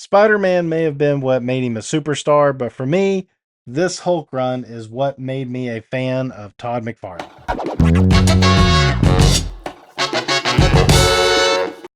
Spider-Man may have been what made him a superstar, but for me, this Hulk run is what made me a fan of Todd McFarlane.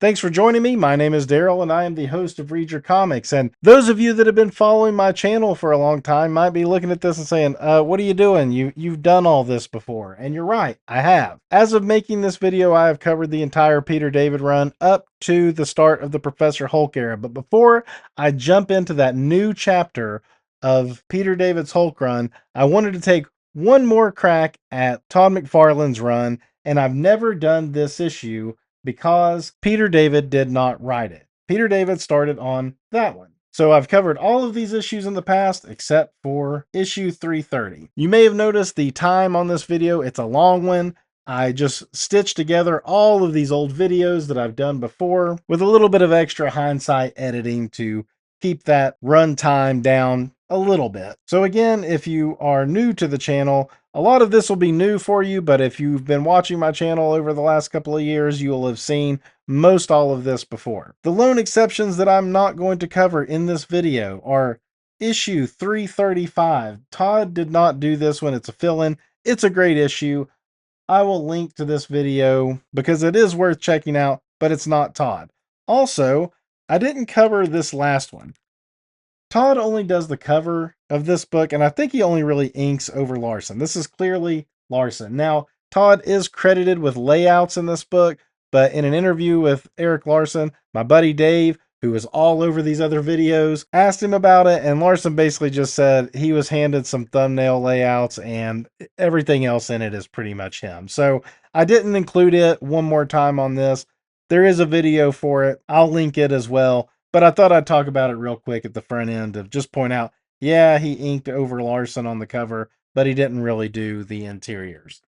Thanks for joining me. My name is Daryl, and I am the host of Read Your Comics. And those of you that have been following my channel for a long time might be looking at this and saying, what are you doing? You've done all this before. And you're right, I have. As of making this video, I have covered the entire Peter David run up to the start of the Professor Hulk era. But before I jump into that new chapter of Peter David's Hulk run, I wanted to take one more crack at Todd McFarlane's run, and I've never done this issue because Peter David did not write it. Peter David started on that one. So I've covered all of these issues in the past except for issue 330. You may have noticed the time on this video. It's a long one. I just stitched together all of these old videos that I've done before with a little bit of extra hindsight editing to keep that run time down a little bit. So again, if you are new to the channel, a lot of this will be new for you, but if you've been watching my channel over the last couple of years, you will have seen most all of this before. The lone exceptions that I'm not going to cover in this video are issue 335. Todd did not do this one. It's a fill-in. It's a great issue. I will link to this video because it is worth checking out, but it's not Todd. Also, I didn't cover this last one. Todd only does the cover of this book, and I think he only really inks over Larsen. This is clearly Larsen. Now, Todd is credited with layouts in this book, but in an interview with Erik Larsen, my buddy Dave, who is all over these other videos, asked him about it, and Larsen basically just said he was handed some thumbnail layouts and everything else in it is pretty much him. So I didn't include it one more time on this. There is a video for it. I'll link it as well. But I thought I'd talk about it real quick at the front end of just point out, yeah, he inked over Larsen on the cover, but he didn't really do the interiors.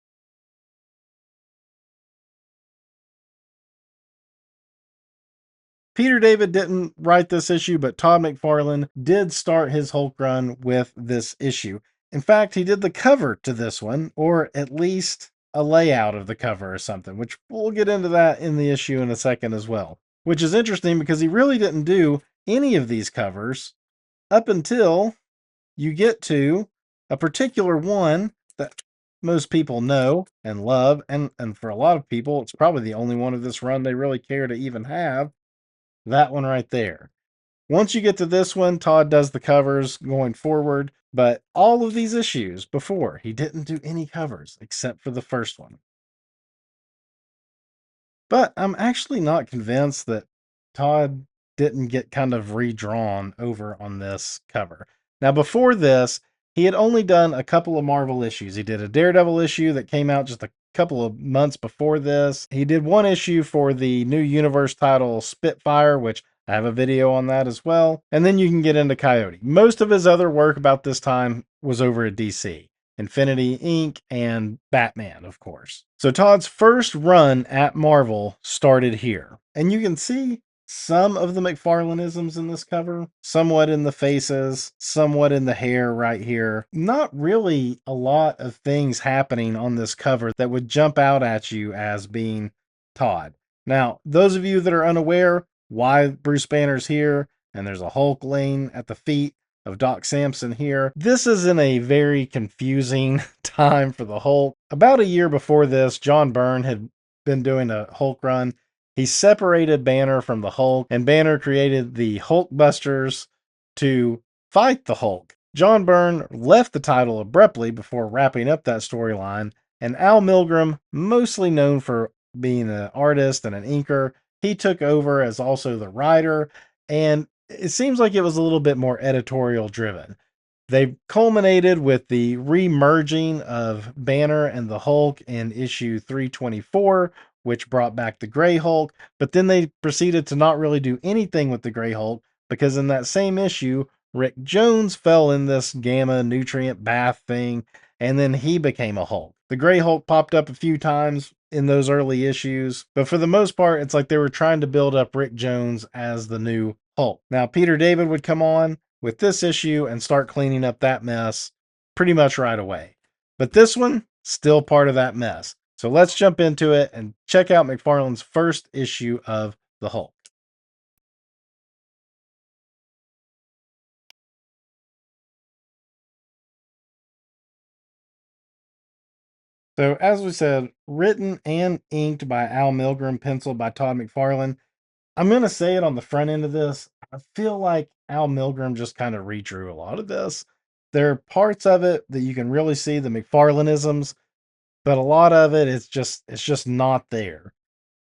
Peter David didn't write this issue, but Todd McFarlane did start his Hulk run with this issue. In fact, he did the cover to this one, or at least a layout of the cover or something, which we'll get into that in the issue in a second as well. Which is interesting because he really didn't do any of these covers up until you get to a particular one that most people know and love, and for a lot of people, it's probably the only one of this run they really care to even have. That one right there. Once you get to this one, Todd does the covers going forward, but all of these issues before, he didn't do any covers except for the first one. But I'm actually not convinced that Todd didn't get kind of redrawn over on this cover. Now, before this, he had only done a couple of Marvel issues. He did a Daredevil issue that came out just a couple of months before this. He did one issue for the new universe title Spitfire, which I have a video on that as well. And then you can get into Coyote. Most of his other work about this time was over at DC. Infinity Inc., and Batman, of course. So Todd's first run at Marvel started here. And you can see some of the McFarlaneisms in this cover, somewhat in the faces, somewhat in the hair right here. Not really a lot of things happening on this cover that would jump out at you as being Todd. Now, those of you that are unaware why Bruce Banner's here, and there's a Hulk laying at the feet of Doc Samson here. This is in a very confusing time for the Hulk. About a year before this, John Byrne had been doing a Hulk run. He separated Banner from the Hulk, and Banner created the Hulkbusters to fight the Hulk. John Byrne left the title abruptly before wrapping up that storyline, and Al Milgrom, mostly known for being an artist and an inker, he took over as also the writer, and it seems like it was a little bit more editorial driven. They culminated with the re-merging of Banner and the Hulk in issue 324, which brought back the Gray Hulk, but then they proceeded to not really do anything with the Gray Hulk because in that same issue, Rick Jones fell in this gamma nutrient bath thing, and then he became a Hulk. The Gray Hulk popped up a few times in those early issues, but for the most part, it's like they were trying to build up Rick Jones as the new Hulk. Now, Peter David would come on with this issue and start cleaning up that mess pretty much right away. But this one, still part of that mess. So let's jump into it and check out McFarlane's first issue of The Hulk. So, as we said, written and inked by Al Milgrom, penciled by Todd McFarlane. I'm going to say it on the front end of this. I feel like Al Milgrom just kind of redrew a lot of this. There are parts of it that you can really see the McFarlaneisms, but a lot of it is just it's just not there.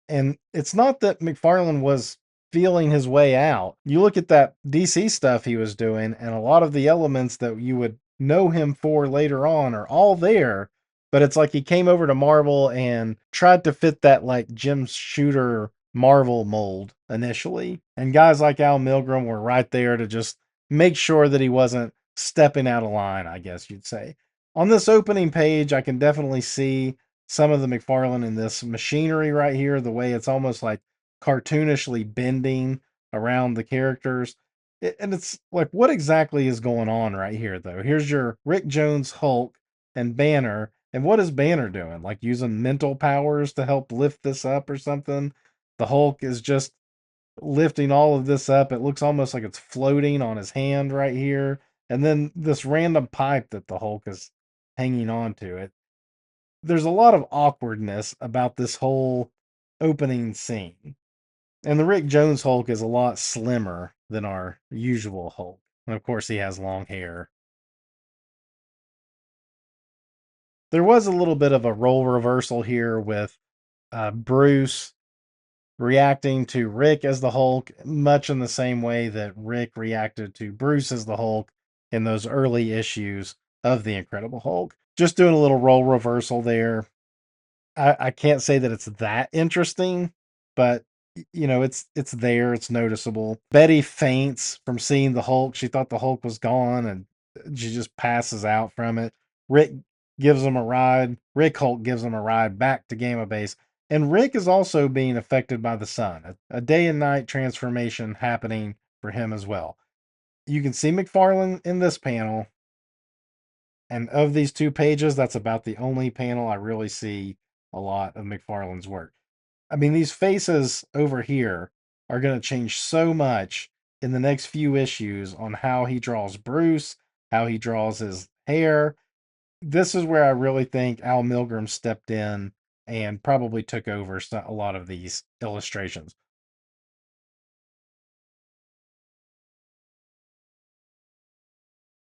And it's not that McFarlane was feeling his way out. You look at that DC stuff he was doing, and a lot of the elements that you would know him for later on are all there. But it's like he came over to Marvel and tried to fit that like Jim Shooter Marvel mold initially. And guys like Al Milgrom were right there to just make sure that he wasn't stepping out of line, I guess you'd say. On this opening page, I can definitely see some of the McFarlane in this machinery right here, the way it's almost like cartoonishly bending around the characters. And it's like, what exactly is going on right here, though? Here's your Rick Jones Hulk and Banner. And what is Banner doing? Like using mental powers to help lift this up or something? The Hulk is just lifting all of this up. It looks almost like it's floating on his hand right here. And then this random pipe that the Hulk is hanging on to it. There's a lot of awkwardness about this whole opening scene. And the Rick Jones Hulk is a lot slimmer than our usual Hulk. And of course, he has long hair. There was a little bit of a role reversal here with Bruce reacting to Rick as the Hulk, much in the same way that Rick reacted to Bruce as the Hulk in those early issues of The Incredible Hulk. Just doing a little role reversal there. I can't say that it's that interesting, but you know, it's there, it's noticeable. Betty faints from seeing the Hulk. She thought the Hulk was gone and she just passes out from it. Rick gives him a ride. Rick Hulk gives him a ride back to Gamma Base. And Rick is also being affected by the sun. A day and night transformation happening for him as well. You can see McFarlane in this panel. And of these two pages, that's about the only panel I really see a lot of McFarlane's work. I mean, these faces over here are going to change so much in the next few issues on how he draws Bruce, how he draws his hair. This is where I really think Al Milgrom stepped in and probably took over a lot of these illustrations.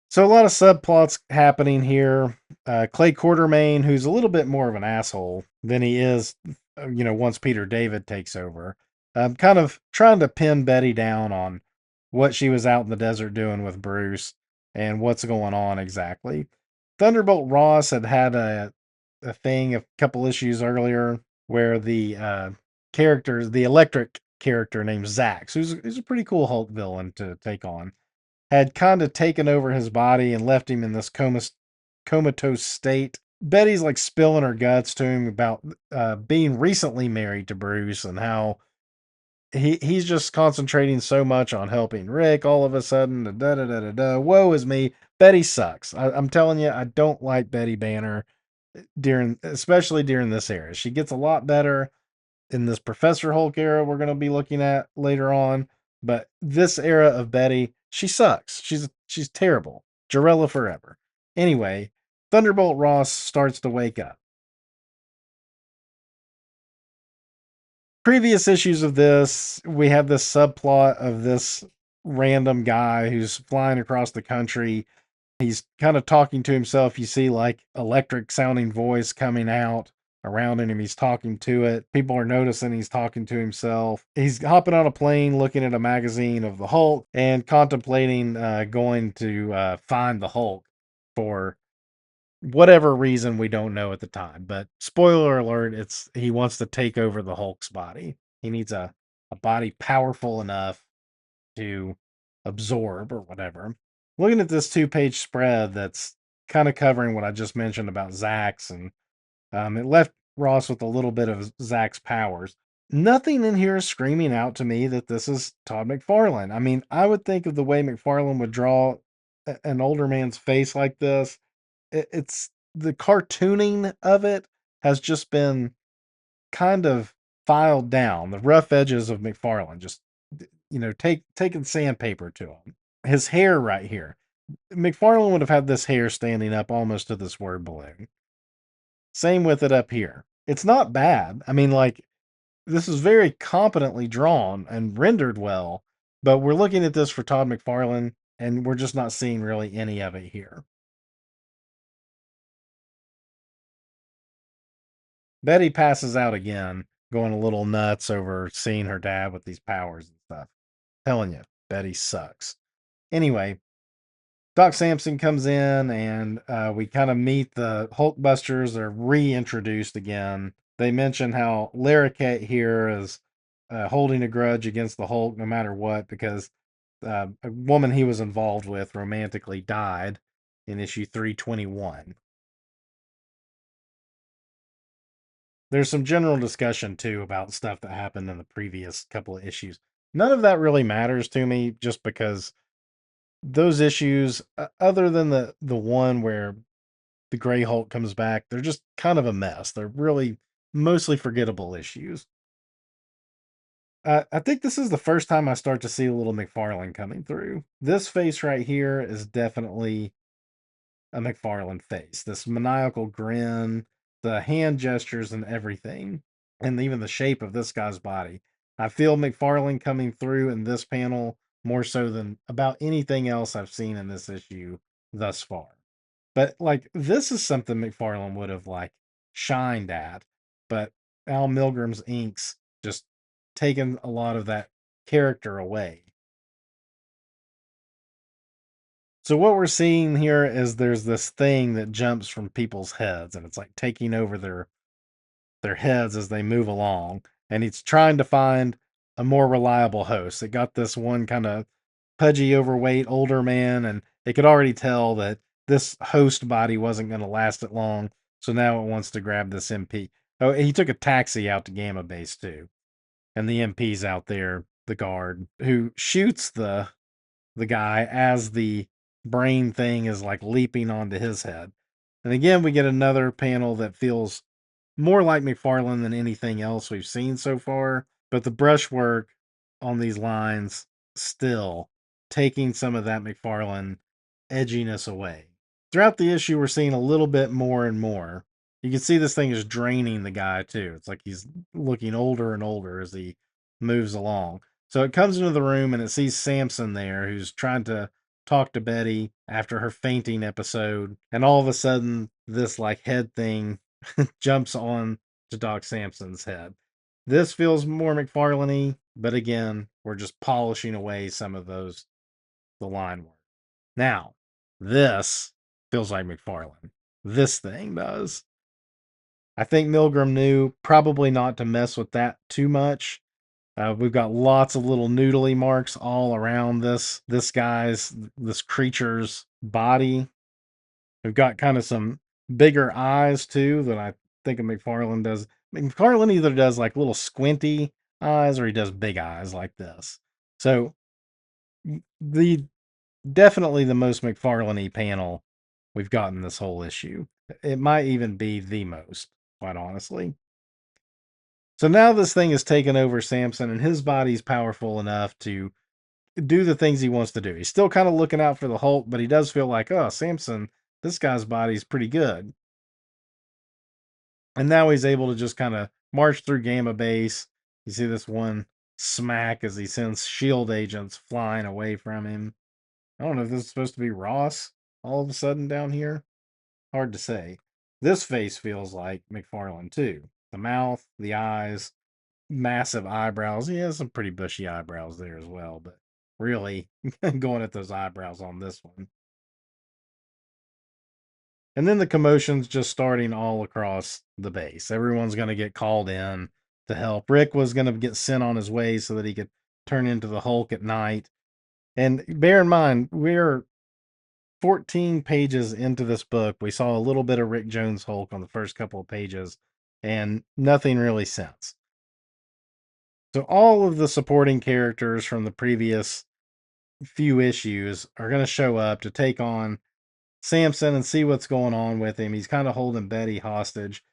So a lot of subplots happening here. Clay Quartermain, who's a little bit more of an asshole than he is, once Peter David takes over, kind of trying to pin Betty down on what she was out in the desert doing with Bruce and what's going on exactly. Thunderbolt Ross had a thing a couple issues earlier where the characters, the electric character named Zax, who's a pretty cool Hulk villain to take on, had kind of taken over his body and left him in this comatose state. Betty's like spilling her guts to him about being recently married to Bruce and how he's just concentrating so much on helping Rick all of a sudden. Da da da da da. Woe is me. Betty sucks. I'm telling you, I don't like Betty Banner especially during this era. She gets a lot better in this Professor Hulk era we're going to be looking at later on. But this era of Betty, she sucks. She's terrible. Jarella forever. Anyway, Thunderbolt Ross starts to wake up. Previous issues of this, we have this subplot of this random guy who's flying across the country. He's kind of talking to himself. You see like electric sounding voice coming out around him. He's talking to it. People are noticing he's talking to himself. He's hopping on a plane, looking at a magazine of the Hulk and contemplating going to find the Hulk for whatever reason we don't know at the time. But spoiler alert, it's he wants to take over the Hulk's body. He needs a body powerful enough to absorb or whatever. Looking at this two-page spread that's kind of covering what I just mentioned about Zax, and it left Ross with a little bit of Zax's powers. Nothing in here is screaming out to me that this is Todd McFarlane. I mean, I would think of the way McFarlane would draw an older man's face like this. It's the cartooning of it has just been kind of filed down. The rough edges of McFarlane just taking sandpaper to him. His hair right here. McFarlane would have had this hair standing up almost to this word balloon. Same with it up here. It's not bad. I mean, like, this is very competently drawn and rendered well, but we're looking at this for Todd McFarlane, and we're just not seeing really any of it here. Betty passes out again, going a little nuts over seeing her dad with these powers and stuff. Telling you, Betty sucks. Anyway, Doc Samson comes in, and we kind of meet the Hulkbusters. They're reintroduced again. They mention how Larroquette here is holding a grudge against the Hulk no matter what, because a woman he was involved with romantically died in issue 321. There's some general discussion too about stuff that happened in the previous couple of issues. None of that really matters to me, just because those issues, other than the one where the Gray Hulk comes back, they're just kind of a mess. They're really mostly forgettable issues. I think this is the first time I start to see a little McFarlane coming through. This face right here is definitely a McFarlane face. This maniacal grin, the hand gestures, and everything, and even the shape of this guy's body. I feel McFarlane coming through in this panel more so than about anything else I've seen in this issue thus far. But like, this is something McFarlane would have like shined at, but Al Milgram's inks just taken a lot of that character away. So what we're seeing here is there's this thing that jumps from people's heads, and it's like taking over their heads as they move along, and it's trying to find a more reliable host. It got this one kind of pudgy, overweight, older man, and it could already tell that this host body wasn't going to last it long. So now it wants to grab this MP. Oh, he took a taxi out to Gamma Base too, and the MP's out there, the guard who shoots the guy as the brain thing is like leaping onto his head. And again, we get another panel that feels more like McFarlane than anything else we've seen so far, but the brushwork on these lines still taking some of that McFarlane edginess away. Throughout the issue, we're seeing a little bit more and more. You can see this thing is draining the guy too. It's like he's looking older and older as he moves along. So it comes into the room and it sees Samson there, who's trying to talk to Betty after her fainting episode. And all of a sudden, this like head thing jumps on to Doc Samson's head. This feels more McFarlane-y, but again, we're just polishing away some of the line work. Now, this feels like McFarlane. This thing does. I think Milgram knew probably not to mess with that too much. We've got lots of little noodly marks all around this creature's body. We've got kind of some bigger eyes too that I think of McFarlane does. McFarlane either does like little squinty eyes or he does big eyes like this. So the definitely the most McFarlane panel we've gotten this whole issue. It might even be the most, quite honestly. So now this thing has taken over Samson, and his body's powerful enough to do the things he wants to do. He's still kind of looking out for the Hulk, but he does feel like, oh, Samson, this guy's body's pretty good. And now he's able to just kind of march through Gamma Base. You see this one smack as he sends shield agents flying away from him. I don't know if this is supposed to be Ross all of a sudden down here. Hard to say. This face feels like McFarlane too. The mouth, the eyes, massive eyebrows. He has some pretty bushy eyebrows there as well, but really going at those eyebrows on this one. And then the commotion's just starting all across the base. Everyone's going to get called in to help. Rick was going to get sent on his way so that he could turn into the Hulk at night. And bear in mind, we're 14 pages into this book. We saw a little bit of Rick Jones Hulk on the first couple of pages and nothing really since. So all of the supporting characters from the previous few issues are going to show up to take on Samson and see what's going on with him. He's kind of holding Betty hostage.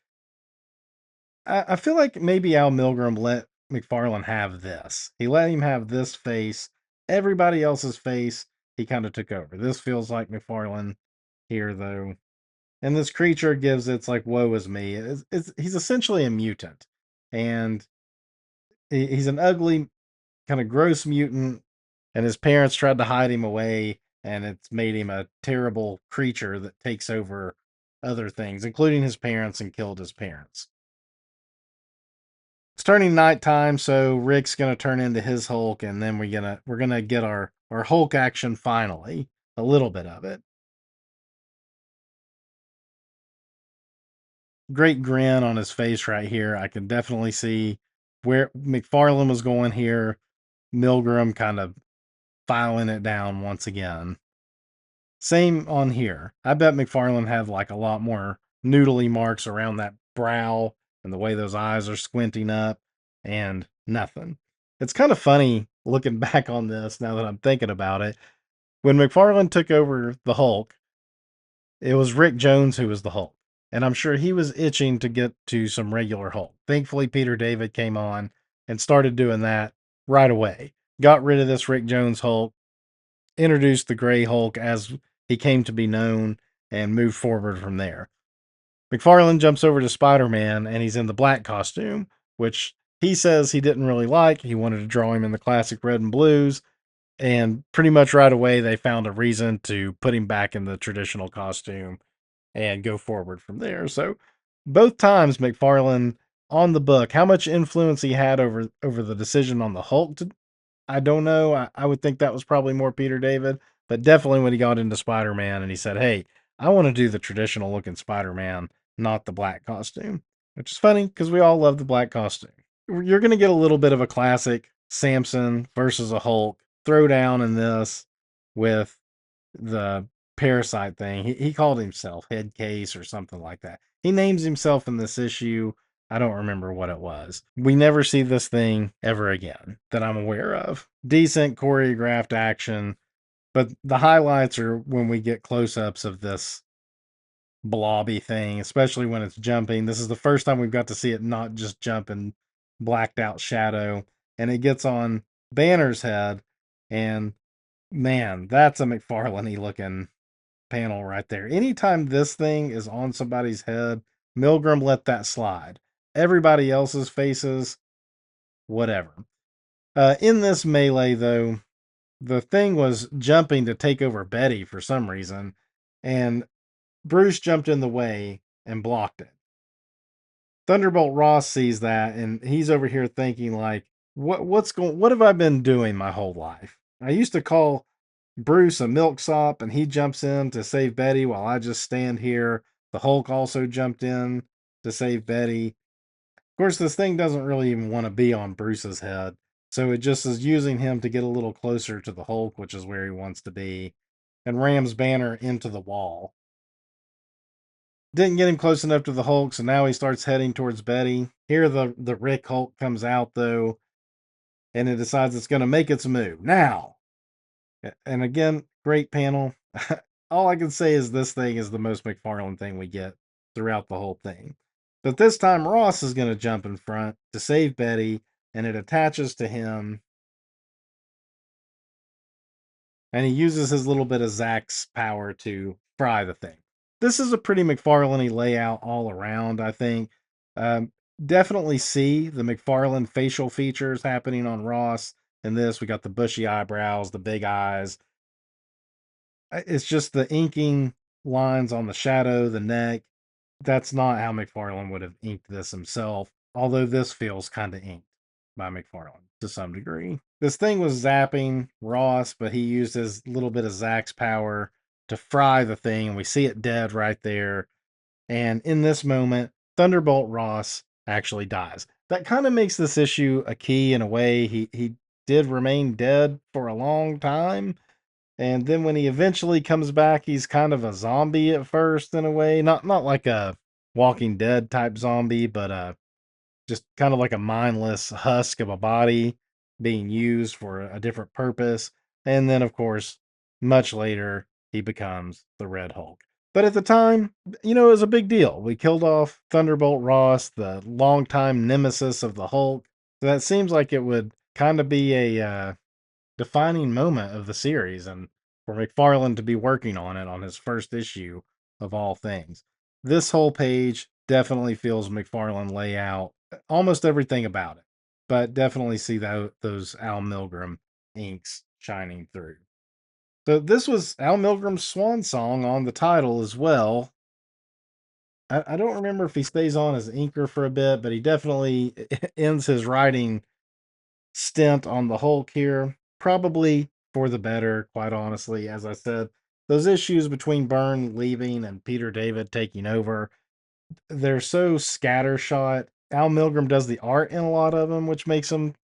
I feel like maybe Al Milgrom let McFarlane have this. He let him have this face. Everybody else's face, he kind of took over. This feels like McFarlane here, though. And this creature gives its like, woe is me. He's essentially a mutant. And he's an ugly, kind of gross mutant. And his parents tried to hide him away. And it's made him a terrible creature that takes over other things, including his parents, and killed his parents. It's turning nighttime, so Rick's gonna turn into his Hulk, and then we're gonna get our Hulk action finally. A little bit of it. Great grin on his face right here. I can definitely see where McFarlane was going here. Milgram kind of filing it down once again. Same on here. I bet McFarlane had like a lot more noodly marks around that brow and the way those eyes are squinting up, and nothing. It's kind of funny looking back on this now that I'm thinking about it. When McFarlane took over the Hulk, it was Rick Jones who was the Hulk. And I'm sure he was itching to get to some regular Hulk. Thankfully, Peter David came on and started doing that right away. Got rid of this Rick Jones Hulk, introduced the Gray Hulk as he came to be known, and moved forward from there. McFarlane jumps over to Spider-Man, and he's in the black costume, which he says he didn't really like. He wanted to draw him in the classic red and blues, and pretty much right away they found a reason to put him back in the traditional costume and go forward from there. So both times McFarlane on the book, how much influence he had over the decision on the Hulk, I don't know. I would think that was probably more Peter David, but definitely when he got into Spider-Man and he said, "Hey, I want to do the traditional looking Spider-Man, not the black costume," which is funny because we all love the black costume. You're going to get a little bit of a classic Samson versus a Hulk throwdown in this with the parasite thing. He called himself Head Case or something like that. He names himself in this issue. I don't remember what it was. We never see this thing ever again that I'm aware of. Decent choreographed action, but the highlights are when we get close ups of this blobby thing, especially when it's jumping. This is the first time we've got to see it not just jump in blacked out shadow, and it gets on Banner's head, and man, that's a McFarlane looking panel right there. Anytime this thing is on somebody's head, Milgram let that slide. Everybody else's faces, whatever. In this melee, though, the thing was jumping to take over Betty for some reason, and Bruce jumped in the way and blocked it. Thunderbolt Ross sees that, and he's over here thinking like, what have I been doing my whole life? I used to call Bruce a milksop, and he jumps in to save Betty while I just stand here. The Hulk also jumped in to save Betty. Of course, this thing doesn't really even want to be on Bruce's head, so it just is using him to get a little closer to the Hulk, which is where he wants to be, and rams Banner into the wall. Didn't get him close enough to the Hulk, so now he starts heading towards Betty. Here, the Rick Hulk comes out, though, and it decides it's going to make its move. Now! And again, great panel. All I can say is this thing is the most McFarlane thing we get throughout the whole thing. But this time, Ross is going to jump in front to save Betty, and it attaches to him. And he uses his little bit of Zach's power to fry the thing. This is a pretty McFarlane layout all around, I think. Um, Definitely see the McFarlane facial features happening on Ross in this. We got the bushy eyebrows, the big eyes. It's just the inking lines on the shadow, the neck. That's not how McFarlane would have inked this himself, although this feels kind of inked by McFarlane to some degree. This thing was zapping Ross, but he used his little bit of Zach's power to fry the thing, and we see it dead right there. And in this moment, Thunderbolt Ross actually dies. That kind of makes this issue a key in a way. He did remain dead for a long time, and then when he eventually comes back, he's kind of a zombie at first in a way. Not like a Walking Dead type zombie, but just kind of like a mindless husk of a body being used for a different purpose. And then of course, much later, he becomes the Red Hulk. But at the time, it was a big deal. We killed off Thunderbolt Ross, the longtime nemesis of the Hulk. So that seems like it would kind of be a defining moment of the series, and for McFarlane to be working on it on his first issue of all things. This whole page definitely feels McFarlane layout, almost everything about it, but definitely see those Al Milgrom inks shining through. So this was Al Milgrom's swan song on the title as well. I don't remember if he stays on as inker for a bit, but he definitely ends his writing stint on the Hulk here, probably for the better, quite honestly. As I said, those issues between Byrne leaving and Peter David taking over, they're so scattershot. Al Milgrom does the art in a lot of them, which makes them,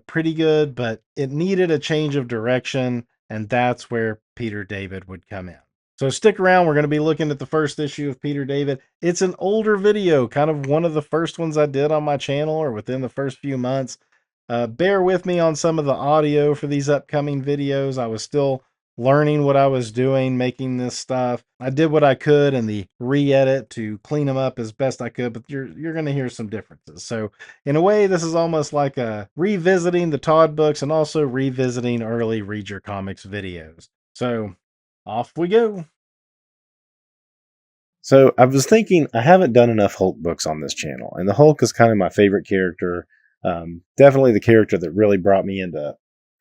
pretty good, but it needed a change of direction, and that's where Peter David would come in. So stick around. We're going to be looking at the first issue of Peter David. It's an older video, kind of one of the first ones I did on my channel or within the first few months. Bear with me on some of the audio for these upcoming videos. I was still learning what I was doing, making this stuff. I did what I could in the re-edit to clean them up as best I could, but you're going to hear some differences. So in a way, this is almost like a revisiting the Todd books and also revisiting early Read Your Comics videos. So off we go. So I was thinking I haven't done enough Hulk books on this channel, and the Hulk is kind of my favorite character. Definitely the character that really brought me into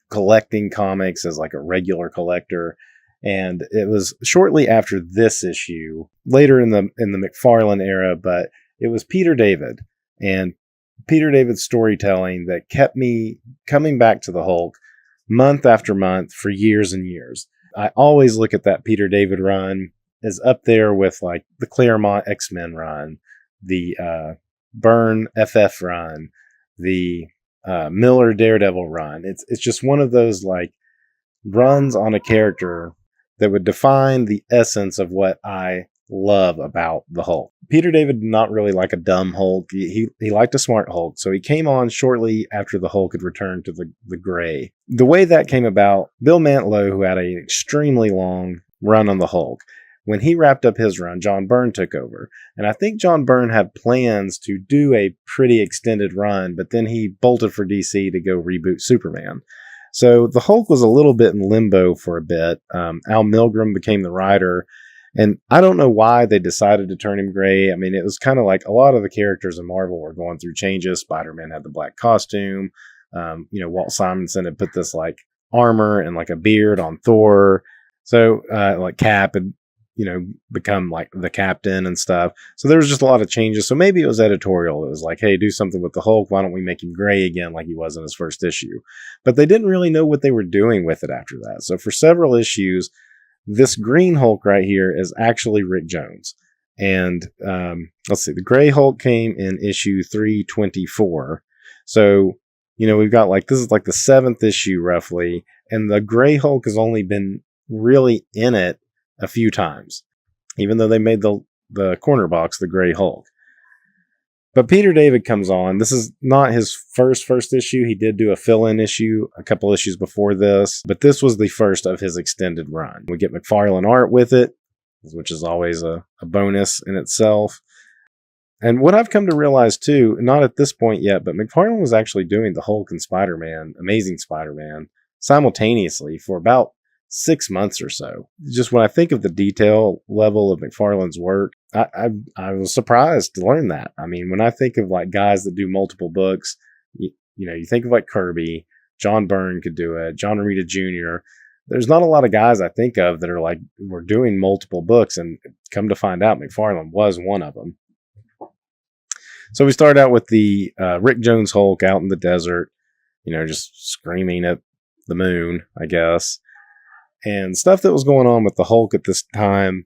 collecting comics as like a regular collector. And it was shortly after this issue, later in the McFarlane era, but it was Peter David and Peter David's storytelling that kept me coming back to the Hulk month after month for years and years. I always look at that Peter David run as up there with like the Claremont X-Men run, the Byrne FF run, the Miller Daredevil run. It's just one of those like runs on a character that would define the essence of what I love about the Hulk. Peter David did not really like a dumb Hulk. He liked a smart Hulk. So he came on shortly after the Hulk had returned to the gray. The way that came about, Bill Mantlo, who had an extremely long run on the Hulk, when he wrapped up his run, John Byrne took over. And I think John Byrne had plans to do a pretty extended run, but then he bolted for DC to go reboot Superman. So the Hulk was a little bit in limbo for a bit. Al Milgrom became the writer, and I don't know why they decided to turn him gray. I mean, it was kind of like a lot of the characters in Marvel were going through changes. Spider-Man had the black costume. Walt Simonson had put this like armor and like a beard on Thor. So like Cap had become like the captain and stuff. So there was just a lot of changes. So maybe it was editorial. It was like, hey, do something with the Hulk. Why don't we make him gray again like he was in his first issue? But they didn't really know what they were doing with it after that. So for several issues, this green Hulk right here is actually Rick Jones. And let's see, the gray Hulk came in issue 324. So, we've got like, this is like the 7th issue roughly. And the gray Hulk has only been really in it a few times, even though they made the corner box the gray Hulk. But Peter David comes on. This is not his first issue. He did do a fill-in issue a couple issues before this, but this was the first of his extended run. We get McFarlane art with it, which is always a bonus in itself. And what I've come to realize too, not at this point yet, but McFarlane was actually doing the Hulk and Spider-Man, Amazing Spider-Man, simultaneously for about 6 months or so. Just when I think of the detail level of McFarlane's work, I was surprised to learn that. I mean, when I think of like guys that do multiple books, you think of like Kirby, John Byrne could do it, John Romita Jr. There's not a lot of guys I think of that are like, we're doing multiple books, and come to find out McFarlane was one of them. So we start out with the Rick Jones Hulk out in the desert, just screaming at the moon, I guess. And stuff that was going on with the Hulk at this time.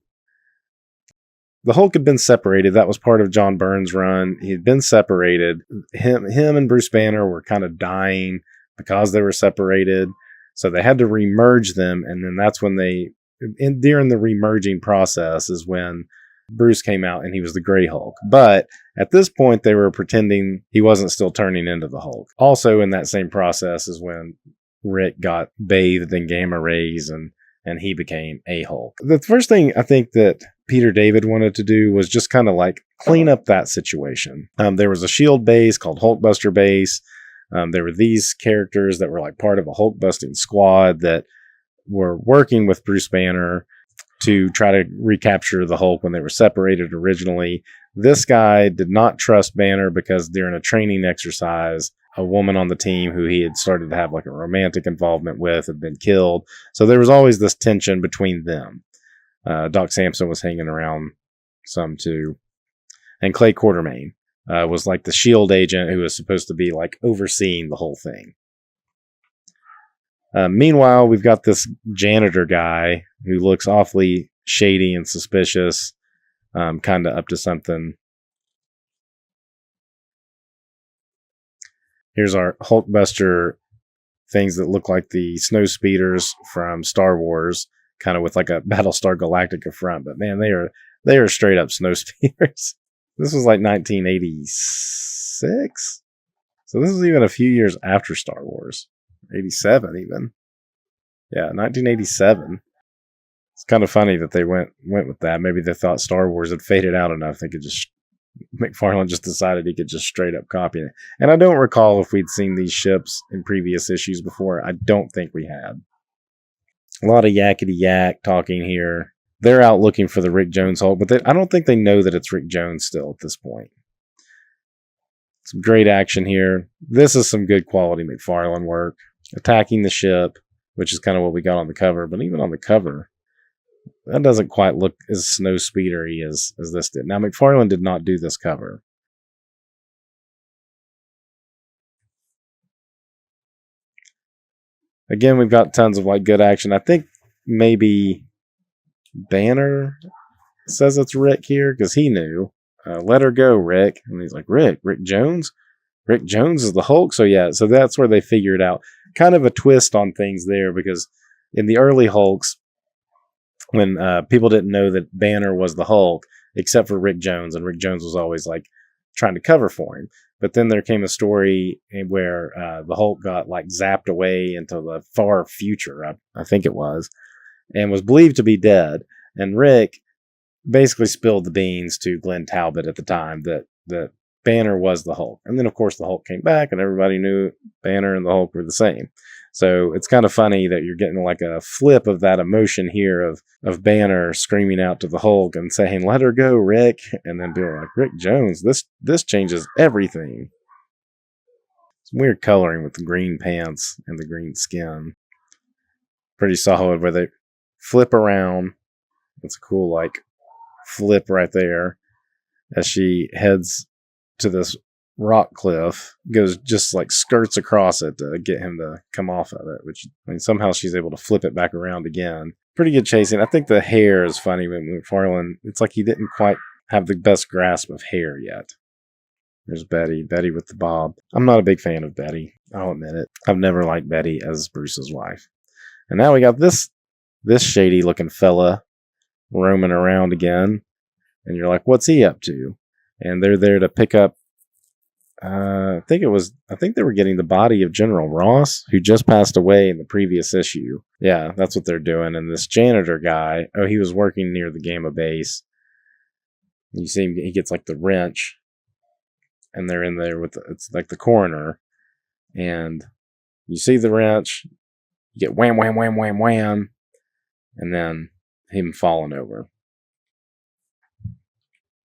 The Hulk had been separated. That was part of John Byrne's run. He had been separated. Him and Bruce Banner were kind of dying because they were separated. So they had to remerge them. And then that's when during the remerging process is when Bruce came out and he was the Gray Hulk. But at this point, they were pretending he wasn't still turning into the Hulk. Also in that same process is when Rick got bathed in gamma rays and he became a Hulk. The first thing I think that Peter David wanted to do was just kind of like clean up that situation. There was a S.H.I.E.L.D. base called Hulkbuster base. There were these characters that were like part of a Hulk busting squad that were working with Bruce Banner. to try to recapture the Hulk when they were separated originally. This guy did not trust Banner because during a training exercise, a woman on the team who he had started to have like a romantic involvement with had been killed. So there was always this tension between them. Doc Samson was hanging around some too. And Clay Quartermain was like the SHIELD agent who was supposed to be like overseeing the whole thing. Meanwhile, we've got this janitor guy who looks awfully shady and suspicious, kind of up to something. Here's our Hulkbuster things that look like the snow speeders from Star Wars, kind of with like a Battlestar Galactica front. But man, they are straight up snow speeders. This was like 1986, so this is even a few years after Star Wars. 87 even. Yeah, 1987. It's kind of funny that they went with that. Maybe they thought Star Wars had faded out enough. They could just, McFarlane just decided he could just straight up copy it. And I don't recall if we'd seen these ships in previous issues before. I don't think we had. A lot of yakety yak talking here. They're out looking for the Rick Jones Hulk, but I don't think they know that it's Rick Jones still at this point. Some great action here. This is some good quality McFarlane work. Attacking the ship, which is kind of what we got on the cover, but even on the cover, that doesn't quite look as snow speedery as this did. Now, McFarlane did not do this cover. Again, we've got tons of like good action. I think maybe Banner says it's Rick here because he knew. Let her go, Rick. And he's like, Rick Jones? Rick Jones is the Hulk? So yeah, so that's where they figured out. Kind of a twist on things there, because in the early Hulks, when people didn't know that Banner was the Hulk, except for Rick Jones, and Rick Jones was always like trying to cover for him. But then there came a story where the Hulk got like zapped away into the far future, I think it was, and was believed to be dead. And Rick basically spilled the beans to Glenn Talbot at the time that Banner was the Hulk. And then, of course, the Hulk came back, and everybody knew Banner and the Hulk were the same. So it's kind of funny that you're getting like a flip of that emotion here of Banner screaming out to the Hulk and saying, let her go, Rick. And then being like, Rick Jones, this changes everything. Some weird coloring with the green pants and the green skin. Pretty solid where they flip around. It's a cool like flip right there as she heads to this rock cliff, goes just like skirts across it to get him to come off of it, which, I mean, somehow she's able to flip it back around again. Pretty good chasing. I think the hair is funny with McFarlane. It's like he didn't quite have the best grasp of hair yet. There's Betty with the bob. I'm not a big fan of Betty, I'll admit it. I've never liked Betty as Bruce's wife. And now we got this shady looking fella roaming around again, and you're like, what's he up to? And they're there to pick up, I think they were getting the body of General Ross, who just passed away in the previous issue. Yeah, that's what they're doing. And this janitor guy, he was working near the Gamma base. You see him, he gets like the wrench, and they're in there with, it's like the coroner. And you see the wrench, you get wham, wham, wham, wham, wham, and then him falling over.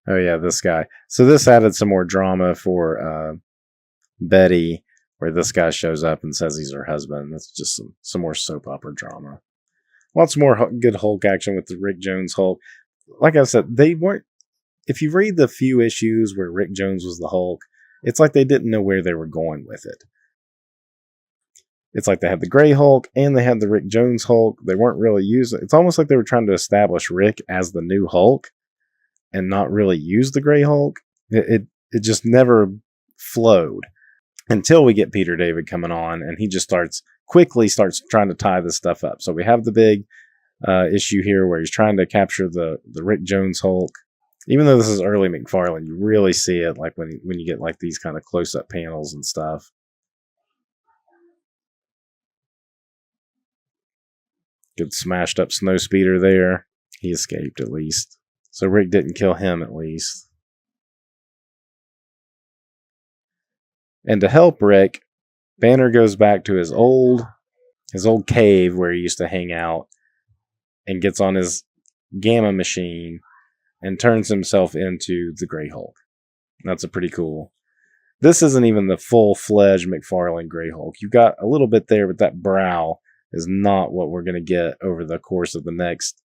Oh yeah, this guy. So this added some more drama for Betty, where this guy shows up and says he's her husband. That's just some more soap opera drama. Lots more good Hulk action with the Rick Jones Hulk. Like I said, they weren't. If you read the few issues where Rick Jones was the Hulk, it's like they didn't know where they were going with it. It's like they had the Gray Hulk and they had the Rick Jones Hulk. They weren't really using. It's almost like they were trying to establish Rick as the new Hulk and not really use the Gray Hulk. It just never flowed until we get Peter David coming on, and he just quickly starts trying to tie this stuff up. So we have the big issue here where he's trying to capture the Rick Jones Hulk. Even though this is early McFarlane, you really see it like when you get like these kind of close-up panels and stuff. Good smashed up snow speeder there. He escaped at least. So Rick didn't kill him at least. And to help Rick, Banner goes back to his old cave where he used to hang out and gets on his gamma machine and turns himself into the Grey Hulk. That's a pretty cool. This isn't even the full-fledged McFarlane Grey Hulk. You've got a little bit there, but that brow is not what we're going to get over the course of the next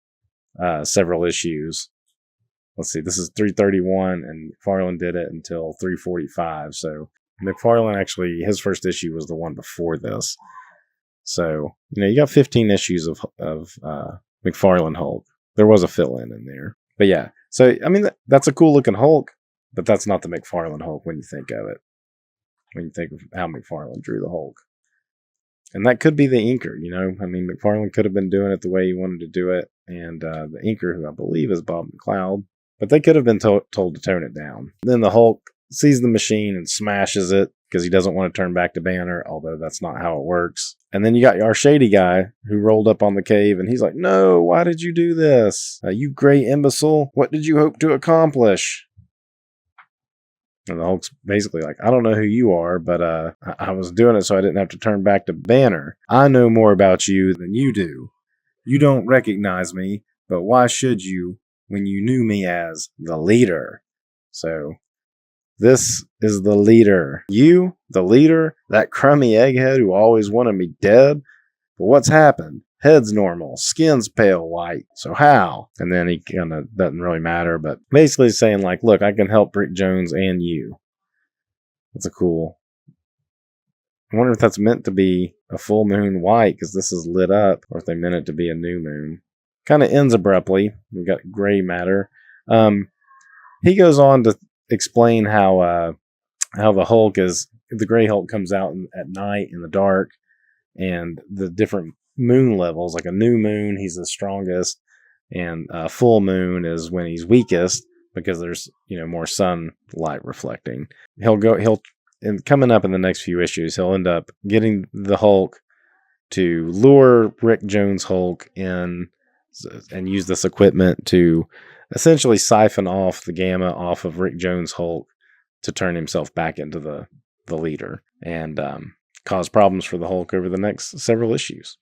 several issues. Let's see, this is 331, and McFarlane did it until 345. So McFarlane actually, his first issue was the one before this. So, you got 15 issues of McFarlane Hulk. There was a fill-in there. But yeah, so, I mean, that's a cool-looking Hulk, but that's not the McFarlane Hulk when you think of it. When you think of how McFarlane drew the Hulk. And that could be the inker, I mean, McFarlane could have been doing it the way he wanted to do it. And the inker, who I believe is Bob McLeod, but they could have been told to tone it down. Then the Hulk sees the machine and smashes it because he doesn't want to turn back to Banner, although that's not how it works. And then you got our shady guy who rolled up on the cave, and he's like, "No, why did you do this? You great imbecile. What did you hope to accomplish?" And the Hulk's basically like, "I don't know who you are, but I was doing it so I didn't have to turn back to Banner. I know more about you than you do. You don't recognize me, but why should you when you knew me as the leader?" So this is the leader. You, the leader, that crummy egghead who always wanted me dead? But what's happened? Head's normal, skin's pale white. So how? And then he kind of doesn't really matter, but basically saying like, look, I can help Rick Jones and you. That's a cool. I wonder if that's meant to be a full moon white because this is lit up, or if they meant it to be a new moon. Kind of ends abruptly. We've got gray matter. He goes on to explain how the Hulk is, the Grey Hulk comes out at night in the dark, and the different moon levels, like a new moon, he's the strongest, and a full moon is when he's weakest because there's more sunlight reflecting. And coming up in the next few issues, he'll end up getting the Hulk to lure Rick Jones Hulk in and use this equipment to essentially siphon off the gamma off of Rick Jones Hulk to turn himself back into the leader and cause problems for the Hulk over the next several issues.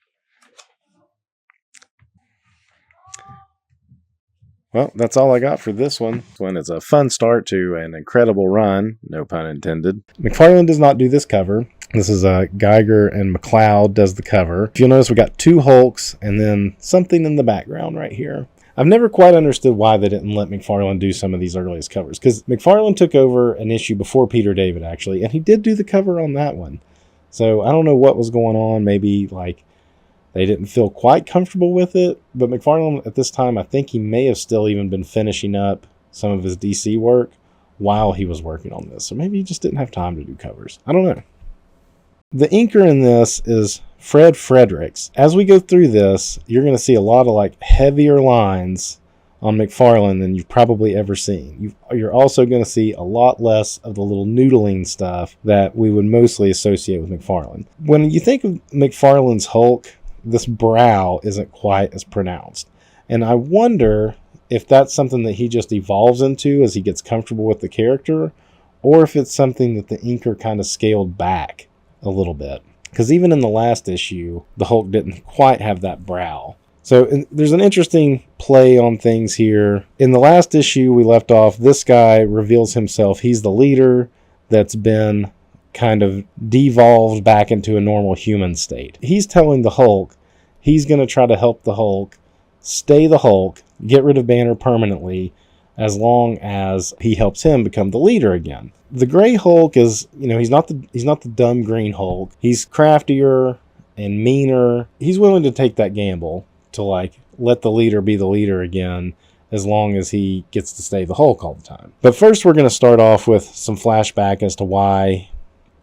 Well, that's all I got for this one. It's a fun start to an incredible run, no pun intended. McFarlane does not do this cover. This is Geiger and McLeod does the cover. If you'll notice, we got two Hulks and then something in the background right here. I've never quite understood why they didn't let McFarlane do some of these earliest covers, because McFarlane took over an issue before Peter David, actually, and he did do the cover on that one. So I don't know what was going on. Maybe like they didn't feel quite comfortable with it, but McFarlane at this time, I think he may have still even been finishing up some of his DC work while he was working on this. So maybe he just didn't have time to do covers. I don't know. The inker in this is Fred Fredericks. As we go through this, you're going to see a lot of like heavier lines on McFarlane than you've probably ever seen. You're also going to see a lot less of the little noodling stuff that we would mostly associate with McFarlane. When you think of McFarlane's Hulk, this brow isn't quite as pronounced. And I wonder if that's something that he just evolves into as he gets comfortable with the character, or if it's something that the inker kind of scaled back a little bit. Because even in the last issue, the Hulk didn't quite have that brow. So there's an interesting play on things here. In the last issue we left off, this guy reveals himself. He's the leader that's been kind of devolved back into a normal human state. He's telling the Hulk he's going to try to help the Hulk stay the Hulk, get rid of Banner permanently, as long as he helps him become the leader again. The Grey Hulk is, he's not the dumb green Hulk. He's craftier and meaner. He's willing to take that gamble to let the leader be the leader again, as long as he gets to stay the Hulk all the time. But first we're going to start off with some flashback as to why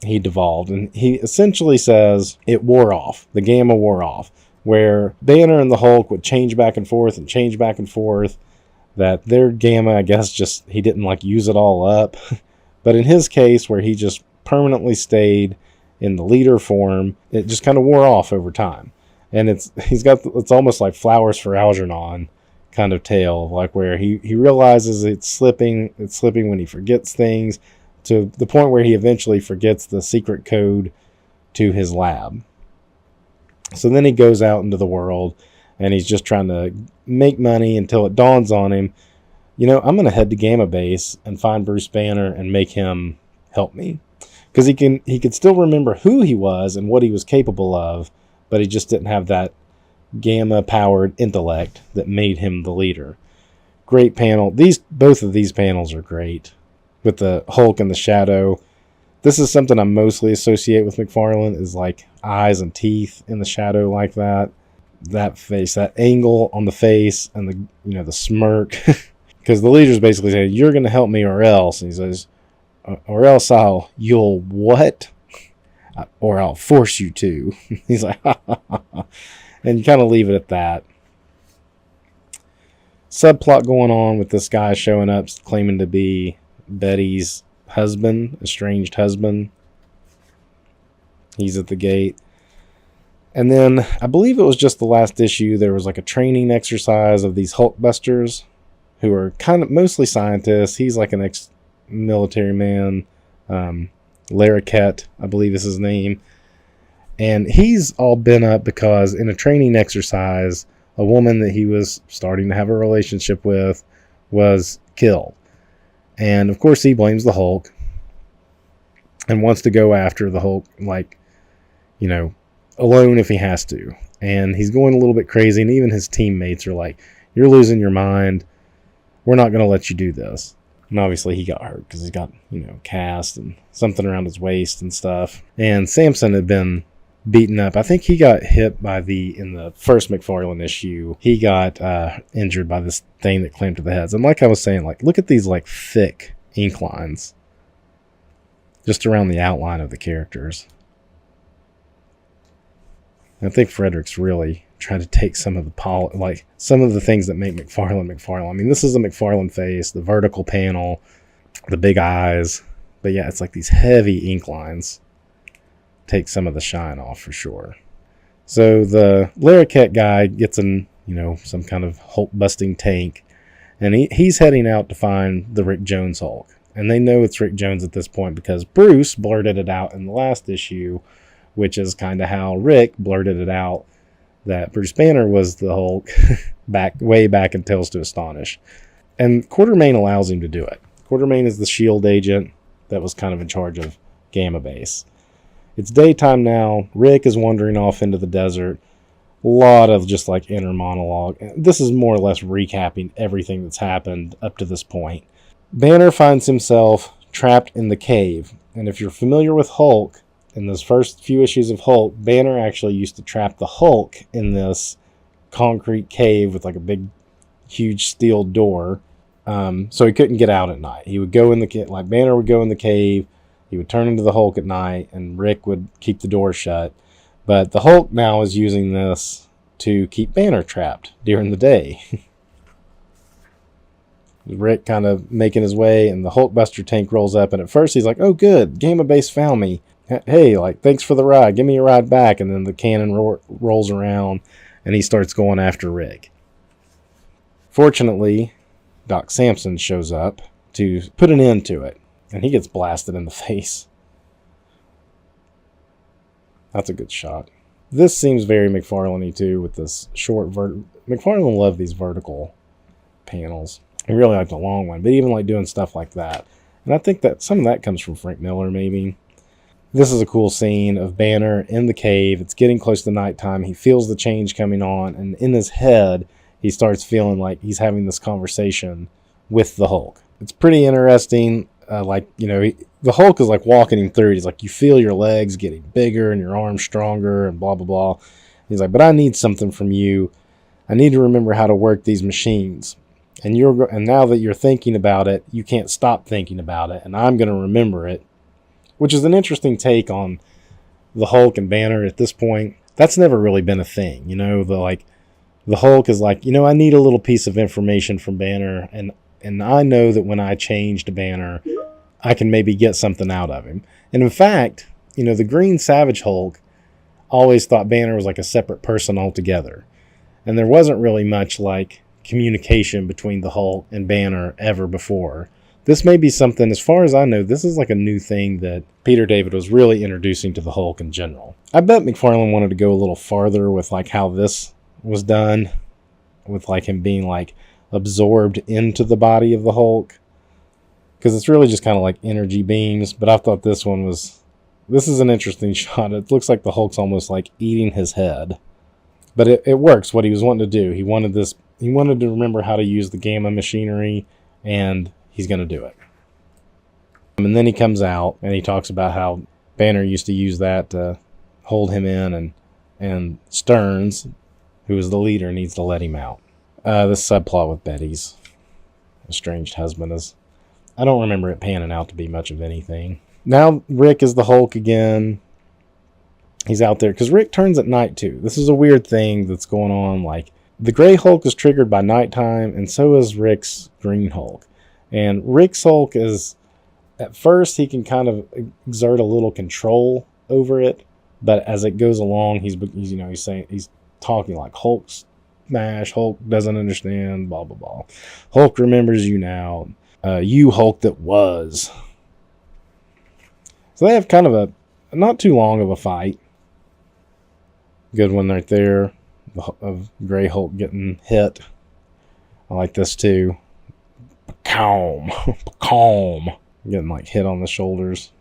he devolved. And he essentially says it wore off. The gamma wore off. Where Banner and the Hulk would change back and forth, that their gamma, I guess, just he didn't use it all up. But in his case, where he just permanently stayed in the leader form, it just kind of wore off over time. And it's almost like Flowers for Algernon kind of tale, where he realizes it's slipping when he forgets things, to the point where he eventually forgets the secret code to his lab. So then he goes out into the world, and he's just trying to make money until it dawns on him, I'm going to head to Gamma Base and find Bruce Banner and make him help me. Because he could still remember who he was and what he was capable of, but he just didn't have that gamma-powered intellect that made him the leader. Great panel. Both of these panels are great. With the Hulk and the shadow. This is something I mostly associate with McFarlane, is like eyes and teeth in the shadow like that. That face, that angle on the face, and the smirk. Because the leader's basically saying, you're going to help me or else. And he says, or else you'll what? Or I'll force you to. He's like, ha, ha, ha, ha. And you kind of leave it at that. Subplot going on with this guy showing up claiming to be Betty's husband, estranged husband. He's at the gate. And then I believe it was just the last issue, there was like a training exercise of these Hulkbusters who are kind of mostly scientists. He's like an ex-military man. Larroquette, I believe is his name. And he's all bent up because in a training exercise, a woman that he was starting to have a relationship with was killed. And of course he blames the Hulk and wants to go after the Hulk, alone if he has to. And he's going a little bit crazy, and even his teammates are like, you're losing your mind. We're not going to let you do this. And obviously he got hurt because he's got, cast and something around his waist and stuff. And Samson had been beaten up. I think he got hit in the first McFarlane issue, he got injured by this thing that clamped to the heads. And like I was saying, look at these thick ink lines just around the outline of the characters. And I think Frederick's really trying to take some of the things that make McFarlane. I mean, this is a McFarlane face, the vertical panel, the big eyes. But yeah, it's like these heavy ink lines take some of the shine off for sure. So the Larroquette guy gets in, some kind of Hulk busting tank, and he's heading out to find the Rick Jones Hulk. And they know it's Rick Jones at this point because Bruce blurted it out in the last issue, which is kind of how Rick blurted it out that Bruce Banner was the Hulk way back in Tales to Astonish. And Quartermain allows him to do it. Quartermain is the SHIELD agent that was kind of in charge of Gamma Base. It's daytime now. Rick is wandering off into the desert. A lot of just inner monologue. This is more or less recapping everything that's happened up to this point. Banner finds himself trapped in the cave. And if you're familiar with Hulk, in those first few issues of Hulk, Banner actually used to trap the Hulk in this concrete cave with a big, huge steel door. So he couldn't get out at night. He would go in the Banner would go in the cave. He would turn into the Hulk at night, and Rick would keep the door shut. But the Hulk now is using this to keep Banner trapped during the day. Rick kind of making his way, and the Hulkbuster tank rolls up, and at first he's like, oh good, Gamma Base found me. Hey, thanks for the ride, give me a ride back. And then the cannon rolls around, and he starts going after Rick. Fortunately, Doc Samson shows up to put an end to it. And he gets blasted in the face. That's a good shot. This seems very McFarlane-y too, with this short McFarlane loved these vertical panels. He really liked the long one, but even doing stuff like that. And I think that some of that comes from Frank Miller, maybe. This is a cool scene of Banner in the cave. It's getting close to nighttime. He feels the change coming on, and in his head, he starts feeling like he's having this conversation with the Hulk. It's pretty interesting. The Hulk is walking him through it. He's like, you feel your legs getting bigger and your arms stronger and blah, blah, blah. He's like, but I need something from you. I need to remember how to work these machines. And now that you're thinking about it, you can't stop thinking about it. And I'm going to remember it, which is an interesting take on the Hulk and Banner at this point. That's never really been a thing. The Hulk is I need a little piece of information from Banner, and I know that when I change to Banner, I can maybe get something out of him. And in fact, the Green Savage Hulk always thought Banner was a separate person altogether. And there wasn't really much communication between the Hulk and Banner ever before. This may be something, as far as I know, this is a new thing that Peter David was really introducing to the Hulk in general. I bet McFarlane wanted to go a little farther with how this was done with like him being like absorbed into the body of the Hulk, because it's really just kind of like energy beams. But I thought this is an interesting shot. It looks like the Hulk's almost like eating his head, but it works what he was wanting to do. He wanted to remember how to use the gamma machinery, and he's going to do it. And then he comes out and he talks about how Banner used to use that to hold him in, and Stearns, who is the leader, needs to let him out. This subplot with Betty's estranged husband I don't remember it panning out to be much of anything. Now Rick is the Hulk again. He's out there because Rick turns at night too. This is a weird thing that's going on. Like, the Gray Hulk is triggered by nighttime, and so is Rick's Green Hulk. And Rick's Hulk is, at first, he can kind of exert a little control over it, but as it goes along, he's talking like Hulk smash, Hulk doesn't understand, blah blah blah. Hulk remembers you now, you Hulk that was. So they have kind of a not too long of a fight. Good one right there of Gray Hulk getting hit. I like this too. Calm. Getting like hit on the shoulders.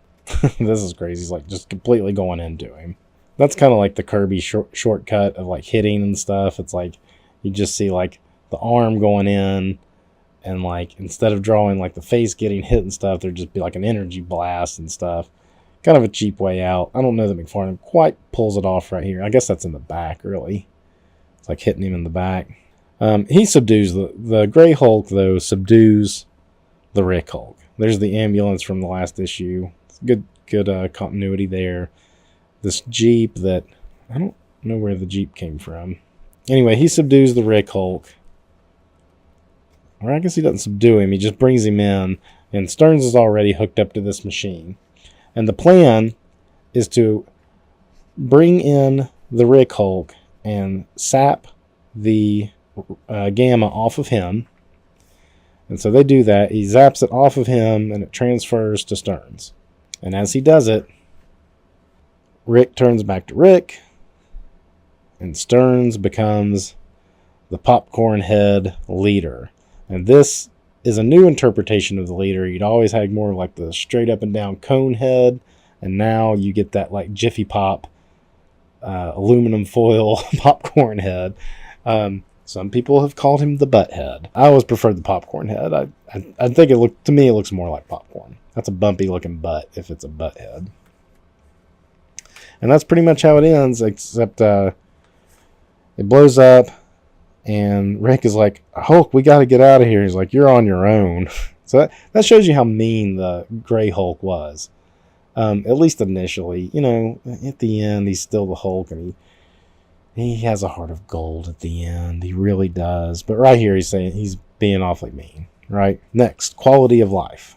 This is crazy. He's like just completely going into him. That's kind of like the Kirby shortcut of like hitting and stuff. It's like you just see like the arm going in, and like instead of drawing like the face getting hit and stuff, there'd just be like an energy blast and stuff. Kind of a cheap way out. I don't know that McFarlane quite pulls it off right here. I guess that's in the back, really. It's like hitting him in the back. He subdues the Gray Hulk, though, subdues the Rick Hulk. There's the ambulance from the last issue. Good continuity there. This Jeep that I don't know where the Jeep came from. Anyway, he subdues the Rick Hulk. Or I guess he doesn't subdue him. He just brings him in. And Stearns is already hooked up to this machine. And the plan is to bring in the Rick Hulk and sap the gamma off of him. And so they do that. He zaps it off of him, and it transfers to Stearns. And as he does it, Rick turns back to Rick, and Stearns becomes the popcorn head leader. And this is a new interpretation of the leader. You'd always had more like the straight up and down cone head, and now you get that like Jiffy Pop aluminum foil popcorn head. Some people have called him the butt head. I always preferred the popcorn head. I think it looks more like popcorn. That's a bumpy looking butt if it's a butt head. And that's pretty much how it ends, except it blows up. And Rick is like, Hulk, we got to get out of here. He's like, you're on your own. So that shows you how mean the Gray Hulk was. At least initially. You know, at the end, he's still the Hulk. And he has a heart of gold at the end. He really does. But right here, he's being awfully mean. Right? Next, quality of life.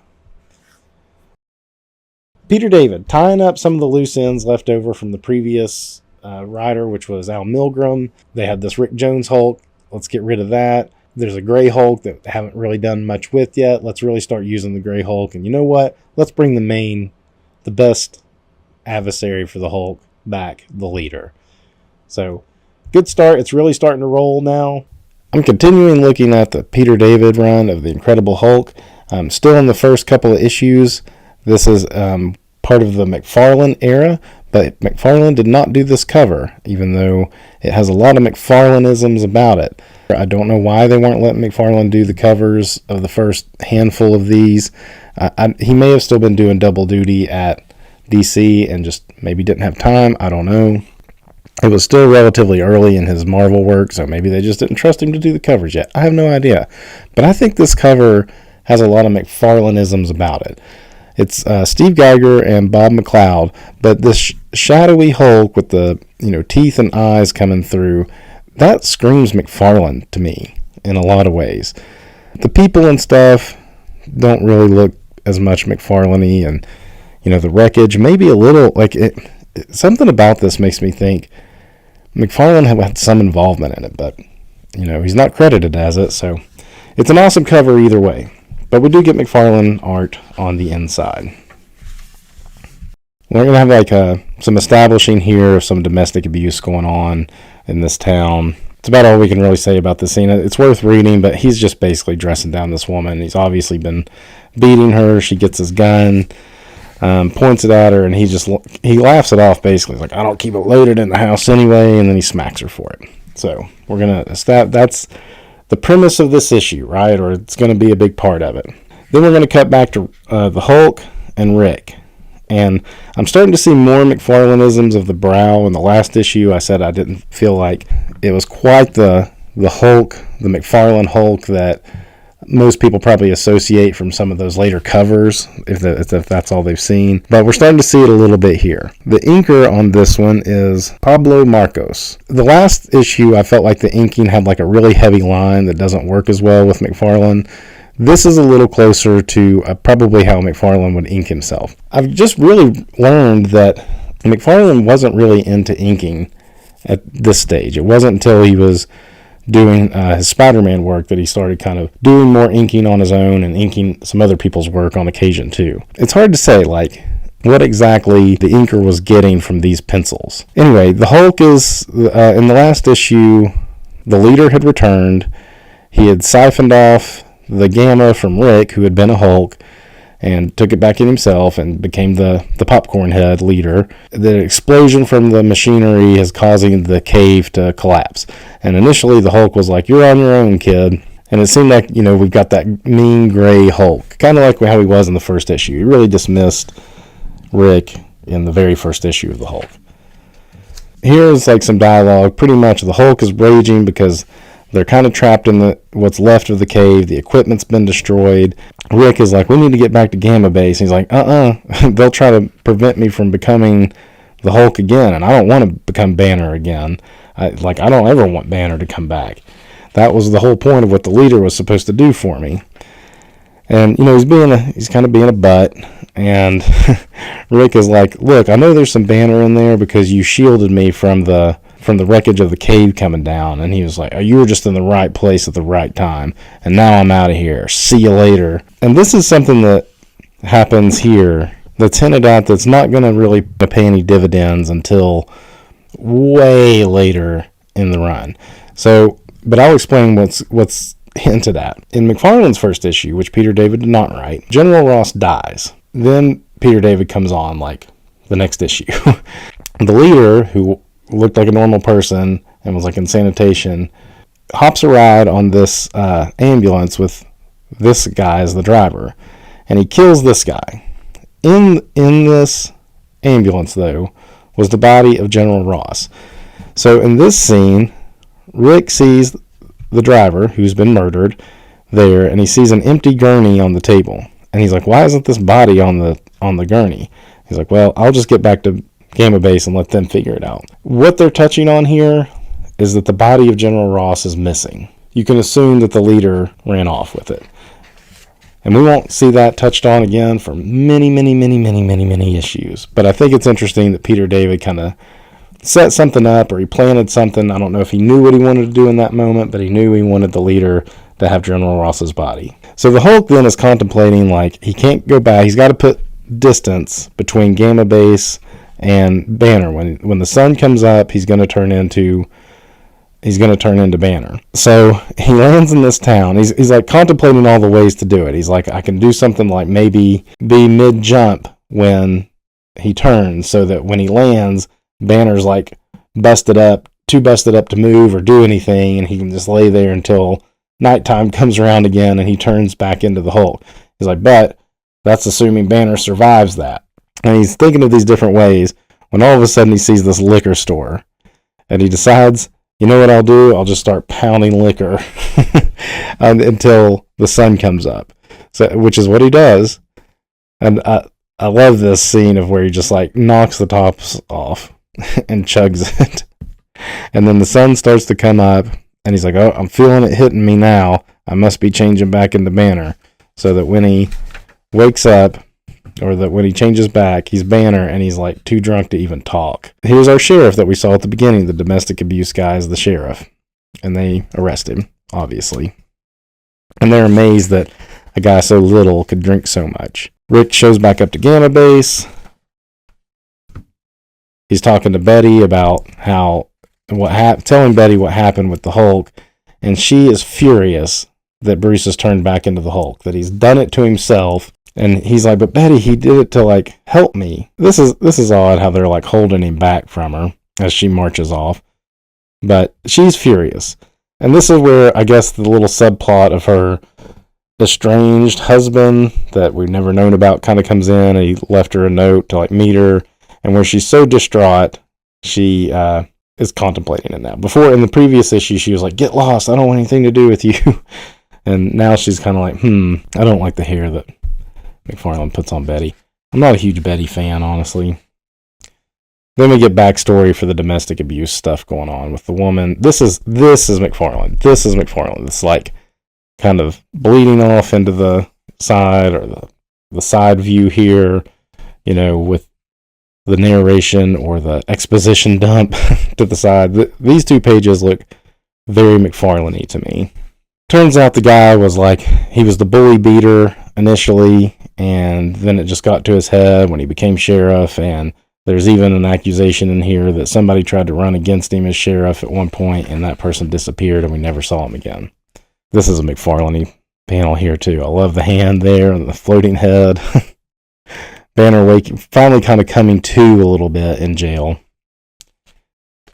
Peter David, tying up some of the loose ends left over from the previous writer, which was Al Milgrom. They had this Rick Jones Hulk. Let's get rid of that. There's a Gray Hulk that they haven't really done much with yet. Let's really start using the Gray Hulk. And you know what? Let's bring the best adversary for the Hulk back, the leader. So, good start. It's really starting to roll now. I'm continuing looking at the Peter David run of The Incredible Hulk. I'm still in the first couple of issues. This is part of the McFarlane era, but McFarlane did not do this cover, even though it has a lot of McFarlaneisms about it. I don't know why they weren't letting McFarlane do the covers of the first handful of these. He may have still been doing double duty at DC and just maybe didn't have time. I don't know. It was still relatively early in his Marvel work, so maybe they just didn't trust him to do the covers yet. I have no idea. But I think this cover has a lot of McFarlaneisms about it. It's Steve Geiger and Bob McLeod, but this shadowy Hulk with the teeth and eyes coming through, that screams McFarlane to me in a lot of ways. The people and stuff don't really look as much McFarlane-y, and the wreckage maybe a little like it. Something about this makes me think McFarlane had some involvement in it, but he's not credited as it, so it's an awesome cover either way. But we do get McFarlane art on the inside. We're going to have some establishing here of some domestic abuse going on in this town. It's about all we can really say about the scene. It's worth reading, but he's just basically dressing down this woman. He's obviously been beating her. She gets his gun, points it at her, and he laughs it off basically. He's like, I don't keep it loaded in the house anyway, and then he smacks her for it. So we're going to that's the premise of this issue, right? Or it's going to be a big part of it. Then we're going to cut back to the Hulk and Rick. And I'm starting to see more McFarlaneisms of the Brow. In the last issue, I said I didn't feel like it was quite the Hulk, the McFarlane Hulk that most people probably associate from some of those later covers, if that's all they've seen. But we're starting to see it a little bit here. The inker on this one is Pablo Marcos. The last issue, I felt like the inking had like a really heavy line that doesn't work as well with McFarlane. This is a little closer to probably how McFarlane would ink himself. I've just really learned that McFarlane wasn't really into inking at this stage. It wasn't until he was doing his Spider-Man work that he started kind of doing more inking on his own and inking some other people's work on occasion too. It's hard to say like what exactly the inker was getting from these pencils. Anyway, the Hulk is, in the last issue, the leader had returned. He had siphoned off the gamma from Rick, who had been a Hulk, and took it back in himself and became the popcorn head leader. The explosion from the machinery is causing the cave to collapse. And initially the Hulk was like, you're on your own, kid. And it seemed like, we've got that mean gray Hulk, kind of like how he was in the first issue. He really dismissed Rick in the very first issue of the Hulk. Here's like some dialogue. Pretty much the Hulk is raging because they're kind of trapped in what's left of the cave. The equipment's been destroyed. Rick is like, we need to get back to Gamma Base. And he's like, they'll try to prevent me from becoming the Hulk again, and I don't want to become Banner again. I don't ever want Banner to come back. That was the whole point of what the leader was supposed to do for me. And, he's kind of being a butt. And Rick is like, look, I know there's some Banner in there because you shielded me from the wreckage of the cave coming down. And he was like, oh, you were just in the right place at the right time, and now I'm out of here, see you later. And this is something that happens here that's hinted at that's not going to really pay any dividends until way later in the run. So, but I'll explain what's hinted at. In McFarlane's first issue, which Peter David did not write, General Ross dies. Then Peter David comes on like the next issue. The leader, who looked like a normal person and was like in sanitation, hops a ride on this ambulance with this guy as the driver, and he kills this guy. In this ambulance, though, was the body of General Ross. So in this scene, Rick sees the driver, who's been murdered, there, and he sees an empty gurney on the table. And he's like, why isn't this body on the gurney? He's like, well, I'll just get back to Gamma Base and let them figure it out. What they're touching on here is that the body of General Ross is missing. You can assume that the leader ran off with it. And we won't see that touched on again for many, many, many, many, many, many issues. But I think it's interesting that Peter David kind of set something up, or he planted something. I don't know if he knew what he wanted to do in that moment, but he knew he wanted the leader to have General Ross's body. So the Hulk then is contemplating, like, he can't go back. He's got to put distance between Gamma Base and Banner. When the sun comes up, he's going to turn into Banner. So he lands in this town. He's like contemplating all the ways to do it. He's like, I can do something like maybe be mid-jump when he turns, so that when he lands, Banner's like too busted up to move or do anything, and he can just lay there until nighttime comes around again and he turns back into the Hulk. He's like, but that's assuming Banner survives that. And he's thinking of these different ways when all of a sudden he sees this liquor store, and he decides, you know what I'll do? I'll just start pounding liquor until the sun comes up. So, which is what he does. And I love this scene of where he just like knocks the tops off and chugs it. And then the sun starts to come up, and he's like, oh, I'm feeling it hitting me now. I must be changing back into Banner. So that when he wakes up, or that when he changes back, he's Banner, and he's like too drunk to even talk. Here's our sheriff that we saw at the beginning. The domestic abuse guy is the sheriff. And they arrest him, obviously. And they're amazed that a guy so little could drink so much. Rick shows back up to Gamma Base. He's talking to Betty about how telling Betty what happened with the Hulk, and she is furious that Bruce has turned back into the Hulk, that he's done it to himself. And he's like, but Betty, he did it to like help me. This is odd how they're like holding him back from her as she marches off. But she's furious. And this is where I guess the little subplot of her estranged husband that we've never known about kind of comes in. And he left her a note to like meet her, and where she's so distraught, she is contemplating it now. Before, in the previous issue, she was like, get lost, I don't want anything to do with you. And now she's kind of like, I don't like the hair that McFarlane puts on Betty. I'm not a huge Betty fan, honestly. Then we get backstory for the domestic abuse stuff going on with the woman. This is McFarlane. This is McFarlane. It's like kind of bleeding off into the side, or the side view here, with the narration or the exposition dump to the side. These 2 pages look very McFarlane-y to me. Turns out the guy was like, he was the bully beater initially, and then it just got to his head when he became sheriff, and there's even an accusation in here that somebody tried to run against him as sheriff at one point, and that person disappeared and we never saw him again. This is a McFarlane panel here too. I love the hand there and the floating head. Banner finally kind of coming to a little bit in jail.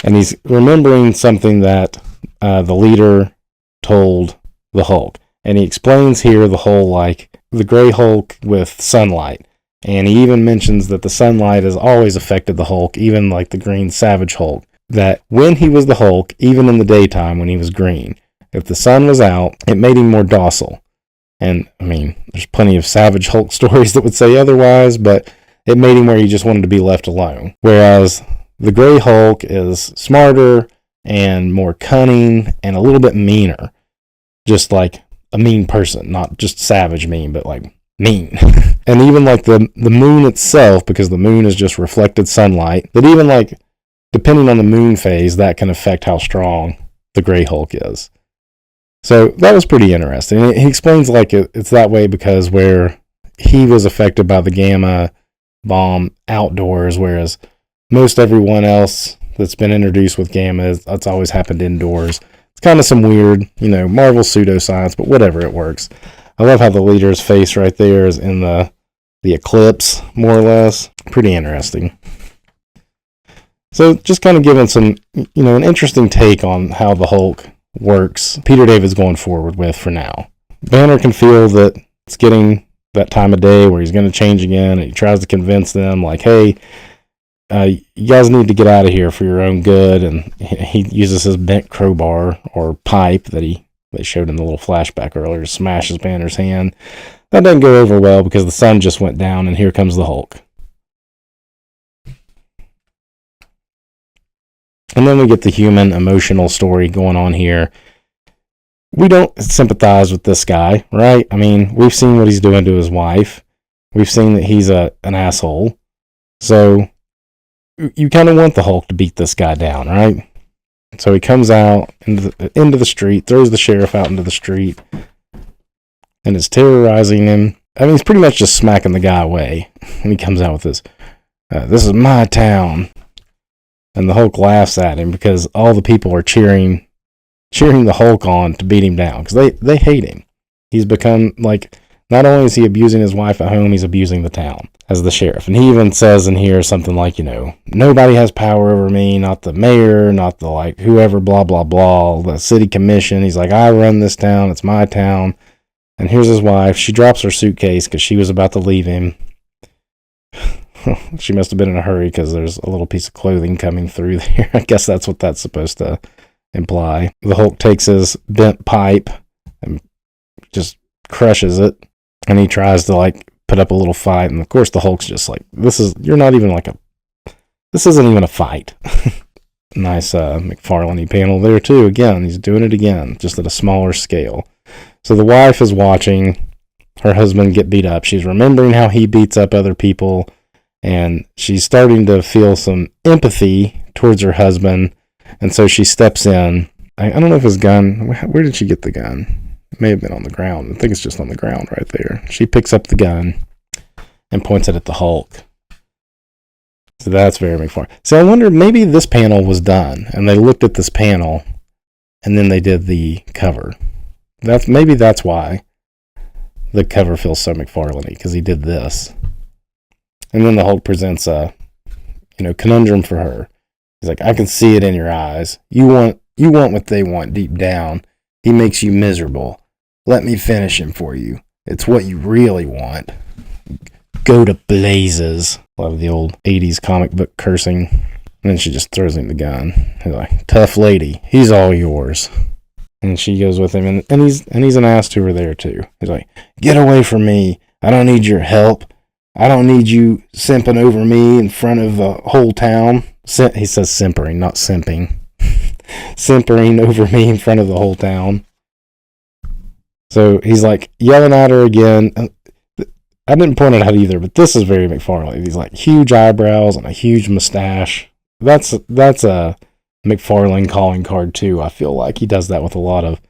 And he's remembering something that the leader told the Hulk. And he explains here the whole, like, the gray Hulk with sunlight. And he even mentions that the sunlight has always affected the Hulk, even like the green Savage Hulk. That when he was the Hulk, even in the daytime when he was green, if the sun was out, it made him more docile. And, I mean, there's plenty of Savage Hulk stories that would say otherwise, but it made him where he just wanted to be left alone. Whereas the Gray Hulk is smarter and more cunning and a little bit meaner. Just like a mean person. Not just savage mean, but like mean. And even like the moon itself, because the moon is just reflected sunlight, that even like, depending on the moon phase, that can affect how strong the Gray Hulk is. So that was pretty interesting. He explains like it's that way because where he was affected by the gamma bomb outdoors, whereas most everyone else that's been introduced with gamma, that's always happened indoors. It's kind of some weird, Marvel pseudoscience, but whatever, it works. I love how the leader's face right there is in the eclipse, more or less. Pretty interesting. So just kind of giving some, an interesting take on how the Hulk works. Peter David's going forward with for now. Banner can feel that it's getting that time of day where he's going to change again, and he tries to convince them, like, hey, you guys need to get out of here for your own good. And he uses his bent crowbar or pipe that they showed in the little flashback earlier to smash his Banner's hand. That doesn't go over well because the sun just went down, and here comes the Hulk. And then we get the human emotional story going on here. We don't sympathize with this guy, right? I mean, we've seen what he's doing to his wife. We've seen that he's an asshole. So you kind of want the Hulk to beat this guy down, right? So he comes out into the street, throws the sheriff out into the street, and is terrorizing him. I mean, he's pretty much just smacking the guy away. And he comes out with this is my town. And the Hulk laughs at him because all the people are cheering the Hulk on to beat him down because they hate him. He's become, like, not only is he abusing his wife at home, he's abusing the town as the sheriff. And he even says in here something like, nobody has power over me, not the mayor, not the, like, whoever, blah, blah, blah, the city commission. He's like, I run this town, it's my town. And here's his wife. She drops her suitcase because she was about to leave him. She must have been in a hurry because there's a little piece of clothing coming through there. I guess that's what that's supposed to imply. The Hulk takes his bent pipe and just crushes it. And he tries to, like, put up a little fight. And of course the Hulk's just like, this isn't even a fight. Nice McFarlane panel there too. Again, he's doing it again, just at a smaller scale. So the wife is watching her husband get beat up. She's remembering how he beats up other people. And she's starting to feel some empathy towards her husband. And so she steps in. I don't know if his gun, where did she get the gun? It may have been on the ground. I think it's just on the ground right there. She picks up the gun and points it at the Hulk. So that's very McFarlane. So I wonder, maybe this panel was done, and they looked at this panel, and then they did the cover. Maybe that's why the cover feels so McFarlane-y, because he did this. And then the Hulk presents a, conundrum for her. He's like, I can see it in your eyes. You want what they want deep down. He makes you miserable. Let me finish him for you. It's what you really want. Go to blazes. Love the old 80s comic book cursing. And then she just throws him the gun. He's like, tough lady. He's all yours. And she goes with him, and he's an ass to her there too. He's like, get away from me. I don't need your help. I don't need you simping over me in front of the whole town. He says simpering, not simping. Simpering over me in front of the whole town. So he's like yelling at her again. I didn't point it out either, but this is very McFarlane. He's like huge eyebrows and a huge mustache. That's a McFarlane calling card too. I feel like he does that with a lot of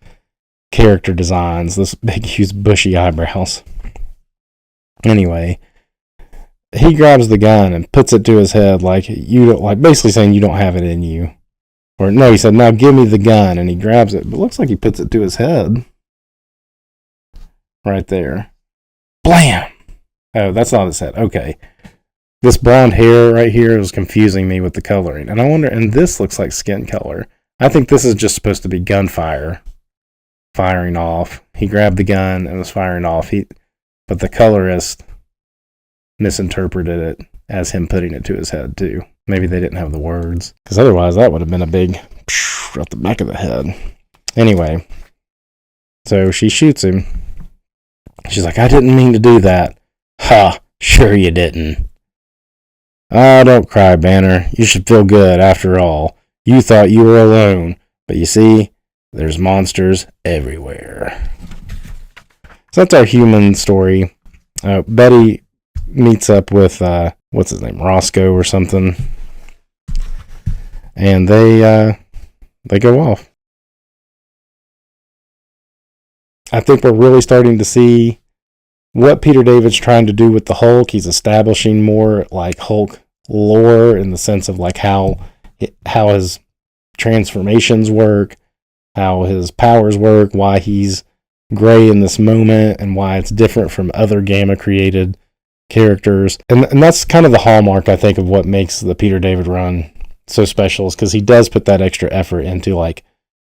character designs. This big, huge, bushy eyebrows. Anyway, he grabs the gun and puts it to his head, basically saying you don't have it in you. Or no, he said, now give me the gun, and he grabs it. But it looks like he puts it to his head. Right there. Blam! Oh, that's not his head. Okay. This blonde hair right here was confusing me with the coloring. And I wonder, and this looks like skin color. I think this is just supposed to be gunfire. Firing off. He grabbed the gun and was firing off. But the colorist misinterpreted it as him putting it to his head too. Maybe they didn't have the words. Because otherwise that would have been a big right the back of the head. Anyway. So she shoots him. She's like, I didn't mean to do that. Ha! Sure you didn't. Ah, don't cry, Banner. You should feel good, after all. You thought you were alone, but you see, there's monsters everywhere. So that's our human story. Betty meets up with, what's his name, Roscoe or something. And they go off. I think we're really starting to see what Peter David's trying to do with the Hulk. He's establishing more like Hulk lore in the sense of like how his transformations work, how his powers work, why he's gray in this moment, and why it's different from other Gamma created characters. And that's kind of the hallmark, I think, of what makes the Peter David run so special, is because he does put that extra effort into like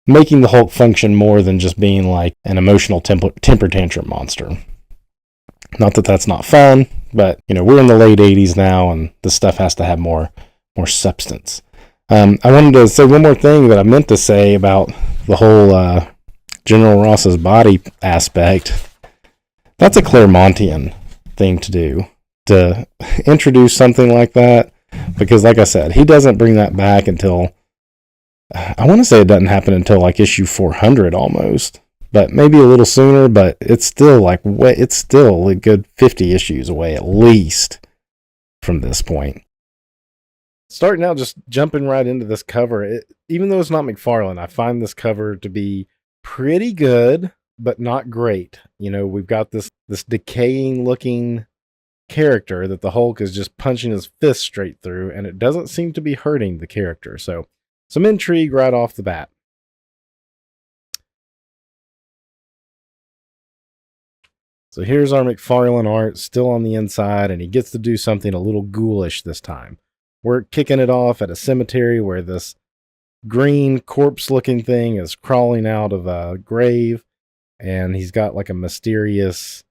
making the Hulk function more than just being like an emotional temper tantrum monster. Not that that's not fun, but we're in the late 80s now, and this stuff has to have more substance. I wanted to say one more thing that I meant to say about the whole General Ross's body aspect. That's a Claremontian thing to do, to introduce something like that, because like I said, he doesn't bring that back until, I want to say it doesn't happen until like issue 400 almost. But maybe a little sooner, but it's still it's still a good 50 issues away at least from this point. Starting out, just jumping right into this cover, even though it's not McFarlane, I find this cover to be pretty good, but not great. We've got this decaying looking character that the Hulk is just punching his fist straight through, and it doesn't seem to be hurting the character. So some intrigue right off the bat. So here's our McFarlane art, still on the inside, and he gets to do something a little ghoulish this time. We're kicking it off at a cemetery where this green corpse-looking thing is crawling out of a grave, and he's got like a mysterious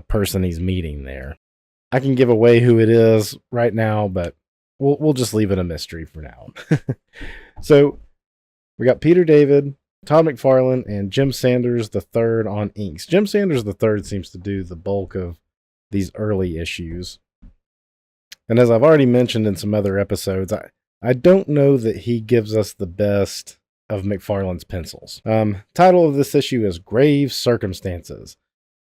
person he's meeting there. I can give away who it is right now, but we'll just leave it a mystery for now. So we got Peter David, Todd McFarlane, and Jim Sanders III on inks. Jim Sanders III seems to do the bulk of these early issues. And as I've already mentioned in some other episodes, I don't know that he gives us the best of McFarlane's pencils. Title of this issue is Grave Circumstances.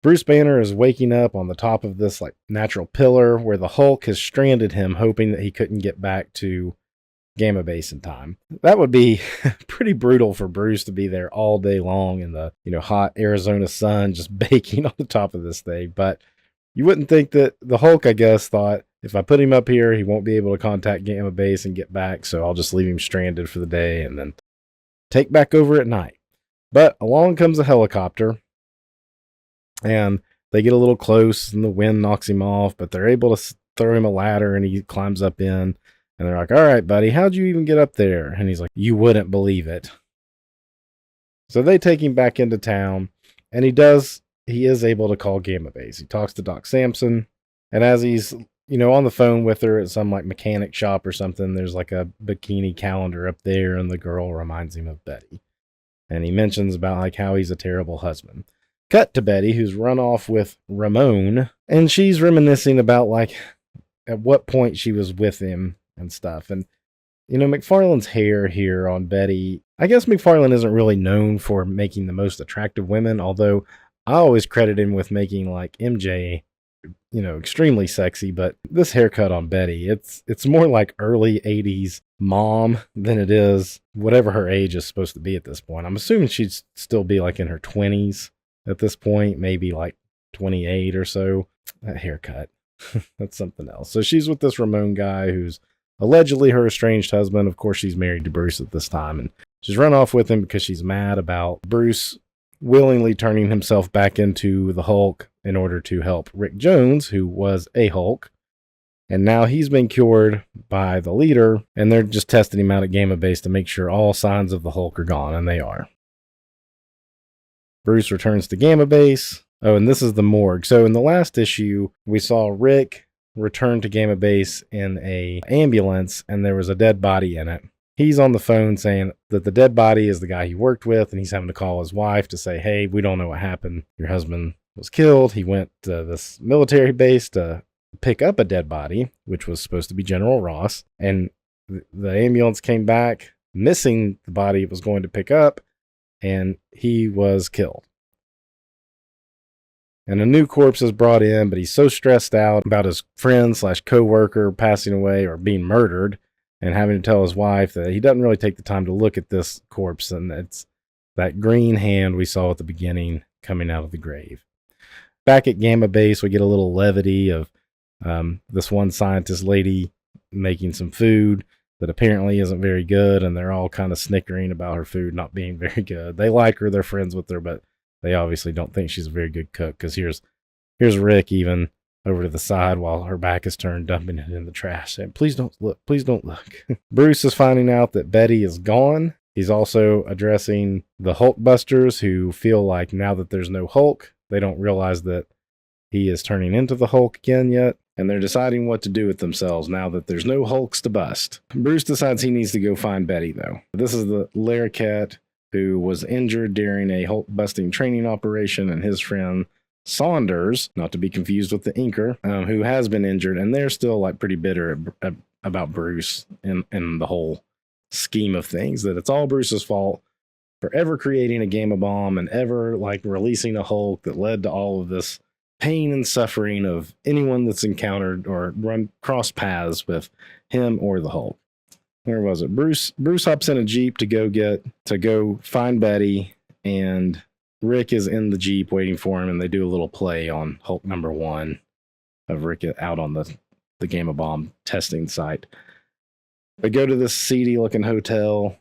Bruce Banner is waking up on the top of this like natural pillar where the Hulk has stranded him, hoping that he couldn't get back to Gamma Base in time. That would be pretty brutal for Bruce to be there all day long in the hot Arizona sun, just baking on the top of this thing. But you wouldn't think that the Hulk, I guess, thought, if I put him up here, he won't be able to contact Gamma Base and get back, so I'll just leave him stranded for the day and then take back over at night. But along comes a helicopter, and they get a little close, and the wind knocks him off, but they're able to throw him a ladder, and he climbs up in, and they're like, all right, buddy, how'd you even get up there? And he's like, you wouldn't believe it. So they take him back into town, and he is able to call Gamma Base. He talks to Doc Samson, and as he's, on the phone with her at some like mechanic shop or something, there's like a bikini calendar up there, and the girl reminds him of Betty. And he mentions about like how he's a terrible husband. Cut to Betty, who's run off with Ramon, and she's reminiscing about like at what point she was with him and stuff. And McFarlane's hair here on Betty, I guess McFarlane isn't really known for making the most attractive women, although I always credit him with making like MJ, extremely sexy. But this haircut on Betty, it's more like early 80s mom than it is whatever her age is supposed to be at this point. I'm assuming she'd still be like in her 20s at this point, maybe like 28 or so. That haircut, that's something else. So she's with this Ramon guy who's allegedly her estranged husband. Of course, she's married to Bruce at this time, and she's run off with him because she's mad about Bruce willingly turning himself back into the Hulk in order to help Rick Jones, who was a Hulk. And now he's been cured by the leader, and they're just testing him out at Gamma Base to make sure all signs of the Hulk are gone, and they are. Bruce returns to Gamma Base. Oh, and this is the morgue. So in the last issue, we saw Rick return to Gamma Base in a ambulance, and there was a dead body in it. He's on the phone saying that the dead body is the guy he worked with, and he's having to call his wife to say, hey, we don't know what happened. Your husband was killed. He went to this military base to pick up a dead body, which was supposed to be General Ross, and the ambulance came back missing the body it was going to pick up, and he was killed. And a new corpse is brought in, but he's so stressed out about his friend / co-worker passing away or being murdered and having to tell his wife that he doesn't really take the time to look at this corpse, and it's that green hand we saw at the beginning coming out of the grave. Back at Gamma Base, we get a little levity of this one scientist lady making some food that apparently isn't very good, and they're all kind of snickering about her food not being very good. They like her, they're friends with her, but they obviously don't think she's a very good cook, because here's Rick even over to the side while her back is turned, dumping it in the trash, saying, please don't look, please don't look. Bruce is finding out that Betty is gone. He's also addressing the Hulkbusters, who feel like now that there's no Hulk, they don't realize that he is turning into the Hulk again yet, and they're deciding what to do with themselves now that there's no Hulks to bust. Bruce decides he needs to go find Betty, though. This is the Larroquette who was injured during a Hulk-busting training operation, and his friend Saunders, not to be confused with the Inker, who has been injured, and they're still like pretty bitter about Bruce in the whole scheme of things, that it's all Bruce's fault for ever creating a gamma bomb and ever like releasing a Hulk that led to all of this pain and suffering of anyone that's encountered or run cross paths with him or the Hulk. Where was it? Bruce hops in a Jeep to go find Betty, and Rick is in the Jeep waiting for him, and they do a little play on Hulk #1 of Rick out on the gamma bomb testing site. They go to this seedy looking hotel.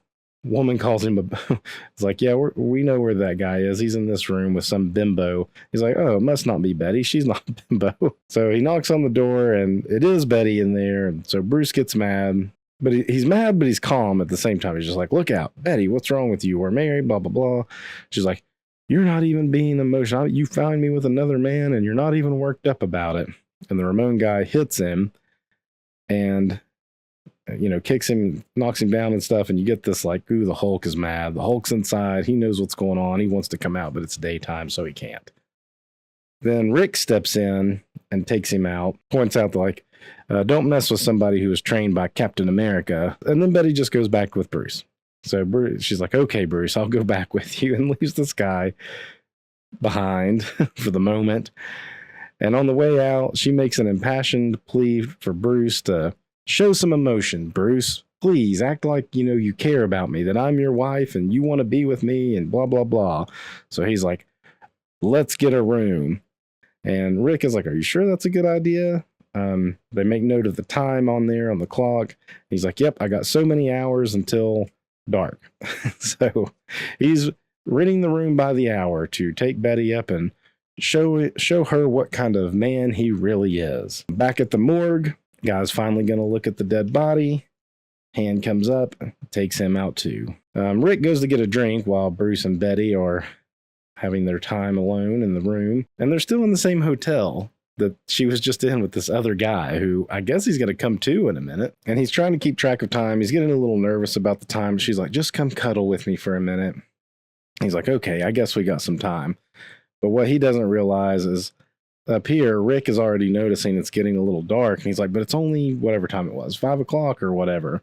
Woman calls him it's like, yeah, we know where that guy is. He's in this room with some bimbo. He's like, oh, it must not be Betty. She's not bimbo. So he knocks on the door, and it is Betty in there. And so Bruce gets mad, but he's mad, but he's calm at the same time. He's just like, look out, Betty, what's wrong with you? We're married, blah, blah, blah. She's like, you're not even being emotional. You found me with another man, and you're not even worked up about it. And the Ramon guy hits him and kicks him, knocks him down and stuff, and you get this like, ooh, the Hulk is mad. The Hulk's inside. He knows what's going on. He wants to come out, but it's daytime, so he can't. Then Rick steps in and takes him out, points out like, don't mess with somebody who was trained by Captain America. And then Betty just goes back with Bruce. So she's like, okay, Bruce, I'll go back with you, and leaves this guy behind for the moment. And on the way out, she makes an impassioned plea for Bruce to show some emotion. Bruce, please act like, you care about me, that I'm your wife and you want to be with me and blah, blah, blah. So he's like, let's get a room. And Rick is like, are you sure that's a good idea? they make note of the time on there on the clock. He's like, yep, I got so many hours until dark. So he's renting the room by the hour to take Betty up and show her what kind of man he really is. Back at the morgue, guy's finally going to look at the dead body. Hand comes up, takes him out too. Rick goes to get a drink while Bruce and Betty are having their time alone in the room. And they're still in the same hotel that she was just in with this other guy who I guess he's going to come to in a minute. And he's trying to keep track of time. He's getting a little nervous about the time. She's like, just come cuddle with me for a minute. He's like, okay, I guess we got some time. But what he doesn't realize is up here, Rick is already noticing it's getting a little dark. And he's like, but it's only whatever time it was, 5 o'clock or whatever.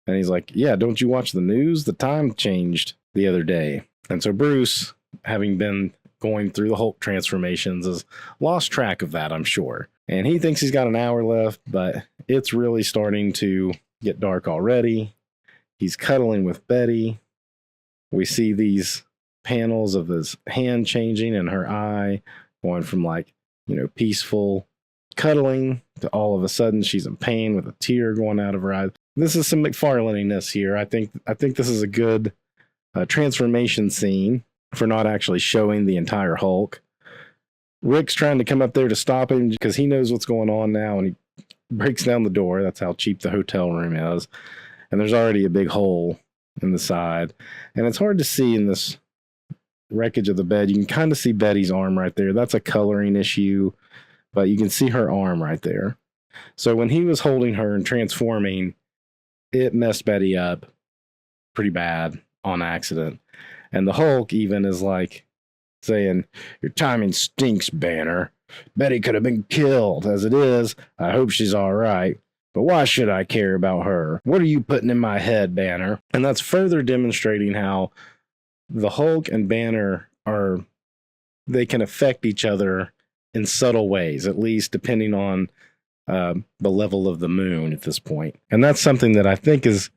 And he's like, yeah, don't you watch the news? The time changed the other day. And so Bruce, having been going through the Hulk transformations, has lost track of that, I'm sure. And he thinks he's got an hour left, but it's really starting to get dark already. He's cuddling with Betty. We see these panels of his hand changing and her eye going from like, peaceful cuddling to all of a sudden she's in pain with a tear going out of her eye. This is some McFarlane-ness here. I think this is a good transformation scene for not actually showing the entire Hulk. Rick's trying to come up there to stop him because he knows what's going on now, and he breaks down the door. That's how cheap the hotel room is. And there's already a big hole in the side. And it's hard to see in this wreckage of the bed. You can kind of see Betty's arm right there. That's a coloring issue, but you can see her arm right there. So when he was holding her and transforming, it messed Betty up pretty bad on accident. And the Hulk even is like saying, your timing stinks, Banner. Betty could have been killed. As it is, I hope she's all right. But why should I care about her? What are you putting in my head, Banner? And that's further demonstrating how the Hulk and Banner they can affect each other in subtle ways, at least depending on the level of the moon at this point. And that's something that I think is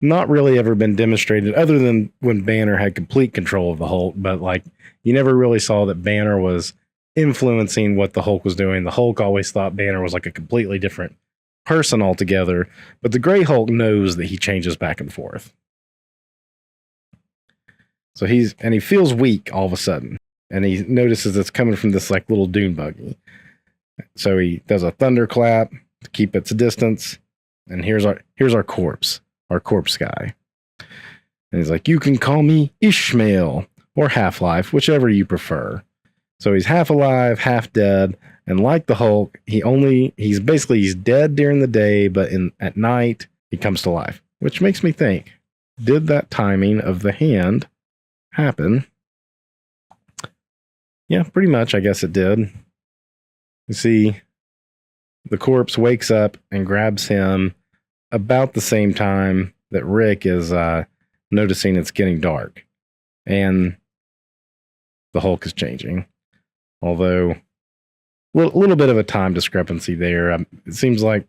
not really ever been demonstrated other than when Banner had complete control of the Hulk. But like, you never really saw that Banner was influencing what the Hulk was doing. The Hulk always thought Banner was like a completely different person altogether. But the Gray Hulk knows that he changes back and forth. So he feels weak all of a sudden. And he notices it's coming from this like little dune buggy. So he does a thunderclap to keep its distance. And here's our corpse guy. And he's like, you can call me Ishmael or Half-Life, whichever you prefer. So he's half alive, half dead. And like the Hulk, he's dead during the day, but at night he comes to life, which makes me think, did that timing of the hand happen? Yeah, pretty much. I guess it did. You see, the corpse wakes up and grabs him about the same time that Rick is noticing it's getting dark. And the Hulk is changing. Although, a little bit of a time discrepancy there. It seems like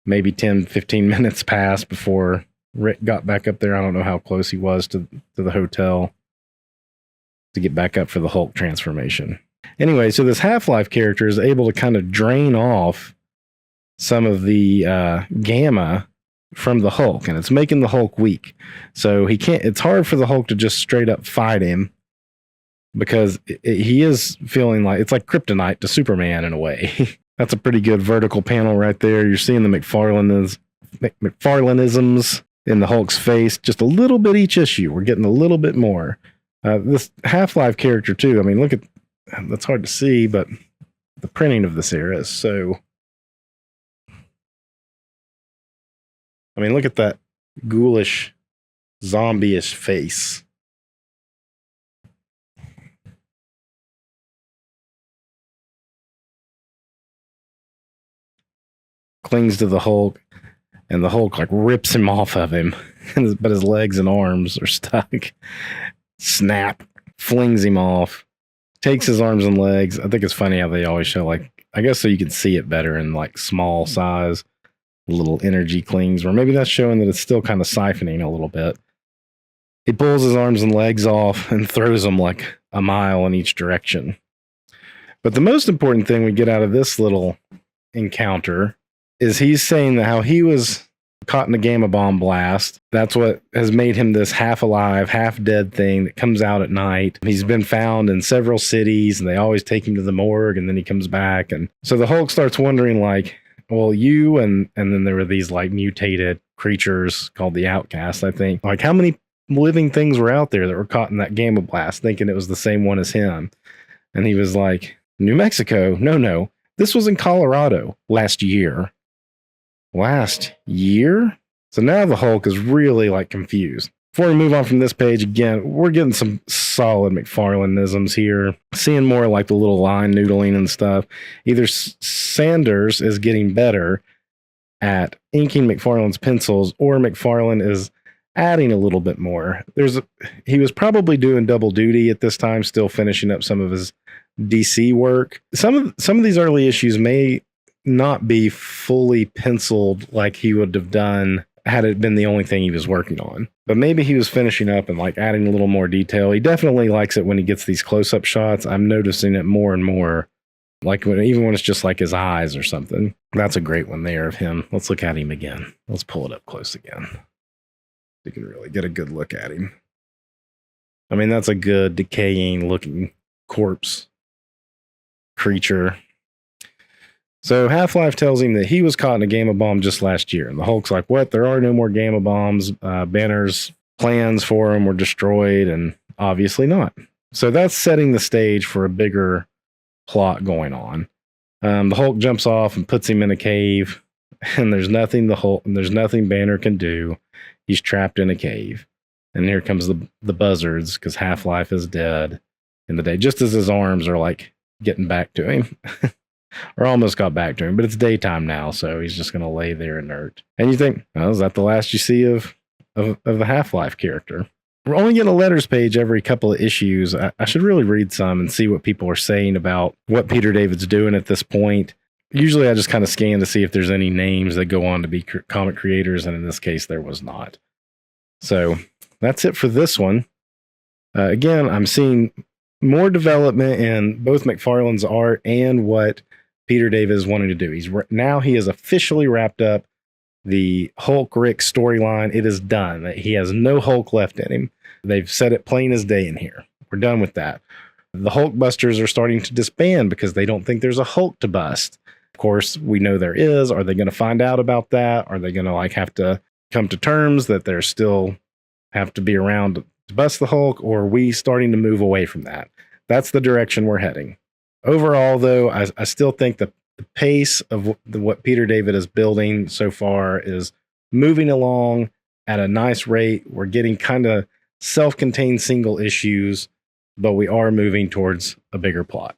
maybe 10, 15 minutes passed before Rick got back up there. I don't know how close he was to the hotel to get back up for the Hulk transformation. Anyway, so this Half-Life character is able to kind of drain off some of the gamma from the Hulk, and it's making the Hulk weak. So it's hard for the Hulk to just straight up fight him because he is feeling like it's like kryptonite to Superman in a way. That's a pretty good vertical panel right there. You're seeing the McFarlaneisms in the Hulk's face, just a little bit each issue. We're getting a little bit more. This Half-Life character too, I mean, look at, that's hard to see, but the printing of this era is so, I mean, look at that ghoulish, zombie-ish face. Clings to the Hulk, and the Hulk like rips him off of him, but his legs and arms are stuck. Snap, flings him off, takes his arms and legs. I think it's funny how they always show, like, I guess so you can see it better in like small size, little energy clings, or maybe that's showing that it's still kind of siphoning a little bit. He pulls his arms and legs off and throws them like a mile in each direction. But the most important thing we get out of this little encounter is he's saying that how he was caught in a gamma bomb blast. That's what has made him this half alive, half dead thing that comes out at night. He's been found in several cities and they always take him to the morgue and then he comes back. And so the Hulk starts wondering like, well, you and then there were these like mutated creatures called the Outcasts, I think. Like how many living things were out there that were caught in that gamma blast thinking it was the same one as him? And he was like, New Mexico? No. This was in Colorado last year. Last year? So now the Hulk is really like confused. Before we move on from this page, again, we're getting some solid McFarlaneisms here. Seeing more like the little line noodling and stuff. Either Sanders is getting better at inking McFarlane's pencils, or McFarlane is adding a little bit more. He was probably doing double duty at this time, still finishing up some of his DC work. Some of these early issues may not be fully penciled like he would have done had it been the only thing he was working on. But maybe he was finishing up and like adding a little more detail. He definitely likes it when he gets these close-up shots. I'm noticing it more and more, like even when it's just like his eyes or something. That's a great one there of him. Let's look at him again. Let's pull it up close again. You can really get a good look at him. I mean, that's a good decaying looking corpse creature. So Half-Life tells him that he was caught in a gamma bomb just last year. And the Hulk's like, what? There are no more gamma bombs. Banner's plans for him were destroyed, and obviously not. So that's setting the stage for a bigger plot going on. The Hulk jumps off and puts him in a cave, and there's nothing Banner can do. He's trapped in a cave. And here comes the buzzards, because Half-Life is dead in the day, just as his arms are like getting back to him. Or almost got back to him, but it's daytime now, so he's just going to lay there inert. And you think, oh, is that the last you see of the Half-Life character? We're only getting a letters page every couple of issues. I should really read some and see what people are saying about what Peter David's doing at this point. Usually I just kind of scan to see if there's any names that go on to be comic creators, and in this case, there was not. So that's it for this one. Again, I'm seeing more development in both McFarlane's art and what Peter David is wanting to do. He has officially wrapped up the Hulk Rick storyline. It is done. He has no Hulk left in him. They've said it plain as day in here. We're done with that. The Hulkbusters are starting to disband because they don't think there's a Hulk to bust. Of course, we know there is. Are they going to find out about that? Are they going to like have to come to terms that there still have to be around to bust the Hulk? Or are we starting to move away from that? That's the direction we're heading. Overall, though, I still think the pace of what Peter David is building so far is moving along at a nice rate. We're getting kind of self-contained single issues, but we are moving towards a bigger plot.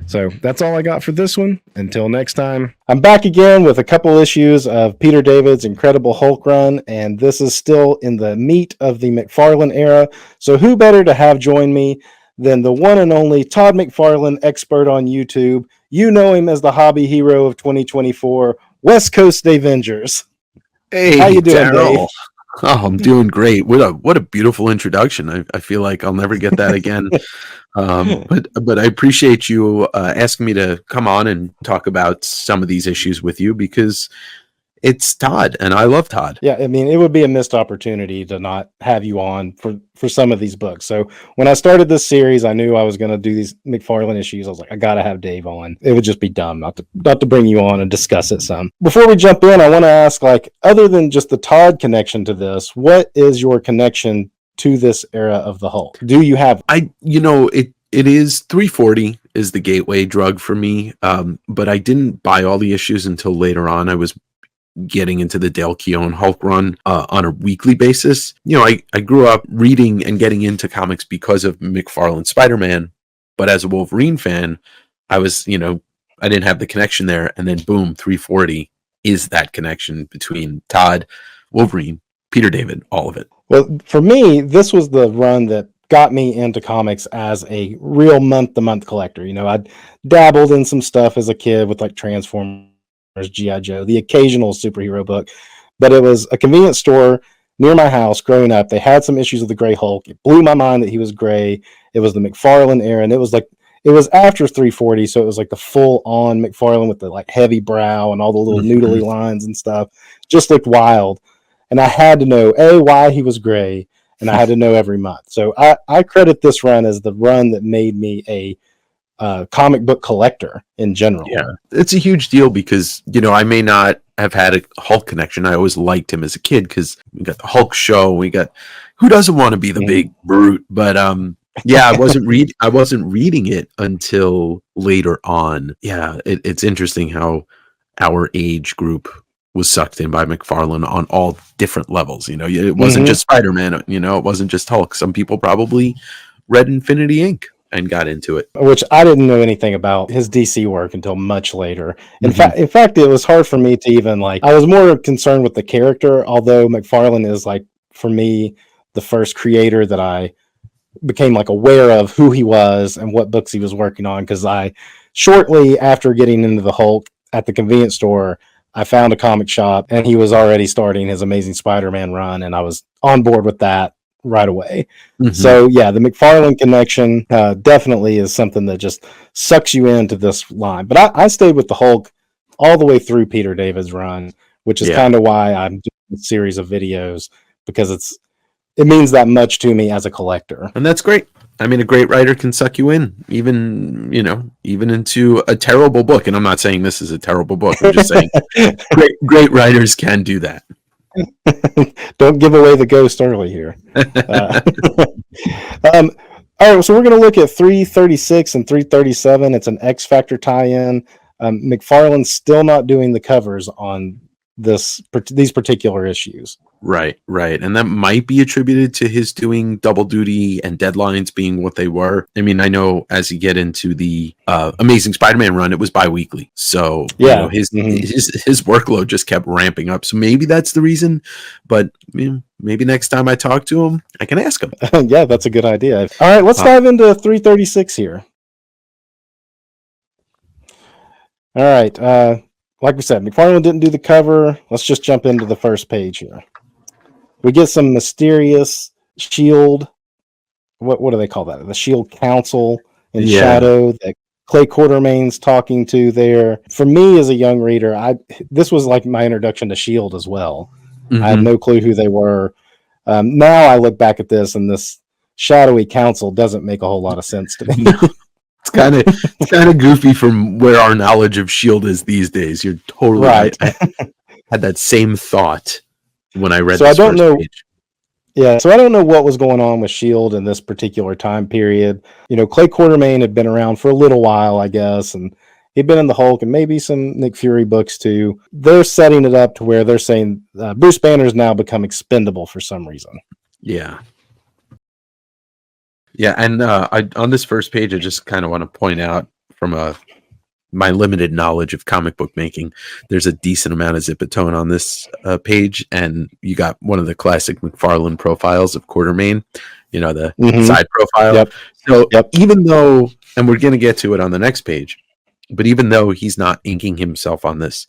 So that's all I got for this one. Until next time, I'm back again with a couple issues of Peter David's incredible Hulk run, and this is still in the meat of the McFarlane era. So who better to have join me than the one and only Todd McFarlane, expert on YouTube. You know him as the hobby hero of 2024, WestCoastDAVEngers. Hey, how you doing, Daryl? Dave? Oh, I'm doing great. What a beautiful introduction. I feel like I'll never get that again. But I appreciate you asking me to come on and talk about some of these issues with you, because it's Todd, and I love Todd. Yeah, I mean, it would be a missed opportunity to not have you on for some of these books. So when I started this series, I knew I was going to do these McFarlane issues. I was like, I got to have Dave on. It would just be dumb not to bring you on and discuss it some. Before we jump in, I want to ask, like, other than just the Todd connection to this, what is your connection to this era of the Hulk? Do you have? It is 340 is the gateway drug for me. But I didn't buy all the issues until later on. I was getting into the Dale Keown Hulk run on a weekly basis. I grew up reading and getting into comics because of McFarlane's Spider-Man, but as a Wolverine fan, I didn't have the connection there, and then boom, 340 is that connection between Todd, Wolverine, Peter David, all of it. Well, for me, this was the run that got me into comics as a real month-to-month collector. I'd dabbled in some stuff as a kid with like Transformers, G.I. Joe, the occasional superhero book, but it was a convenience store near my house growing up. They had some issues of the Gray Hulk. It blew my mind that he was gray. It was the McFarlane era, and it was like it was after 340, so it was like the full on McFarlane with the like heavy brow and all the little noodly lines and stuff. Just looked wild. And I had to know why he was gray, and I had to know every month. So I credit this run as the run that made me a comic book collector in general. Yeah, it's a huge deal because, you know, I may not have had a Hulk connection. I always liked him as a kid because we got the Hulk show. We got, who doesn't want to be the big brute? But yeah, I wasn't reading it until later on. Yeah, it's interesting how our age group was sucked in by McFarlane on all different levels. You know, it wasn't just Spider-Man. You know, it wasn't just Hulk. Some people probably read Infinity Inc. and got into it, which I didn't know anything about his DC work until much later. In fact, it was hard for me to even like. I was more concerned with the character, although McFarlane is like, for me, the first creator that I became like aware of who he was and what books he was working on. Because I, shortly after getting into the Hulk at the convenience store, I found a comic shop and he was already starting his Amazing Spider-Man run, and I was on board with that right away. So yeah, the McFarlane connection definitely is something that just sucks you into this line. But I stayed with the Hulk all the way through Peter David's run, which is kind of why I'm doing a series of videos, because it means that much to me as a collector. And that's great. I mean, a great writer can suck you in, even into a terrible book. And I'm not saying this is a terrible book. I'm just saying great writers can do that. Don't give away the ghost early here. All right, so we're going to look at 336 and 337. It's an X Factor tie-in. McFarlane's still not doing the covers on these particular issues. Right. And that might be attributed to his doing double duty and deadlines being what they were. I mean, I know as you get into the Amazing Spider-Man run, it was bi-weekly. So yeah, his workload just kept ramping up. So maybe that's the reason. But maybe next time I talk to him, I can ask him. Yeah, that's a good idea. All right, let's dive into 336 here. All right. Like we said, McFarlane didn't do the cover. Let's just jump into the first page here. We get some mysterious Shield. What do they call that? The Shield Council in shadow that Clay Quartermain's talking to there. For me as a young reader, this was like my introduction to Shield as well. I had no clue who they were. Now I look back at this, and this shadowy council doesn't make a whole lot of sense to me. It's kind of goofy from where our knowledge of S.H.I.E.L.D. is these days. You're totally right. I had that same thought when I read this first page. Yeah, so I don't know what was going on with S.H.I.E.L.D. in this particular time period. You know, Clay Quartermain had been around for a little while, I guess, and he'd been in the Hulk and maybe some Nick Fury books too. They're setting it up to where they're saying Bruce Banner's now become expendable for some reason. Yeah. Yeah, and on this first page, I just kind of want to point out from my limited knowledge of comic book making, there's a decent amount of zip and tone on this page, and you got one of the classic McFarlane profiles of Quartermain, you know, the side profile. Yep. So even though, and we're going to get to it on the next page, but even though he's not inking himself on this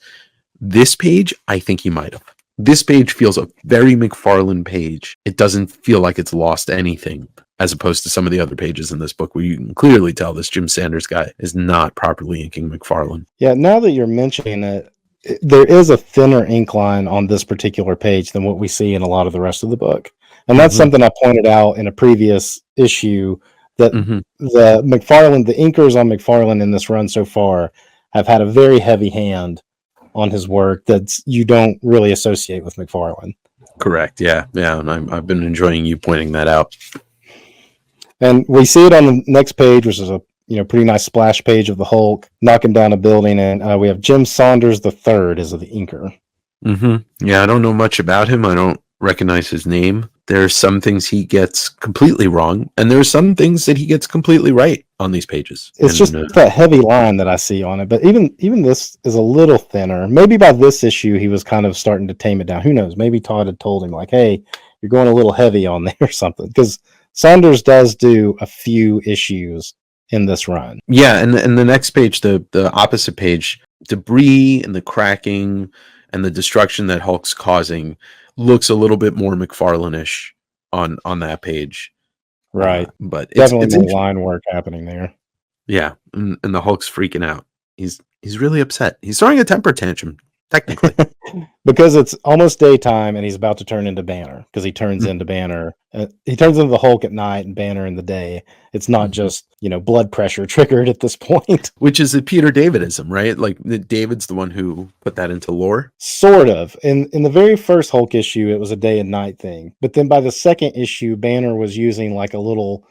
page, I think he might have. This page feels a very McFarlane page. It doesn't feel like it's lost anything, as opposed to some of the other pages in this book where you can clearly tell this Jim Sanders guy is not properly inking McFarlane. Yeah, now that you're mentioning it, there is a thinner ink line on this particular page than what we see in a lot of the rest of the book. And that's something I pointed out in a previous issue, that the inkers on McFarlane in this run so far have had a very heavy hand on his work that you don't really associate with McFarlane. Correct. Yeah. And I've been enjoying you pointing that out. And we see it on the next page, which is a pretty nice splash page of the Hulk knocking down a building, and we have Jim Saunders III as the inker. Yeah, I don't know much about him. I don't recognize his name. There are some things he gets completely wrong, and there are some things that he gets completely right on these pages. It's just that heavy line that I see on it. But even this is a little thinner. Maybe by this issue, he was kind of starting to tame it down. Who knows? Maybe Todd had told him, like, hey, you're going a little heavy on there or something. Because Saunders does do a few issues in this run. Yeah, and the next page, the opposite page, debris and the cracking and the destruction that Hulk's causing looks a little bit more McFarlane-ish on that page. Right. But definitely more line work happening there. Yeah, and the Hulk's freaking out. He's really upset. He's throwing a temper tantrum, technically. Because it's almost daytime and he's about to turn into Banner, because he turns into Banner. He turns into the Hulk at night and Banner in the day. It's not just, blood pressure triggered at this point. Which is a Peter Davidism, right? Like David's the one who put that into lore. Sort of. In the very first Hulk issue, it was a day and night thing. But then by the second issue, Banner was using like a little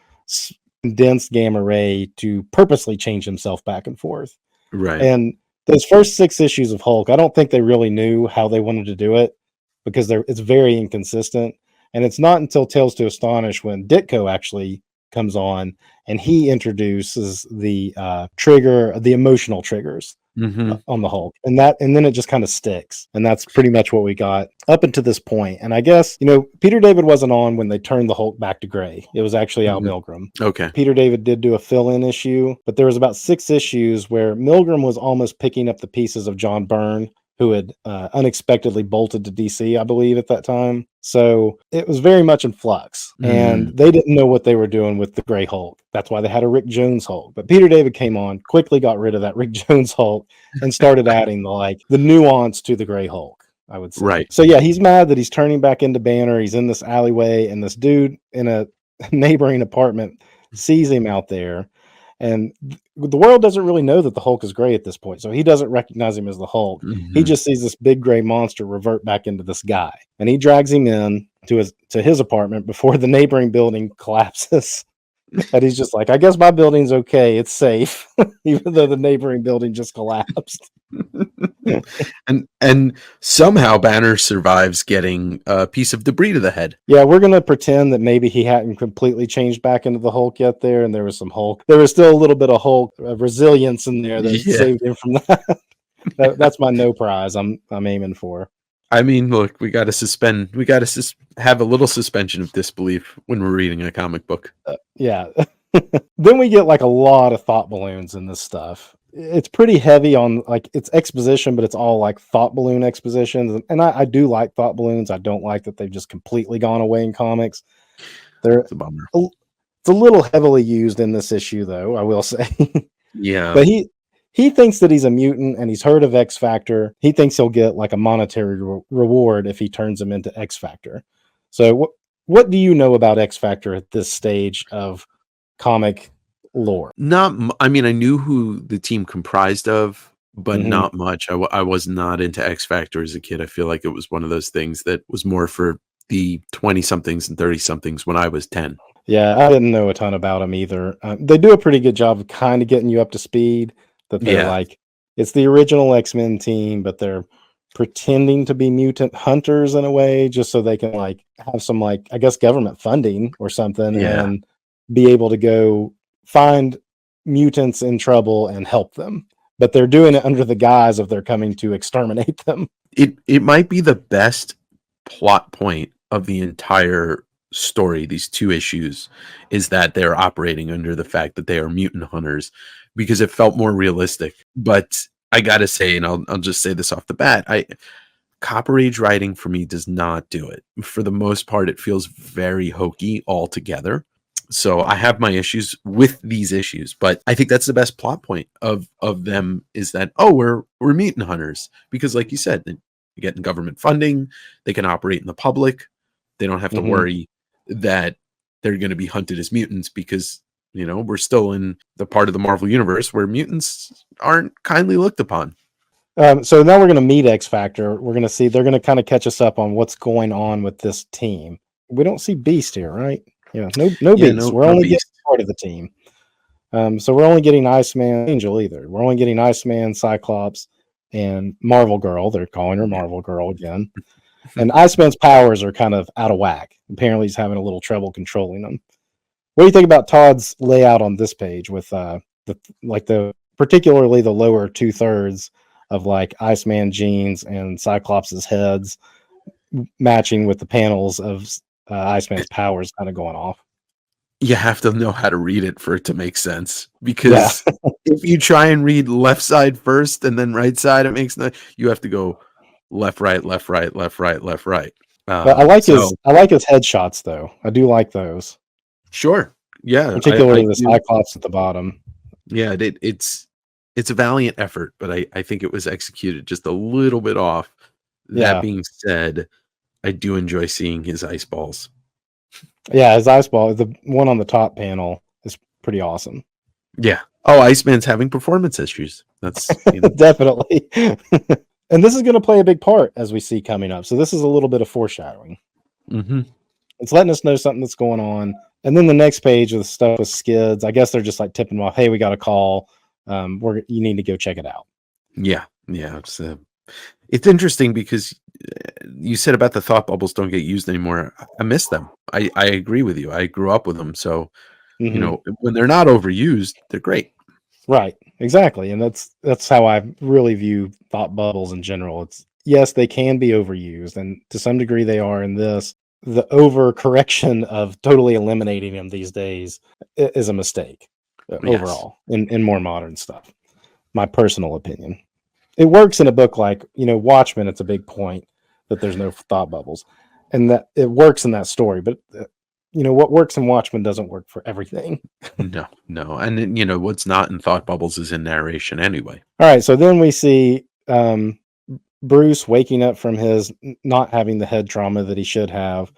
condensed gamma ray to purposely change himself back and forth. Right. And those first 6 issues of Hulk, I don't think they really knew how they wanted to do it, because it's very inconsistent. And it's not until Tales to Astonish when Ditko actually comes on and he introduces the the emotional triggers on the Hulk, and then it just kind of sticks. And that's pretty much what we got up until this point. And I guess, Peter David wasn't on when they turned the Hulk back to gray. It was actually Al Milgrom. Okay. Peter David did do a fill-in issue, but there was about 6 issues where Milgrom was almost picking up the pieces of John Byrne, who had unexpectedly bolted to DC, I believe, at that time. So it was very much in flux, and they didn't know what they were doing with the Gray Hulk. That's why they had a Rick Jones Hulk. But Peter David came on, quickly got rid of that Rick Jones Hulk, and started adding the nuance to the Gray Hulk, I would say. Right. So yeah, he's mad that he's turning back into Banner. He's in this alleyway, and this dude in a neighboring apartment sees him out there. And the world doesn't really know that the Hulk is gray at this point, so he doesn't recognize him as the Hulk. He just sees this big gray monster revert back into this guy, and he drags him in to his apartment before the neighboring building collapses. And he's just like, I guess my building's okay, it's safe, even though the neighboring building just collapsed. and somehow Banner survives getting a piece of debris to the head. Yeah, we're gonna pretend that maybe he hadn't completely changed back into the Hulk yet there, and there was still a little bit of Hulk resilience in there that saved him from that. That's my no prize I'm aiming for. I mean, look, we got to have a little suspension of disbelief when we're reading a comic book. Yeah. Then we get like a lot of thought balloons in this stuff. It's pretty heavy on it's exposition, but it's all like thought balloon expositions. And I do like thought balloons. I don't like that they've just completely gone away in comics. It's a bummer. It's a little heavily used in this issue, though, I will say. Yeah. But he thinks that he's a mutant and he's heard of X Factor. He thinks he'll get like a monetary reward if he turns him into X Factor. So what do you know about X Factor at this stage of comic lore? I knew who the team comprised of, but not much. I was not into X Factor as a kid. I feel like it was one of those things that was more for the 20-somethings and 30-somethings when I was 10. Yeah, I didn't know a ton about them either. They do a pretty good job of kind of getting you up to speed. That they're it's the original X-Men team, but they're pretending to be mutant hunters in a way, just so they can have some I guess government funding or something, and be able to go find mutants in trouble and help them. But they're doing it under the guise of they're coming to exterminate them. It might be the best plot point of the entire story, these 2 issues, is that they're operating under the fact that they are mutant hunters, because it felt more realistic. But I gotta say, and I'll just say this off the bat, Copper Age writing for me does not do it. For the most part, it feels very hokey altogether. So I have my issues with these issues, but I think that's the best plot point of them, is that, we're mutant hunters, because like you said, they're getting government funding, they can operate in the public, they don't have to worry that they're going to be hunted as mutants, because we're still in the part of the Marvel universe where mutants aren't kindly looked upon. So now we're going to meet X Factor. We're going to see, they're going to kind of catch us up on what's going on with this team. We don't see Beast here, right? Yeah, no Beast. We're only getting part of the team. So we're only getting Iceman, Angel either. We're only getting Iceman, Cyclops, and Marvel Girl. They're calling her Marvel Girl again. And Iceman's powers are kind of out of whack. Apparently he's having a little trouble controlling them. What do you think about Todd's layout on this page with particularly the lower 2/3 of Iceman jeans and Cyclops' heads matching with the panels of Iceman's powers kind of going off? You have to know how to read it for it to make sense, because if you try and read left side first and then right side, it makes no. You have to go left, right, left, right, left, right, left, right. But I like his headshots though. I do like those. Sure. Yeah. Particularly the Cyclops at the bottom. Yeah, it's a valiant effort, but I think it was executed just a little bit off. That Yeah. being said, I do enjoy seeing his ice balls. Yeah, his ice ball, the one on the top panel, is pretty awesome. Yeah. Oh, Iceman's having performance issues. That's Definitely. And this is going to play a big part as we see coming up. So this is a little bit of foreshadowing. mm-hmm. It's letting us know something that's going on. And then the next page of the stuff with skids, I guess they're just like tipping them off. Hey, we got a call. You need to go check it out. Yeah. It's interesting because you said about the thought bubbles don't get used anymore. I miss them. I agree with you. I grew up with them. So, when they're not overused, they're great. Right. Exactly. And that's how I really view thought bubbles in general. It's yes, they can be overused, and to some degree they are in this. The overcorrection of totally eliminating them these days is a mistake overall in more modern stuff. My personal opinion. It works in a book like, Watchmen. It's a big point that there's no thought bubbles, and that it works in that story. But what works in Watchmen doesn't work for everything. No. And what's not in thought bubbles is in narration anyway. All right. So then we see Bruce waking up from his not having the head trauma that he should have,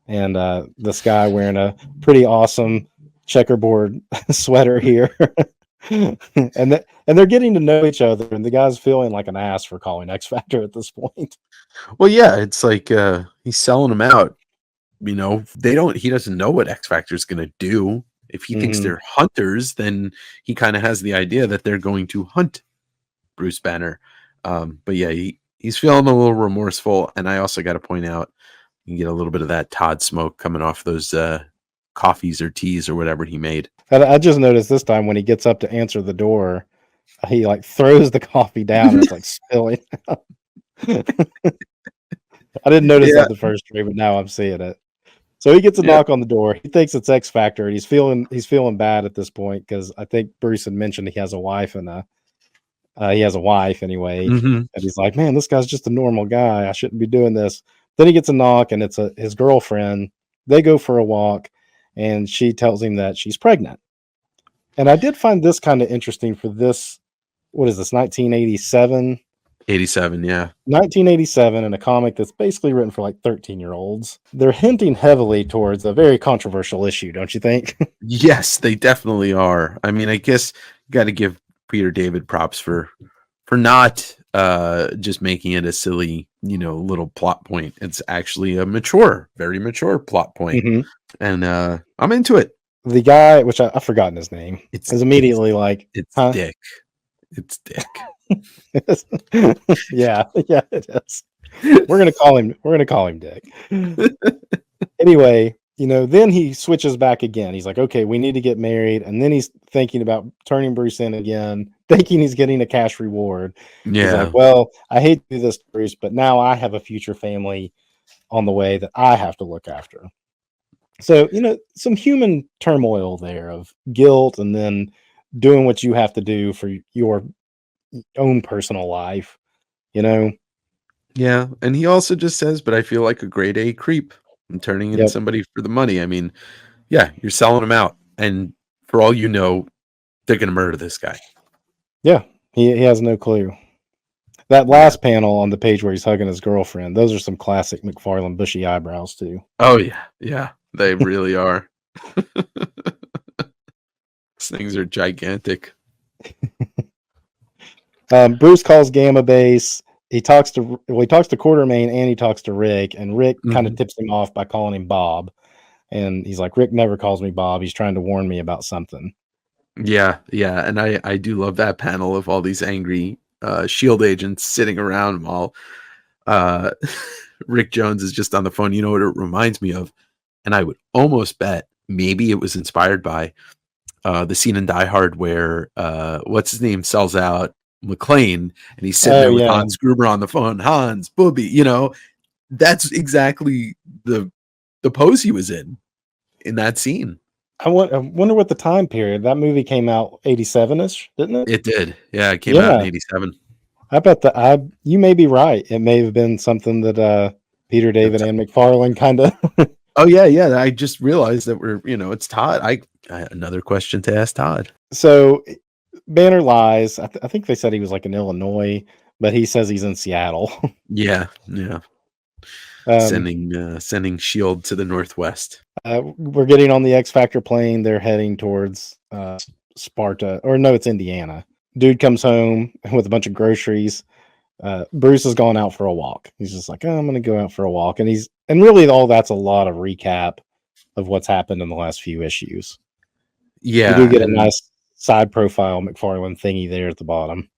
and this guy wearing a pretty awesome checkerboard sweater here. and they're getting to know each other, and the guy's feeling like an ass for calling X Factor at this point. Well, yeah, it's like he's selling them out. He doesn't know what X Factor is going to do. If he thinks they're hunters, then he kind of has the idea that they're going to hunt Bruce Banner. But yeah, he's feeling a little remorseful. And I also got to point out, you can get a little bit of that Todd smoke coming off those coffees or teas or whatever he made. I just noticed this time when he gets up to answer the door, he like throws the coffee down and it's like spilling out. I didn't notice that the first day, but now I'm seeing it. So he gets a knock on the door. He thinks it's X Factor, and he's feeling bad at this point because I think Bruce had mentioned he has a wife he has a wife anyway. And he's like, man, this guy's just a normal guy. I shouldn't be doing this. Then he gets a knock, and it's his girlfriend. They go for a walk, and she tells him that she's pregnant. And I did find this kind of interesting for this. What is this? 1987. 87, yeah. 1987, in a comic that's basically written for like 13-year-olds. They're hinting heavily towards a very controversial issue, don't you think? Yes, they definitely are. I mean, I guess you got to give Peter David props for not just making it a silly, little plot point. It's actually a very mature plot point. And I'm into it. The guy, which I've forgotten his name, is immediately like, it's Dick. It's Dick. yeah, it is. We're gonna call him Dick. Anyway, then he switches back again. He's like, okay, we need to get married, and then he's thinking about turning Bruce in again, thinking he's getting a cash reward. Yeah. He's like, well, I hate to do this, Bruce, but now I have a future family on the way that I have to look after. So, some human turmoil there of guilt, and then doing what you have to do for your own personal life, Yeah, and he also just says, but I feel like a grade A creep. I'm turning in somebody for the money. I mean, yeah, you're selling him out, and for all you know, they're gonna murder this guy. Yeah, he has no clue. That last panel on the page where he's hugging his girlfriend, those are some classic McFarlane bushy eyebrows too. Oh yeah, they really are. These things are gigantic. Bruce calls Gamma Base. He talks to Quartermain, and he talks to Rick, and Rick kind of tips him off by calling him Bob. And he's like, Rick never calls me Bob. He's trying to warn me about something. Yeah. And I do love that panel of all these angry SHIELD agents sitting around while Rick Jones is just on the phone. You know what it reminds me of? And I would almost bet maybe it was inspired by the scene in Die Hard where what's his name sells out McClane, and he's sitting there with Hans Gruber on the phone. Hans, Booby, that's exactly the pose he was in that scene. I wonder what the time period. That movie came out 87-ish, didn't it? It did. Yeah, it came out in 87. I bet you may be right. It may have been something that Peter David and McFarlane kind of. Oh yeah. I just realized that it's Todd. Another question to ask Todd. So Banner lies. I think they said he was like in Illinois, but he says he's in Seattle. Yeah. um, Sending Shield to the Northwest. we're getting on the X Factor plane. They're heading towards Sparta, or no, it's Indiana. Dude comes home with a bunch of groceries. Bruce has gone out for a walk. He's just like, oh, I'm going to go out for a walk, and really all that's a lot of recap of what's happened in the last few issues. Yeah, you do get a nice side profile McFarlane thingy there at the bottom.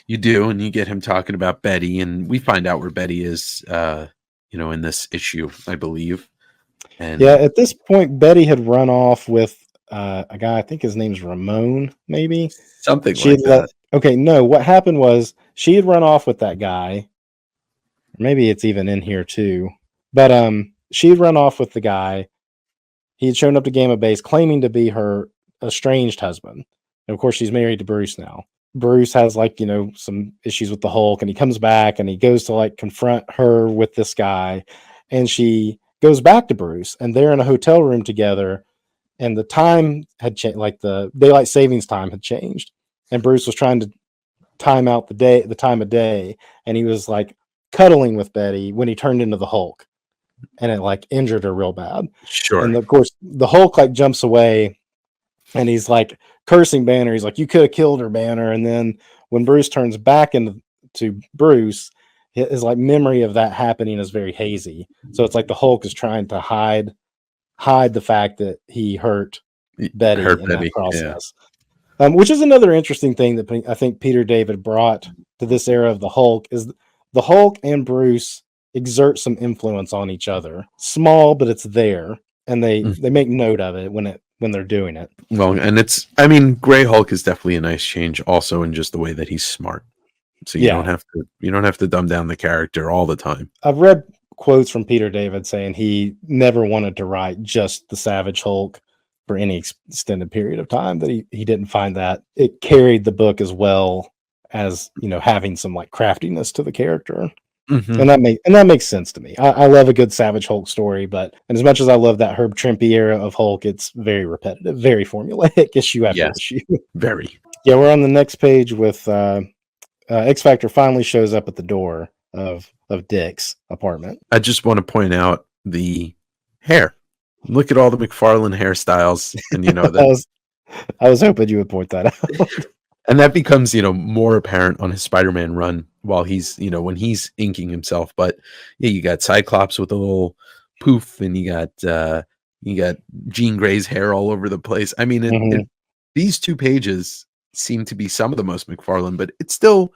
You do, and you get him talking about Betty, and we find out where Betty is, in this issue, I believe. And yeah, at this point, Betty had run off with a guy. I think his name's Ramon, maybe something like that. Okay, no. What happened was she had run off with that guy. Maybe it's even in here too. But she had run off with the guy. He had shown up to Gamma Base claiming to be her estranged husband. And of course, she's married to Bruce now. Bruce has some issues with the Hulk, and he comes back and he goes to confront her with this guy, and she goes back to Bruce, and they're in a hotel room together, and the time had changed, the daylight savings time had changed, and Bruce was trying to time out the time of day, and he was cuddling with Betty when he turned into the Hulk, and it injured her real bad. Sure. And of course the Hulk jumps away, and he's cursing Banner. He's like, you could have killed her, Banner. And then when Bruce turns back into Bruce, his memory of that happening is very hazy. So it's the Hulk is trying to hide the fact that he hurt Betty that process. Yeah. Which is another interesting thing that I think Peter David brought to this era of the Hulk, is the Hulk and Bruce exert some influence on each other. Small, but it's there, and they make note of it when they're doing it. Well, and Gray Hulk is definitely a nice change also in just the way that he's smart. So you don't have to dumb down the character all the time. I've read quotes from Peter David saying he never wanted to write just the Savage Hulk for any extended period of time, that he didn't find that it carried the book as well as, having some craftiness to the character. Mm-hmm. And that makes sense to me. I love a good Savage Hulk story, and as much as I love that Herb Trimpe era of Hulk, it's very repetitive, very formulaic issue after issue. Very. Yeah, we're on the next page with X Factor finally shows up at the door of Dick's apartment. I just want to point out the hair. Look at all the McFarlane hairstyles, and that I was hoping you would point that out. And that becomes, more apparent on his Spider-Man run while he's, when he's inking himself. But yeah, you got Cyclops with a little poof, and you got Jean Grey's hair all over the place. I mean, these 2 pages seem to be some of the most McFarlane, but it's still,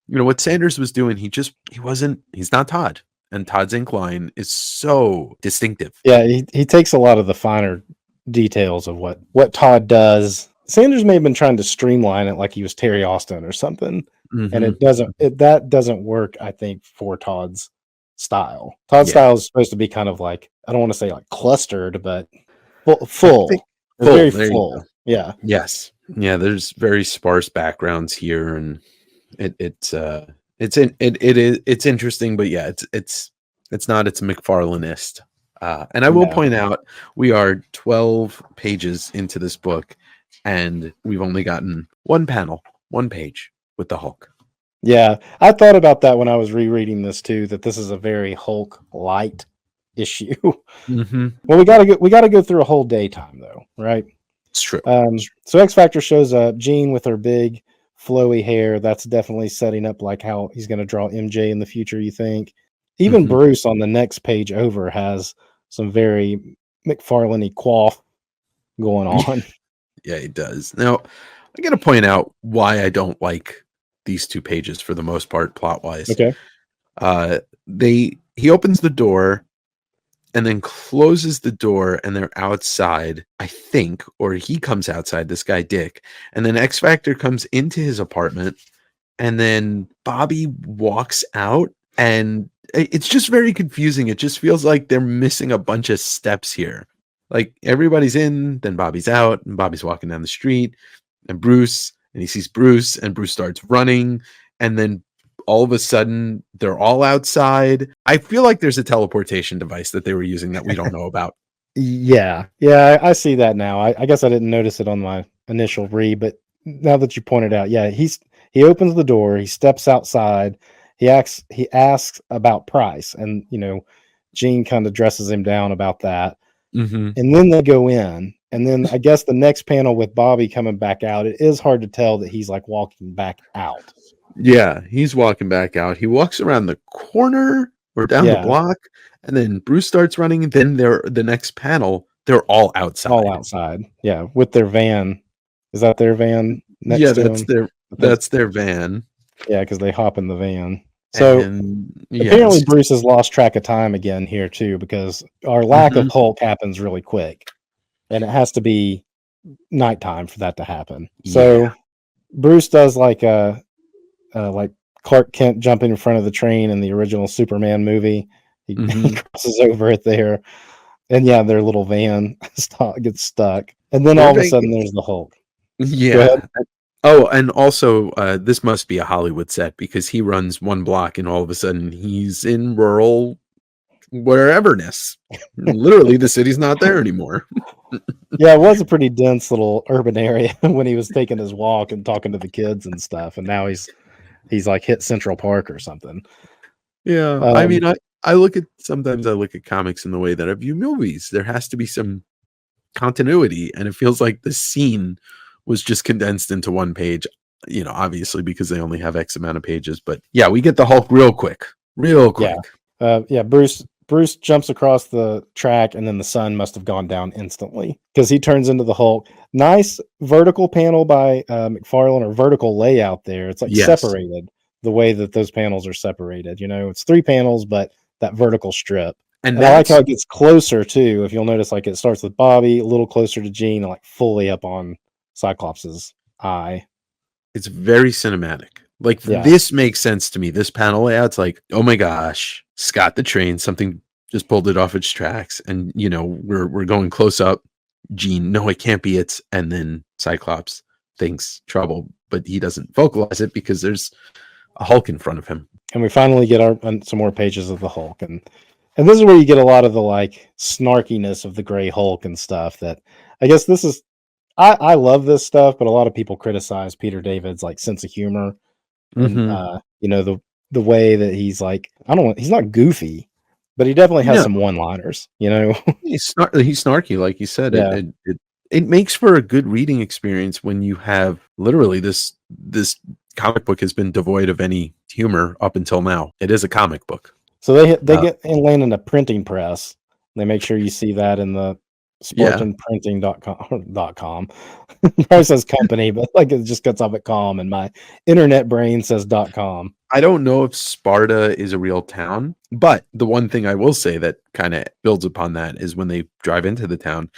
what Sanders was doing. He's not Todd, and Todd's ink line is so distinctive. Yeah, he takes a lot of the finer details of what Todd does. Sanders may have been trying to streamline it like he was Terry Austin or something, and that doesn't work, I think, for Todd's style. Todd's style is supposed to be kind of I don't want to say clustered, but full. Very full. Yeah. Yes. Yeah. There's very sparse backgrounds here, and it's interesting, but yeah, it's McFarlaneist. And I will point out, we are 12 pages into this book, and we've only gotten one page with the Hulk. Yeah, I thought about that when I was rereading this too, that this is a very Hulk light issue. Mm-hmm. Well, we gotta go through a whole daytime though, right? It's true. So X Factor shows up, Jean with her big flowy hair. That's definitely setting up how he's going to draw MJ in the future, you think? Even Bruce on the next page over has some very McFarlane-y quaff going on. Yeah, he does. Now, I got to point out why I don't like these 2 pages for the most part, plot-wise. Okay. He opens the door and then closes the door, and they're outside, I think, or he comes outside, this guy Dick, and then X Factor comes into his apartment, and then Bobby walks out, and it's just very confusing. It just feels like they're missing a bunch of steps here. Everybody's in, then Bobby's out, and Bobby's walking down the street, and he sees Bruce, and Bruce starts running, and then all of a sudden they're all outside. I feel like there's a teleportation device that they were using that we don't know about. Yeah, I see that now. I guess I didn't notice it on my initial read, but now that you pointed out, yeah, he opens the door, he steps outside, he asks about price, and Gene kind of dresses him down about that. Mm-hmm. And then they go in, and then I guess the next panel with Bobby coming back out, it is hard to tell that he's like walking back out. Yeah, he's walking back out. He walks around the corner or down the block, and then Bruce starts running. Then the next panel, they're all outside. All outside, yeah, with their van. Is that their van next to them? That's their van. Yeah, because they hop in the van. So apparently Bruce has lost track of time again here too, because our lack of Hulk happens really quick, and it has to be nighttime for that to happen. So Bruce does like Clark Kent jumping in front of the train in the original Superman movie. He crosses over it there, and their little van gets stuck, and then all of a sudden there's the Hulk. Yeah. Oh, and also, this must be a Hollywood set, because he runs one block and all of a sudden he's in rural whereverness. Literally, the city's not there anymore. Yeah, it was a pretty dense little urban area when he was taking his walk and talking to the kids and stuff. And now he's like hit Central Park or something. Yeah, I mean, sometimes I look at comics in the way that I view movies. There has to be some continuity, and it feels like the scene was just condensed into one page, obviously because they only have X amount of pages. But yeah, we get the Hulk real quick. Bruce jumps across the track, and then the sun must have gone down instantly because he turns into the Hulk. Nice vertical panel by McFarlane, or vertical layout there. It's like separated the way that those panels are separated. It's 3 panels, but that vertical strip. And I like how it gets closer too. If you'll notice, like it starts with Bobby, a little closer to Gene, and like fully up on Cyclops's eye. It's very cinematic. Like this makes sense to me. This panel layout's like, oh my gosh, Scott the train, something just pulled it off its tracks, and we're going close up. Gene, no, it can't be it. And then Cyclops thinks trouble, but he doesn't vocalize it because there's a Hulk in front of him. And we finally get some more pages of the Hulk, and this is where you get a lot of the like snarkiness of the Gray Hulk and stuff. That I guess this is. I love this stuff, but a lot of people criticize Peter David's like sense of humor, and the way that he's like, he's not goofy, but he definitely has some one-liners. He's snarky, like you said. Yeah. It makes for a good reading experience when you have literally this comic book has been devoid of any humor up until now. It is a comic book, so they get and land in a printing press. They make sure you see that in the SpartanPrinting.com. Probably says company, but like it just cuts off at com, and my internet brain says .com. I don't know if Sparta is a real town, but the one thing I will say that kind of builds upon that is when they drive into the town,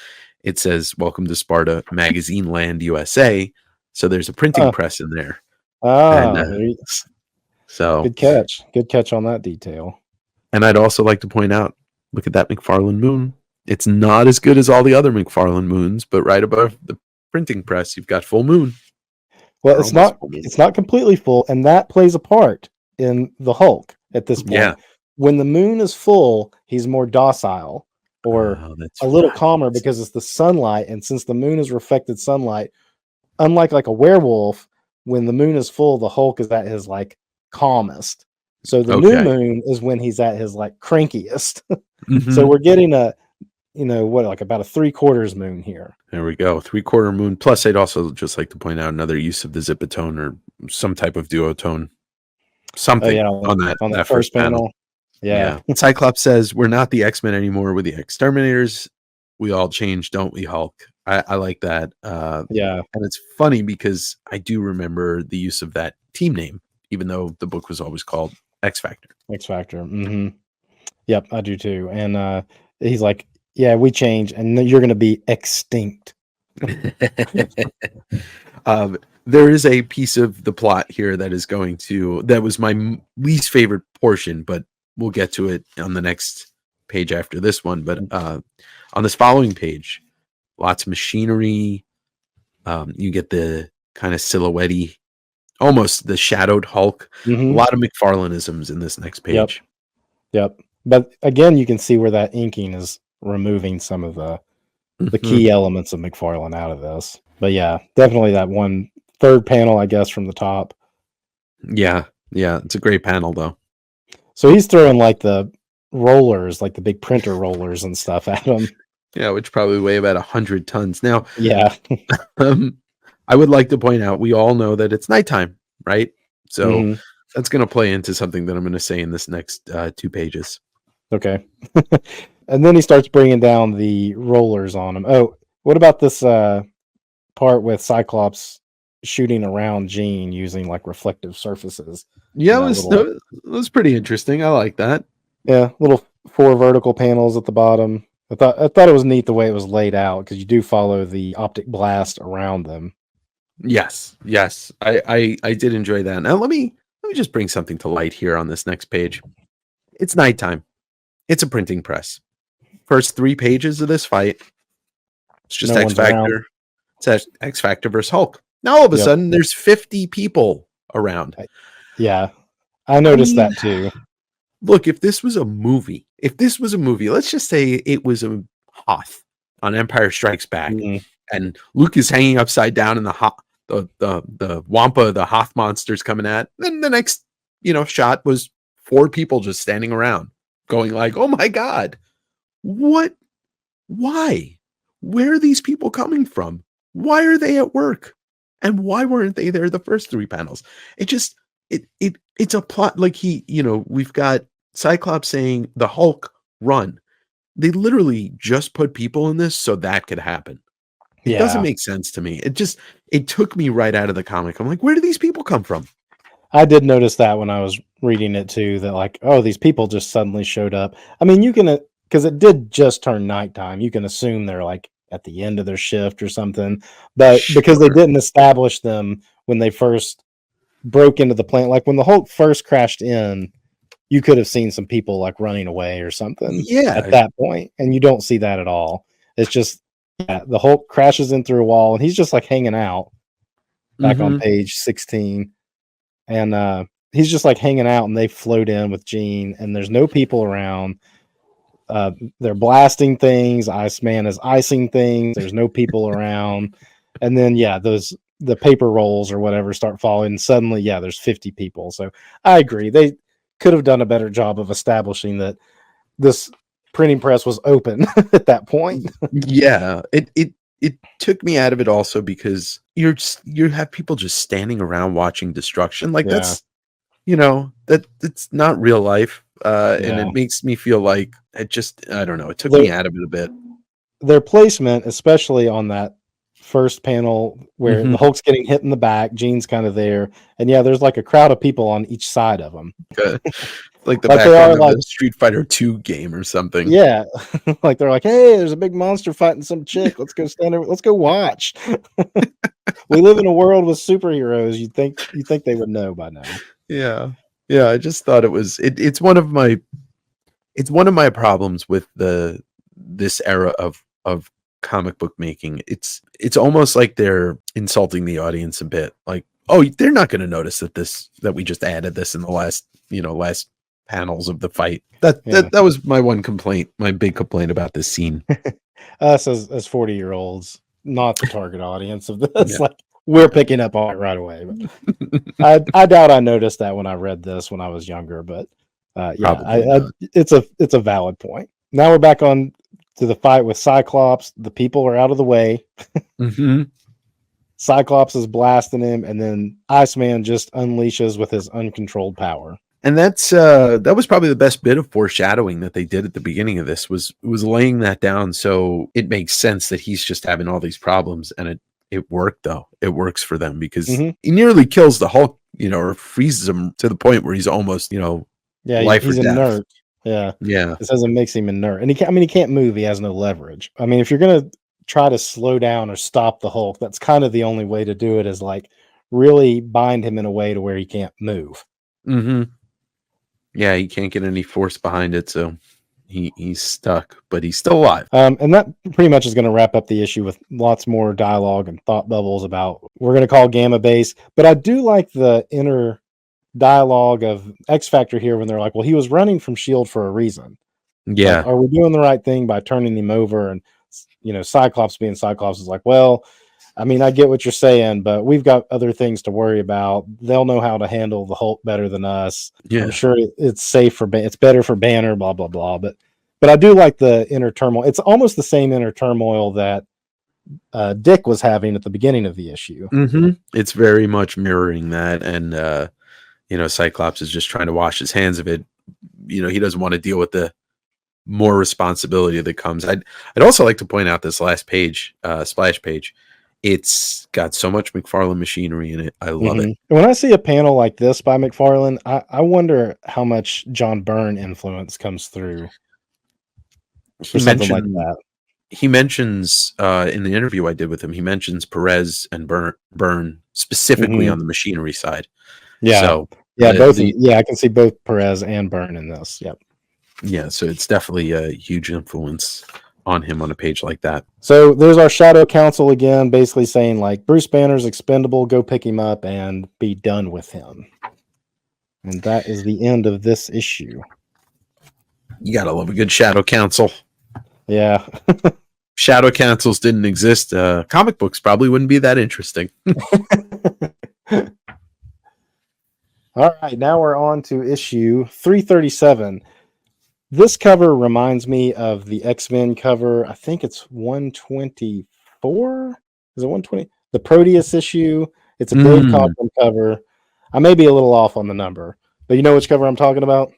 it says "Welcome to Sparta, Magazine Land, USA." So there's a printing press in there. So good catch on that detail. And I'd also like to point out, look at that McFarlane moon. It's not as good as all the other McFarlane moons, but right above the printing press, you've got full moon. Well, it's not completely full, and that plays a part in the Hulk at this point. Yeah. When the moon is full, he's more docile or a little calmer because it's the sunlight, and since the moon is reflected sunlight, unlike like a werewolf, when the moon is full, the Hulk is at his like calmest. So the new moon is when he's at his like crankiest. So we're getting about a 3/4 moon here. There we go. 3/4 moon. Plus, I'd also just like to point out another use of the zipatone or some type of duotone. Something on that first panel. Yeah. Cyclops says, "We're not the X-Men anymore. We're the Exterminators. We all change, don't we, Hulk?" I like that. And it's funny because I do remember the use of that team name, even though the book was always called X Factor. X Factor. Mm-hmm. Yep, I do too. And he's like, "Yeah, we change, and you're going to be extinct." There is a piece of the plot here that was my least favorite portion, but we'll get to it on the next page after this one. But on this following page, lots of machinery. You get the kind of silhouette-y, almost the shadowed Hulk. A lot of McFarlaneisms in this next page. Yep. But again, you can see where that inking is removing some of the key elements of McFarlane out of this. But yeah, definitely that one third panel, I guess, from the top. Yeah, it's a great panel though. So he's throwing like the rollers, like the big printer rollers and stuff at him. Yeah, which probably weigh about 100 tons. Now, Yeah. I would like to point out we all know that it's nighttime, right? So Mhm. that's going to play into something that I'm going to say in this next 2 pages. Okay. And then he starts bringing down the rollers on him. Oh, what about this part with Cyclops shooting around Jean using like reflective surfaces? Yeah, That it was pretty interesting. I like that. Yeah, little 4 vertical panels at the bottom. I thought it was neat the way it was laid out because you do follow the optic blast around them. Yes. I did enjoy that. Now let me just bring something to light here on this next page. It's nighttime. It's a printing press. First 3 pages of this fight, it's just No X one's around. Factor. It's X Factor versus Hulk. Now all of a Yep. sudden there's 50 people around. Yeah, I noticed that too. Look, if this was a movie, let's just say it was a Hoth on Empire Strikes Back, Mhm. and Luke is hanging upside down in the Wampa, the Hoth monster's coming at. Then the next, shot was 4 people just standing around, going like, "Oh my god, what? Why? Where are these people coming from? Why are they at work? And why weren't they there the first 3 panels?" It's a plot like we've got Cyclops saying the Hulk run. They literally just put people in this so that could happen. It doesn't make sense to me. It took me right out of the comic. I'm like, where do these people come from? I did notice that when I was reading it too, that like, oh, these people just suddenly showed up. I mean, you can, because it did just turn nighttime, you can assume they're like at the end of their shift or something. But because they didn't establish them when they first broke into the plant, like when the Hulk first crashed in, you could have seen some people like running away or something at that point, and you don't see that at all. It's just the Hulk crashes in through a wall and he's just like hanging out back on page 16, and he's just like hanging out, and they float in with Jean, and there's no people around. They're blasting things. Iceman is icing things. There's no people around, and then the paper rolls or whatever start falling. And suddenly, there's 50 people. So I agree. They could have done a better job of establishing that this printing press was open at that point. Yeah, it took me out of it also because you have people just standing around watching destruction. Like that's that's not real life. And it makes me feel like I don't know. It took me out of it a bit. Their placement, especially on that first panel where the Hulk's getting hit in the back, Jean's kind of there, and there's like a crowd of people on each side of them. Like the background of a Street Fighter 2 game or something. Yeah. Like they're like, hey, there's a big monster fighting some chick. Let's go stand there. Let's go watch. We live in a world with superheroes. You think they would know by now. Yeah. I just thought it's one of my problems with this era of comic book making. It's almost like they're insulting the audience a bit. Like, oh, they're not going to notice that we just added this in the last panels of the fight. That was my one complaint, my big complaint about this scene. Us as 40-year-olds, not the target audience of this. Like we're picking up on it right away. But I doubt I noticed that when I read this when I was younger, but it's a valid point. Now we're back on to the fight with Cyclops. The people are out of the way. Cyclops is blasting him, and then Iceman just unleashes with his uncontrolled power. And that was probably the best bit of foreshadowing that they did at the beginning of this was laying that down, so it makes sense that he's just having all these problems, and it worked though. It works for them because he nearly kills the Hulk, or freezes him to the point where he's almost, life he's or death. inert. Yeah. It says it makes him inert, and he can't move. He has no leverage. I mean, if you're gonna try to slow down or stop the Hulk, that's kind of the only way to do it, is like really bind him in a way to where he can't move. Yeah, he can't get any force behind it, so he's stuck, but he's still alive. And that pretty much is going to wrap up the issue with lots more dialogue and thought bubbles about we're going to call Gamma Base. But I do like the inner dialogue of X Factor here when they're like, well, he was running from S.H.I.E.L.D. for a reason. Yeah. Like, are we doing the right thing by turning him over? And, Cyclops being Cyclops is like, well, I mean, I get what you're saying, but we've got other things to worry about. They'll know how to handle the Hulk better than us. Yeah. I'm sure it's safe for it's better for Banner, blah blah blah. But I do like the inner turmoil. It's almost the same inner turmoil that Dick was having at the beginning of the issue. Mm-hmm. It's very much mirroring that, and Cyclops is just trying to wash his hands of it. He doesn't want to deal with the more responsibility that comes. I'd also like to point out this last page, splash page. It's got so much McFarlane machinery in it. I love it. When I see a panel like this by McFarlane, I wonder how much John Byrne influence comes through. He something like that. He mentions in the interview I did with him, he mentions Perez and Byrne specifically on the machinery side. Yeah. So both. I can see both Perez and Byrne in this. Yep. Yeah, so it's definitely a huge influence on him on a page like that. So there's our Shadow Council again, basically saying like Bruce Banner's expendable, go pick him up and be done with him. And that is the end of this issue. You gotta love a good Shadow Council. Yeah. Shadow Councils didn't exist. Comic books probably wouldn't be that interesting. All right, now we're on to issue 337. This cover reminds me of the X-Men cover. I think it's 124. Is it 120? The Proteus issue. It's a Dave Cockrum cover. I may be a little off on the number, but you know which cover I'm talking about?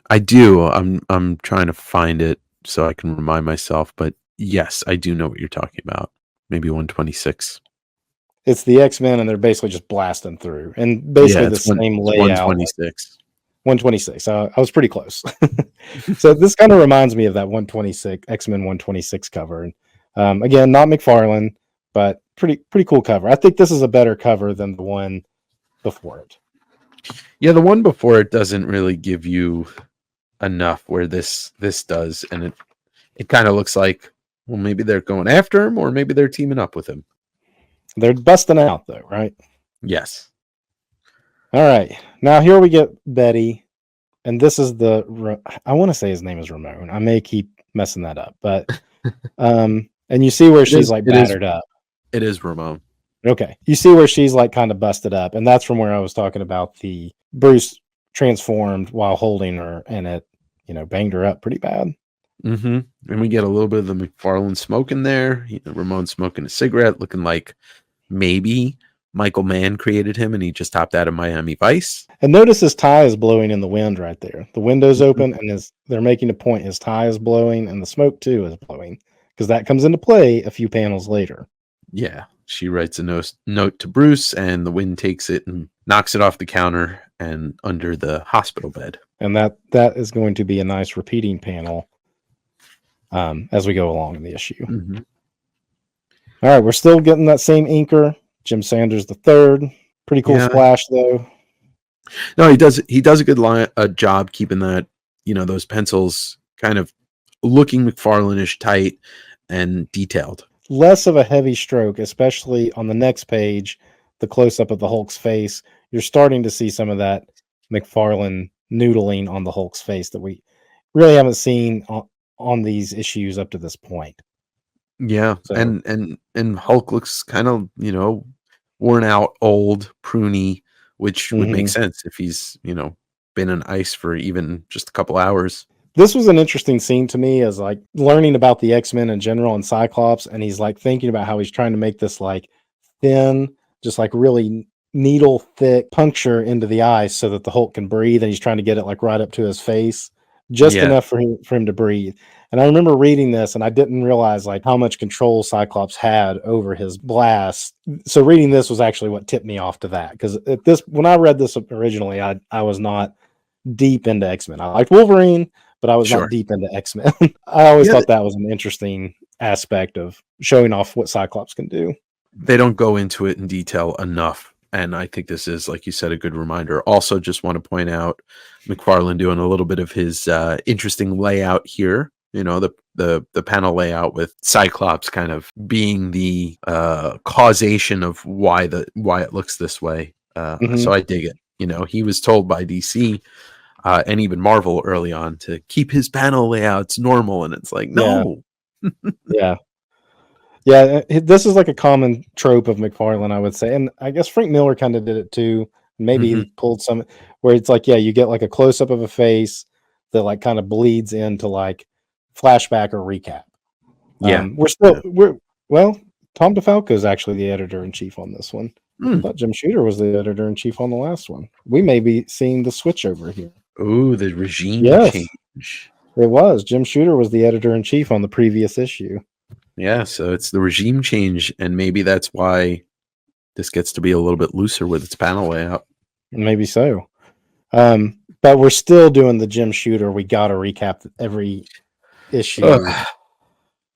I do. I'm trying to find it so I can remind myself, but yes, I do know what you're talking about. Maybe 126. It's the X-Men, and they're basically just blasting through, and basically the same layout. 126. 126. I was pretty close. So this kind of reminds me of that 126 X-Men 126 cover. Again, not McFarlane, but pretty cool cover. I think this is a better cover than the one before it. Yeah, the one before it doesn't really give you enough where this does, and it kind of looks like, well, maybe they're going after him, or maybe they're teaming up with him. They're busting out, though, right? Yes. All right. Now here we get Betty, and this is I want to say his name is Ramon. I may keep messing that up, but and you see where she's battered up. It is Ramon. Okay. You see where she's like kind of busted up, and that's from where I was talking about the Bruce transformed while holding her, and it, banged her up pretty bad. Mm-hmm. And we get a little bit of the McFarlane smoke in there. Ramon smoking a cigarette, looking like maybe Michael Mann created him and he just hopped out of Miami Vice. And notice his tie is blowing in the wind right there. The window's open, and they're making a point. His tie is blowing, and the smoke too is blowing, because that comes into play a few panels later. Yeah. She writes a note to Bruce, and the wind takes it and knocks it off the counter and under the hospital bed. And that is going to be a nice repeating panel as we go along in the issue. Mm-hmm. All right, we're still getting that same inker, Jim Sanders III. Pretty cool splash, though. No, he does a good job keeping that, those pencils kind of looking McFarlane-ish, tight and detailed. Less of a heavy stroke, especially on the next page, the close-up of the Hulk's face. You're starting to see some of that McFarlane noodling on the Hulk's face that we really haven't seen on these issues up to this point. Yeah, so, and Hulk looks kind of, worn out, old, pruny, which would make sense if he's, been in ice for even just a couple hours. This was an interesting scene to me, as like learning about the X-Men in general and Cyclops, and he's like thinking about how he's trying to make this like thin, just like really needle thick puncture into the ice so that the Hulk can breathe, and he's trying to get it like right up to his face, just enough for him to breathe. And I remember reading this, and I didn't realize like how much control Cyclops had over his blast. So reading this was actually what tipped me off to that, because when I read this originally, I was not deep into X-Men. I liked Wolverine, but I was not deep into X-Men. I always thought that was an interesting aspect of showing off what Cyclops can do. They don't go into it in detail enough, and I think this is, like you said, a good reminder. Also, just want to point out McFarlane doing a little bit of his interesting layout here. The panel layout with Cyclops kind of being the causation of why it looks this way. So I dig it. He was told by DC and even Marvel early on to keep his panel layouts normal, and it's like, no. Yeah. Yeah, this is like a common trope of McFarlane, I would say, and I guess Frank Miller kind of did it too. Maybe Mm-hmm. he pulled some where it's like, yeah, you get like a close up of a face that like kind of bleeds into like flashback or recap. Yeah. We're well, Tom DeFalco is actually the editor in chief on this one. I Mm. thought Jim Shooter was the editor in chief on the last one. We may be seeing the switch over here. Ooh, the regime Yes, change. it was. Jim Shooter was the editor in chief on the previous issue. Yeah, so it's the regime change, and maybe that's why this gets to be a little bit looser with its panel layout. Maybe so. But we're still doing the Jim Shooter. We got to recap every issue. Ugh.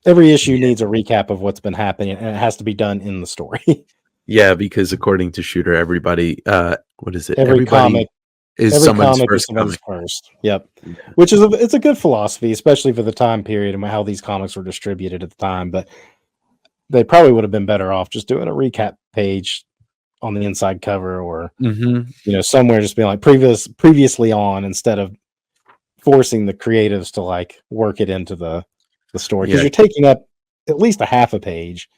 Every issue needs a recap of what's been happening, and it has to be done in the story. Yeah, because according to Shooter, everybody, what is it? Every Everybody is every somebody's comic is first somebody's comic. first. Yep. Yeah. Which is it's a good philosophy, especially for the time period and how these comics were distributed at the time. But they probably would have been better off just doing a recap page on the inside cover, or somewhere just being like previously on, instead of forcing the creatives to like work it into the story, because you're taking up at least a half a page.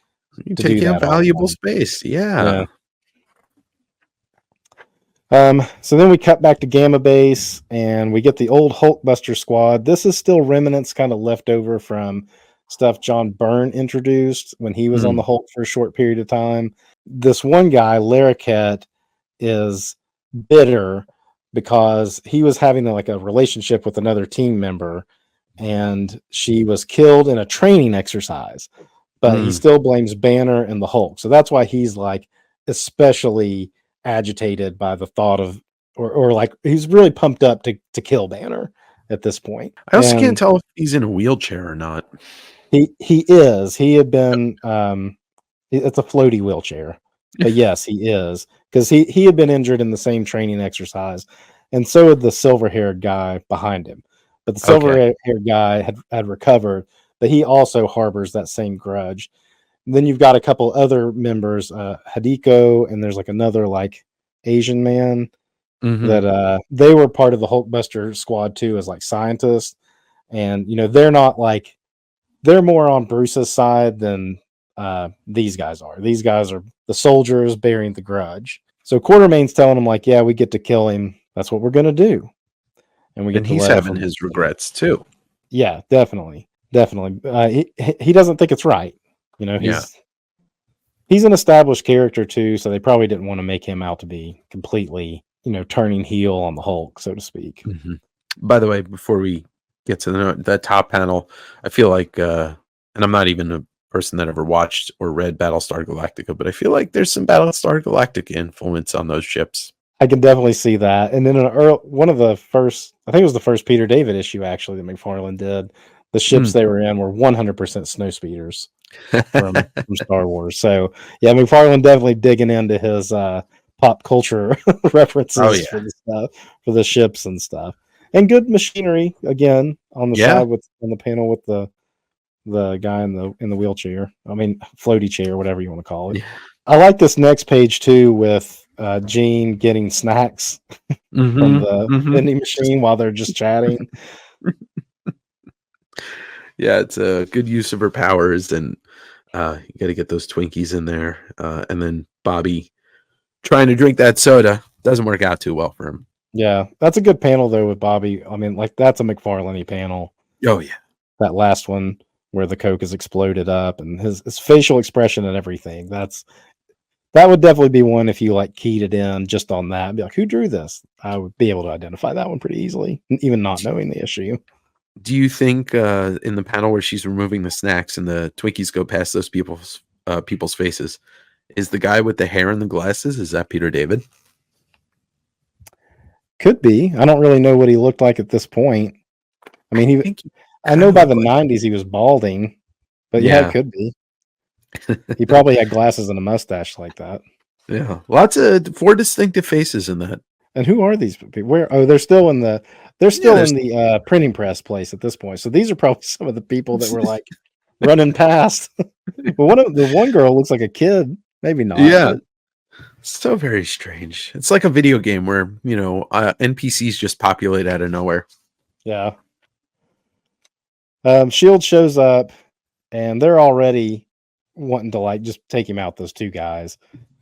You're to do taking up that valuable space. Yeah. So then we cut back to Gamma Base and we get the old Hulkbuster squad. This is still remnants kind of left over from stuff John Byrne introduced when he was on the Hulk for a short period of time. This one guy, Larroquette, is bitter because he was having like a relationship with another team member and she was killed in a training exercise, but he still blames Banner and the Hulk. So that's why he's like especially agitated by the thought of, or like he's really pumped up to kill Banner at this point. I also can't tell if he's in a wheelchair or not. He is. He had been it's a floaty wheelchair. But yes, he is, because he had been injured in the same training exercise, and so had the silver-haired guy behind him. But the silver-haired guy had recovered, but he also harbors that same grudge. And then you've got a couple other members, Hideko, and there's like another like Asian man that they were part of the Hulkbuster squad too, as like scientists. And they're not like, they're more on Bruce's side than these guys are. These guys are the soldiers bearing the grudge. So Quartermain's telling him like, yeah, we get to kill him. That's what we're gonna do. And we get and he's having his regrets too. Yeah, definitely. He doesn't think it's right. He's an established character too, so they probably didn't want to make him out to be completely, turning heel on the Hulk, so to speak. By the way, before we get to the top panel, I feel like, and I'm not even a person that ever watched or read Battlestar Galactica, but I feel like there's some Battlestar Galactica influence on those ships. I can definitely see that. And then one of the first, I think it was the first Peter David issue actually that McFarlane did, the ships they were in were 100% snow speeders from Star Wars. So yeah, McFarlane definitely digging into his pop culture references for the stuff, for the ships and stuff. And good machinery again on the side on the panel with the guy in the wheelchair. I mean, floaty chair, whatever you want to call it. I like this next page too, with Gene getting snacks from the vending machine while they're just chatting. Yeah, it's a good use of her powers, and you got to get those Twinkies in there. And then Bobby trying to drink that soda doesn't work out too well for him. Yeah, that's a good panel though with Bobby. I mean, like that's a McFarlane panel. Oh yeah, that last one where the Coke is exploded up and his facial expression and everything. That would definitely be one if you like keyed it in just on that. Be like, who drew this? I would be able to identify that one pretty easily, even not knowing the issue. Do you think in the panel where she's removing the snacks and the Twinkies go past those people's faces, is the guy with the hair and the glasses, is that Peter David? Could be. I don't really know what he looked like at this point. I mean, I know by the 90s he was balding, but yeah, it could be. He probably had glasses and a mustache like that. Yeah, lots of 4 distinctive faces in that. And who are these people? Where? Oh, they're still in the printing press place at this point. So these are probably some of the people that were like running past. But the one girl looks like a kid. Maybe not. Yeah. But so very strange. It's like a video game where, NPCs just populate out of nowhere. Yeah. Shield shows up and they're already wanting to like just take him out, those two guys,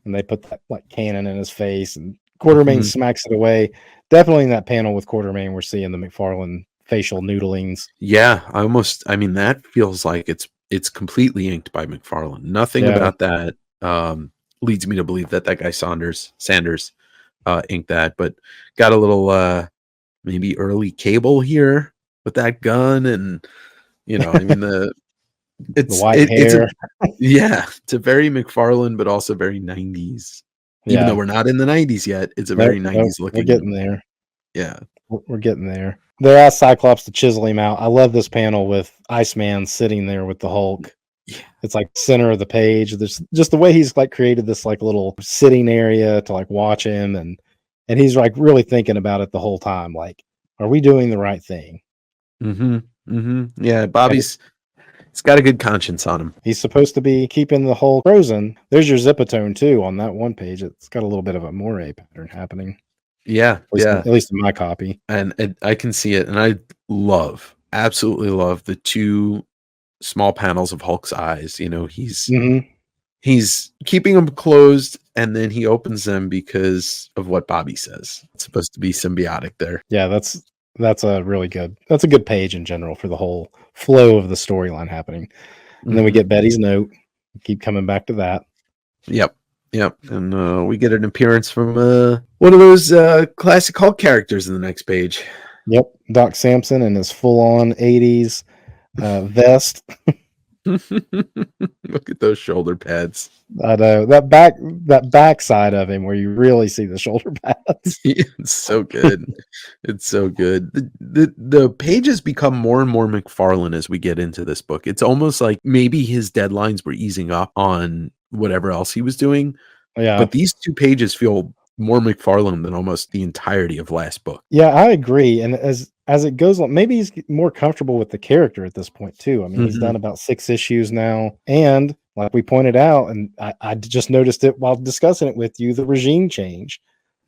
and they put that like cannon in his face, and Quartermain smacks it away. Definitely in that panel with Quartermain, we're seeing the McFarlane facial noodlings. Yeah, I mean, that feels like it's completely inked by McFarlane. Nothing about that leads me to believe that guy Sanders inked that, but got a little maybe early Cable here with that gun, and I mean The white hair. it's a very McFarlane, but also very 90s. Even though we're not in the 90s yet, it's a very 90s looking. We're getting there. Yeah, we're getting there. They asked Cyclops to chisel him out. I love this panel with Iceman sitting there with the Hulk. Yeah. It's like center of the page. There's just the way he's like created this like little sitting area to like watch him, and he's like really thinking about it the whole time. Like, are we doing the right thing? Yeah, Bobby's he's got a good conscience on him. He's supposed to be keeping the Hulk frozen. There's your Zipatone too on that one page. It's got a little bit of a moire pattern happening. Yeah, at least in my copy. And I can see it, and I absolutely love the two small panels of Hulk's eyes. He's keeping them closed, and then he opens them because of what Bobby says. It's supposed to be symbiotic there. Yeah, that's a really good. That's a good page in general for the whole flow of the storyline happening. And then we get Betty's note. Keep coming back to that. Yep. And we get an appearance from one of those classic Hulk characters in the next page. Yep, Doc Samson in his full-on 80s vest. Look at those shoulder pads. I know that back side of him where you really see the shoulder pads. It's so good. It's so good. The pages become more and more McFarlane as we get into this book. It's almost like maybe his deadlines were easing up on whatever else he was doing. Yeah. But these two pages feel more McFarlane than almost the entirety of last book. Yeah, I agree. And as it goes on, maybe he's more comfortable with the character at this point too. I mean, he's done about 6 issues now, and like we pointed out, and I just noticed it while discussing it with you, the regime change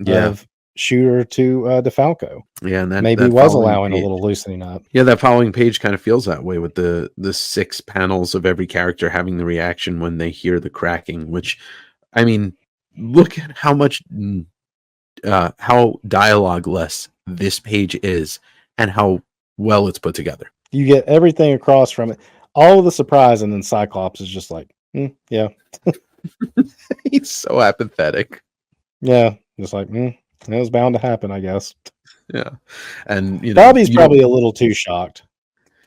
of Shooter to DeFalco. Yeah, and that maybe that was allowing a little loosening up. Yeah, that following page kind of feels that way with the 6 panels of every character having the reaction when they hear the cracking, which, I mean, look at how much how dialogue less this page is and how well it's put together. You get everything across from it, all of the surprise, and then Cyclops is just like, yeah. He's so apathetic. Yeah, just like, it was bound to happen, I guess. Yeah, and Bobby's probably a little too shocked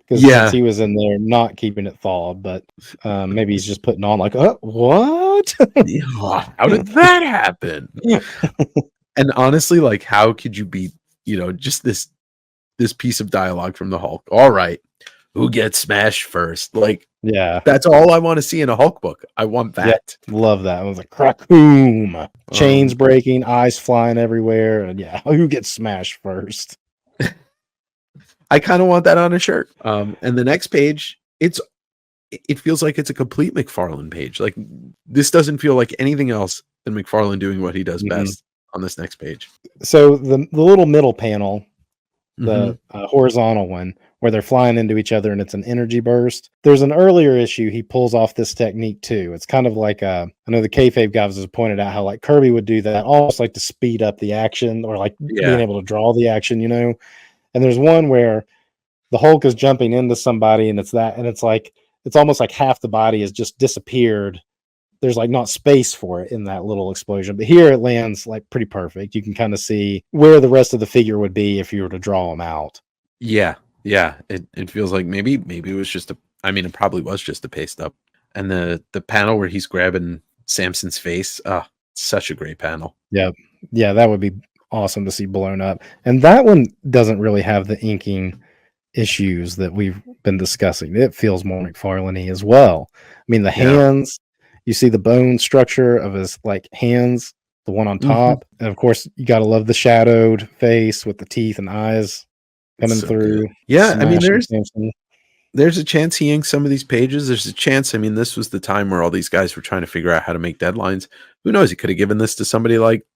because since he was in there not keeping it thawed, but maybe he's just putting on like, what? How did that happen? And honestly, like, how could you beat just this piece of dialogue from the Hulk? All right, who gets smashed first? Like, yeah, that's all I want to see in a Hulk book. I want that. Yeah, love that. It was like crack, boom, chains breaking, eyes flying everywhere, and who gets smashed first? I kind of want that on a shirt. And the next page, it feels like it's a complete McFarlane page. Like, this doesn't feel like anything else than McFarlane doing what he does best on this next page. So the little middle panel, the horizontal one, where they're flying into each other and it's an energy burst. There's an earlier issue he pulls off this technique too. It's kind of like I know the kayfabe guys has pointed out how like Kirby would do that, almost like to speed up the action or like being able to draw the action, And there's one where the Hulk is jumping into somebody and it's like it's almost like half the body has just disappeared. There's like not space for it in that little explosion, but here it lands like pretty perfect. You can kind of see where the rest of the figure would be if you were to draw them out. Yeah. It feels like maybe it was just it probably was just a paste up. And the panel where he's grabbing Samson's face, such a great panel. Yeah, that would be awesome to see blown up. And that one doesn't really have the inking issues that we've been discussing. It feels more McFarlane-y as well. I mean, the hands, you see the bone structure of his like hands, the one on top, and of course you got to love the shadowed face with the teeth and eyes coming through. Good. Yeah, I mean, there's a chance he inks some of these pages. There's a chance. I mean, this was the time where all these guys were trying to figure out how to make deadlines. Who knows? He could have given this to somebody like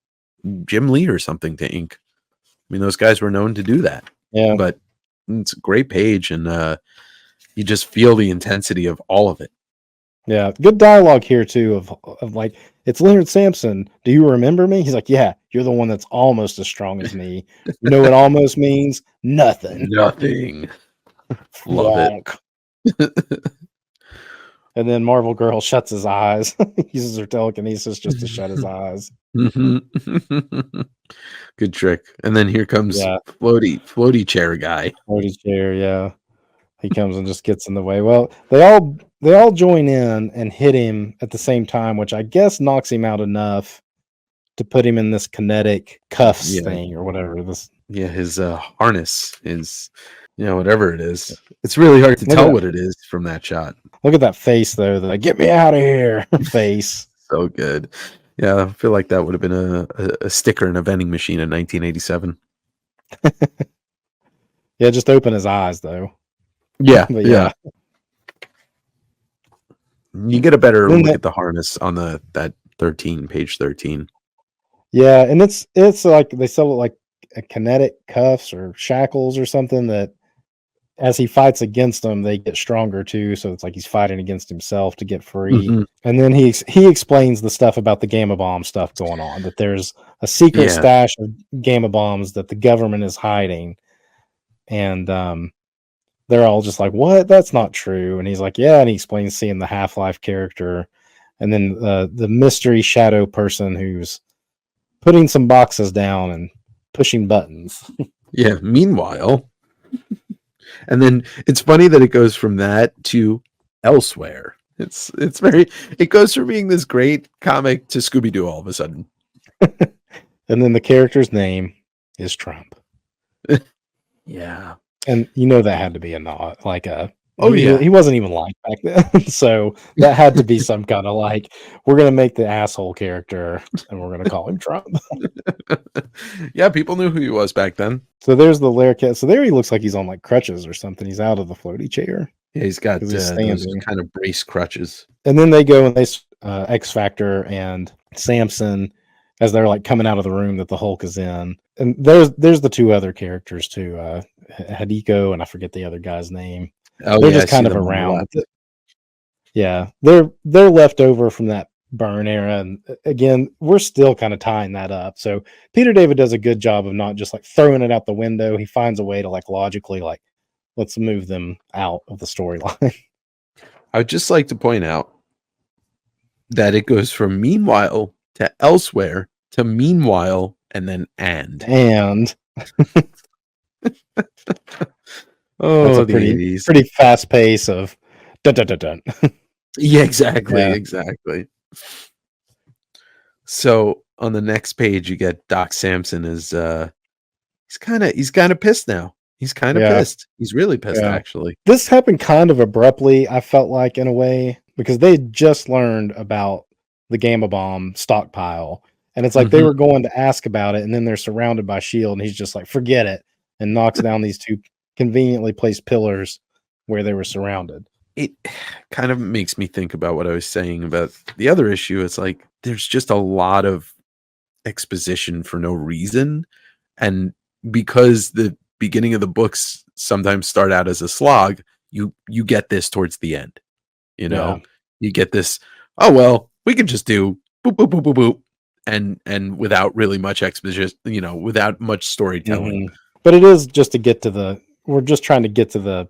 Jim Lee or something to ink. I mean, those guys were known to do that. Yeah, but it's a great page, and you just feel the intensity of all of it. Yeah, good dialogue here too of like, it's Leonard Sampson. Do you remember me? He's like, yeah, you're the one that's almost as strong as me. You know what almost means? Nothing. Nothing. Love it. Wonk. And then Marvel Girl shuts his eyes. Uses her telekinesis just to shut his eyes. Mhm. Good trick. And then here comes Yeah. floaty chair guy. Floaty chair, yeah. He comes and just gets in the way. Well, they all join in and hit him at the same time, which I guess knocks him out enough to put him in this kinetic cuffs Yeah. thing or whatever. This Yeah, his harness is, whatever it is. It's really hard to Look at tell that. what it is from that shot. Look at that face though, the get me out of here face. So good. Yeah, I feel like that would have been a sticker in a vending machine in 1987. Yeah, just open his eyes though. Yeah, But yeah. You get a better Then look that- at the harness on that page 13. Yeah, and it's like they sell it like a kinetic cuffs or shackles or something that as he fights against them, they get stronger too. So it's like he's fighting against himself to get free. Mhm. And then he explains the stuff about the Gamma Bomb stuff going on. That there's a secret Yeah. stash of Gamma Bombs that the government is hiding, and they're all just like, "What? That's not true." And he's like, "Yeah." And he explains seeing the Half-Life character, and then the mystery shadow person who's putting some boxes down and pushing buttons. Yeah. Meanwhile, and then it's funny that it goes from that to elsewhere. It goes from being this great comic to Scooby-Doo all of a sudden. And then the character's name is Trump. Yeah. And you know that had to be a nod, like a yeah. he wasn't even liked back then. So that had to be some kind of like, we're gonna make the asshole character and we're gonna call him Trump. Yeah, people knew who he was back then. So there's the Lair cat. So there he looks like he's on like crutches or something. He's out of the floaty chair. Yeah, he's got 'Cause he's those standing. kind of brace crutches. And then they go and they X Factor and Samson as they're like coming out of the room that the Hulk is in. And there's the two other characters too, Hideko and I forget the other guy's name. Oh, They're yeah, just I kind see of them on the around. left. Yeah, they're left over from that burn era, and again, we're still kind of tying that up. So Peter David does a good job of not just like throwing it out the window. He finds a way to like logically like, let's move them out of the storyline. I would just like to point out that it goes from meanwhile to elsewhere to meanwhile and then and. That's Oh, a the pretty 80s. pretty fast pace of dun dun dun dun. Yeah, exactly, Yeah. exactly. So on the next page, you get Doc Samson is he's kind of pissed now. He's kind of Yeah. pissed. He's really pissed, Yeah. actually. This happened kind of abruptly, I felt like, in a way, because they had just learned about the Gamma Bomb stockpile. And it's like they Mhm. were going to ask about it, and then they're surrounded by S.H.I.E.L.D., and he's just like, forget it, and knocks down these two conveniently placed pillars where they were surrounded. It kind of makes me think about what I was saying about the other issue. It's like there's just a lot of exposition for no reason. And because the beginning of the books sometimes start out as a slog, you get this towards the end. You know, you get this, oh well, we could just do boop boop boop boop boop and without really much exposition, without much storytelling. Mhm. But it is just to get to we're just trying to get to the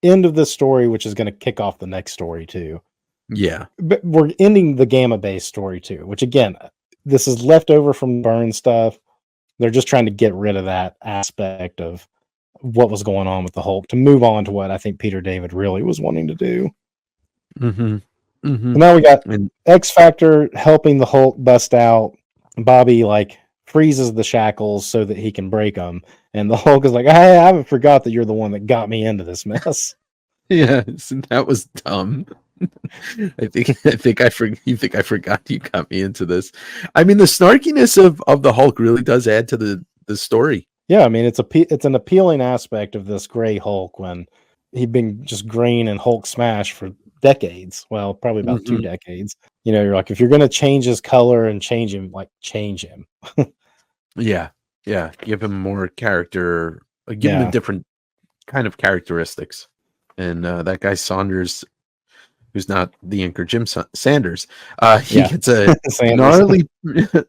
end of this story, which is going to kick off the next story too. Yeah. But we're ending the Gamma Base story too, which again, this is left over from Burn stuff. They're just trying to get rid of that aspect of what was going on with the Hulk to move on to what I think Peter David really was wanting to do. Mm-hmm. Mm-hmm. And now we got And X Factor helping the Hulk bust out. Bobby like freezes the shackles so that he can break them, and the Hulk is like, "Hey, I haven't forgot that you're the one that got me into this mess." yes, that was dumb. You think I forgot you got me into this. I mean, the snarkiness of the Hulk really does add to the story. Yeah, I mean it's an appealing aspect of this gray Hulk when he'd been just green and Hulk smash for decades. Well, probably about 2 decades. You're like, if you're going to change his color and change him, like change him. Yeah. Give him more character. Give him a different kind of characteristics. And that guy Saunders, who's not the anchor Jim Sanders, he Yeah. gets a Sanders.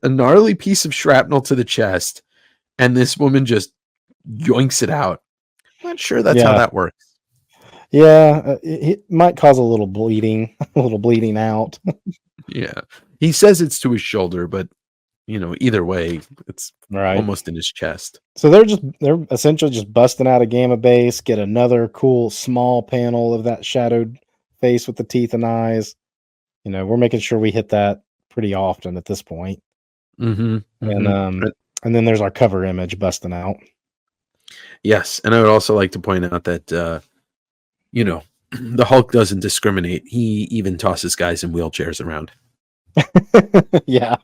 gnarly piece of shrapnel to the chest, and this woman just yoinks it out. I'm not sure that's how Yeah. that works. Yeah. It might cause a little bleeding, a little bleeding out. Yeah, he says it's to his shoulder, but either way, it's Right. almost in his chest. So they're essentially just busting out a gamma base, get another cool small panel of that shadowed face with the teeth and eyes. We're making sure we hit that pretty often at this point. Mm-hmm, mm-hmm. And then there's our cover image busting out. Yes, and I would also like to point out that the Hulk doesn't discriminate. He even tosses guys in wheelchairs around. Yeah.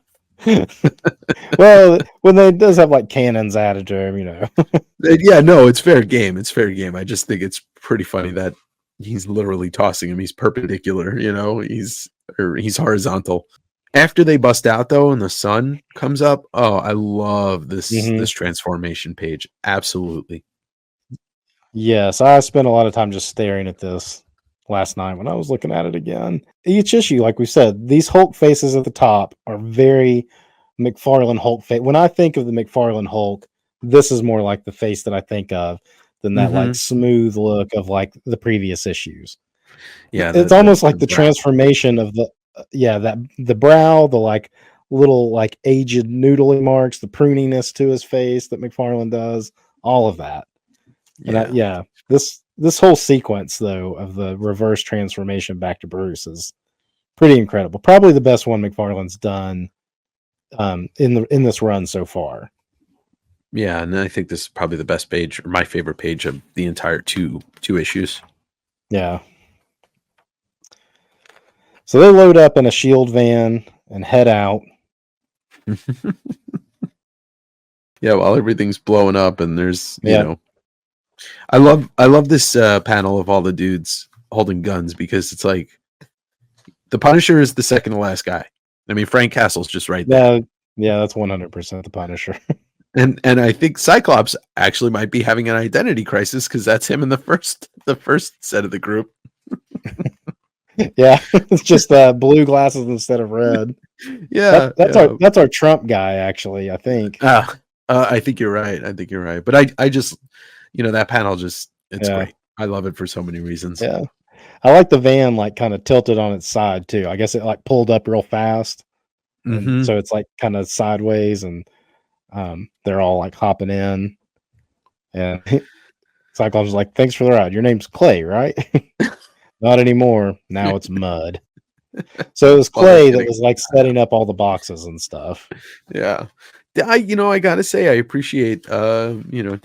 Well, when they does have like cannons added to him, Yeah, no, it's fair game. It's fair game. I just think it's pretty funny that he's literally tossing him. He's perpendicular, he's horizontal. After they bust out though, and the sun comes up, oh, I love this this transformation page. Absolutely. Yes, I spent a lot of time just staring at this last night when I was looking at it again. Each issue, like we said, these Hulk faces at the top are very McFarlane Hulk face. When I think of the McFarlane Hulk, this is more like the face that I think of than that like smooth look of like the previous issues. Yeah, it's almost like the transformation of the brow, the like little like aged noodling marks, the pruniness to his face that McFarlane does, all of that. And this whole sequence though of the reverse transformation back to Bruce is pretty incredible. Probably the best one McFarlane's done in this run so far. Yeah, and I think this is probably the best page, or my favorite page of the entire two issues. Yeah. So they load up in a shield van and head out. Yeah, while everything's blowing up, and there's I love this panel of all the dudes holding guns, because it's like the Punisher is the second to last guy. I mean, Frank Castle's just right there. Yeah, that's 100% the Punisher. And I think Cyclops actually might be having an identity crisis, because that's him in the first set of the group. Yeah, it's just blue glasses instead of red. Yeah, that's our Trump guy, actually, I think. I think you're right. But I just that panel just great. I love it for so many reasons. Yeah, I like the van like kind of tilted on its side too. I guess it like pulled up real fast, so it's like kind of sideways, and they're all like hopping in, and Cyclops is like, "Thanks for the ride. Your name's Clay, right?" Not anymore. Now it's Mud. So it was Clay that was like setting up all the boxes and stuff. Yeah. I gotta say, I appreciate Peter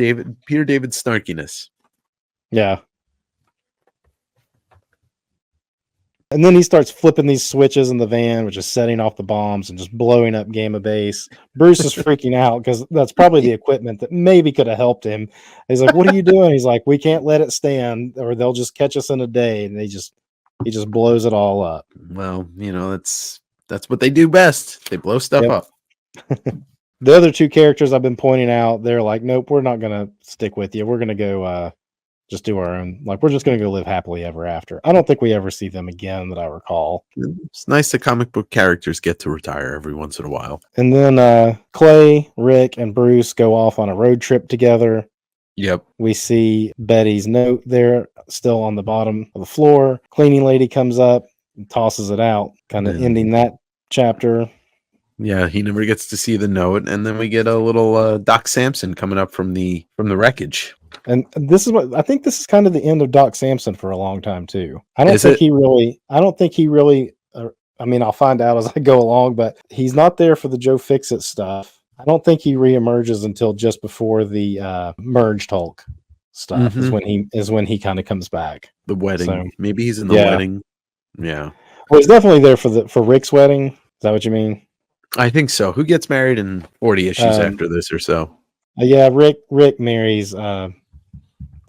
David's snarkiness. Yeah. And then he starts flipping these switches in the van, which is setting off the bombs and just blowing up Gamma Base. Bruce is freaking out because that's probably the equipment that maybe could have helped him. He's like, "What are you doing?" He's like, "We can't let it stand, or they'll just catch us in a day." And he just blows it all up. Well, that's what they do best. They blow stuff up. The other two characters I've been pointing out, they're like, "Nope, we're not going to stick with you. We're going to go just do our own. Like, we're just going to go live happily ever after." I don't think we ever see them again that I recall. It's nice that comic book characters get to retire every once in a while. And then Clay, Rick, and Bruce go off on a road trip together. Yep. We see Betty's note there still on the bottom of the floor. Cleaning lady comes up and tosses it out, kind of ending that chapter. Yeah, he never gets to see the note, and then we get a little Doc Samson coming up from the wreckage. And this is what I think. This is kind of the end of Doc Samson for a long time too. I don't think he really. I mean, I'll find out as I go along, but he's not there for the Joe Fixit stuff. I don't think he reemerges until just before the merged Hulk stuff is when he kind of comes back. The wedding, so, maybe he's in the wedding. Yeah. Well, he's definitely there for Rick's wedding. Is that what you mean? I think so. Who gets married in 40 issues after this or so? Yeah, Rick marries the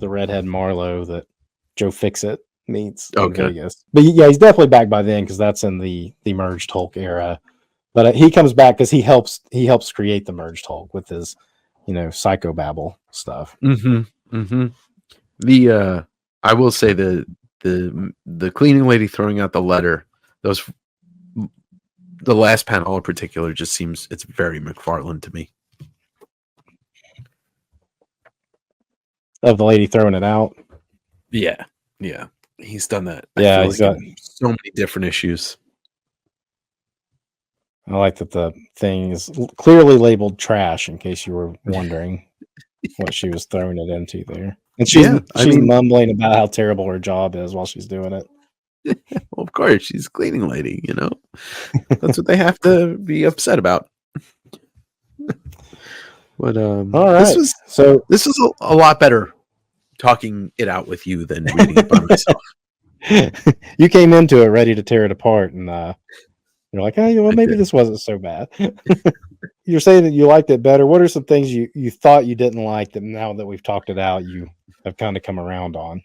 redhead Marlowe that Joe Fixit meets in Vegas. But yeah, he's definitely back by then because that's in the merged Hulk era. But he comes back because he helps create the merged Hulk with his psychobabble stuff. I will say the the cleaning lady throwing out the letter, the last panel in particular just seems, it's very McFarlane to me. Of the lady throwing it out. Yeah. He's done that. Yeah, I feel he's like got in so many different issues. I like that the thing is clearly labeled trash, in case you were wondering what she was throwing it into there. And she's mumbling about how terrible her job is while she's doing it. Well, of course, she's a cleaning lady, you know. That's what they have to be upset about. But all right. This was a lot better talking it out with you than reading it by myself. You came into it ready to tear it apart, and you're like, oh, well, maybe this wasn't so bad. You're saying that you liked it better. What are some things you thought you didn't like that now that we've talked it out, you have kind of come around on?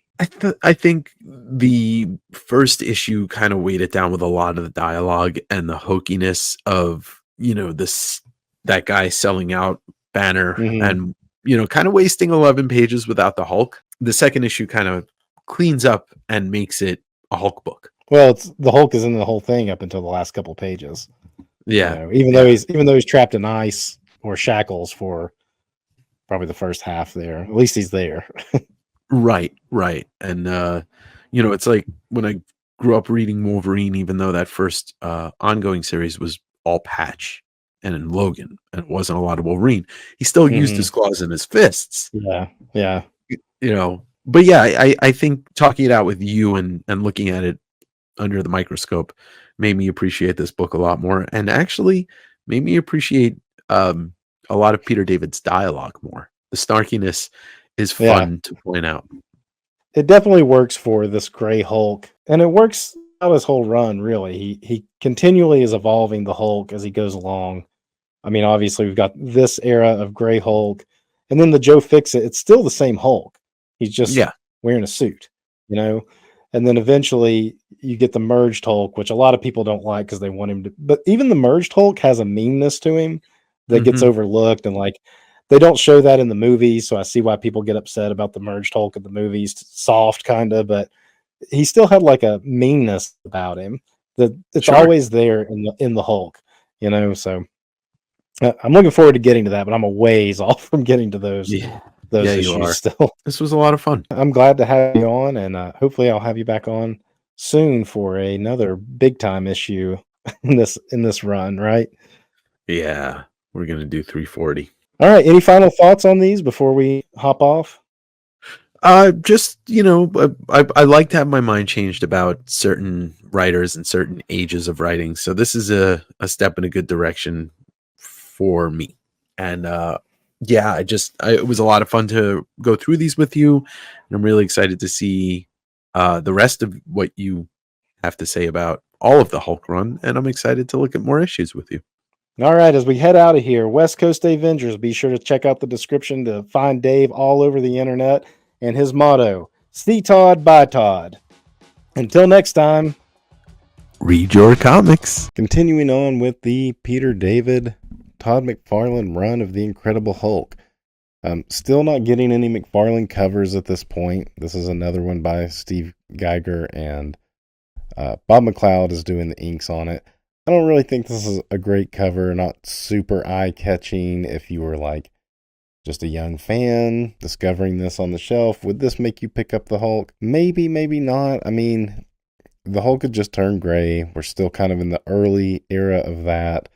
I think the first issue kind of weighed it down with a lot of the dialogue and the hokiness of, you know, that guy selling out Banner and, you know, kind of wasting 11 pages without the Hulk. The second issue kind of cleans up and makes it a Hulk book. Well, the Hulk is in the whole thing up until the last couple pages. Yeah. You know, even though he's trapped in ice or shackles for probably the first half there. At least he's there. Right. And you know, it's like when I grew up reading Wolverine, even though that first ongoing series was all Patch and in Logan, and it wasn't a lot of Wolverine, he still used his claws and his fists. Yeah. You know, but yeah, I think talking it out with you and looking at it under the microscope made me appreciate this book a lot more, and actually made me appreciate a lot of Peter David's dialogue more. The snarkiness is fun to point out. It definitely works for this Gray Hulk, and it works out his whole run, really. He continually is evolving the Hulk as he goes along. I mean, obviously, we've got this era of Gray Hulk, and then the Joe Fixit, it's still the same Hulk. He's just wearing a suit, you know? And then eventually you get the merged Hulk, which a lot of people don't like because they want him to. But even the merged Hulk has a meanness to him that gets overlooked. And like, they don't show that in the movies. So I see why people get upset about the merged Hulk in the movies. Soft, kind of. But he still had like a meanness about him that it's always there in the Hulk, you know? So I'm looking forward to getting to that, but I'm a ways off from getting to those. Those issues still. This was a lot of fun. I'm glad to have you on, and hopefully I'll have you back on soon for another big time issue in this run, right? Yeah, we're gonna do 340. All right. Any final thoughts on these before we hop off? Just, you know, I like to have my mind changed about certain writers and certain ages of writing. So this is a step in a good direction for me, and yeah, it was a lot of fun to go through these with you, and I'm really excited to see the rest of what you have to say about all of the Hulk run, and I'm excited to look at more issues with you. All right, as we head out of here, WestCoastDAVEngers, be sure to check out the description to find Dave all over the internet and his motto, see Todd, buy Todd. Until next time, read your comics. Continuing on with the Peter David Todd McFarlane run of The Incredible Hulk. Still not getting any McFarlane covers at this point. This is another one by Steve Geiger, and Bob McLeod is doing the inks on it. I don't really think this is a great cover, not super eye-catching. If you were like just a young fan discovering this on the shelf, would this make you pick up the Hulk? Maybe, maybe not. I mean, the Hulk had just turned gray. We're still kind of in the early era of that.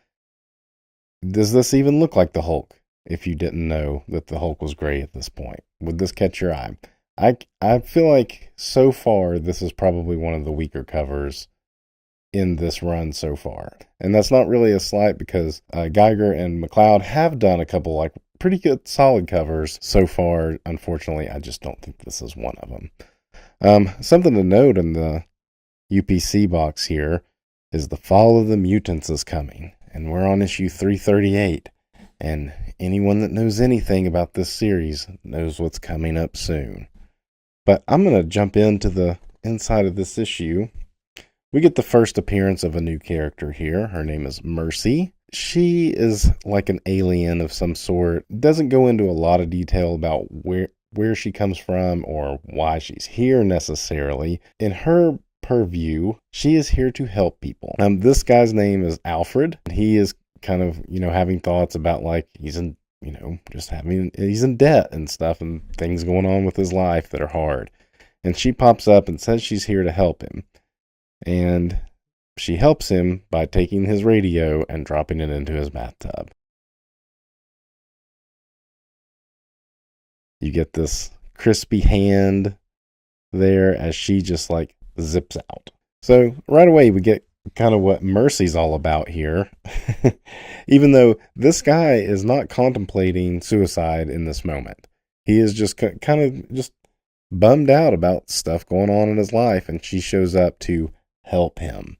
Does this even look like the Hulk if you didn't know that the Hulk was gray at this point? Would this catch your eye? I feel like so far this is probably one of the weaker covers in this run so far. And that's not really a slight because Geiger and McLeod have done a couple like pretty good solid covers so far. Unfortunately, I just don't think this is one of them. Something to note in the UPC box here is the Fall of the Mutants is coming. And we're on issue 338. And anyone that knows anything about this series knows what's coming up soon. But I'm going to jump into the inside of this issue. We get the first appearance of a new character here. Her name is Mercy. She is like an alien of some sort. Doesn't go into a lot of detail about where she comes from or why she's here necessarily. In her purview, she is here to help people. This guy's name is Alfred. He is kind of, having thoughts about like he's in debt and stuff and things going on with his life that are hard. And she pops up and says she's here to help him. And she helps him by taking his radio and dropping it into his bathtub. You get this crispy hand there as she just like zips out. So right away we get kind of what Mercy's all about here. Even though this guy is not contemplating suicide in this moment. He is just kind of just bummed out about stuff going on in his life, and she shows up to help him.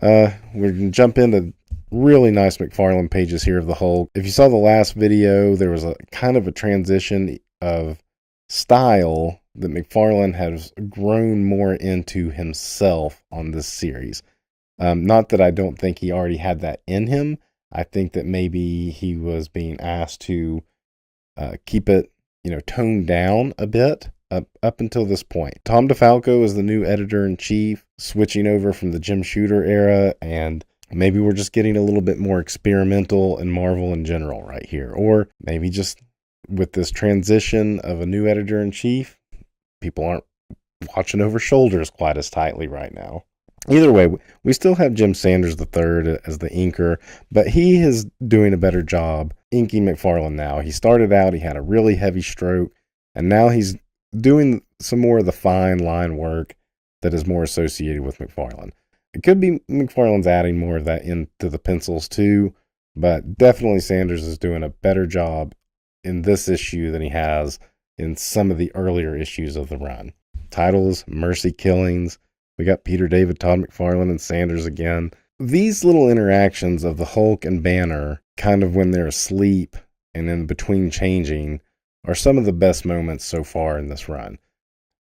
We're going to jump into really nice McFarlane pages here of the Hulk. If you saw the last video, there was a kind of a transition of style that McFarlane has grown more into himself on this series. Not that I don't think he already had that in him. I think that maybe he was being asked to keep it, toned down a bit up until this point. Tom DeFalco is the new editor-in-chief, switching over from the Jim Shooter era, and maybe we're just getting a little bit more experimental in Marvel in general right here. Or maybe just with this transition of a new editor-in-chief, people aren't watching over shoulders quite as tightly right now. Either way, we still have Jim Sanders III as the inker, but he is doing a better job inking McFarlane now. He started out, he had a really heavy stroke, and now he's doing some more of the fine line work that is more associated with McFarlane. It could be McFarlane's adding more of that into the pencils too, but definitely Sanders is doing a better job in this issue than he has in some of the earlier issues of the run. Title is Mercy Killings. We got Peter David, Todd McFarlane, and Sanders again. These little interactions of the Hulk and Banner, kind of when they're asleep and in between changing, are some of the best moments so far in this run.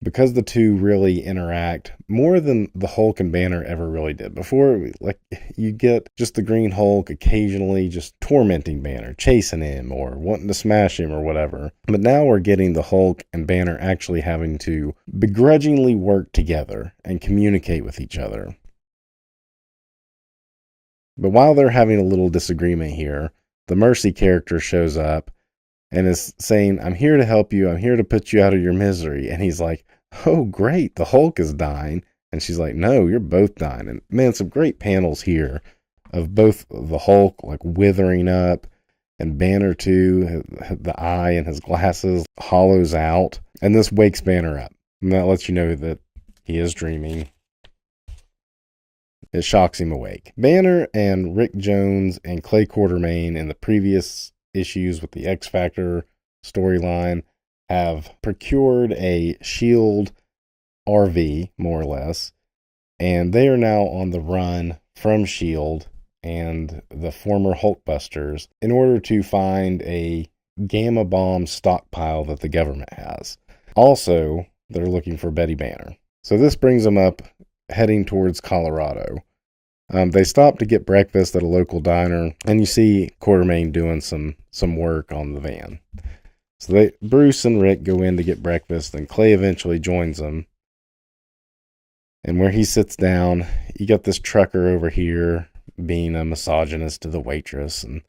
Because the two really interact more than the Hulk and Banner ever really did. Before, like, you get just the Green Hulk occasionally just tormenting Banner, chasing him, or wanting to smash him or whatever. But now we're getting the Hulk and Banner actually having to begrudgingly work together and communicate with each other. But while they're having a little disagreement here, the Mercy character shows up and is saying, I'm here to help you. I'm here to put you out of your misery. And he's like, oh, great. The Hulk is dying. And she's like, no, you're both dying. And man, some great panels here of both the Hulk like withering up and Banner too. The eye and his glasses hollows out. And this wakes Banner up. And that lets you know that he is dreaming. It shocks him awake. Banner and Rick Jones and Clay Quartermain in the previous issues with the X Factor storyline have procured a S.H.I.E.L.D. RV, more or less, and they are now on the run from S.H.I.E.L.D. and the former Hulkbusters in order to find a gamma bomb stockpile that the government has. Also, they're looking for Betty Banner. So this brings them up heading towards Colorado. They stop to get breakfast at a local diner, and you see Quartermain doing some work on the van. So Bruce and Rick go in to get breakfast, and Clay eventually joins them. And where he sits down, you got this trucker over here being a misogynist to the waitress, and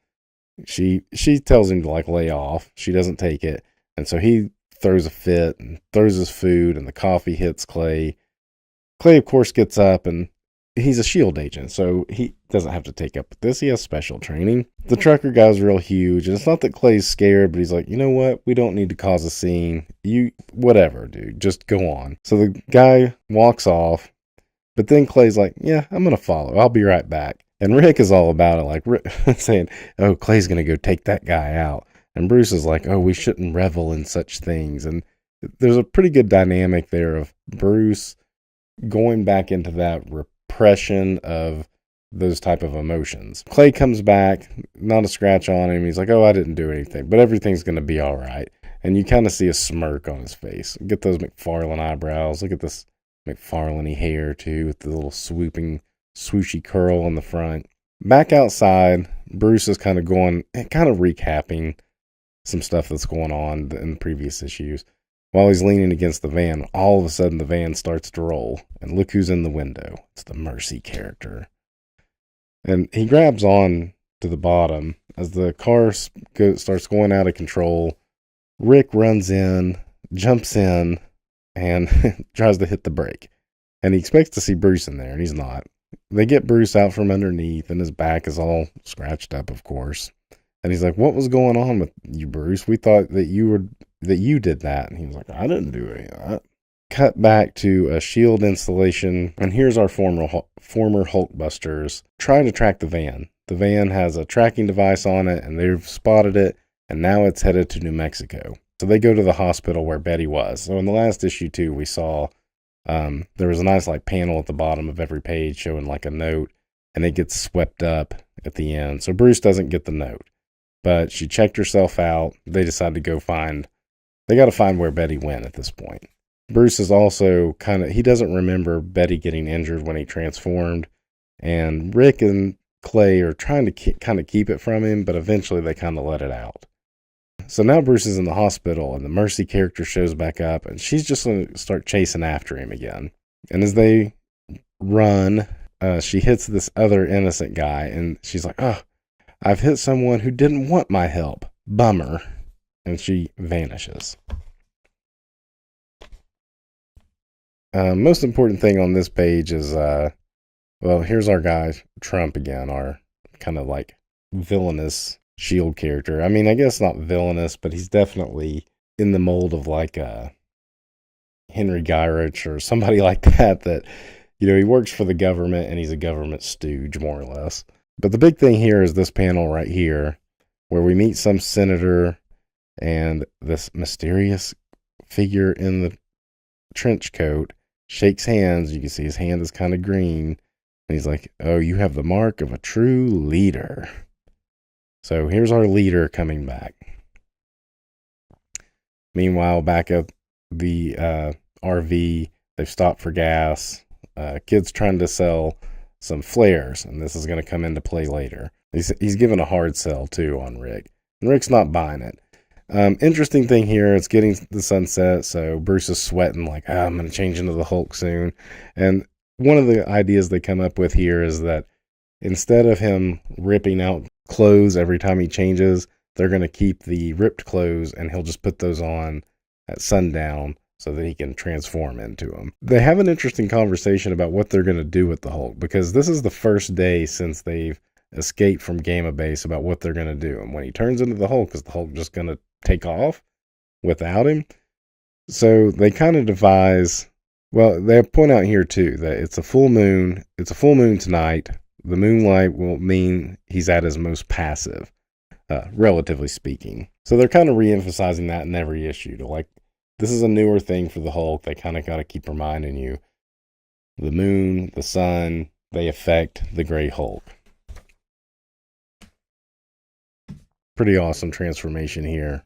she tells him to like lay off. She doesn't take it, and so he throws a fit and throws his food, and the coffee hits Clay. Clay, of course, gets up, and he's a S.H.I.E.L.D. agent, so he doesn't have to take up with this. He has special training. The trucker guy's real huge, and it's not that Clay's scared, but he's like, you know what? We don't need to cause a scene. Whatever, dude. Just go on. So the guy walks off, but then Clay's like, yeah, I'm going to follow. I'll be right back. And Rick is all about it, like saying, oh, Clay's going to go take that guy out. And Bruce is like, oh, we shouldn't revel in such things. And there's a pretty good dynamic there of Bruce going back into that repression of those type of emotions. Clay comes back, not a scratch on him. He's like, oh, I didn't do anything, but everything's going to be all right. And you kind of see a smirk on his face. Get those McFarlane eyebrows. Look at this McFarlane-y hair too, with the little swooping, swooshy curl on the front. Back outside, Bruce is kind of recapping some stuff that's going on in the previous issues. While he's leaning against the van, all of a sudden the van starts to roll. And look who's in the window. It's the Mercy character. And he grabs on to the bottom. As the car starts going out of control, Rick runs in, jumps in, and tries to hit the brake. And he expects to see Bruce in there, and he's not. They get Bruce out from underneath, and his back is all scratched up, of course. And he's like, "What was going on with you, Bruce? We thought that you did that." And he was like, "I didn't do any of that." Cut back to a shield installation, and here's our former Hulkbusters trying to track the van. The van has a tracking device on it, and they've spotted it, and now it's headed to New Mexico. So they go to the hospital where Betty was. So in the last issue, too, we saw there was a nice like panel at the bottom of every page showing like a note, and it gets swept up at the end. So Bruce doesn't get the note, but she checked herself out. They decide to go they got to find where Betty went at this point. Bruce is also he doesn't remember Betty getting injured when he transformed, and Rick and Clay are trying to keep it from him, but eventually they kind of let it out. So now Bruce is in the hospital, and the Mercy character shows back up, and she's just going to start chasing after him again. And as they run, she hits this other innocent guy, and she's like, "Oh, I've hit someone who didn't want my help. Bummer." And she vanishes. Most important thing on this page is, here's our guy, Trump again, our kind of like villainous Shield character. I mean, I guess not villainous, but he's definitely in the mold of like Henry Gyrich or somebody like that, he works for the government and he's a government stooge, more or less. But the big thing here is this panel right here, where we meet some senator and this mysterious figure in the trench coat shakes hands. You can see his hand is kind of green. And he's like, "Oh, you have the mark of a true leader." So here's our leader coming back. Meanwhile, back at the RV, they've stopped for gas. Kid's trying to sell some flares, and this is going to come into play later. He's given a hard sell, too, on Rick. And Rick's not buying it. Interesting thing here, it's getting the sunset, so Bruce is sweating like, I'm going to change into the Hulk soon. And one of the ideas they come up with here is that instead of him ripping out clothes every time he changes, they're going to keep the ripped clothes, and he'll just put those on at sundown so that he can transform into them. They have an interesting conversation about what they're going to do with the Hulk, because this is the first day since they've escaped from Gamma Base about what they're going to do. And when he turns into the Hulk, is the Hulk just going to take off without him? So they kind of devise, they point out here too that it's a full moon. It's a full moon tonight. The moonlight will mean he's at his most passive, relatively speaking. So they're kind of re-emphasizing that in every issue. This is a newer thing for the Hulk. They kind of got to keep reminding you, the moon, the sun, they affect the Gray Hulk. Pretty awesome transformation here.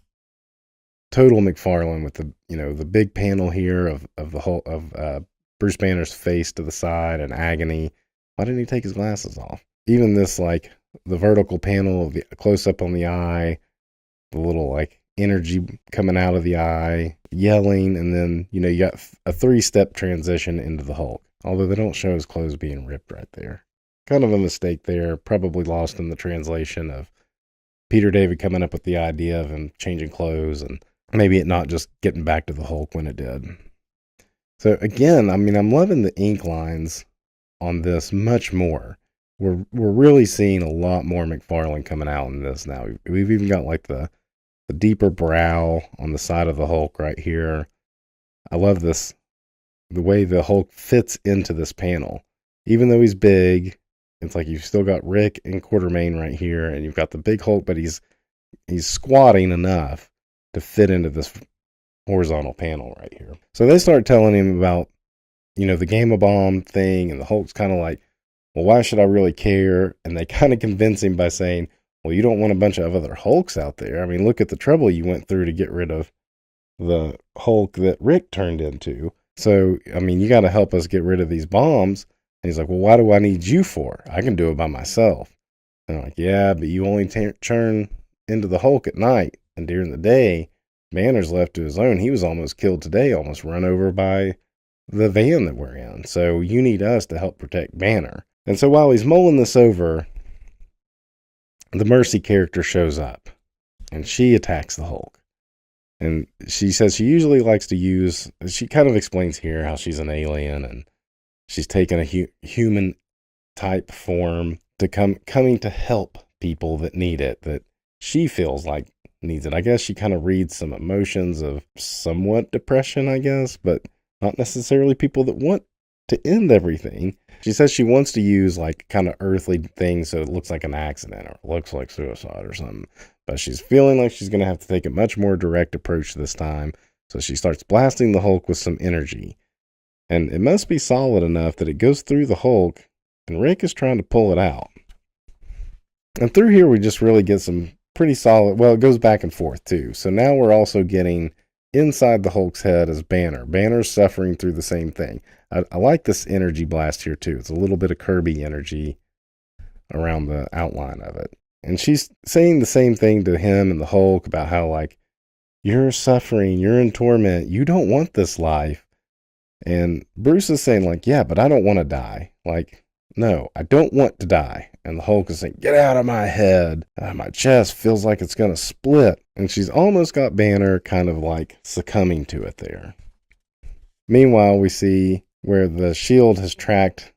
Total McFarlane with the big panel here of the Hulk, of Bruce Banner's face to the side and agony. Why didn't he take his glasses off? Even this, the vertical panel of the close up on the eye, the little energy coming out of the eye, yelling, and then you got a 3-step transition into the Hulk. Although they don't show his clothes being ripped right there. Kind of a mistake there, probably lost in the translation of Peter David coming up with the idea of him changing clothes, and maybe it not just getting back to the Hulk when it did. So again, I'm loving the ink lines on this much more. We're really seeing a lot more McFarlane coming out in this now. We've even got the deeper brow on the side of the Hulk right here. I love this, the way the Hulk fits into this panel. Even though he's big, it's like you've still got Rick and Quartermain right here, and you've got the big Hulk, but he's squatting enough to fit into this horizontal panel right here. So they start telling him about, the Gamma Bomb thing, and the Hulk's kind of like, well, why should I really care? And they kind of convince him by saying, well, you don't want a bunch of other Hulks out there. I mean, look at the trouble you went through to get rid of the Hulk that Rick turned into. So, you got to help us get rid of these bombs. And he's like, well, why do I need you for? I can do it by myself. And I'm like, yeah, but you only turn into the Hulk at night. And during the day, Banner's left to his own. He was almost killed today, almost run over by the van that we're in. So you need us to help protect Banner. And so while he's mulling this over, the Mercy character shows up and she attacks the Hulk. And she says she usually likes to use, she kind of explains here how she's an alien and she's taken a human type form to coming to help people that need it, that she feels like needs it. I guess she kind of reads some emotions of somewhat depression, I guess, but not necessarily people that want to end everything. She says she wants to use like kind of earthly things so it looks like an accident or looks like suicide or something. But she's feeling like she's going to have to take a much more direct approach this time. So she starts blasting the Hulk with some energy. And it must be solid enough that it goes through the Hulk, and Rick is trying to pull it out. And through here we just really get some pretty solid, well, it goes back and forth too. So now we're also getting inside the Hulk's head as Banner. Banner's suffering through the same thing. I like this energy blast here too. It's a little bit of Kirby energy around the outline of it. And she's saying the same thing to him and the Hulk about how, like, you're suffering, you're in torment, you don't want this life. And Bruce is saying, like, yeah, but I don't want to die. Like, no, I don't want to die. And the Hulk is saying, get out of my head. My chest feels like it's going to split. And she's almost got Banner kind of like succumbing to it there. Meanwhile, we see where the shield has tracked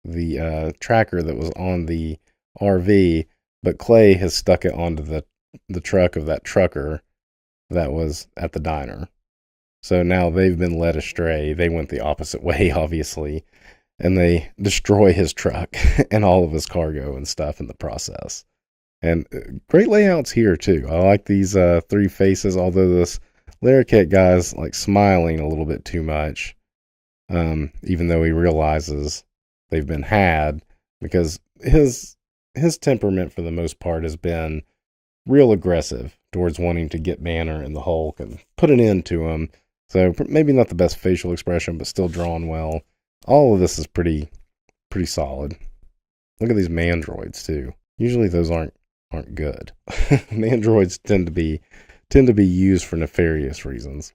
the tracker that was on the RV, but Clay has stuck it onto the truck of that trucker that was at the diner. So now they've been led astray. They went the opposite way, obviously, and they destroy his truck and all of his cargo and stuff in the process. And great layouts here, too. I like these three faces, although this Larroquette guy's like smiling a little bit too much, even though he realizes they've been had, because his temperament for the most part has been real aggressive towards wanting to get Banner and the Hulk and put an end to him. So maybe not the best facial expression, but still drawn well. All of this is pretty solid. Look at these mandroids too. Usually those aren't good. Mandroids tend to be used for nefarious reasons.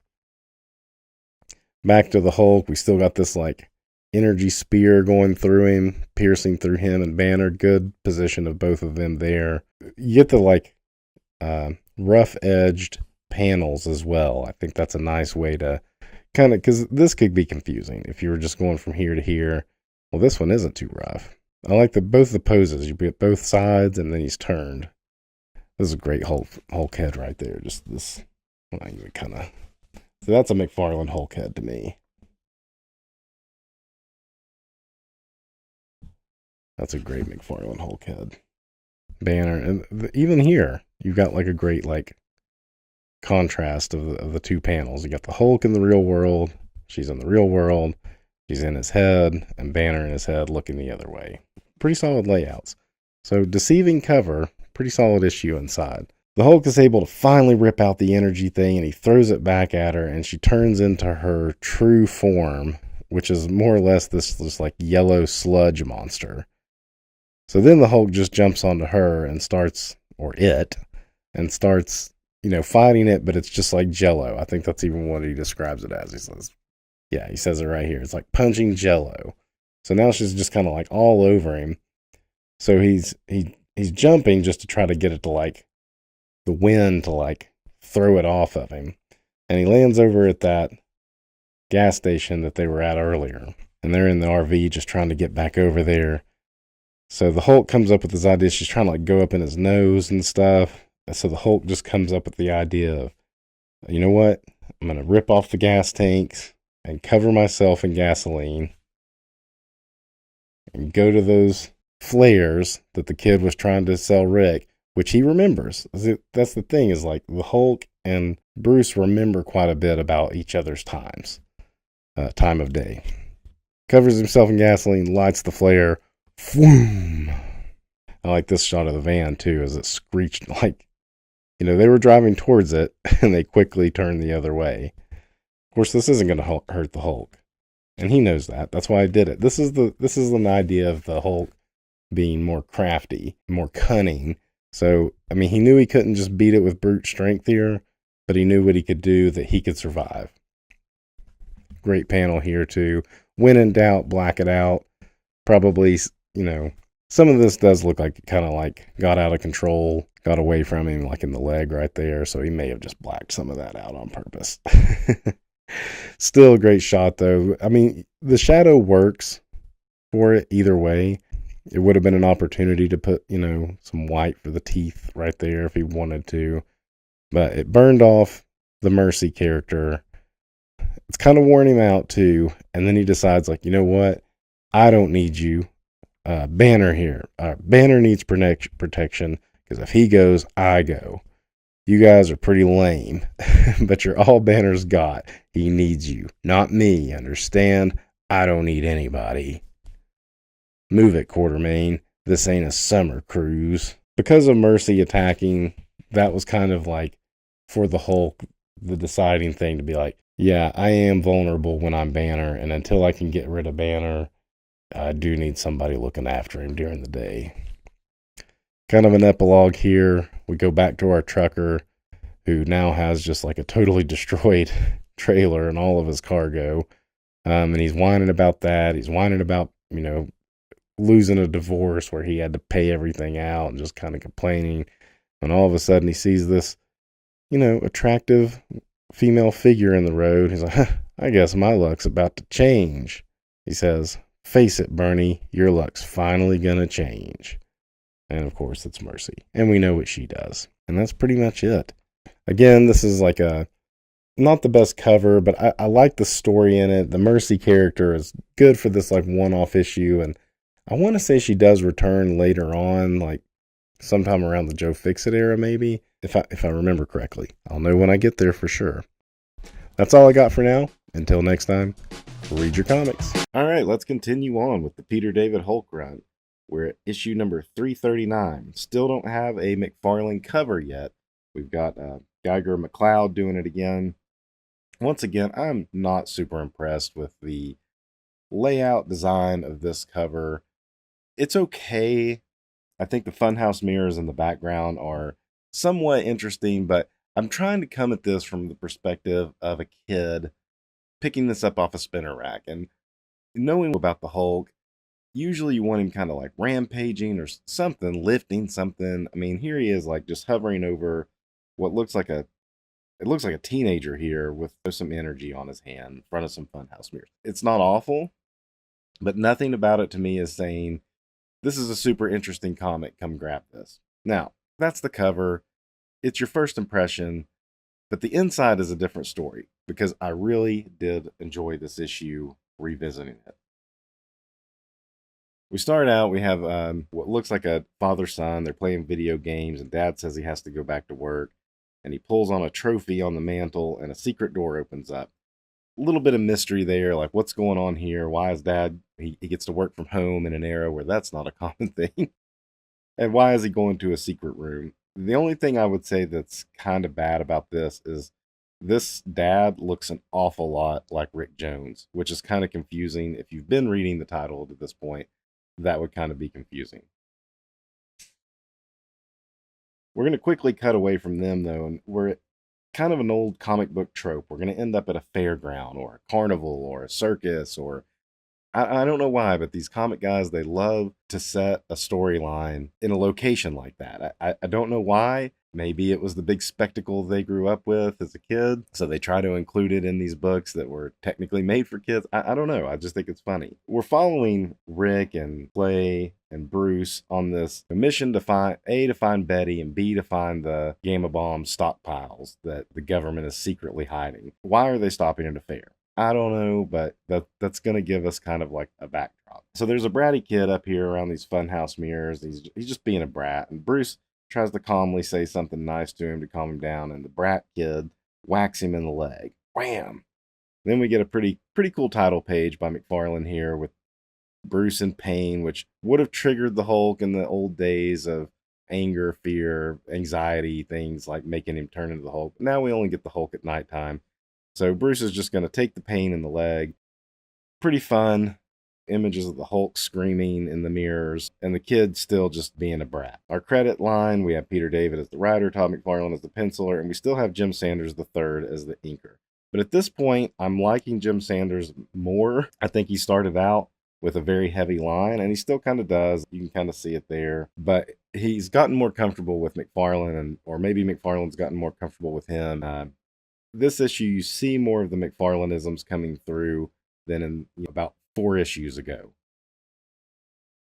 Back to the Hulk, we still got this like energy spear going through him, piercing through him and Banner. Good position of both of them there. You get the like rough edged panels as well. I think that's a nice way to kind of, because this could be confusing if you were just going from here to here. Well, this one isn't too rough. I like both the poses. You get both sides and then he's turned. This is a great Hulk head right there. Just this, kind of. So that's a McFarlane Hulk head to me. That's a great McFarlane Hulk head. Banner, and even here, you've got like a great like contrast of the two panels. You got the Hulk in the real world. She's in the real world. She's in his head, and Banner in his head looking the other way. Pretty solid layouts. So deceiving cover, pretty solid issue inside. The Hulk is able to finally rip out the energy thing, and he throws it back at her, and she turns into her true form, which is more or less this like yellow sludge monster. So then the Hulk just jumps onto her and starts fighting it, but it's just like Jello. I think that's even what he describes it as. He says it right here. It's like punching Jello. So now she's just kind of like all over him. So he's jumping just to try to get it to like the wind to like throw it off of him. And he lands over at that gas station that they were at earlier. And they're in the RV just trying to get back over there. So the Hulk comes up with this idea. She's trying to like go up in his nose and stuff. And so the Hulk just comes up with the idea of, you know what? I'm going to rip off the gas tanks and cover myself in gasoline and go to those flares that the kid was trying to sell Rick, which he remembers. That's the thing, is like the Hulk and Bruce remember quite a bit about each other's time of day. Covers himself in gasoline, lights the flare. Whoom. I like this shot of the van too, as it screeched like, they were driving towards it and they quickly turned the other way. Of course, this isn't going to hurt the Hulk, and he knows that. That's why I did it. This is an idea of the Hulk being more crafty, more cunning. So, I mean, he knew he couldn't just beat it with brute strength here, but he knew what he could do, that he could survive. Great panel here, too. When in doubt, black it out. Probably, you know, some of this does look like it kind of like got out of control, got away from him, like in the leg right there. So he may have just blacked some of that out on purpose. Still a great shot, though. I mean, the shadow works for it either way. It would have been an opportunity to put, you know, some white for the teeth right there if he wanted to. But it burned off the Mercy character. It's kind of worn him out, too. And then he decides, like, you know what? I don't need you. Banner here. Banner needs protection, because if he goes, I go. You guys are pretty lame, but you're all Banner's got. He needs you, not me, understand? I don't need anybody. Move it, Quartermain. This ain't a summer cruise. Because of Mercy attacking, that was kind of like, for the Hulk, the deciding thing to be like, yeah, I am vulnerable when I'm Banner, and until I can get rid of Banner, I do need somebody looking after him during the day. Kind of an epilogue here. We go back to our trucker, who now has just like a totally destroyed trailer and all of his cargo. And he's whining about that. He's whining about, you know, losing a divorce where he had to pay everything out and just kind of complaining. And all of a sudden he sees this, you know, attractive female figure in the road. He's like, huh, I guess my luck's about to change. He says, face it, Bernie, your luck's finally gonna change. And of course it's Mercy. And we know what she does. And that's pretty much it. Again, this is like not the best cover, but I like the story in it. The Mercy character is good for this like one-off issue, and I want to say she does return later on, like sometime around the Joe Fixit era, maybe, if I remember correctly. I'll know when I get there for sure. That's all I got for now. Until next time, read your comics. All right, let's continue on with the Peter David Hulk run. We're at issue number 339. Still don't have a McFarlane cover yet. We've got Geiger McLeod doing it again. Once again, I'm not super impressed with the layout design of this cover. It's okay. I think the funhouse mirrors in the background are somewhat interesting, but I'm trying to come at this from the perspective of a kid picking this up off a spinner rack. And knowing about the Hulk, usually you want him kind of like rampaging or something, lifting something. I mean, here he is like just hovering over what looks like a teenager here with some energy on his hand in front of some funhouse mirrors. It's not awful, but nothing about it to me is saying, this is a super interesting comic, come grab this. Now, that's the cover. It's your first impression, but the inside is a different story, because I really did enjoy this issue revisiting it. We start out, we have what looks like a father-son. They're playing video games, and Dad says he has to go back to work. And he pulls on a trophy on the mantle, and a secret door opens up. A little bit of mystery there, like what's going on here? Why is Dad, he gets to work from home in an era where that's not a common thing? And why is he going to a secret room? The only thing I would say that's kind of bad about this is this Dad looks an awful lot like Rick Jones, which is kind of confusing. If you've been reading the title to this point, that would kind of be confusing. We're going to quickly cut away from them, though, and we're at kind of an old comic book trope. We're going to end up at a fairground or a carnival or a circus, or I don't know why, but these comic guys, they love to set a storyline in a location like that. I don't know why. Maybe it was the big spectacle they grew up with as a kid, so they try to include it in these books that were technically made for kids. I don't know. I just think it's funny. We're following Rick and Clay and Bruce on this mission to find to find Betty, and B, to find the Gamma Bomb stockpiles that the government is secretly hiding. Why are they stopping at a fair? I don't know, but that's going to give us kind of like a backdrop. So there's a bratty kid up here around these funhouse mirrors. He's just being a brat, and Bruce tries to calmly say something nice to him to calm him down, and the brat kid whacks him in the leg. Wham! Then we get a pretty cool title page by McFarlane here with Bruce in pain, which would have triggered the Hulk in the old days of anger, fear, anxiety, things like making him turn into the Hulk. Now we only get the Hulk at nighttime. So Bruce is just going to take the pain in the leg. Pretty fun. images of the Hulk screaming in the mirrors, and the kid still just being a brat. Our credit line, we have Peter David as the writer, Todd McFarlane as the penciler, and we still have Jim Sanders III as the inker. But at this point, I'm liking Jim Sanders more. I think he started out with a very heavy line, and he still kind of does. You can kind of see it there. But he's gotten more comfortable with McFarlane, or maybe McFarlane's gotten more comfortable with him. This issue, you see more of the McFarlaneisms coming through than in about 4 issues ago.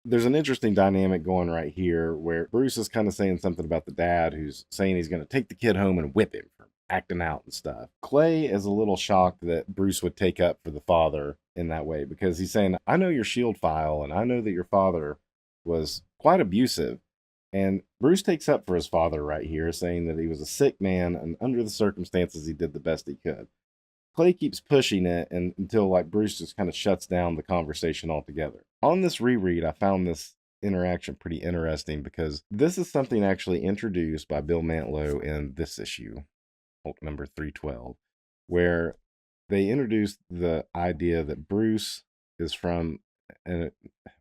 There's an interesting dynamic going right here where Bruce is kind of saying something about the dad who's saying he's going to take the kid home and whip him for acting out and stuff. Clay is a little shocked that Bruce would take up for the father in that way, because he's saying, I know your shield file, and I know that your father was quite abusive. And Bruce takes up for his father right here, saying that he was a sick man, and under the circumstances, he did the best he could. Clay keeps pushing it until like Bruce just kind of shuts down the conversation altogether. On this reread, I found this interaction pretty interesting, because this is something actually introduced by Bill Mantlo in this issue, Hulk number 312, where they introduced the idea that Bruce is from,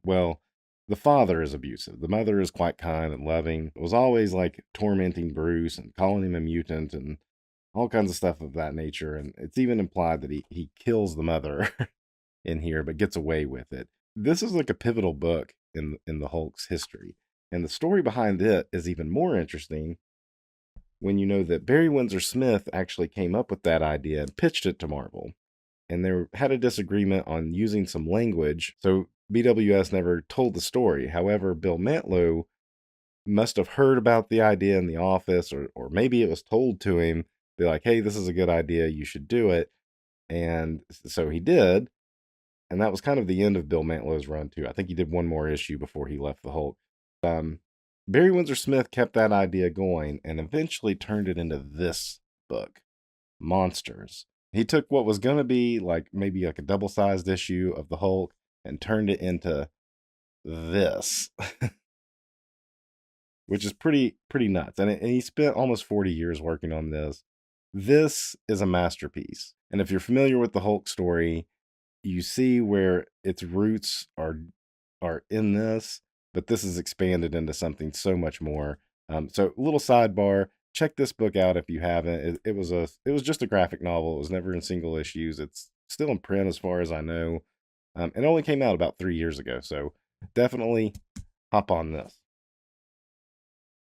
well, the father is abusive. The mother is quite kind and loving. It was always like tormenting Bruce and calling him a mutant and all kinds of stuff of that nature. And it's even implied that he kills the mother in here, but gets away with it. This is like a pivotal book in the Hulk's history. And the story behind it is even more interesting when you know that Barry Windsor Smith actually came up with that idea and pitched it to Marvel. And they had a disagreement on using some language, so BWS never told the story. However, Bill Mantlo must have heard about the idea in the office, or maybe it was told to him, be like, hey, this is a good idea, you should do it. And so he did, and that was kind of the end of Bill Mantlo's run too. I think he did one more issue before he left the Hulk. Barry Windsor Smith kept that idea going and eventually turned it into this book, Monsters. He took what was going to be like maybe like a double-sized issue of the Hulk and turned it into this, which is pretty nuts. And he spent almost 40 years working on this. This is a masterpiece. And if you're familiar with the Hulk story, you see where its roots are in this, but this is expanded into something so much more. So a little sidebar, check this book out if you haven't. It was just a graphic novel. It was never in single issues. It's still in print as far as I know. It only came out about 3 years ago, so definitely hop on this.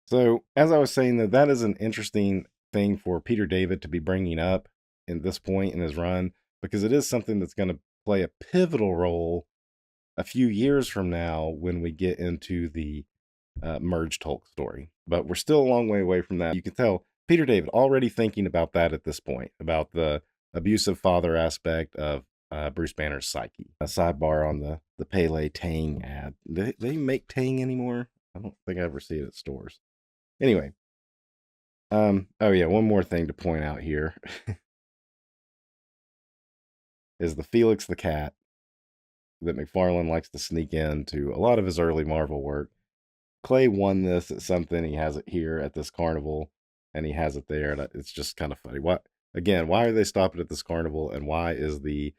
So as I was saying, though, that is an interesting thing for Peter David to be bringing up in this point in his run, because it is something that's going to play a pivotal role a few years from now when we get into the merged Hulk story. But we're still a long way away from that. You can tell Peter David already thinking about that at this point, about the abusive father aspect of Bruce Banner's psyche. A sidebar on the Pele Tang ad. They make Tang anymore? I don't think I ever see it at stores. Anyway. Oh yeah, one more thing to point out here is the Felix the Cat that McFarlane likes to sneak into a lot of his early Marvel work. Clay won this at something. He has it here at this carnival, and he has it there. And it's just kind of funny. Why are they stopping at this carnival, and why is the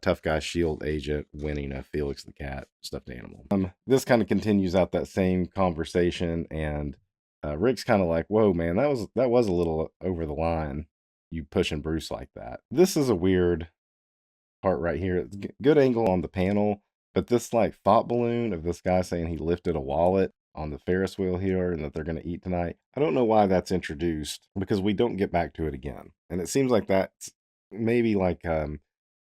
tough guy shield agent winning a Felix the Cat stuffed animal? This kind of continues out that same conversation, and Rick's kind of like, whoa, man, that was a little over the line, you pushing Bruce like that. This is a weird part right here. It's good angle on the panel, but this like thought balloon of this guy saying he lifted a wallet on the Ferris wheel here and that they're going to eat tonight. I don't know why that's introduced, because we don't get back to it again. And it seems like that's maybe like in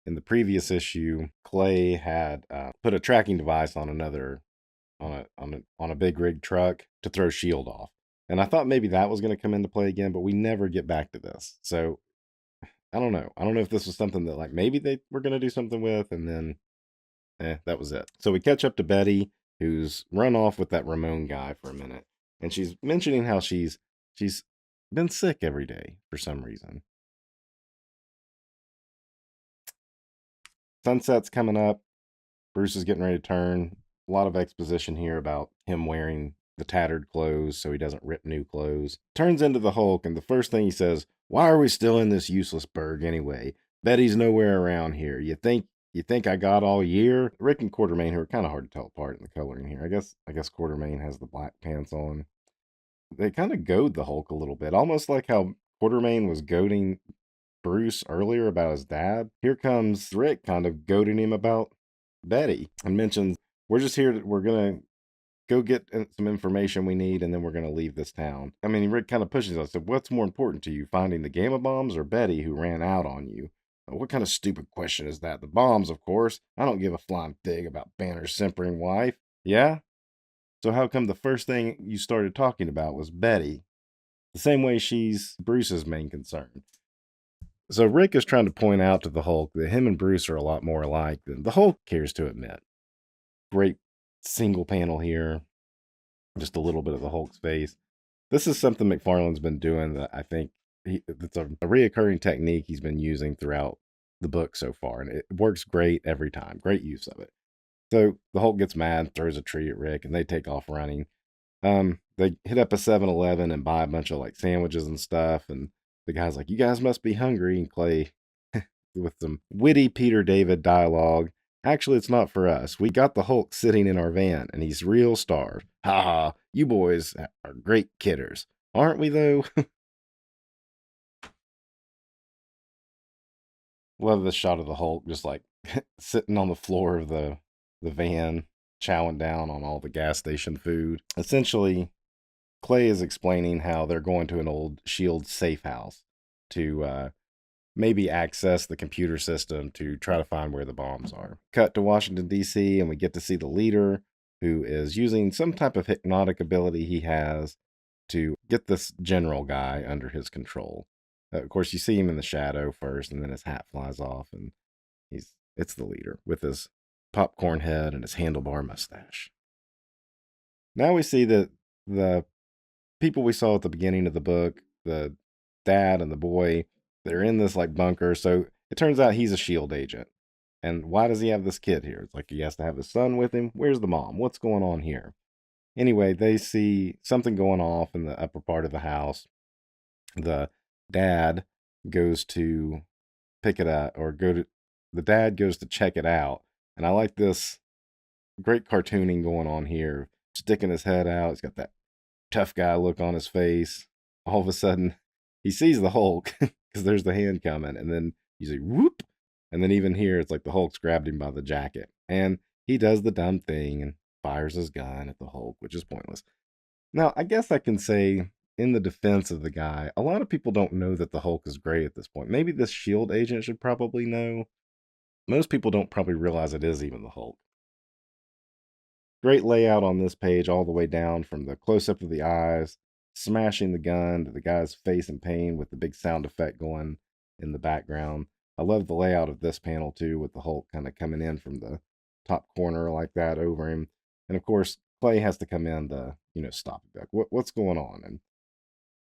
the previous issue, Clay had put a tracking device on a big rig truck to throw S.H.I.E.L.D. off. And I thought maybe that was going to come into play again, but we never get back to this. So I don't know. I don't know if this was something that like maybe they were going to do something with, and then that was it. So we catch up to Betty, who's run off with that Ramon guy for a minute, and she's mentioning how she's been sick every day for some reason. Sunset's coming up. Bruce is getting ready to turn. A lot of exposition here about him wearing the tattered clothes so he doesn't rip new clothes. Turns into the Hulk, and the first thing he says, why are we still in this useless burg anyway? Betty's nowhere around here. You think You think I got all year? Rick and Quartermain, who are kind of hard to tell apart in the coloring here. I guess Quartermain has the black pants on. They kind of goad the Hulk a little bit, almost like how Quartermain was goading Bruce earlier about his dad. Here comes Rick kind of goading him about Betty and mentions, we're just here, we're going to go get some information we need, and then we're going to leave this town. I mean, Rick kind of pushes us. Said, what's more important to you, finding the gamma bombs or Betty who ran out on you? What kind of stupid question is that? The bombs, of course. I don't give a flying fig about Banner's simpering wife. Yeah? So how come the first thing you started talking about was Betty? The same way she's Bruce's main concern. So Rick is trying to point out to the Hulk that him and Bruce are a lot more alike than the Hulk cares to admit. Great single panel here. Just a little bit of the Hulk's face. This is something McFarlane's been doing that I think it's a reoccurring technique he's been using throughout the book so far. And it works great every time. Great use of it. So the Hulk gets mad, throws a tree at Rick, and they take off running. They hit up a 7-Eleven and buy a bunch of like sandwiches and stuff. And the guy's like, you guys must be hungry. And Clay, with some witty Peter David dialogue, actually, it's not for us. We got the Hulk sitting in our van, and he's real starved. Ha ha, you boys are great kidders. Aren't we, though? Love the shot of the Hulk just like sitting on the floor of the van, chowing down on all the gas station food. Essentially, Clay is explaining how they're going to an old S.H.I.E.L.D. safe house to maybe access the computer system to try to find where the bombs are. Cut to Washington, D.C., and we get to see the leader, who is using some type of hypnotic ability he has to get this general guy under his control. Of course, you see him in the shadow first, and then his hat flies off, and it's the leader with his popcorn head and his handlebar mustache. Now we see that the people we saw at the beginning of the book, the dad and the boy, they're in this like bunker. So it turns out he's a S.H.I.E.L.D. agent. And why does he have this kid here? It's like he has to have his son with him. Where's the mom? What's going on here? Anyway, they see something going off in the upper part of the house. The dad goes to pick it up, or the dad goes to check it out. And I like this great cartooning going on here, sticking his head out. He's got that tough guy look on his face. All of a sudden, he sees the Hulk because there's the hand coming, and then you see whoop, and then even here, it's like the Hulk's grabbed him by the jacket, and he does the dumb thing and fires his gun at the Hulk, which is pointless. Now, I guess I can say, in the defense of the guy, a lot of people don't know that the Hulk is gray at this point. Maybe this S.H.I.E.L.D. agent should probably know. Most people don't probably realize it is even the Hulk. Great layout on this page all the way down from the close-up of the eyes, smashing the gun to the guy's face in pain with the big sound effect going in the background. I love the layout of this panel too, with the Hulk kind of coming in from the top corner like that over him. And of course, Clay has to come in to, stop it. What's going on?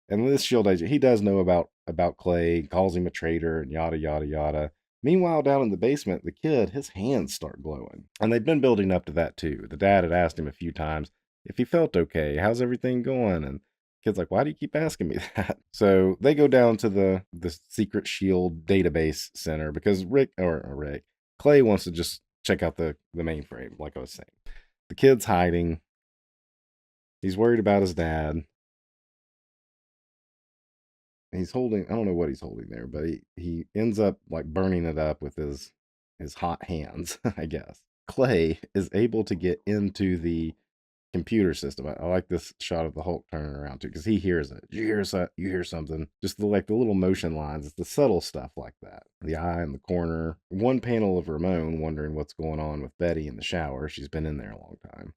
And this S.H.I.E.L.D. agent, he does know about Clay, calls him a traitor and yada, yada, yada. Meanwhile, down in the basement, the kid, his hands start glowing. And they've been building up to that too. The dad had asked him a few times if he felt okay. How's everything going? And the kid's like, why do you keep asking me that? So they go down to the secret S.H.I.E.L.D. database center because Clay wants to just check out the mainframe, like I was saying. The kid's hiding. He's worried about his dad. He's holding, I don't know what he's holding there, but he ends up like burning it up with his hot hands, I guess. Clay is able to get into the computer system. I like this shot of the Hulk turning around too, because he hears it. You hear something. Just the little motion lines. It's the subtle stuff like that. The eye in the corner. One panel of Ramon wondering what's going on with Betty in the shower. She's been in there a long time.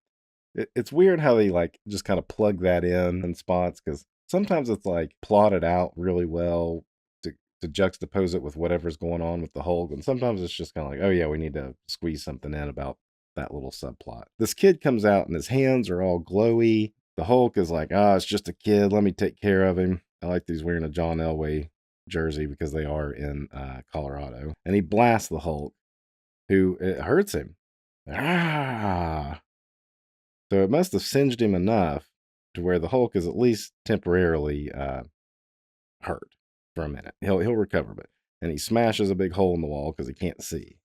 It's weird how they like just kind of plug that in spots, because sometimes it's like plotted out really well to juxtapose it with whatever's going on with the Hulk. And sometimes it's just kind of like, oh yeah, we need to squeeze something in about that little subplot. This kid comes out and his hands are all glowy. The Hulk is like, it's just a kid. Let me take care of him. I like that he's wearing a John Elway jersey because they are in Colorado. And he blasts the Hulk, who it hurts him. So it must have singed him enough to where the Hulk is at least temporarily hurt for a minute. He'll recover, and he smashes a big hole in the wall because he can't see.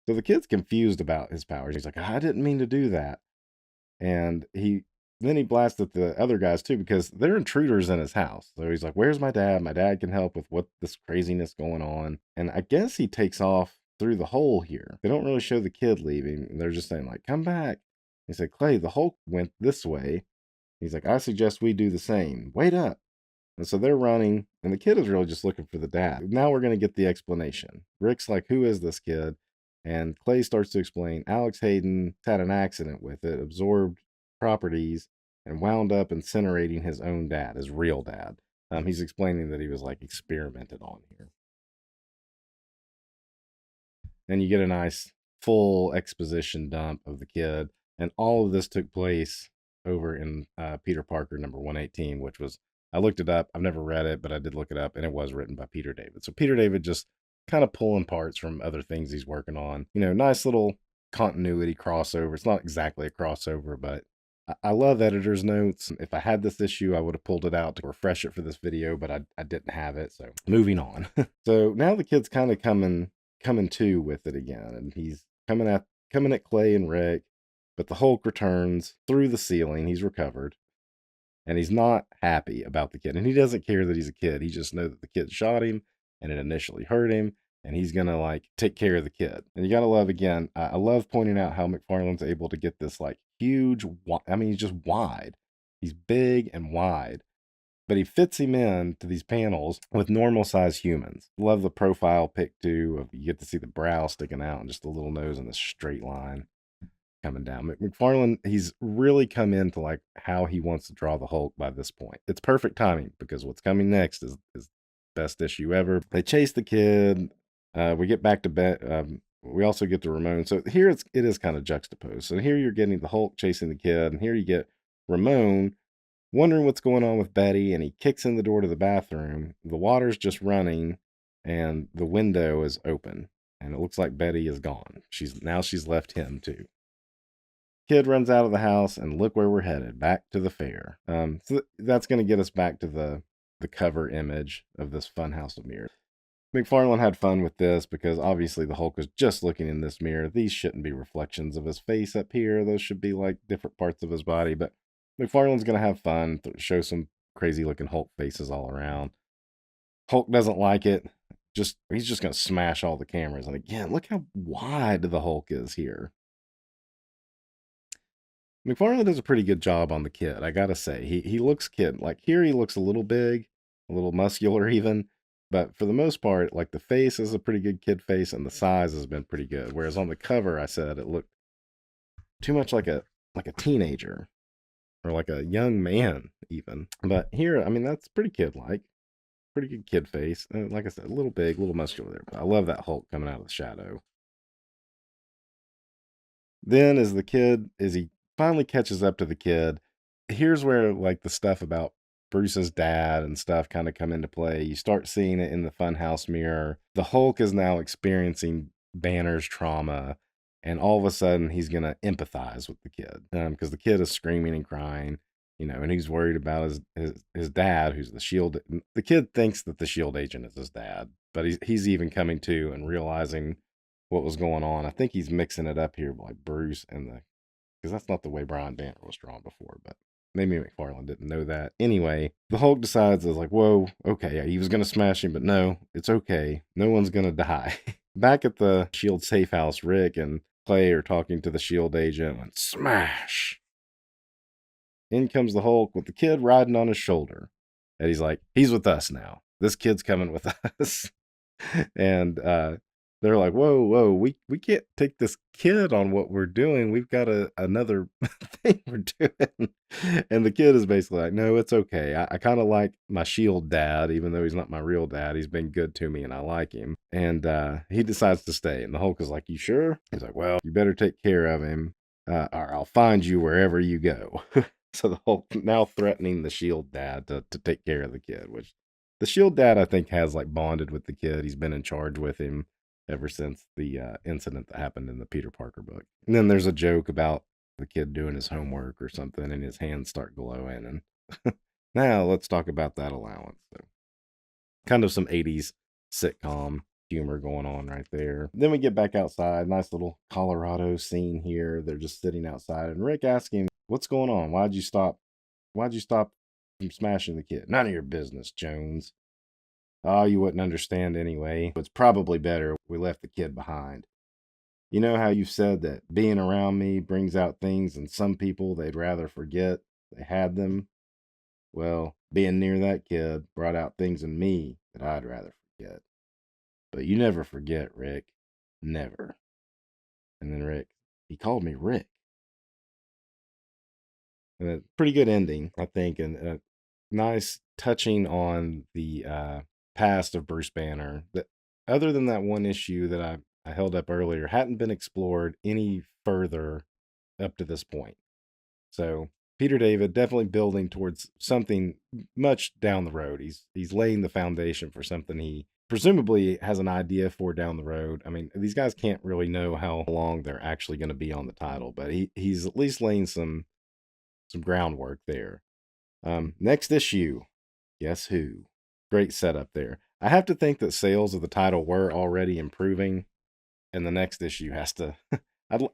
So the kid's confused about his powers. He's like, I didn't mean to do that. And then he blasts at the other guys too, because they're intruders in his house. So he's like, where's my dad? My dad can help with what this craziness going on. And I guess he takes off through the hole here. They don't really show the kid leaving. They're just saying like, come back. He said, Clay, the Hulk went this way. He's like, I suggest we do the same. Wait up. And so they're running, and the kid is really just looking for the dad. Now we're going to get the explanation. Rick's like, who is this kid? And Clay starts to explain Alex Hayden had an accident with it, absorbed properties, and wound up incinerating his own dad, his real dad. He's explaining that he was like experimented on here. And you get a nice full exposition dump of the kid. And all of this took place over in Peter Parker number 118, which was, I looked it up. I've never read it, but I did look it up, and it was written by Peter David. So Peter David just kind of pulling parts from other things he's working on. You know, nice little continuity crossover. It's not exactly a crossover, but I love editor's notes. If I had this issue, I would have pulled it out to refresh it for this video, but I didn't have it. So moving on. So now the kid's kind of coming to with it again, and he's coming at Clay and Rick, but the Hulk returns through the ceiling. He's recovered, and he's not happy about the kid, and he doesn't care that he's a kid. He just knows that the kid shot him, and it initially hurt him, and he's gonna like take care of the kid. And you gotta love, again, I love pointing out how McFarlane's able to get this like huge, I mean, he's just wide. He's big and wide, but he fits him in to these panels with normal sized humans. Love the profile pic too. You get to see the brow sticking out and just the little nose in the straight line coming down. McFarlane, he's really come into like how he wants to draw the Hulk by this point. It's perfect timing, because what's coming next is best issue ever. They chase the kid. We get back to bed. We also get to Ramon. So here it is kind of juxtaposed. So here you're getting the Hulk chasing the kid, and here you get Ramon wondering what's going on with Betty, and he kicks in the door to the bathroom. The water's just running, and the window is open, and it looks like Betty is gone. She's left him too. Kid runs out of the house, and look where we're headed, back to the fair. So that's going to get us back to the cover image of this funhouse of mirrors. McFarlane had fun with this because obviously the Hulk was just looking in this mirror. These shouldn't be reflections of his face up here. Those should be like different parts of his body, but McFarlane's going to have fun, show some crazy looking Hulk faces all around. Hulk doesn't like it. He's just going to smash all the cameras. And again, look how wide the Hulk is here. McFarlane does a pretty good job on the kid, I gotta say. He looks kid. Like here he looks a little big, a little muscular even. But for the most part, like the face is a pretty good kid face, and the size has been pretty good. Whereas on the cover, I said it looked too much like a teenager, or like a young man even. But here, I mean, that's pretty kid-like. Pretty good kid face. Like I said, a little big, a little muscular there. But I love that Hulk coming out of the shadow. Then as he finally catches up to the kid, here's where like the stuff about Bruce's dad and stuff kind of come into play. You start seeing it in the funhouse mirror. The Hulk is now experiencing Banner's trauma, and all of a sudden he's going to empathize with the kid, because the kid is screaming and crying, you know, and he's worried about his dad, who's the SHIELD. The kid thinks that the SHIELD agent is his dad, but he's even coming to and realizing what was going on. I think he's mixing it up here, like Bruce and because that's not the way Brian Banner was drawn before, but maybe McFarlane didn't know that. Anyway, the Hulk decides, it's like, whoa, okay, he was going to smash him, but no, it's okay. No one's going to die. Back at the SHIELD safe house, Rick and Clay are talking to the SHIELD agent, and smash! In comes the Hulk with the kid riding on his shoulder. And he's like, he's with us now. This kid's coming with us. And they're like, whoa, we can't take this kid on what we're doing. We've got another thing we're doing. And the kid is basically like, no, it's okay. I kind of like my SHIELD dad, even though he's not my real dad. He's been good to me and I like him. And he decides to stay. And the Hulk is like, you sure? He's like, well, you better take care of him, or I'll find you wherever you go. So the Hulk now threatening the SHIELD dad to take care of the kid, which the SHIELD dad, I think, has like bonded with the kid. He's been in charge with him ever since the incident that happened in the Peter Parker book. And then there's a joke about the kid doing his homework or something, and his hands start glowing. And now let's talk about that allowance. So, kind of some 80s sitcom humor going on right there. Then we get back outside, nice little Colorado scene here. They're just sitting outside, and Rick asking, "What's going on? Why'd you stop? Why'd you stop from smashing the kid?" "None of your business, Jones." "Oh, you wouldn't understand anyway. It's probably better we left the kid behind. You know how you've said that being around me brings out things in some people they'd rather forget they had them? Well, being near that kid brought out things in me that I'd rather forget. But you never forget, Rick. Never." And then Rick, "He called me Rick." And a pretty good ending, I think, and a nice touching on the past of Bruce Banner. That other than that one issue that I held up earlier, hadn't been explored any further up to this point. So Peter David definitely building towards something much down the road. He's laying the foundation for something he presumably has an idea for down the road. I mean, these guys can't really know how long they're actually going to be on the title, but he's at least laying some groundwork there. Next issue, guess who? Great setup there. I have to think that sales of the title were already improving, and the next issue has to.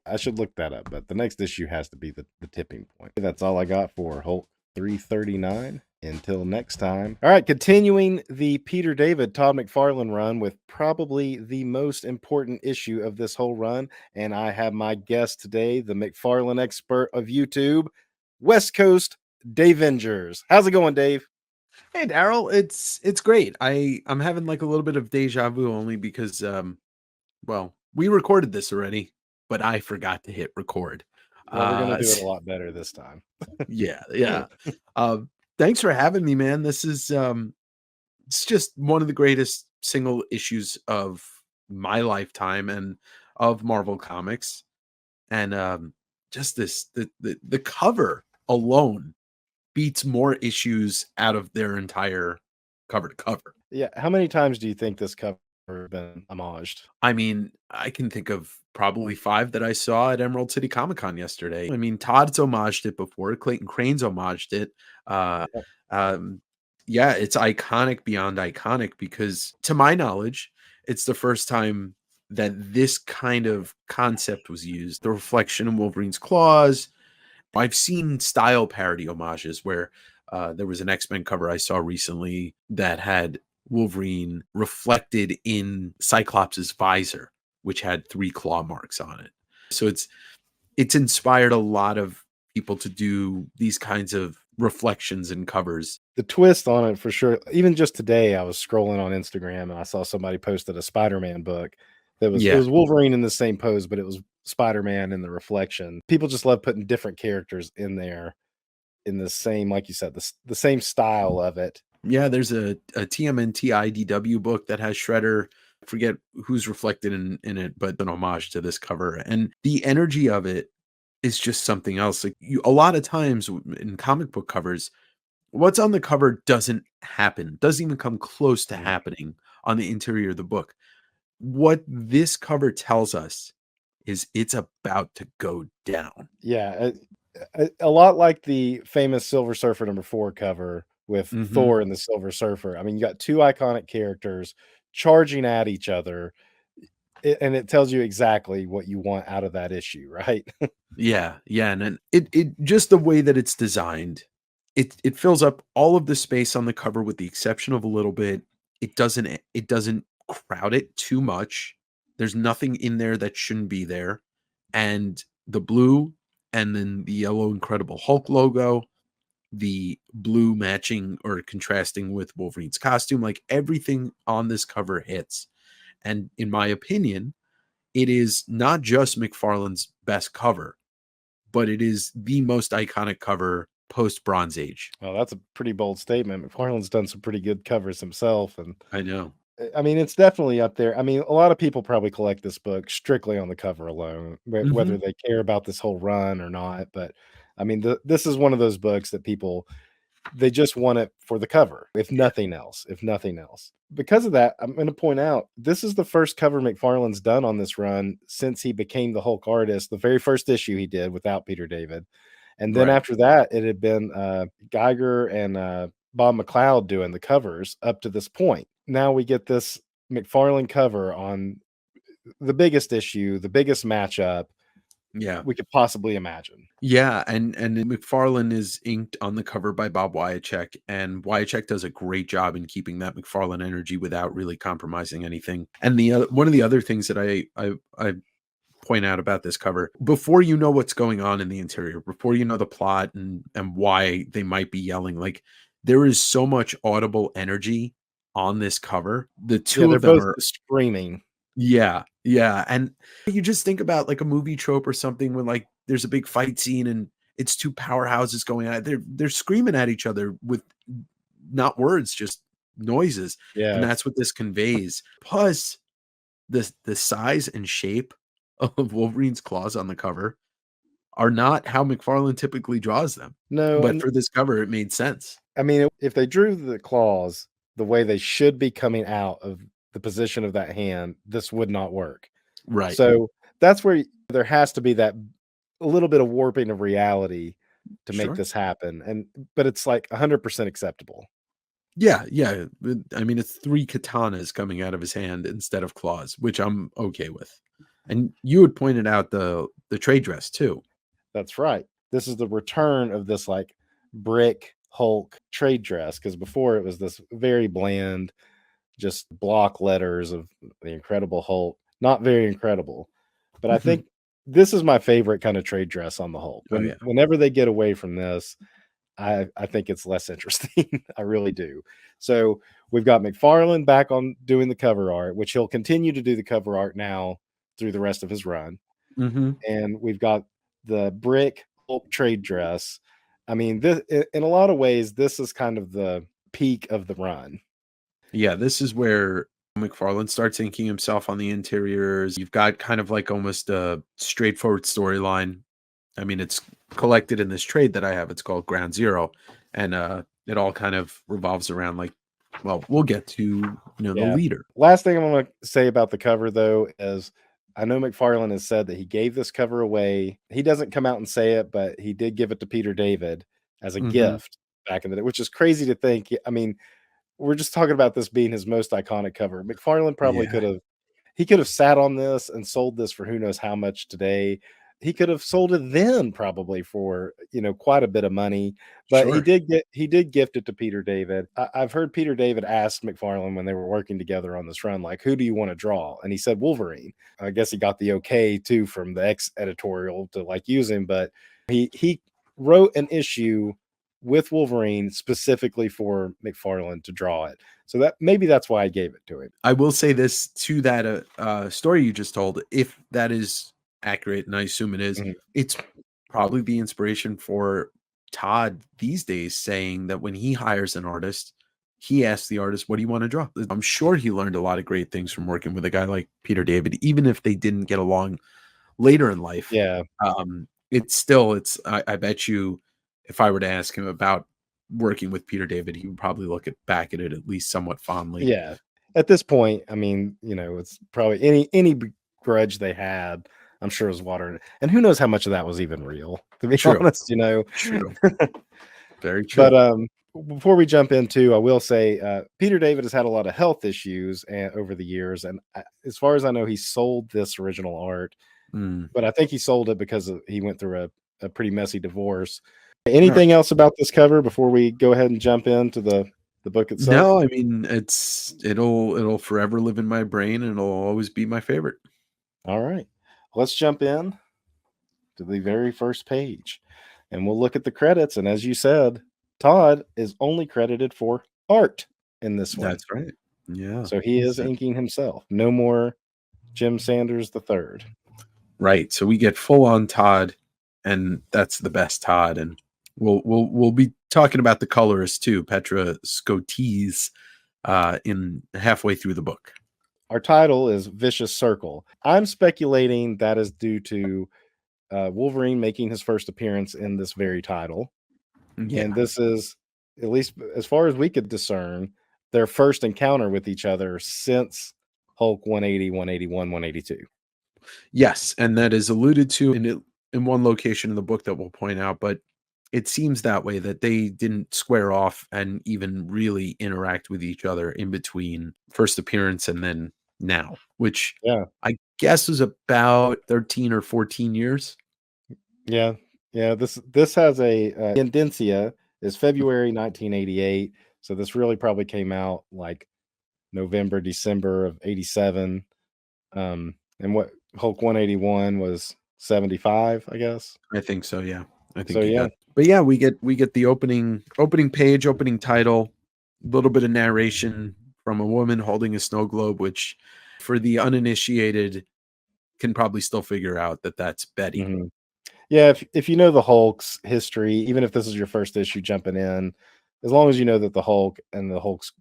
I should look that up, but the next issue has to be the tipping point. That's all I got for Hulk 339. Until next time. All right, continuing the Peter David, Todd McFarlane run with probably the most important issue of this whole run. And I have my guest today, the McFarlane expert of YouTube, WestCoastDAVEngers. How's it going, Dave? Hey Daryl, it's great. I'm having like a little bit of deja vu only because well, we recorded this already, but I forgot to hit record. Well, we're gonna do it a lot better this time. Yeah. Thanks for having me, man. This is it's just one of the greatest single issues of my lifetime and of Marvel Comics. And just the cover alone beats more issues out of their entire cover to cover. Yeah. How many times do you think this cover has been homaged? I mean, I can think of probably 5 that I saw at Emerald City Comic Con yesterday. I mean, Todd's homaged it before. Clayton Crane's homaged it. Yep. Yeah, it's iconic beyond iconic because, to my knowledge, it's the first time that this kind of concept was used. The reflection in Wolverine's claws. I've seen style parody homages where there was an X-Men cover I saw recently that had Wolverine reflected in Cyclops' visor, which had 3 claw marks on it. So it's inspired a lot of people to do these kinds of reflections and covers. The twist on it for sure. Even just today, I was scrolling on Instagram and I saw somebody posted a Spider-Man book that was it was Wolverine in the same pose, but it was Spider-Man in the reflection. People just love putting different characters in there in the same, like you said, the same style of it. Yeah, there's a TMNT IDW book that has Shredder. I forget who's reflected in it, but an homage to this cover. And the energy of it is just something else. Like a lot of times in comic book covers, what's on the cover doesn't happen, doesn't even come close to happening on the interior of the book. What this cover tells us is it's about to go down. Yeah, a lot like the famous Silver Surfer #4 cover with Thor and the Silver Surfer. I mean, you got 2 iconic characters charging at each other, and it tells you exactly what you want out of that issue, right? Yeah, and then it just the way that it's designed, it fills up all of the space on the cover with the exception of a little bit. It doesn't crowd it too much. There's nothing in there that shouldn't be there. And the blue and then the yellow Incredible Hulk logo, the blue matching or contrasting with Wolverine's costume, like everything on this cover hits. And in my opinion, it is not just McFarlane's best cover, but it is the most iconic cover post Bronze Age. Well, that's a pretty bold statement. McFarlane's done some pretty good covers himself, and I know. I mean, it's definitely up there. I mean, a lot of people probably collect this book strictly on the cover alone, whether they care about this whole run or not. But I mean, this is one of those books that they just want it for the cover, if nothing else. If nothing else, because of that, I'm going to point out this is the first cover McFarlane's done on this run since he became the Hulk artist. The very first issue he did without Peter David, and then after that, it had been Geiger and Bob McLeod doing the covers up to this point. Now we get this McFarlane cover on the biggest issue, the biggest matchup Yeah. we could possibly imagine. Yeah, and McFarlane is inked on the cover by Bob Wyacek, and Wyacek does a great job in keeping that McFarlane energy without really compromising anything. And the one of the other things that I point out about this cover, before you know what's going on in the interior, before you know the plot and why they might be yelling, like there is so much audible energy on this cover. The two They're of them both are screaming. yeah, yeah, and you just think about like a movie trope or something when like there's a big fight scene and it's two powerhouses going at it. They're screaming at each other with not words, just noises, and Yeah. that's what this conveys. Plus, the size and shape of Wolverine's claws on the cover are not how McFarlane typically draws them, No, but and for this cover, it made sense. I mean, if they drew the claws the way they should be coming out of the position of that hand, this would not work. Right. So that's where there has to be that a little bit of warping of reality to make Sure. this happen. But it's like 100% acceptable. Yeah, yeah. I mean, it's three katanas coming out of his hand instead of claws, which I'm okay with. And you had pointed out the trade dress too. That's right. This is the return of this like brick Hulk trade dress, because before it was this very bland, just block letters of the Incredible Hulk. Not very incredible. But I Mhm. think this is my favorite kind of trade dress on the Hulk. Oh yeah. Whenever they get away from this, I think it's less interesting. I really do. So we've got McFarlane back on doing the cover art, which he'll continue to do the cover art now through the rest of his run. Hmm. And we've got the brick Hulk trade dress. I mean, this in a lot of ways, this is kind of the peak of the run. Yeah, this is where McFarlane starts inking himself on the interiors. You've got kind of like almost a straightforward storyline. I mean, it's collected in this trade that I have. It's called Ground Zero, and it all kind of revolves around like, well, we'll get to the Yeah. leader. Last thing I'm going to say about the cover, though, is I know McFarlane has said that he gave this cover away. He doesn't come out and say it, but he did give it to Peter David as a Hmm. gift back in the day, which is crazy to think. I mean, we're just talking about this being his most iconic cover. McFarlane probably Yeah, could have sat on this and sold this for who knows how much today. He could have sold it then probably for, quite a bit of money, but he sure. did gift it to Peter David. I've heard Peter David ask McFarlane when they were working together on this run, like, who do you want to draw? And he said Wolverine. I guess he got the okay too from the ex editorial to like use him, but he wrote an issue with Wolverine specifically for McFarlane to draw it. So that's why I gave it to him. I will say this to that story you just told. If that is accurate, and I assume it is, Mhm. it's probably the inspiration for Todd these days, saying that when he hires an artist, he asks the artist, "What do you want to draw?" I'm sure he learned a lot of great things from working with a guy like Peter David, even if they didn't get along later in life. Yeah. It's I bet you, if I were to ask him about working with Peter David, he would probably look back at it at least somewhat fondly. Yeah. At this point, I mean, it's probably any grudge they had, I'm sure was water. And who knows how much of that was even real, to be True, honest. true, very But true. before we jump into, I will say Peter David has had a lot of health issues over the years, and as far as I know, he sold this original art, Mm. but I think he sold it because he went through a pretty messy divorce. All right. Anything else about this cover before we go ahead and jump into the book itself? No, I mean it'll forever live in my brain and it'll always be my favorite. All right, let's jump in to the very first page and we'll look at the credits. And as you said, Todd is only credited for art in this one. That's right. Yeah. So he is inking himself. No more Jim Sanders the third. Right. So we get full on Todd, and that's the best Todd. And we'll be talking about the colorist too, Petra Scotese, in halfway through the book. Our title is Vicious Circle. I'm speculating that is due to Wolverine making his first appearance in this very title. Yeah. And this is, at least as far as we could discern, their first encounter with each other since Hulk 180, 181, 182. Yes, and that is alluded to in one location in the book that we'll point out, but it seems that way, that they didn't square off and even really interact with each other in between first appearance and then now, which Yeah. I guess was about 13 or 14 years. Yeah. Yeah. This has a Indencia is February 1988. So this really probably came out like November, December of 87. And what Hulk 181 was 75, I guess. I think so, yeah. I So think you yeah. got, but yeah, we get the opening page, opening title, a little bit of narration from a woman holding a snow globe, which for the uninitiated can probably still figure out that that's Betty. Mhm. Yeah, if you know the Hulk's history, even if this is your first issue jumping in, as long as you know that the Hulk and the Hulk's,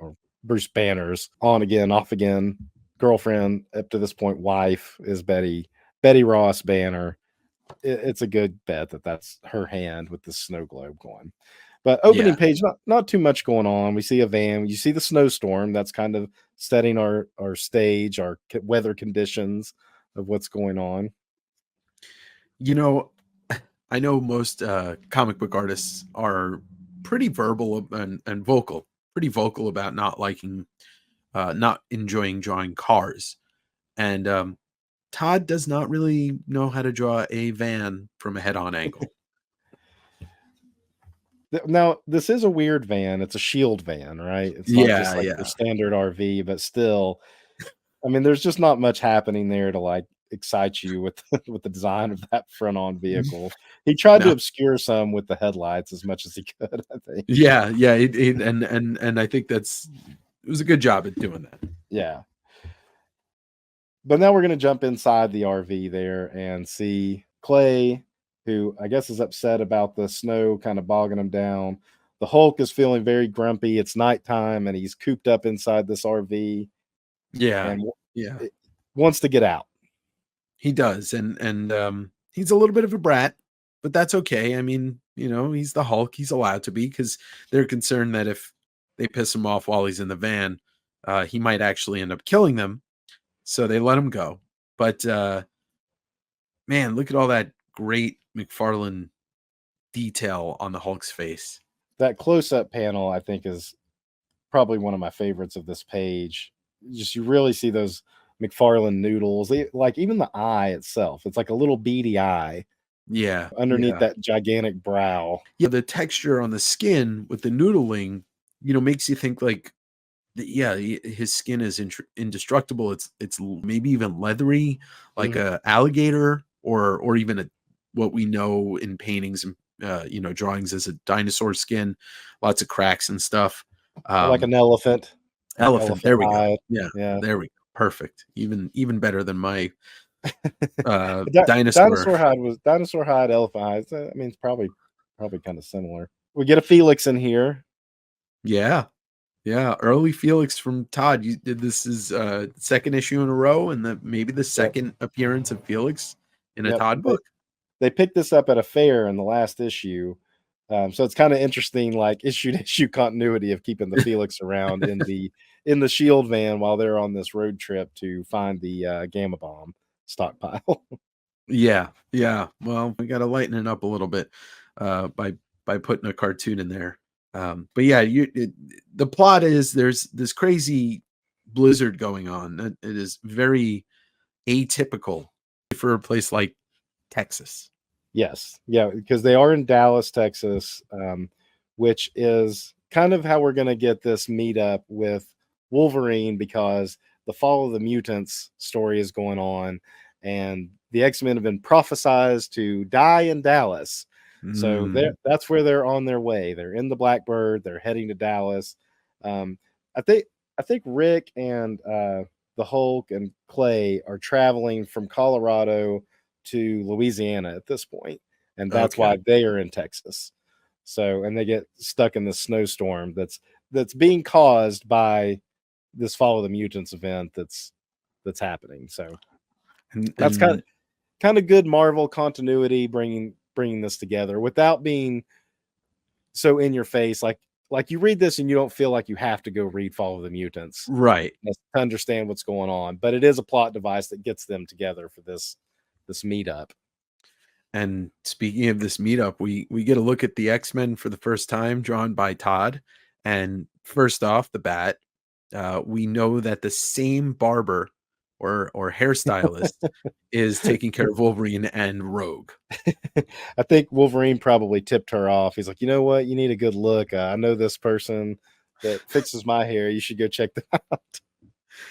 or Bruce Banner's on again, off again, girlfriend up to this point, wife is Betty Ross Banner. It's a good bet that that's her hand with the snow globe going. But opening Yeah. page, not too much going on. We see a van. You see the snowstorm. That's kind of setting our stage, our weather conditions of what's going on. You know, I know most comic book artists are pretty verbal and vocal, pretty vocal about not liking, not enjoying drawing cars. And Todd does not really know how to draw a van from a head on angle. Now, this is a weird van. It's a shield van, right? It's not just Yeah, like your yeah. standard RV, but still, I mean, there's just not much happening there to like excite you with with the design of that front on vehicle. He tried to No. obscure some with the headlights as much as he could, I think. Yeah, yeah. And I think it was a good job at doing that. Yeah. But now we're going to jump inside the RV there and see Clay, who I guess is upset about the snow kind of bogging him down. The Hulk is feeling very grumpy. It's nighttime and he's cooped up inside this RV Yeah, and yeah. wants to get out. He does, and he's a little bit of a brat, but that's okay. I mean, he's the Hulk. He's allowed to be because they're concerned that if they piss him off while he's in the van, he might actually end up killing them. So they let him go. But man, look at all that great McFarlane detail on the Hulk's face. That close up panel, I think, is probably one of my favorites of this page. Just you really see those McFarlane noodles, like even the eye itself. It's like a little beady eye Yeah, underneath yeah, that gigantic brow. yeah. The texture on the skin with the noodling, makes you think like, yeah, his skin is indestructible. It's maybe even leathery, like Mhm. a alligator, or even what we know in paintings and drawings as a dinosaur skin, lots of cracks and stuff. Or like Um, an elephant, elephant. elephant There we go. hide. Yeah, Yeah. there we go. Perfect. Even better than my dinosaur. Dinosaur hide, elephant hide. I mean, it's probably kind of similar. We get a Felix in here. Yeah, yeah. Early Felix from Todd. You did this is second issue in a row, and maybe the Yep. second appearance of Felix in a Yep. Todd book. They picked this up at a fair in the last issue. So it's kind of interesting, like issue to issue continuity of keeping the Felix around in the Shield van while they're on this road trip to find the gamma bomb stockpile. Yeah, yeah. Well, we got to lighten it up a little bit by putting a cartoon in there. But yeah, the plot is there's this crazy blizzard going on. It is very atypical for a place like Texas. Yes, yeah, because they are in Dallas, Texas, which is kind of how we're going to get this meetup with Wolverine because the Fall of the Mutants story is going on, and the X-Men have been prophesized to die in Dallas. So Mm, that's where they're on their way. They're in the Blackbird. They're heading to Dallas. Um, I think Rick and the Hulk and Clay are traveling from Colorado to Louisiana at this point, and that's okay. why they are in Texas. So, and they get stuck in the snowstorm that's being caused by this Fall of the Mutants event that's happening. So that's And kind of good Marvel continuity, bringing this together without being so in your face. Like you read this and you don't feel like you have to go read Fall of the Mutants right. to understand what's going on, but it is a plot device that gets them together for this meetup. And speaking of this meetup, we get a look at the X-Men for the first time, drawn by Todd. And first off the bat, we know that the same barber or hairstylist is taking care of Wolverine and Rogue. I think Wolverine probably tipped her off. He's like, you know what? You need a good look. I know this person that fixes my hair. You should go check them out.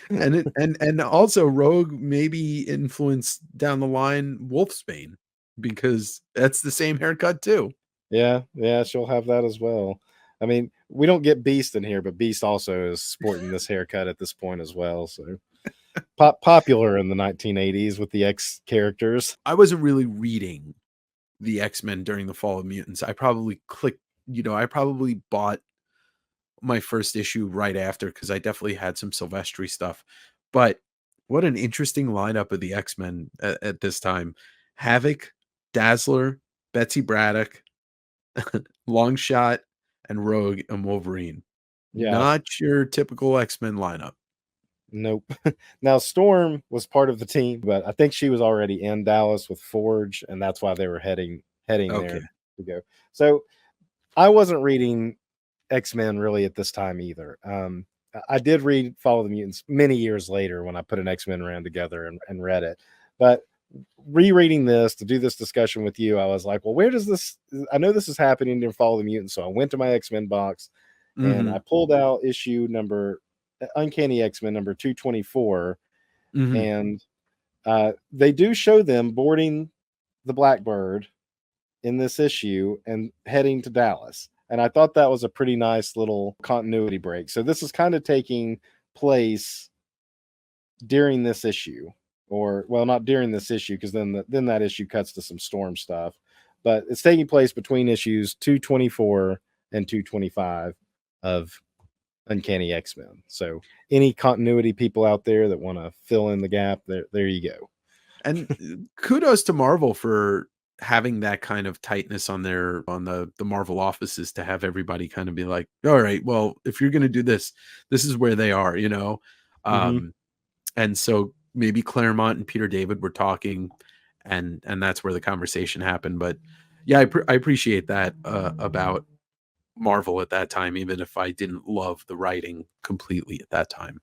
And also Rogue maybe influenced down the line Wolfsbane, because that's the same haircut too. Yeah, she'll have that as well. I mean, we don't get Beast in here, but Beast also is sporting this haircut at this point as well. So popular in the 1980s with the X characters. I wasn't really reading the X-Men during the Fall of Mutants. I probably I probably bought my first issue right after, because I definitely had some Silvestri stuff. But what an interesting lineup of the X-Men at this time. Havoc, Dazzler, Betsy Braddock, Longshot, and Rogue and Wolverine. Yeah. Not your typical X-Men lineup. Nope. Now Storm was part of the team, but I think she was already in Dallas with Forge, and that's why they were heading there to go. So I wasn't reading X-Men really at this time either. I did read Fall of the Mutants many years later when I put an X-Men run together and read it. But rereading this to do this discussion with you, I was like, well, where does this? I know this is happening in Fall of the Mutants, so I went to my X-Men box and I pulled out issue number Uncanny X-Men number 224, and they do show them boarding the Blackbird in this issue and heading to Dallas. And I thought that was a pretty nice little continuity break. So this is kind of taking place during this issue, or well, not during this issue, because then that issue cuts to some Storm stuff. But it's taking place between issues 224 and 225 of Uncanny X-Men. So any continuity people out there that want to fill in the gap, there you go. And kudos to Marvel for having that kind of tightness on the Marvel offices, to have everybody kind of be like, all right, well, if you're going to do this is where they are, and so maybe Claremont and Peter David were talking, and that's where the conversation happened. But yeah, I appreciate that about Marvel at that time, even if I didn't love the writing completely at that time.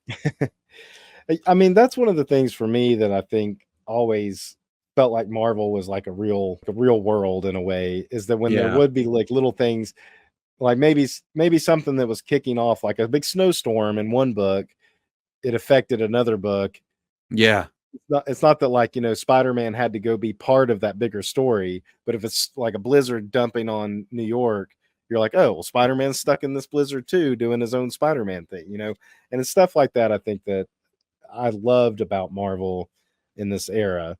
I mean, that's one of the things for me that I think always felt like Marvel was like a real world in a way, is that when there would be like little things, like maybe something that was kicking off like a big snowstorm in one book, it affected another book. Yeah. It's not that like, Spider-Man had to go be part of that bigger story, but if it's like a blizzard dumping on New York, you're like, oh, well, Spider-Man's stuck in this blizzard too, doing his own Spider-Man thing, and it's stuff like that. I think that I loved about Marvel in this era.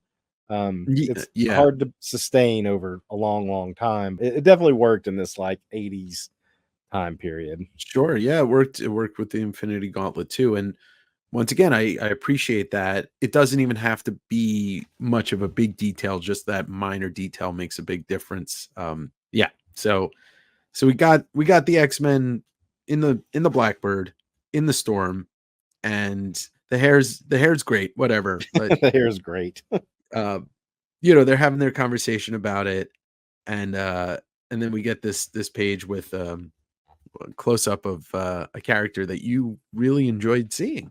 It's hard to sustain over a long time. It definitely worked in this like 80s time period. Sure. Yeah. It worked with the Infinity Gauntlet too. And once again, I appreciate that. It doesn't even have to be much of a big detail. Just that minor detail makes a big difference. Yeah. So we got the X-Men in the Blackbird, in the Storm, and the hair's great, whatever. But the hair's great. They're having their conversation about it, and then we get this page with a close up of a character that you really enjoyed seeing.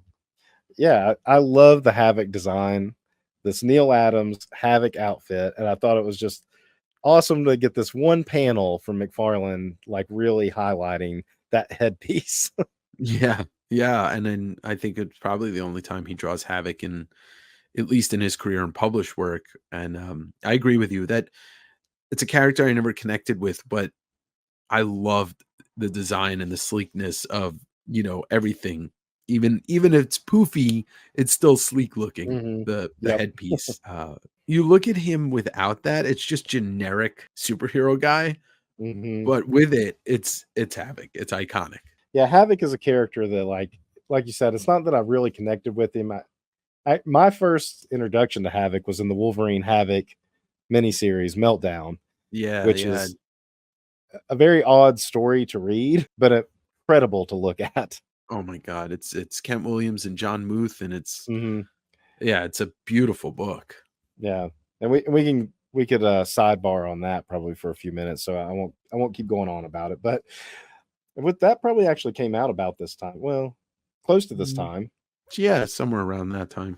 Yeah, I love the Havoc design, this Neil Adams Havoc outfit, and I thought it was just awesome to get this one panel from McFarlane, like really highlighting that headpiece. Yeah, and then I think it's probably the only time he draws Havoc in, at least in his career in published work. And I agree with you that it's a character I never connected with, but I loved the design and the sleekness of everything. Even if it's poofy, it's still sleek looking. The headpiece. You look at him without that, it's just generic superhero guy. But with it's Havoc. It's iconic. Yeah, Havoc is a character that like you said, it's not that I really connected with him. My first introduction to Havoc was in the Wolverine Havoc miniseries Meltdown. Yeah, which is a very odd story to read, but incredible to look at. Oh my God, it's Kent Williams and John Muth, and it's it's a beautiful book. Yeah, and we can we could sidebar on that probably for a few minutes. So I won't keep going on about it. But with that probably actually came out about this time. Well, close to this time. Yeah, somewhere around that time.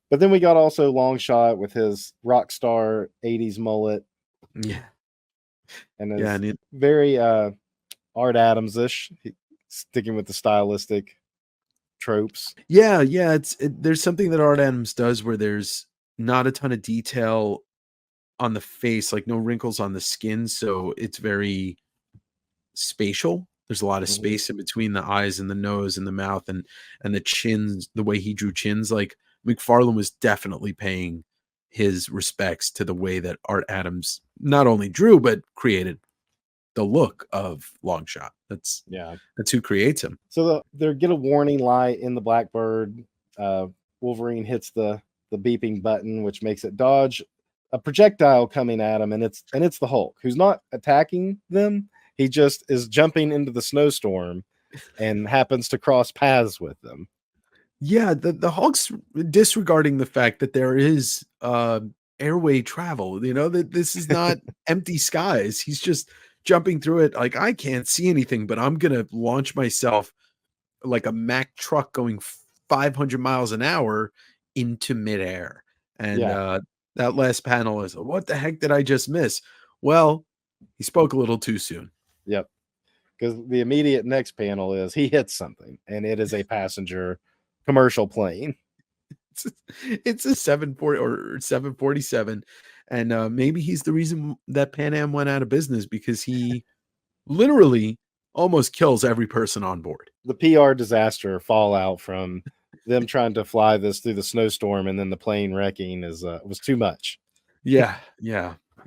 But then we got also Longshot with his rock star 80s mullet. Yeah. And it's very Art Adams-ish, sticking with the stylistic tropes. Yeah, there's something that Art Adams does where there's not a ton of detail on the face, like no wrinkles on the skin, so it's very spatial. There's a lot of space in between the eyes and the nose and the mouth and the chins, the way he drew chins. Like McFarlane was definitely paying his respects to the way that Art Adams not only drew but created the look of Longshot. That's who creates him. So they get a warning light in the Blackbird. Wolverine hits the beeping button, which makes it dodge a projectile coming at him, and it's the Hulk, who's not attacking them. He just is jumping into the snowstorm and happens to cross paths with them. Yeah, the Hulk's disregarding the fact that there is airway travel. You know, that this is not empty skies. He's just jumping through it like, I can't see anything, but I'm gonna launch myself like a Mack truck going 500 miles an hour into midair. And that last panel is, what the heck did I just miss? Well, he spoke a little too soon. Yep. Because the immediate next panel is he hits something, and it is a passenger commercial plane. It's a 740 or 747, and maybe he's the reason that Pan Am went out of business, because he literally almost kills every person on board. The PR disaster fallout from them trying to fly this through the snowstorm and then the plane wrecking was too much. Yeah.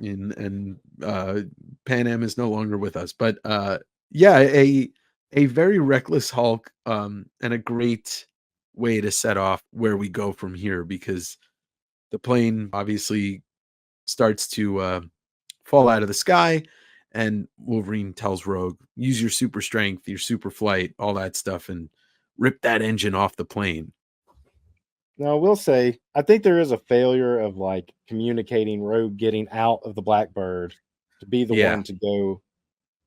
And Pan Am is no longer with us, but a very reckless Hulk, and a great way to set off where we go from here, because the plane obviously starts to fall out of the sky, and Wolverine tells Rogue, use your super strength, your super flight, all that stuff, and rip that engine off the plane. Now, I will say, I think there is a failure of like communicating Rogue getting out of the Blackbird to be the one to go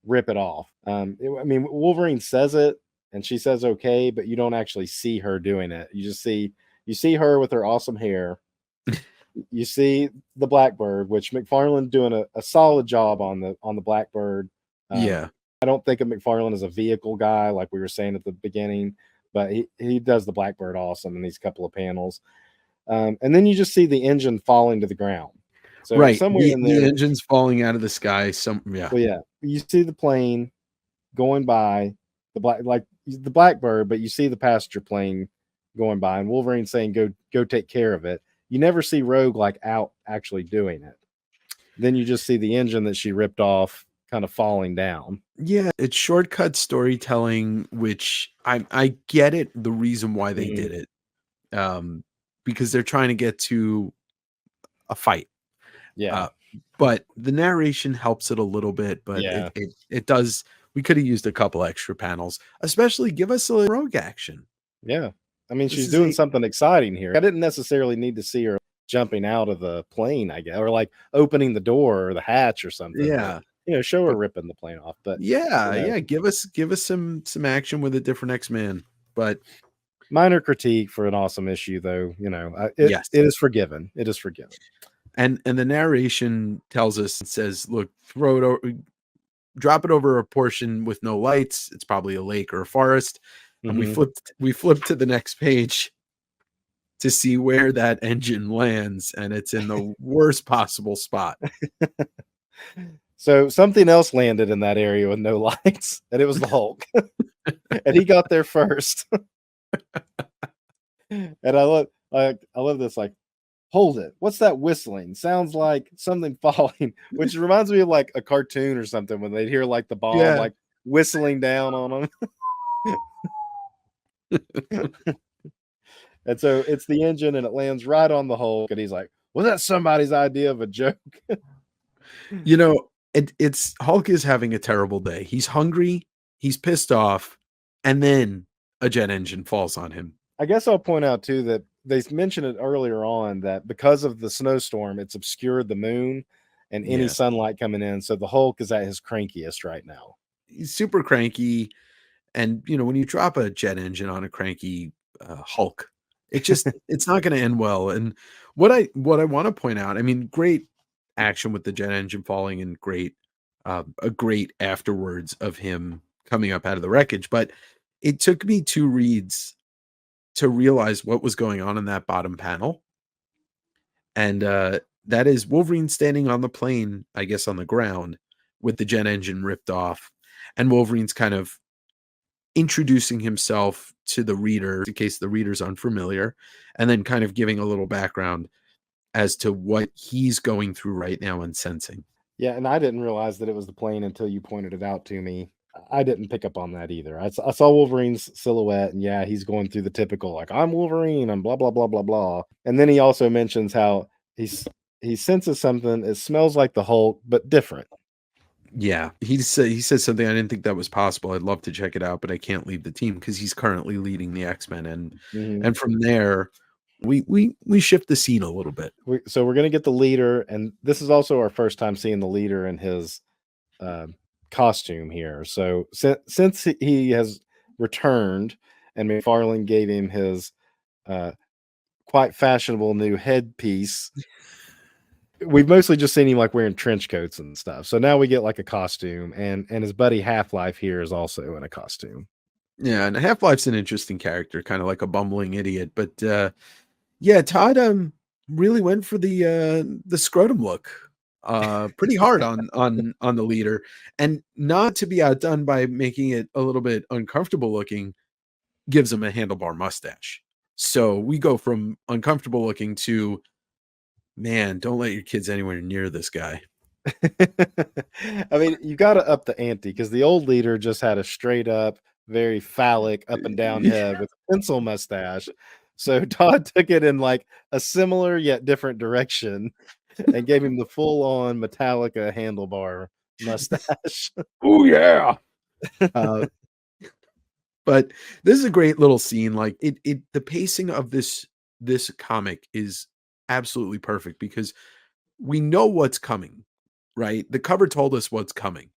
rip it off. I mean, Wolverine says it and she says okay, but you don't actually see her doing it. You see her with her awesome hair. You see the Blackbird, which McFarlane doing a solid job on the Blackbird. I don't think of McFarlane as a vehicle guy, like we were saying at the beginning, but he does the Blackbird awesome in these couple of panels. And then you just see the engine falling to the ground. So somewhere in there, the engine's falling out of the sky. You see the plane going by the Blackbird, but you see the passenger plane going by, and Wolverine saying, "Go take care of it." You never see Rogue like out actually doing it. Then you just see the engine that she ripped off kind of falling down. Yeah, it's shortcut storytelling, which I get it, the reason why they did it. Because they're trying to get to a fight. Yeah. But the narration helps it a little bit, but it does. We could have used a couple extra panels, especially give us a Rogue action. Yeah. I mean, she's doing something exciting here. I didn't necessarily need to see her jumping out of the plane, I guess, or like opening the door or the hatch or something. Yeah. But, show her ripping the plane off. But give us some action with a different X-Man. But minor critique for an awesome issue, though. It is forgiven. It is forgiven. And the narration tells us, it says, look, throw it over, drop it over a portion with no lights. It's probably a lake or a forest. And we flipped to the next page to see where that engine lands, and it's in the worst possible spot. So something else landed in that area with no lights, and it was the Hulk. And he got there first. And I love this, like, hold it. What's that whistling? Sounds like something falling, which reminds me of like a cartoon or something when they'd hear like the bomb like whistling down on them. And so it's the engine, and it lands right on the Hulk, and he's like, was that somebody's idea of a joke? It's Hulk is having a terrible day. He's hungry, he's pissed off, and then a jet engine falls on him. I guess I'll point out too that they mentioned it earlier on that because of the snowstorm, it's obscured the moon and any Yeah. sunlight coming in. So the Hulk is at his crankiest right now. He's super cranky. And, when you drop a jet engine on a cranky Hulk, it's not going to end well. And what I want to point out, I mean, great action with the jet engine falling and a great afterwards of him coming up out of the wreckage. But it took me 2 reads to realize what was going on in that bottom panel. And that is Wolverine standing on the plane, I guess on the ground, with the jet engine ripped off. And Wolverine's kind of introducing himself to the reader in case the reader's unfamiliar, and then kind of giving a little background as to what he's going through right now and sensing. Yeah, and I didn't realize that it was the plane until you pointed it out to me. I didn't pick up on that either. I saw Wolverine's silhouette, and yeah, he's going through the typical, like, I'm Wolverine, and blah, blah, blah, blah, blah. And then he also mentions how he senses something. It smells like the Hulk, but different. Yeah, he says something I didn't think that was possible. I'd love to check it out, but I can't leave the team because he's currently leading the X-Men, and from there, we shift the scene a little bit. So we're gonna get the leader, and this is also our first time seeing the leader in his costume here. So since he has returned, and McFarlane gave him his quite fashionable new headpiece. We've mostly just seen him like wearing trench coats and stuff. So now we get like a costume, and his buddy Half-Life here is also in a costume. Yeah, and Half-Life's an interesting character, kind of like a bumbling idiot. But yeah, Todd really went for the scrotum look pretty hard on the leader, and not to be outdone by making it a little bit uncomfortable looking, gives him a handlebar mustache. So we go from uncomfortable looking to, man, don't let your kids anywhere near this guy. I mean, you got to up the ante because the old leader just had a straight up, very phallic up and down head with a pencil mustache. So Todd took it in like a similar yet different direction and gave him the full on Metallica handlebar mustache. Oh yeah. But this is a great little scene. Like the pacing of this comic is absolutely perfect because we know what's coming, right? The cover told us what's coming,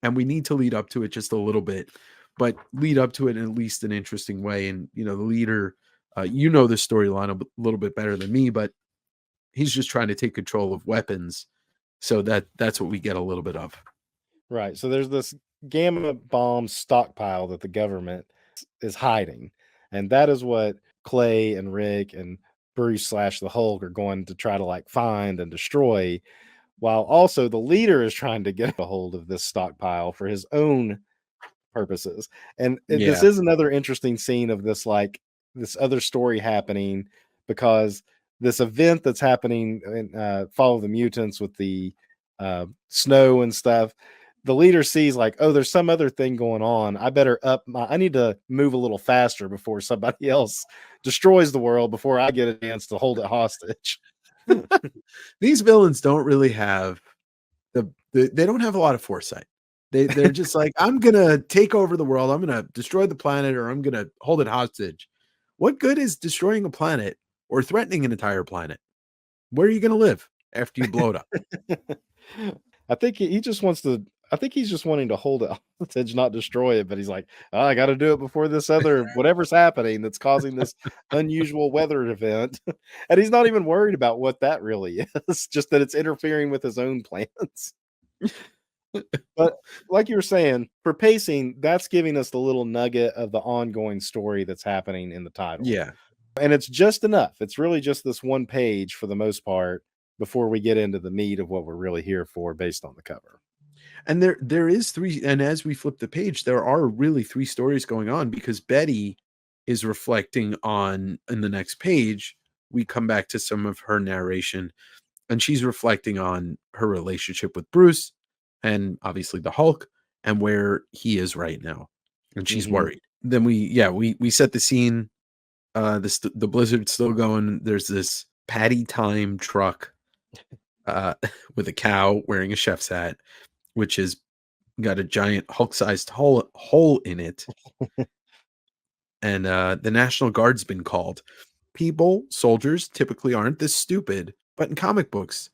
and we need to lead up to it just a little bit, but lead up to it in at least an interesting way. And the leader, the storyline a little bit better than me, but he's just trying to take control of weapons, so that's what we get a little bit of. Right. So there's this gamma bomb stockpile that the government is hiding, and that is what Clay and Rick and Bruce / the Hulk are going to try to like find and destroy, while also the leader is trying to get a hold of this stockpile for his own purposes. And this is another interesting scene of this, like this other story happening, because this event that's happening in Fall of the Mutants with the snow and stuff, the leader sees like, oh, there's some other thing going on. I need to move a little faster before somebody else destroys the world before I get a chance to hold it hostage. These villains don't really have they don't have a lot of foresight. They're just like, I'm gonna take over the world, I'm gonna destroy the planet, or I'm gonna hold it hostage. What good is destroying a planet or threatening an entire planet? Where are you gonna live after you blow it up? I think he's just wanting to hold it hostage, not destroy it. But he's like, oh, I got to do it before this other whatever's happening that's causing this unusual weather event. And he's not even worried about what that really is, just that it's interfering with his own plans. But like you were saying, for pacing, that's giving us the little nugget of the ongoing story that's happening in the title. Yeah. And it's just enough. It's really just this one page for the most part before we get into the meat of what we're really here for based on the cover. And there is 3, and as we flip the page, there are really 3 stories going on, because Betty is reflecting on, in the next page, we come back to some of her narration, and she's reflecting on her relationship with Bruce and obviously the Hulk and where he is right now. And she's worried. Then we set the scene. The blizzard's still going. There's this Patty Time truck with a cow wearing a chef's hat, which has got a giant Hulk-sized hole in it. And the National Guard's been called. people, soldiers, typically aren't this stupid, but in comic books,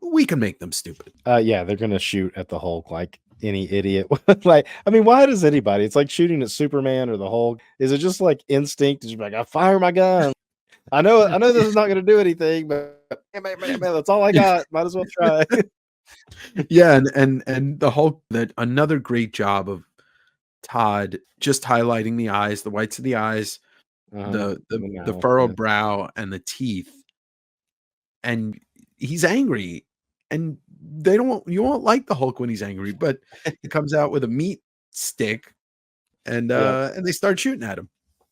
we can make them stupid. Yeah, they're gonna shoot at the Hulk like any idiot. Like, I mean, why does anybody? It's like shooting at Superman or the Hulk. Is it just like instinct? Is like, I fire my gun. I know this is not gonna do anything, but man, that's all I got. Might as well try. Yeah, and the Hulk, that another great job of Todd just highlighting the eyes, the whites of the eyes, the furrowed brow and the teeth. And he's angry, and you won't like the Hulk when he's angry, but he comes out with a meat stick and they start shooting at him.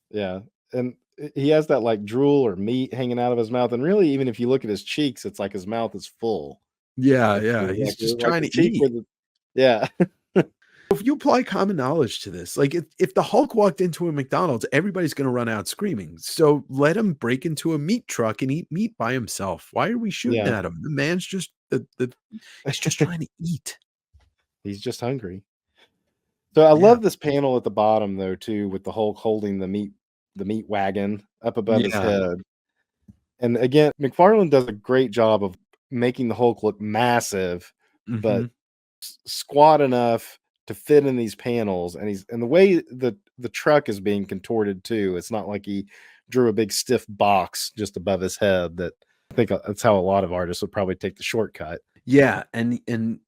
Yeah. And he has that like drool or meat hanging out of his mouth. And really, even if you look at his cheeks, it's like his mouth is full. Yeah. He's just trying to eat. Yeah. If you apply common knowledge to this, like if the Hulk walked into a McDonald's, everybody's going to run out screaming. So let him break into a meat truck and eat meat by himself. Why are we shooting at him? The man's just he's just trying to eat. He's just hungry. So I love this panel at the bottom though too, with the Hulk holding the meat wagon up above his head. And again, McFarlane does a great job of making the Hulk look massive, but squat enough to fit in these panels. And the way the truck is being contorted too, it's not like he drew a big stiff box just above his head. That I think that's how a lot of artists would probably take the shortcut. Yeah, and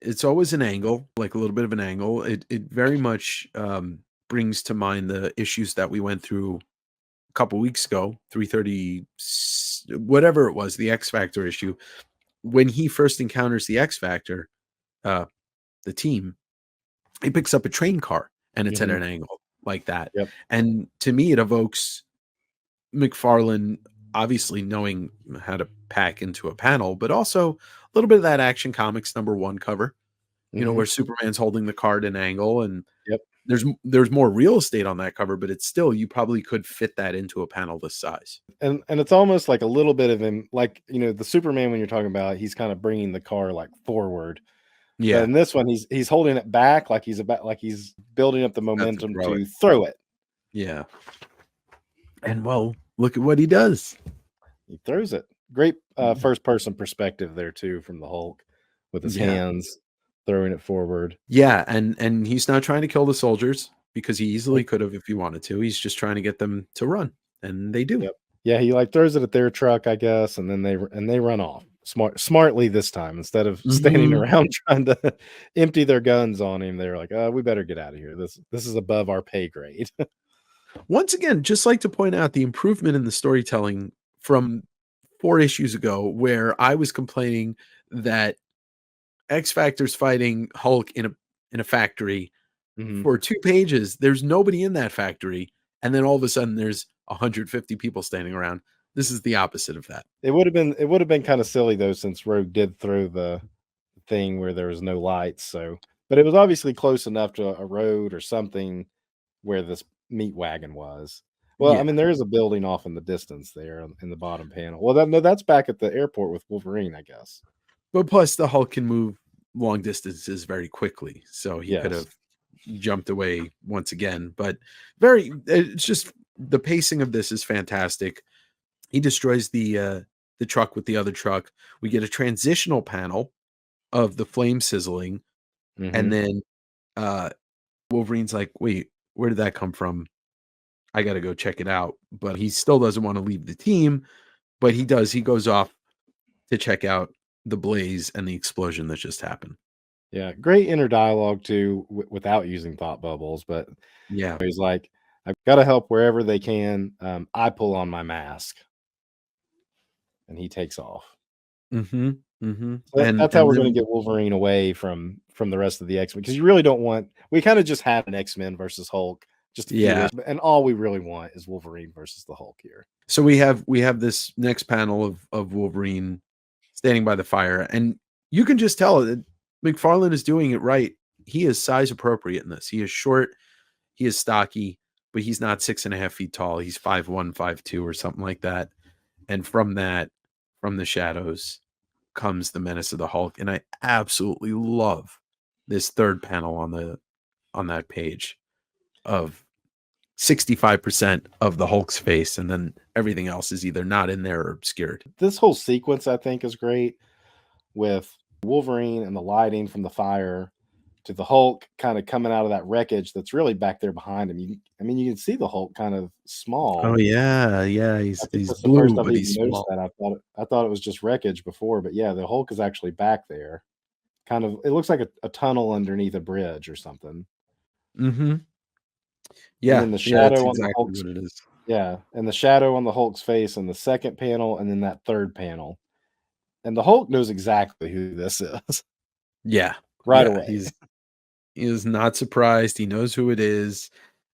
it's always an angle, like a little bit of an angle. It very much brings to mind the issues that we went through a couple weeks ago, 330, whatever it was, the X Factor issue. When he first encounters the X Factor, the team, he picks up a train car and it's at an angle like that. Yep. And to me, it evokes McFarlane obviously knowing how to pack into a panel, but also a little bit of that Action Comics #1 cover, you know, where Superman's holding the car at an angle, and there's more real estate on that cover, but it's still, you probably could fit that into a panel this size. And it's almost like a little bit of him, like, you know, the Superman when you're talking about, he's kind of bringing the car like forward. Yeah. But in this one, he's holding it back like he's building up the momentum to throw it. Yeah. And well, look at what he does. He throws it. Great first person perspective there too from the Hulk with his hands throwing it forward. Yeah, and he's not trying to kill the soldiers because he easily could have if he wanted to. He's just trying to get them to run, and they do. Yep. Yeah, he like throws it at their truck, I guess, and then they run off. Smartly this time, instead of standing around trying to empty their guns on him. They're like, we better get out of here. This is above our pay grade. Once again, just like to point out the improvement in the storytelling from 4 issues ago, where I was complaining that X Factor's fighting Hulk in a factory for 2 pages. There's nobody in that factory, and then all of a sudden there's 150 people standing around. This is the opposite of that. It would have been kind of silly though, since Rogue did throw the thing where there was no lights. So, but it was obviously close enough to a road or something where this meat wagon was. Well, I mean, there is a building off in the distance there in the bottom panel. Well, that's back at the airport with Wolverine, I guess. But plus, the Hulk can move long distances very quickly, so he could have jumped away once again. But it's just, the pacing of this is fantastic. He destroys the truck with the other truck. We get a transitional panel of the flame sizzling, and then Wolverine's like, "Wait, where did that come from? I got to go check it out." But he still doesn't want to leave the team, but he does. He goes off to check out the blaze and the explosion that just happened. Yeah, great inner dialogue too, without using thought bubbles. But yeah, he's like, "I've got to help wherever they can." I pull on my mask, and he takes off. So that's how we're going to get Wolverine away from the rest of the X-Men, because you really don't want. We kind of just had an X-Men versus Hulk, just and all we really want is Wolverine versus the Hulk here. So we have this next panel of Wolverine standing by the fire, and you can just tell that McFarlane is doing it right. He is size appropriate in this. He is short, he is stocky, but he's not 6.5 feet tall. He's 5'1", 5'2", or something like that. And from the shadows comes the menace of the Hulk. And I absolutely love this third panel on that page of 65% of the Hulk's face, and then everything else is either not in there or obscured. This whole sequence, I think, is great with Wolverine and the lighting from the fire to the Hulk kind of coming out of that wreckage that's really back there behind him. You can see the Hulk kind of small. Oh yeah, I think he's that's the first blue, I've but even he's noticed small. that. I thought it was just wreckage before, but yeah, the Hulk is actually back there. Kind of, it looks like a tunnel underneath a bridge or something. Mm-hmm. And Yeah, then the yeah, that's shadow on the exactly Hulk's what it is. yeah, and the shadow on the Hulk's face in the second panel, and then that third panel. And the Hulk knows exactly who this is Yeah, right yeah, away. he is not surprised. He knows who it is,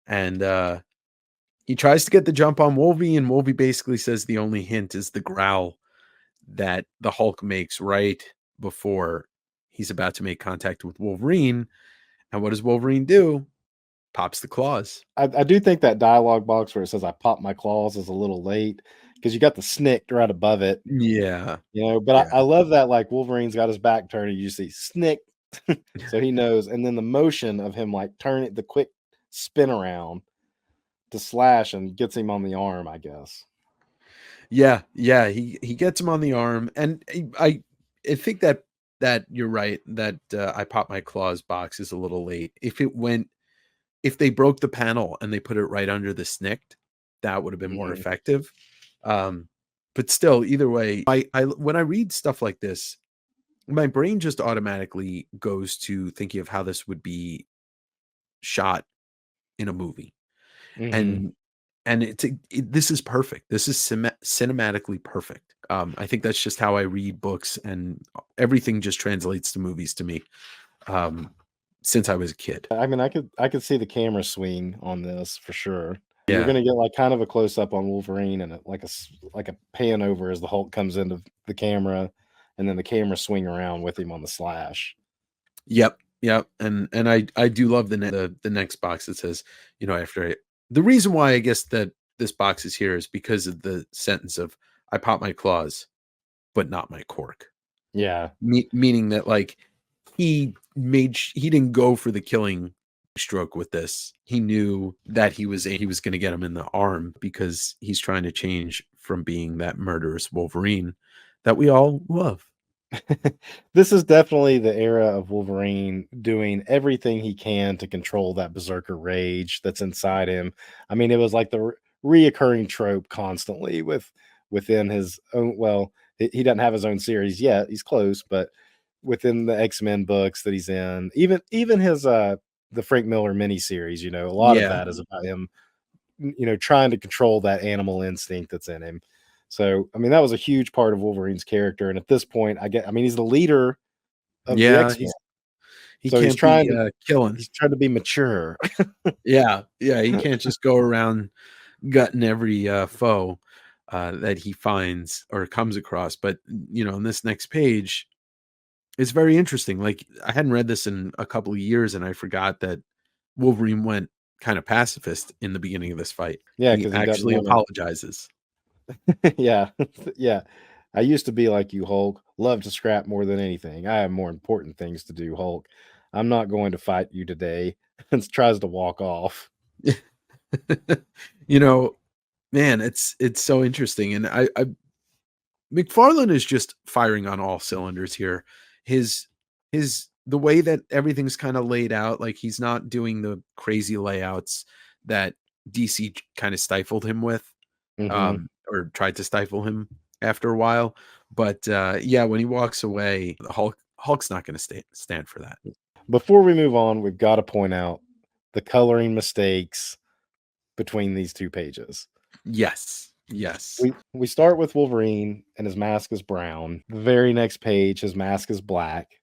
and he tries to get the jump on Wolvie, and Wolvie basically says the only hint is the growl that the Hulk makes right before he's about to make contact with Wolverine. And what does Wolverine do? Pops the claws. I do think that dialogue box where it says "I popped my claws" is a little late because you got the snick right above it, Yeah, But yeah, I love that like Wolverine's got his back turned, and you see snick, so he knows, and then the motion of him like turning the quick spin around to slash and gets him on the arm, I guess. yeah, yeah. He gets him on the arm, and I think that you're right that I pop my claws box is a little late. If they broke the panel and they put it right under the snicked, that would have been more Mhm. effective. Um, but still, either way, I when I read stuff like this, my brain just automatically goes to thinking of how this would be shot in a movie, Mhm. and this is perfect. This is cinematically perfect. I think that's just how I read books, and everything just translates to movies to me. Um, since I was a kid. I could see the camera swing on this for sure. You're Yeah. gonna get like kind of a close up on Wolverine and like a pan over as the Hulk comes into the camera, and then the camera swing around with him on the slash. Yep, yep, and I do love the next box that says, after the reason why I guess that this box is here is because of the sentence of "I pop my claws, but not my cork," Yeah. meaning that like he didn't go for the killing stroke with this. He knew that he was going to get him in the arm because he's trying to change from being that murderous Wolverine that we all love. This is definitely the era of Wolverine doing everything he can to control that berserker rage that's inside him. It was like the reoccurring trope constantly within his own. Well, he doesn't have his own series yet. He's close, but within the X-Men books that he's in, even his the Frank Miller miniseries, a lot of Yeah. that is about him, trying to control that animal instinct that's in him. So, that was a huge part of Wolverine's character. And at this point, he's the leader of the Yeah, X-Men. he So can't be killing. he's trying to be mature. Yeah, yeah, he can't just go around gutting every foe that he finds or comes across. But in this next page, it's very interesting. Like I hadn't read this in a couple of years, and I forgot that Wolverine went kind of pacifist in the beginning of this fight. Yeah, He because he doesn't actually want to. apologizes. Yeah, yeah. I used to be like you, Hulk. Love to scrap more than anything. I have more important things to do, Hulk. I'm not going to fight you today. And tries to walk off. you know, man, it's so interesting, and I McFarlane is just firing on all cylinders here. His the way that everything's kind of laid out, like he's not doing the crazy layouts that DC kind of stifled him with, Hmm. or tried to stifle him after a while. But yeah, when he walks away, the Hulk's not going to stand for that. Before we move on, we've got to point out the coloring mistakes between these two pages. Yes, yes, We start with Wolverine and his mask is brown. The very next page, his mask is black.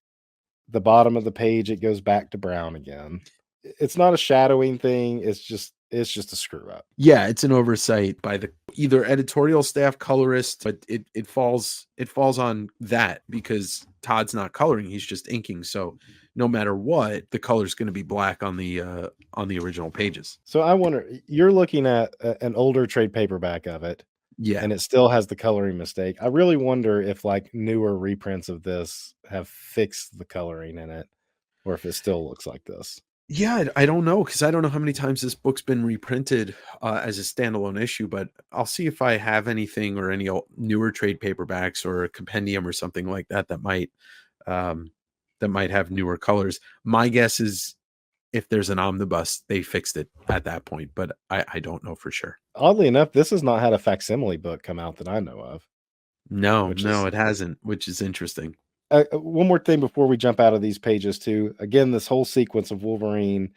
The bottom of the page, it goes back to brown again. It's not a shadowing thing. It's just a screw up. yeah. It's an oversight by the either editorial staff, colorist, but it falls on that because Todd's not coloring; he's just inking. So no matter what, the color's going to be black on the original pages. So I wonder, you're looking at an older trade paperback of it, Yeah. and it still has the coloring mistake. I really wonder if like newer reprints of this have fixed the coloring in it, or if it still looks like this. Yeah, I don't know, because I don't know how many times this book's been reprinted as a standalone issue, but I'll see if I have anything or any newer trade paperbacks or a compendium or something like that um, that might have newer colors. My guess is if there's an omnibus, they fixed it at that point, but I don't know for sure. Oddly enough, this has not had a facsimile book come out that I know of, No, which no, is it hasn't, which is interesting. one more thing before we jump out of these pages too. Again, this whole sequence of Wolverine,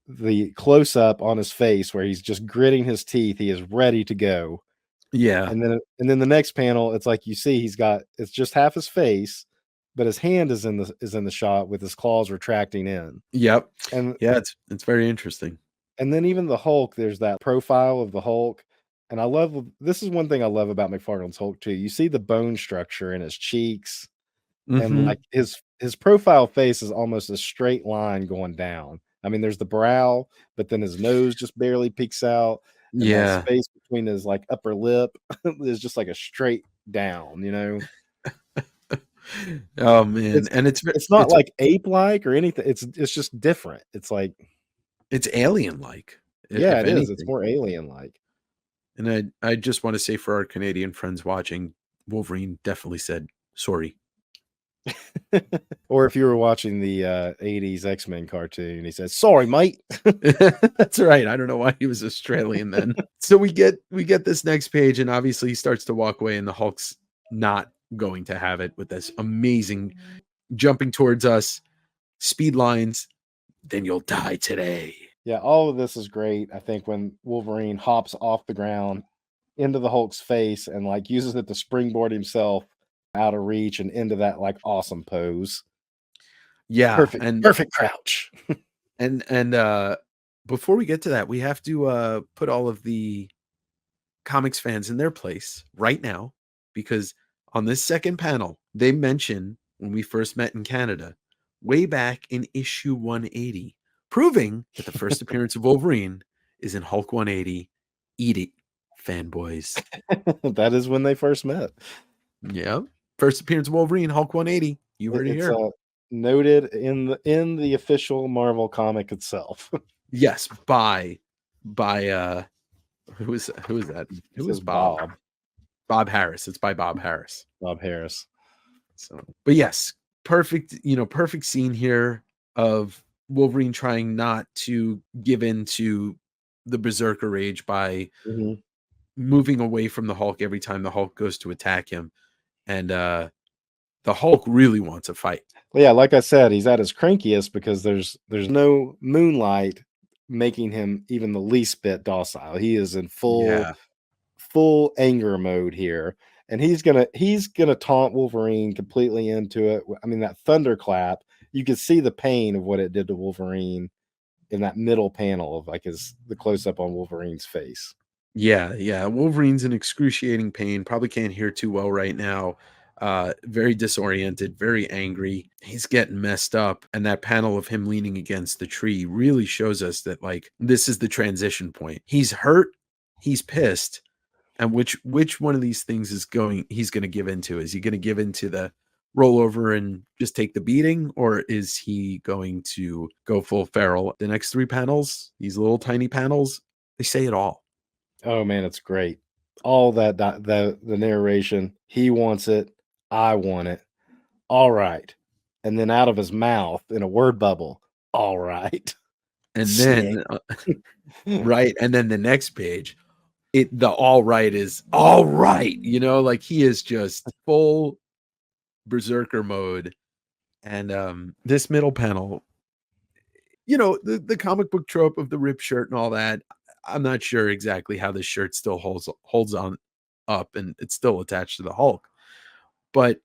the close up on his face where he's just gritting his teeth, he is ready to go. Yeah. And then the next panel, it's like you see it's just half his face, but his hand is in the shot with his claws retracting in. Yep. And Yeah, it's very interesting. and then even the Hulk, there's that profile of the Hulk. And this is one thing I love about McFarlane's Hulk too. You see the bone structure in his cheeks, and Hmm. like his profile face is almost a straight line going down. I mean, there's the brow, but then his nose just barely peeks out, and that Yeah. space between his like upper lip is just like a straight down, Oh man, It's and it's not like ape-like or anything. It's just different. It's like, it's alien like, yeah, if it is. It's anything. more alien-like. And I just want to say for our Canadian friends watching, Wolverine definitely said sorry. Or if you were watching the 80s X-Men cartoon, he says, "Sorry, mate." That's right. I don't know why he was Australian then. So we get this next page, and obviously he starts to walk away, and the Hulk's not going to have it with this amazing jumping towards us, speed lines. Then you'll die today. Yeah, all of this is great. I think when Wolverine hops off the ground into the Hulk's face and like uses it to springboard himself out of reach and into that like awesome pose. Yeah, Perfect, and perfect crouch. and before we get to that, we have to put all of the comics fans in their place right now, because on this second panel, they mention when we first met in Canada, way back in issue 180, proving that the first appearance of Wolverine is in Hulk 180. Eat it, fanboys. That is when they first met. Yeah. First appearance of Wolverine, Hulk 180. You heard it It's here. noted in the official Marvel comic itself. Yes, by who is that? It It was says Bob. Bob Harris. It's by Bob Harris. Bob Harris. So, but yes, perfect scene here of Wolverine trying not to give in to the berserker rage by Mhm. moving away from the Hulk every time the Hulk goes to attack him. And the Hulk really wants a fight. Well, yeah, like I said, he's at his crankiest because there's no moonlight making him even the least bit docile. He is in Yeah. full anger mode here, and he's gonna taunt Wolverine completely into it. I mean, that thunderclap, you can see the pain of what it did to Wolverine in that middle panel of like the close up on Wolverine's face. Yeah, yeah. Wolverine's in excruciating pain, probably can't hear too well right now. Very disoriented, very angry. He's getting messed up. And that panel of him leaning against the tree really shows us that like this is the transition point. He's hurt, he's pissed. And which one of these things he's gonna give into? Is he gonna give into the roll over and just take the beating, or is he going to go full feral? The next three panels, these little tiny panels, they say it all. Oh man, it's great. All the narration. He wants it. I want it. All right. And then out of his mouth in a word bubble. All right. And Sick. then right, and then the next page, the all right is all right, like he is just full berserker mode. And this middle panel, the comic book trope of the ripped shirt and all that. I'm not sure exactly how this shirt still holds on up and it's still attached to the Hulk. But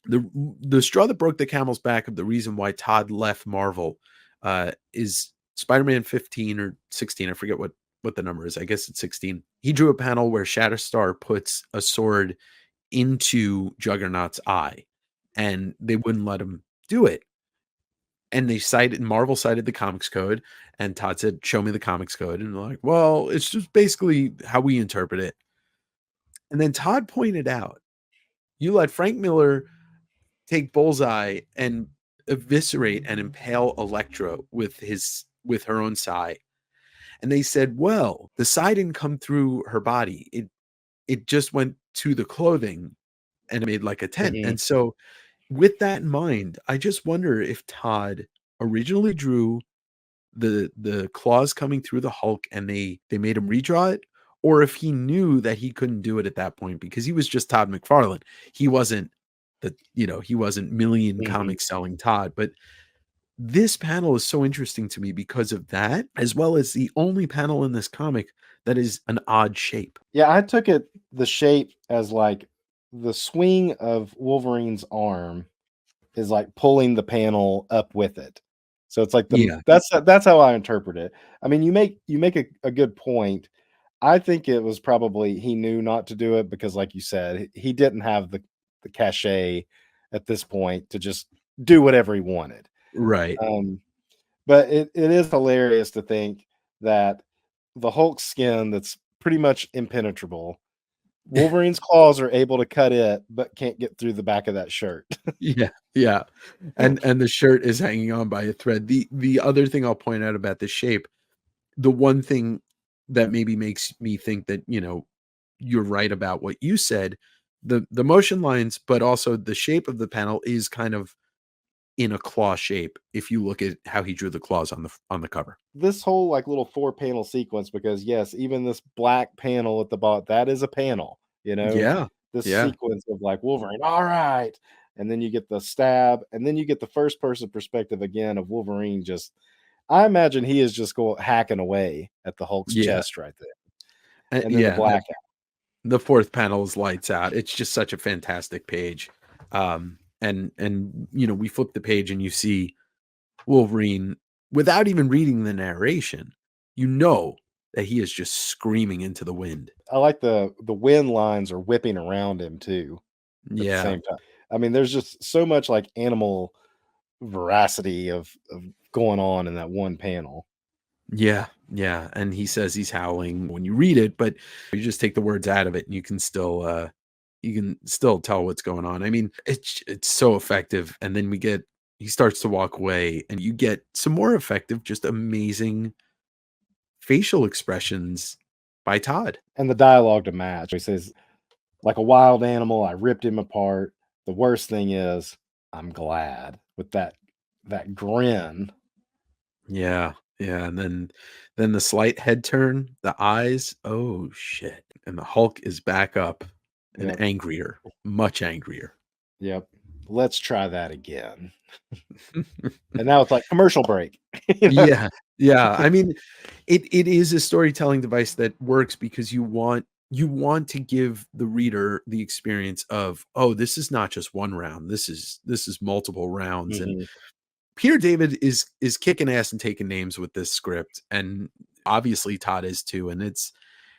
the straw that broke the camel's back of the reason why Todd left Marvel is Spider-Man 15 or 16. I forget what the number is. I guess it's 16. He drew a panel where Shatterstar puts a sword into Juggernaut's eye, and they wouldn't let him do it. And Marvel cited the comics code, and Todd said, "Show me the comics code." And they're like, "Well, it's just basically how we interpret it." And then Todd pointed out, "You let Frank Miller take Bullseye and eviscerate and impale Elektra with her own sai. And they said, well, the sai didn't come through her body. It just went to the clothing and it made like a tent. Mhm. And so with that in mind, I just wonder if Todd originally drew the claws coming through the Hulk and they made him redraw it, or if he knew that he couldn't do it at that point because he was just Todd McFarlane. He wasn't he wasn't million Mhm. comics selling Todd, but this panel is so interesting to me because of that, as well as the only panel in this comic that is an odd shape. Yeah, I took the shape as like the swing of Wolverine's arm is like pulling the panel up with it. So it's like Yeah. that's how I interpret it. I mean, you make a good point. I think it was probably he knew not to do it because, like you said, he didn't have the cachet at this point to just do whatever he wanted. Right. Um, but it is hilarious to think that the Hulk skin that's pretty much impenetrable, Wolverine's claws are able to cut it, but can't get through the back of that shirt. Yeah. Yeah. And the shirt is hanging on by a thread. The other thing I'll point out about the shape, the one thing that maybe makes me think that, you're right about what you said, the motion lines, but also the shape of the panel is kind of in a claw shape if you look at how he drew the claws on the cover. This whole like little 4 panel sequence, because yes, even this black panel at the bottom, that is a panel, Yeah. this Yeah. sequence of like Wolverine, all right. And then you get the stab, and then you get the first person perspective again of Wolverine. Just, I imagine he is just going hacking away at the Hulk's Yeah. chest right there. And then the Yeah. blackout. The fourth panel is lights out. It's just such a fantastic page. And we flip the page and you see Wolverine without even reading the narration. You know that he is just screaming into the wind. I like the wind lines are whipping around him too at the Yeah. same time. I mean, there's just so much like animal veracity of going on in that one panel. Yeah. Yeah. And he says he's howling when you read it, but you just take the words out of it and you can still tell what's going on. I mean, it's so effective. And then he starts to walk away and you get some more effective, just amazing facial expressions by Todd. And the dialogue to match. He says, like a wild animal, I ripped him apart. The worst thing is, I'm glad, with that grin. Yeah. Yeah. And then the slight head turn, the eyes, oh shit. And the Hulk is back up and Yep. angrier, much angrier. Yep. Let's try that again. And now it's like commercial break. You know? Yeah. Yeah. I mean, it is a storytelling device that works because you want to give the reader the experience of, oh, this is not just one round. This is multiple rounds. And Mhm. Peter David is kicking ass and taking names with this script. And obviously Todd is too. And it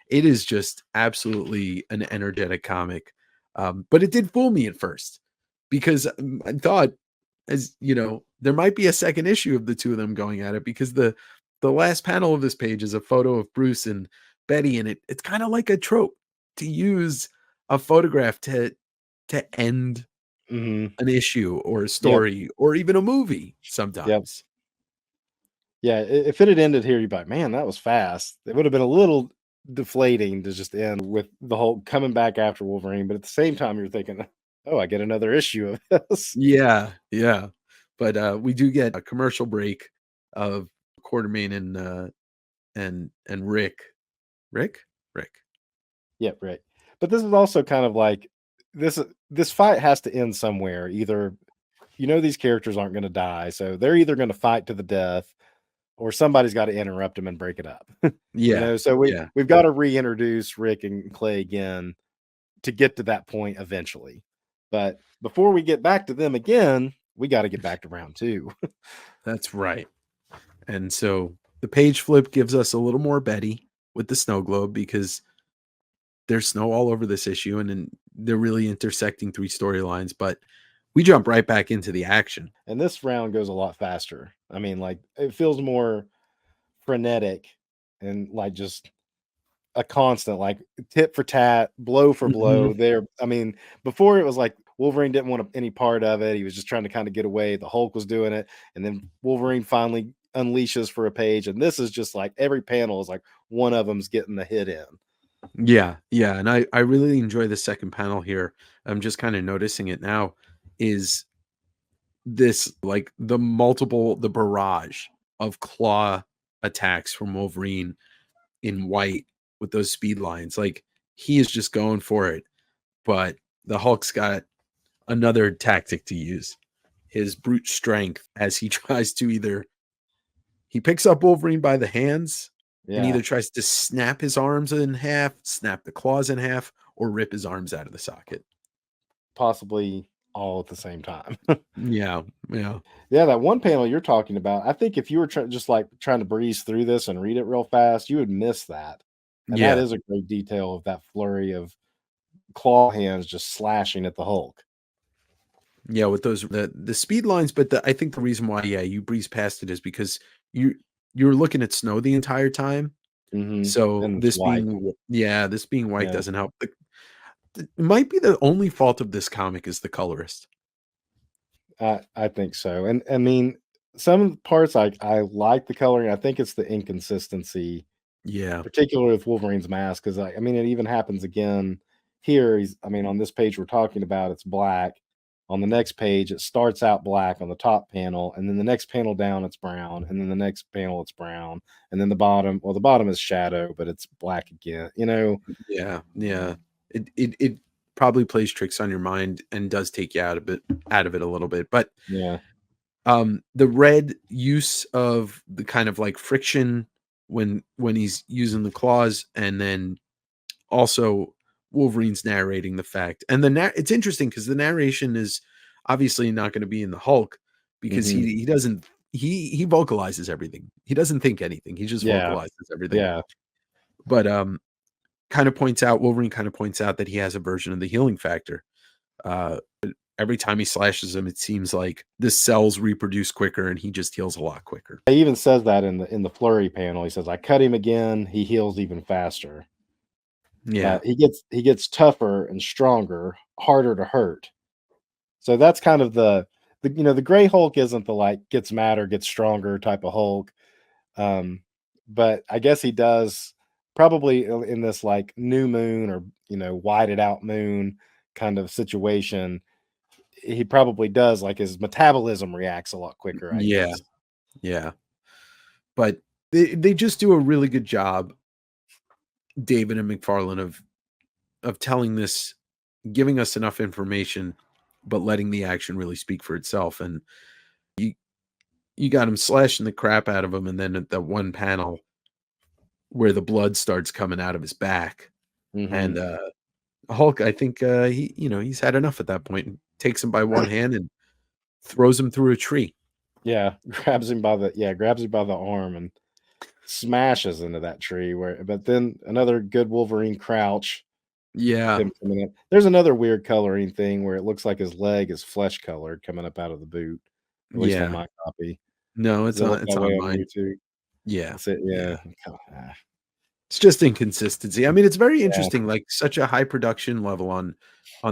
is just absolutely an energetic comic. But it did fool me at first because I thought, as you know, there might be a second issue of the two of them going at it because the last panel of this page is a photo of Bruce and Betty, and it's kind of like a trope to use a photograph to end Mhm. an issue or a Yep. story or even a movie Yep. sometimes. Yeah. If it had ended here, you'd be like, man, that was fast. It would have been a little deflating to just end with the whole coming back after Wolverine. But at the same time, you're thinking, oh, I get another issue of this. Yeah, yeah. But we do get a commercial break of Quartermain and Rick. Rick? Rick. Yep, right. But this is also kind of like this fight has to end somewhere. Either these characters aren't going to die, so they're either going to fight to the death, or somebody's got to interrupt them and break it up. Yeah. So Yeah. we've got to reintroduce Rick and Clay again to get to that point eventually. But before we get back to them again, we got to get back to round two. That's right. And so the page flip gives us a little more Betty with the snow globe because there's snow all over this issue and then they're really intersecting three storylines, but we jump right back into the action. And this round goes a lot faster. I mean, like it feels more frenetic and like just a constant like tit for tat, blow for blow. Mhm. There, I mean, before it was like Wolverine didn't want any part of it. He was just trying to kind of get away. The Hulk was doing it, and then Wolverine finally unleashes for a page, and this is just like every panel is like one of them's getting the hit in. Yeah, yeah, and I really enjoy the second panel here. I'm just kind of noticing it now. Is this like the barrage of claw attacks from Wolverine in white with those speed lines? Like he is just going for it, but the Hulk's got another tactic to use, his brute strength, as he tries to he picks up Wolverine by the hands and Yeah, either tries to snap his arms in half, snap the claws in half, or rip his arms out of the socket. possibly all at the same time. Yeah, yeah, Yeah, that one panel you're talking about, I think if you were just like trying to breeze through this and read it real fast, you would miss that. And that yeah, is a great detail of that flurry of claw hands just slashing at the Hulk. yeah. With those the speed lines, but I think the reason why you breeze past it is because you're looking at snow the entire time. Mhm. So And it's this white. being this being white Yeah. doesn't help. It might be the only fault of this comic is the colorist. I think so. And I mean, some of the parts I like the coloring. I think it's the inconsistency, Yeah, particularly with Wolverine's mask, because I mean, it even happens again here. I mean, on this page we're talking about, it's black. On the next page, it starts out black on the top panel, and then the next panel down, it's brown, and then the next panel, it's brown, and then the bottom. Well, the bottom is shadow, but it's black again. You know? yeah, yeah. It probably plays tricks on your mind and does take you out of it a little bit. But Yeah. the red use of the kind of like friction when he's using the claws, and then also Wolverine's narrating the fact. And it's interesting because the narration is obviously not going to be in the Hulk because Hmm. he doesn't he vocalizes everything. He doesn't think anything. He just Yeah. vocalizes everything. Yeah. But Wolverine kind of points out that he has a version of the healing factor. Uh every time he slashes him, it seems like the cells reproduce quicker and he just heals a lot quicker. He even says that in the flurry panel. He says, "I cut him again. He heals even faster." Yeah. But he gets tougher and stronger, harder to hurt. So that's kind of the Gray Hulk isn't the like gets madder, gets stronger type of Hulk. Um, but I guess he does probably in this like new moon or whited out moon kind of situation. He probably does like his metabolism reacts a lot quicker, I Yeah. guess. Yeah. But they just do a really good job, David and McFarlane, of telling this, giving us enough information, but letting the action really speak for itself. And you you got him slashing the crap out of him, and then at that one panel where the blood starts coming out of his back, Hmm. and Hulk, I think he's had enough at that point, and takes him by one hand and throws him through a tree. Yeah, grabs him by the arm and smashes into that tree but then another good Wolverine crouch with Yeah, him coming up. There's another weird coloring thing where it looks like his leg is flesh colored coming up out of the boot, at least on yeah. my copy. No, Does it look it's that way on on mine. YouTube? Yeah, That's it, yeah. yeah. It's just inconsistency. I mean, it's very Yeah. interesting, like such a high production level on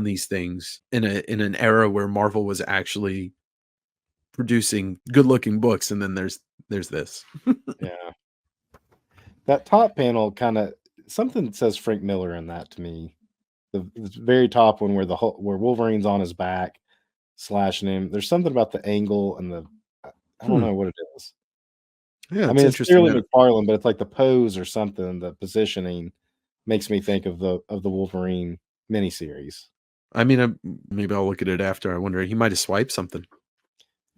these things in an era where Marvel was actually producing good looking books, and then there's this. Yeah. That top panel kinda something says Frank Miller in that to me. The very top one where Wolverine's on his back slashing him. There's something about the angle and I don't Hmm. know what it is. Yeah, I it's mean, it's interesting. clearly McFarlane, but it's like the pose or something, the positioning makes me think of the Wolverine miniseries. I mean, maybe I'll look at it after. I wonder, he might have swiped something.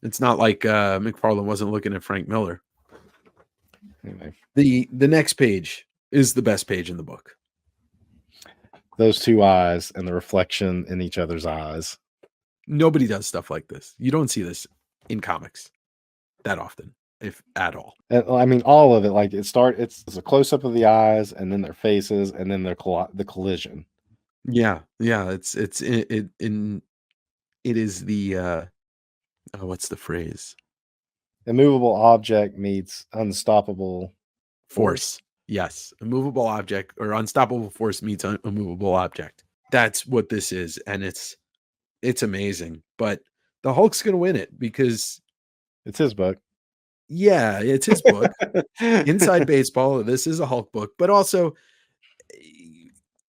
It's not like McFarlane wasn't looking at Frank Miller. Anyway, The next page is the best page in the book. those two eyes and the reflection in each other's eyes. Nobody does stuff like this. You don't see this in comics that often, if at all. And I mean, all of it, like it's a close up of the eyes and then their faces and then the collision. Yeah, yeah. It is the what's the phrase? Immovable object meets unstoppable force. Force. Yes, a movable object or unstoppable force meets immovable object. That's what this is, and it's It's amazing, but the Hulk's going to win it because It's his book. yeah, it's his book. Inside Baseball, this is a Hulk book, but also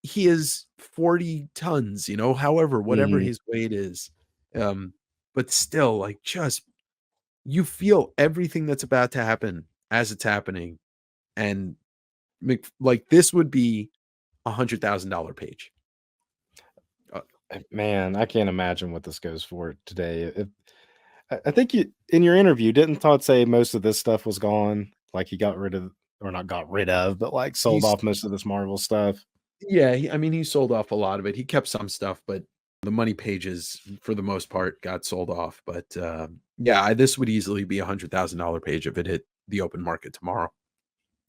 he is 40 tons, whatever his weight is. But still, like, just you feel everything that's about to happen as it's happening. And like this would be $100,000 page. Man, I can't imagine what this goes for today. I think you in your interview, didn't Todd say most of this stuff was gone? Like he got rid of, or not got rid of, but like sold He's off most of this Marvel stuff. Yeah, he sold off a lot of it. He kept some stuff, but the money pages, for the most part, got sold off. But yeah, this would easily be $100,000 page if it hit the open market tomorrow.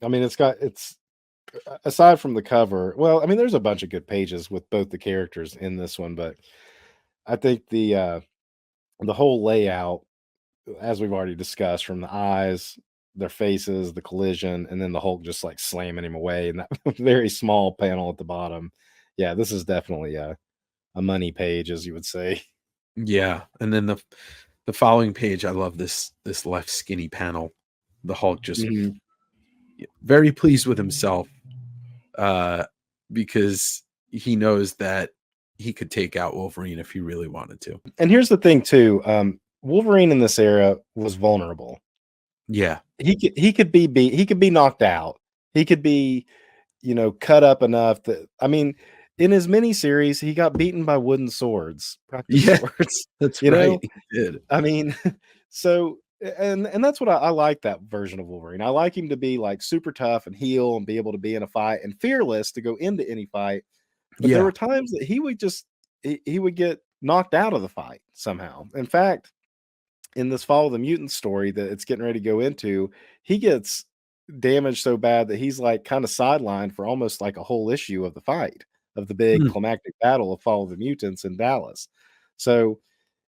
I mean, it's aside from the cover. Well, I mean, there's a bunch of good pages with both the characters in this one, but I think the whole layout, as we've already discussed, from the eyes, their faces, the collision, and then the Hulk just like slamming him away in that very small panel at the bottom. Yeah, this is definitely a money page, as you would say. Yeah, and then the following page, I love this left skinny panel. The Hulk just very pleased with himself, because he knows that he could take out Wolverine if he really wanted to. And here's the thing, too. Wolverine in this era was vulnerable. Yeah, He could be beat. He could be knocked out. He could be, cut up enough that, I mean, in his miniseries, he got beaten by wooden swords, practice swords. That's You right. know? He did. I mean, so and that's what I like, that version of Wolverine. I like him to be like super tough and heal and be able to be in a fight and fearless to go into any fight. But there Yeah, were times that he would get knocked out of the fight somehow. In fact, in this Fall of the Mutants story that it's getting ready to go into, he gets damaged so bad that he's like kind of sidelined for almost like a whole issue of the fight of the big Hmm. climactic battle of Fall of the Mutants in Dallas. So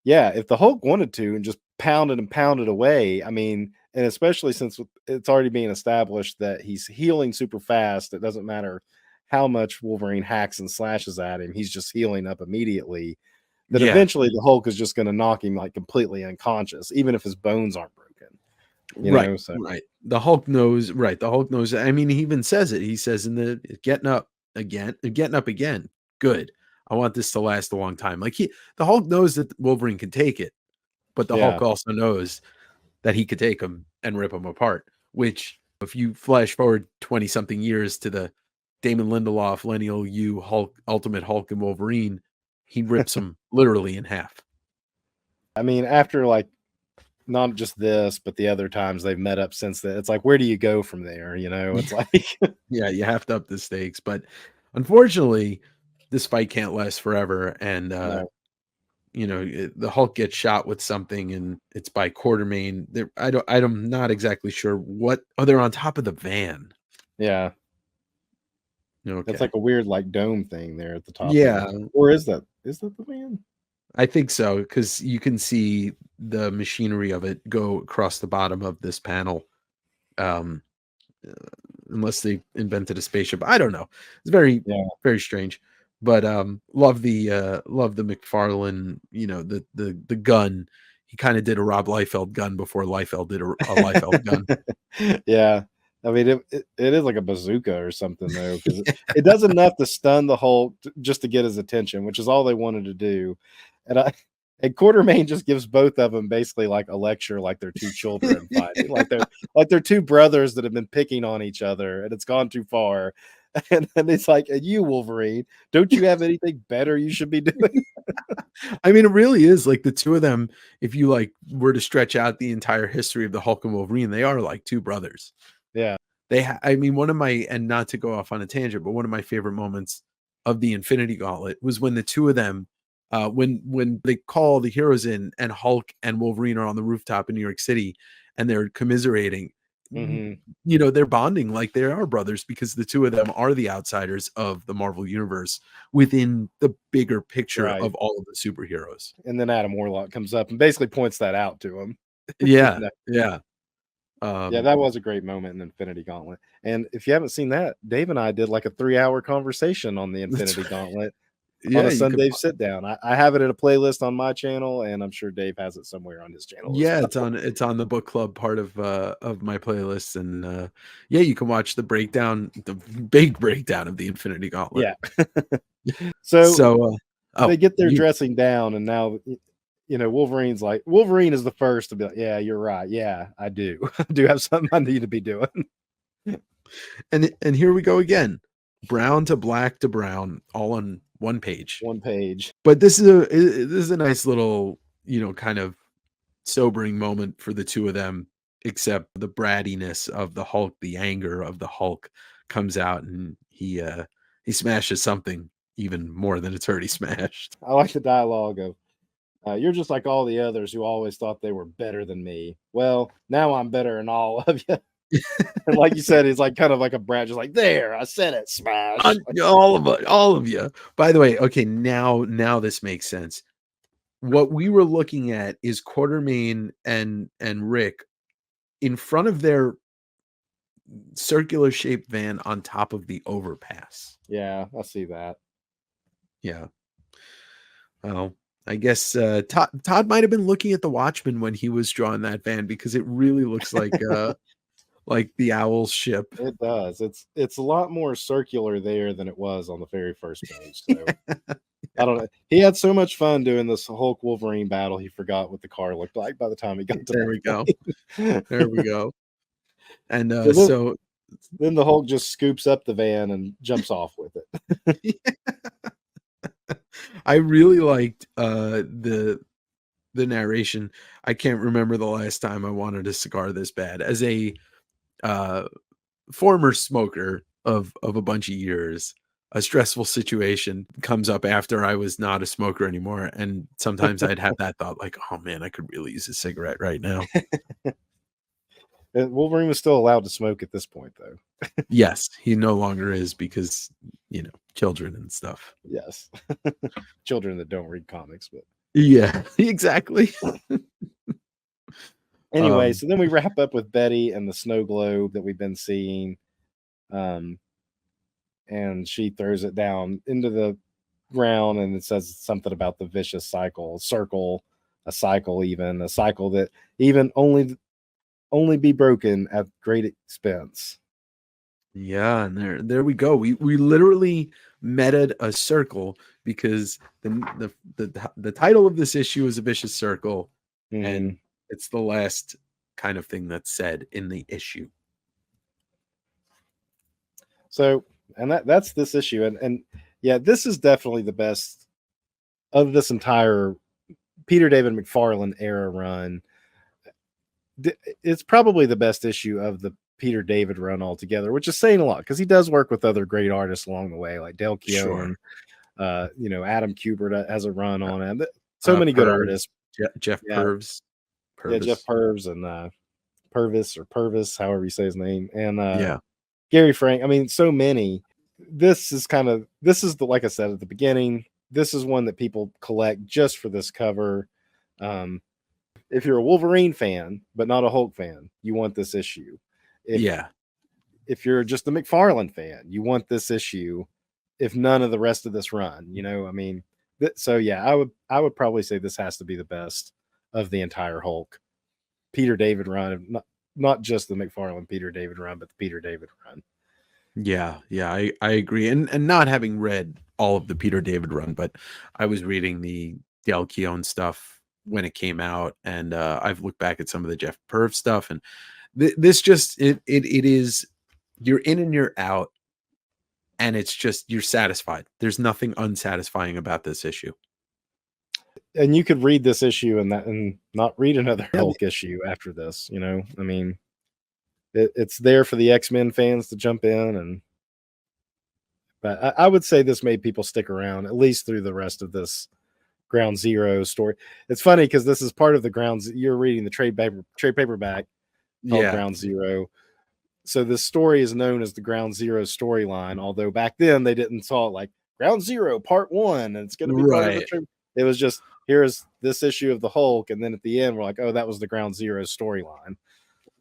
yeah, if the Hulk wanted to and just pounded away, I mean, and especially since it's already being established that he's healing super fast, it doesn't matter how much Wolverine hacks and slashes at him, he's just healing up immediately. That Yeah, eventually the Hulk is just going to knock him like completely unconscious, even if his bones aren't broken. right, So right. The Hulk knows. Right, the Hulk knows. I mean, he even says it. He says in the getting up again. Good. I want this to last a long time. Like the Hulk knows that Wolverine can take it, but the yeah, Hulk also knows that he could take him and rip him apart. Which, if you flash forward 20 something years to the Damon Lindelof, Lenny Yu Hulk, Ultimate Hulk and Wolverine, he rips him literally in half. I mean, after like not just this, but the other times they've met up since then, it's like, where do you go from there? It's like, Yeah, you have to up the stakes, but unfortunately, this fight can't last forever. And no, the Hulk gets shot with something, and it's by Quartermain. I'm not exactly sure what. Oh, they're on top of the van. yeah, Okay, it's like a weird like dome thing there at the top of yeah, it. Or is that the man? I think so, because you can see the machinery of it go across the bottom of this panel. Um, Unless they invented a spaceship. I don't know. It's very, Yeah. very strange. But love the McFarlane, the gun. He kind of did a Rob Liefeld gun before Liefeld did a Liefeld gun. Yeah. I mean, it is like a bazooka or something, though, because it does enough to stun the Hulk just to get his attention, which is all they wanted to do. And Quartermain just gives both of them basically like a lecture, like they're two children fighting, like they're two brothers that have been picking on each other, and it's gone too far. And then it's like, and you, Wolverine, don't you have anything better you should be doing? I mean, it really is like the two of them. If you like were to stretch out the entire history of the Hulk and Wolverine, they are like two brothers. Yeah. I mean, and not to go off on a tangent, but one of my favorite moments of the Infinity Gauntlet was when the two of them, when they call the heroes in, and Hulk and Wolverine are on the rooftop in New York City, and they're commiserating. Mm-hmm. They're bonding like they are brothers, because the two of them are the outsiders of the Marvel universe within the bigger picture Right. of all of the superheroes. And then Adam Warlock comes up and basically points that out to him. Yeah, Yeah. yeah. Yeah, that was a great moment in Infinity Gauntlet. And if you haven't seen that, Dave and I did like a 3-hour conversation on the Infinity Gauntlet. Yeah, a you could. Sunday sit down. I have it in a playlist on my channel, and I'm sure Dave has it somewhere on his channel as Yeah, well. it's on the book club part of my playlist, and yeah, you can watch the breakdown, the big breakdown of the Infinity Gauntlet. Yeah. So So, they get their you dressing down, and now Wolverine is the first to be like, yeah, you're right. Yeah, I do. I do have something I need to be doing. and here we go again, brown to black to brown, all on one page. One page. But this is a nice little, kind of sobering moment for the two of them, except the brattiness of the Hulk, the anger of the Hulk comes out, and he smashes something even more than it's already smashed. I like the dialogue of, you're just like all the others who always thought they were better than me. Well, now I'm better than all of you. And like you said, he's like kind of like a brat, just like, there, I said it, smash. All of you. By the way, okay, now this makes sense. What we were looking at is Quartermain and Rick in front of their circular shaped van on top of the overpass. Yeah, I see that. Yeah. Well, I guess Todd might have been looking at the Watchmen when he was drawing that van, because it really looks like the Owl's ship. It does. It's a lot more circular there than it was on the very first page. So I don't know. He had so much fun doing this Hulk Wolverine battle, he forgot what the car looked like by the time he got to There that we go. point. There we go. And So then the Hulk just scoops up the van and jumps off with it. I really liked the narration. I can't remember the last time I wanted a cigar this bad. As a former smoker of a bunch of years, a stressful situation comes up after I was not a smoker anymore, and sometimes I'd have that thought, like, oh man, I could really use a cigarette right now. Wolverine was still allowed to smoke at this point, though. Yes, he no longer is, because children and stuff. Yes. Children that don't read comics, but Yeah, exactly. anyway, so then we wrap up with Betty and the snow globe that we've been seeing. And she throws it down into the ground, and it says something about the vicious cycle, a cycle that even only be broken at great expense. Yeah, and there we go. We literally meted a circle, because the title of this issue is A Vicious Circle, and it's the last kind of thing that's said in the issue. So, and that's this issue, and yeah, this is definitely the best of this entire Peter David McFarlane era run. It's probably the best issue of the Peter David run altogether, which is saying a lot, because he does work with other great artists along the way, like Dale Keown, Adam Kubert has a run on it. So many good artists. Jeff Purvis. Yeah, Jeff Purvis and Purvis, however you say his name, and Gary Frank. I mean, so many. This is like I said at the beginning, this is one that people collect just for this cover. If you're a Wolverine fan but not a Hulk fan, you want this issue. If you're just a McFarlane fan, you want this issue. If none of the rest of this run, I mean, so yeah, I would probably say this has to be the best of the entire Hulk Peter David run, not just the McFarlane Peter David run, but the Peter David run. Yeah, I agree. And not having read all of the Peter David run, but I was reading the Dale Keown stuff when it came out, and I've looked back at some of the Jeff Purv stuff, and this just it is, you're in and you're out, and it's just, you're satisfied. There's nothing unsatisfying about this issue. And you could read this issue and not read another Hulk issue after this. I mean, it's there for the X-Men fans to jump in, but I would say this made people stick around at least through the rest of this Ground Zero story. It's funny because this is part of the Grounds. You're reading the trade paperback called Ground Zero. So this story is known as the Ground Zero storyline, although back then they didn't call it like Ground Zero Part 1, and it's going to be part of the trade. It was just, here's this issue of the Hulk, and then at the end we're like, oh, that was the Ground Zero storyline.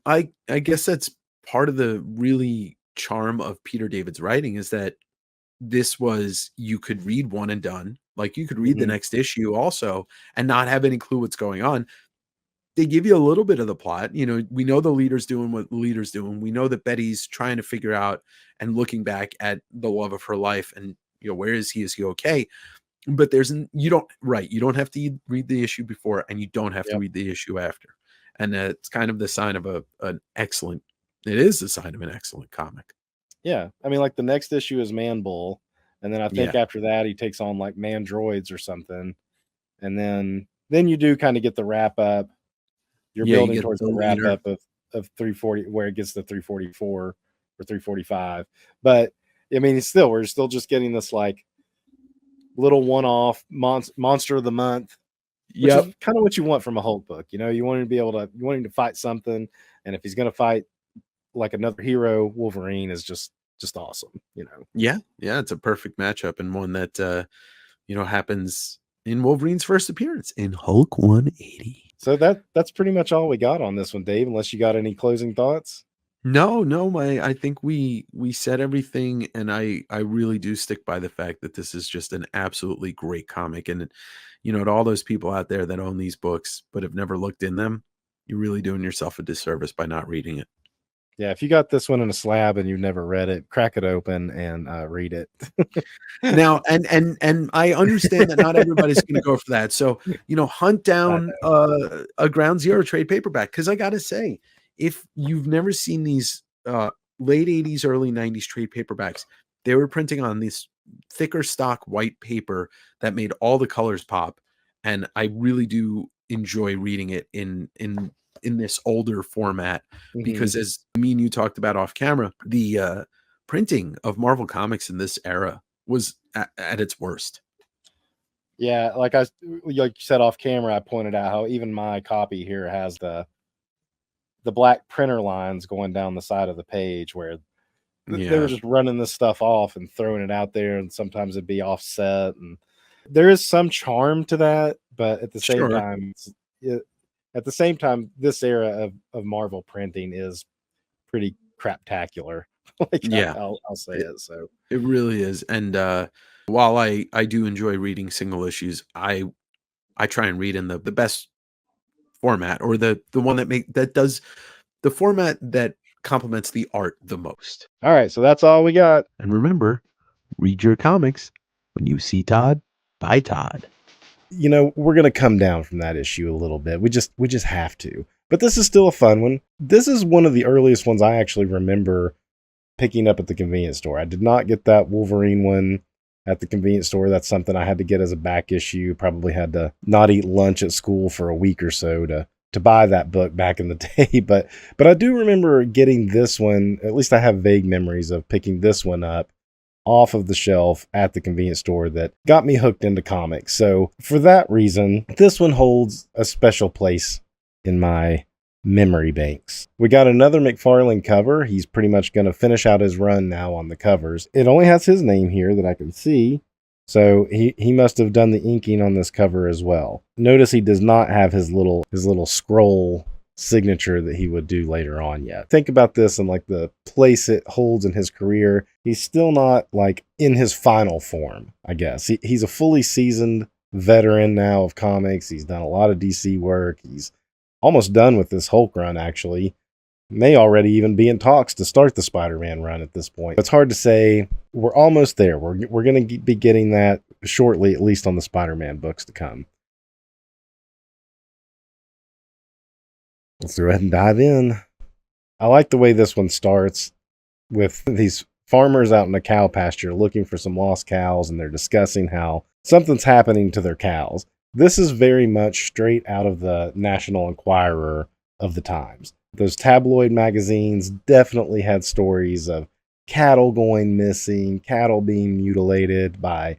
I guess that's part of the really charm of Peter David's writing, is that this was, you could read one and done. Like, you could read the next issue also and not have any clue what's going on. They give you a little bit of the plot. You know, we know the leader's doing what the leader's doing. We know that Betty's trying to figure out and looking back at the love of her life and, you know, where is he? Is he okay? But you don't have to read the issue before, and you don't have to read the issue after. And it's kind of the sign of it is the sign of an excellent comic. Yeah. I mean, like the next issue is Man Bull. And then I think after that, he takes on like Man Droids or something. And then you do kind of get the wrap up. You're building towards the wrap up of 340, where it gets to 344 or 345. But I mean, we're still just getting this like little one-off monster of the month. Which is kind of what you want from a Hulk book. You know, you want him to fight something. And if he's going to fight like another hero, Wolverine is just awesome, you know? Yeah. It's a perfect matchup, and one that, you know, happens in Wolverine's first appearance in Hulk 180. So that's pretty much all we got on this one, Dave, unless you got any closing thoughts. No, I think we said everything, and I really do stick by the fact that this is just an absolutely great comic. And, you know, to all those people out there that own these books but have never looked in them, you're really doing yourself a disservice by not reading it. Yeah, if you got this one in a slab and you've never read it, crack it open and read it. Now, and I understand that not everybody's going to go for that. So, you know, hunt down a Ground Zero trade paperback, because I got to say, if you've never seen these late 80s, early 90s trade paperbacks, they were printing on this thicker stock white paper that made all the colors pop, and I really do enjoy reading it in this older format, because as me and you talked about off camera, the printing of Marvel Comics in this era was at its worst. Yeah, like you said off camera, I pointed out how even my copy here has the black printer lines going down the side of the page, where they were just running this stuff off and throwing it out there, and sometimes it'd be offset, and there is some charm to that, but at the same time, this era of Marvel printing is pretty craptacular. I'll say it. So it really is. And while I do enjoy reading single issues, I try and read in the best format, or the one that does the format that complements the art the most. All right, so that's all we got. And remember, read your comics. When you see Todd, buy Todd. You know, we're going to come down from that issue a little bit. We just have to. But this is still a fun one. This is one of the earliest ones I actually remember picking up at the convenience store. I did not get that Wolverine one at the convenience store. That's something I had to get as a back issue. Probably had to not eat lunch at school for a week or so to buy that book back in the day. But I do remember getting this one. At least I have vague memories of picking this one up off of the shelf at the convenience store that got me hooked into comics. So for that reason, this one holds a special place in my memory banks. We got another McFarlane cover. He's pretty much going to finish out his run now on the covers. It only has his name here that I can see. So he must have done the inking on this cover as well. Notice he does not have his little scroll signature that he would do later on yet. Think about this and like the place it holds in his career. He's still not like in his final form, I guess. He's a fully seasoned veteran now of comics. He's done a lot of DC work. He's almost done with this Hulk run, actually. May already even be in talks to start the Spider-Man run at this point. It's hard to say. We're almost there. We're going to be getting that shortly, at least on the Spider-Man books to come. Let's go ahead and dive in. I like the way this one starts with these farmers out in a cow pasture looking for some lost cows, and they're discussing how something's happening to their cows. This is very much straight out of the National Enquirer of the times. Those tabloid magazines definitely had stories of cattle going missing, cattle being mutilated by,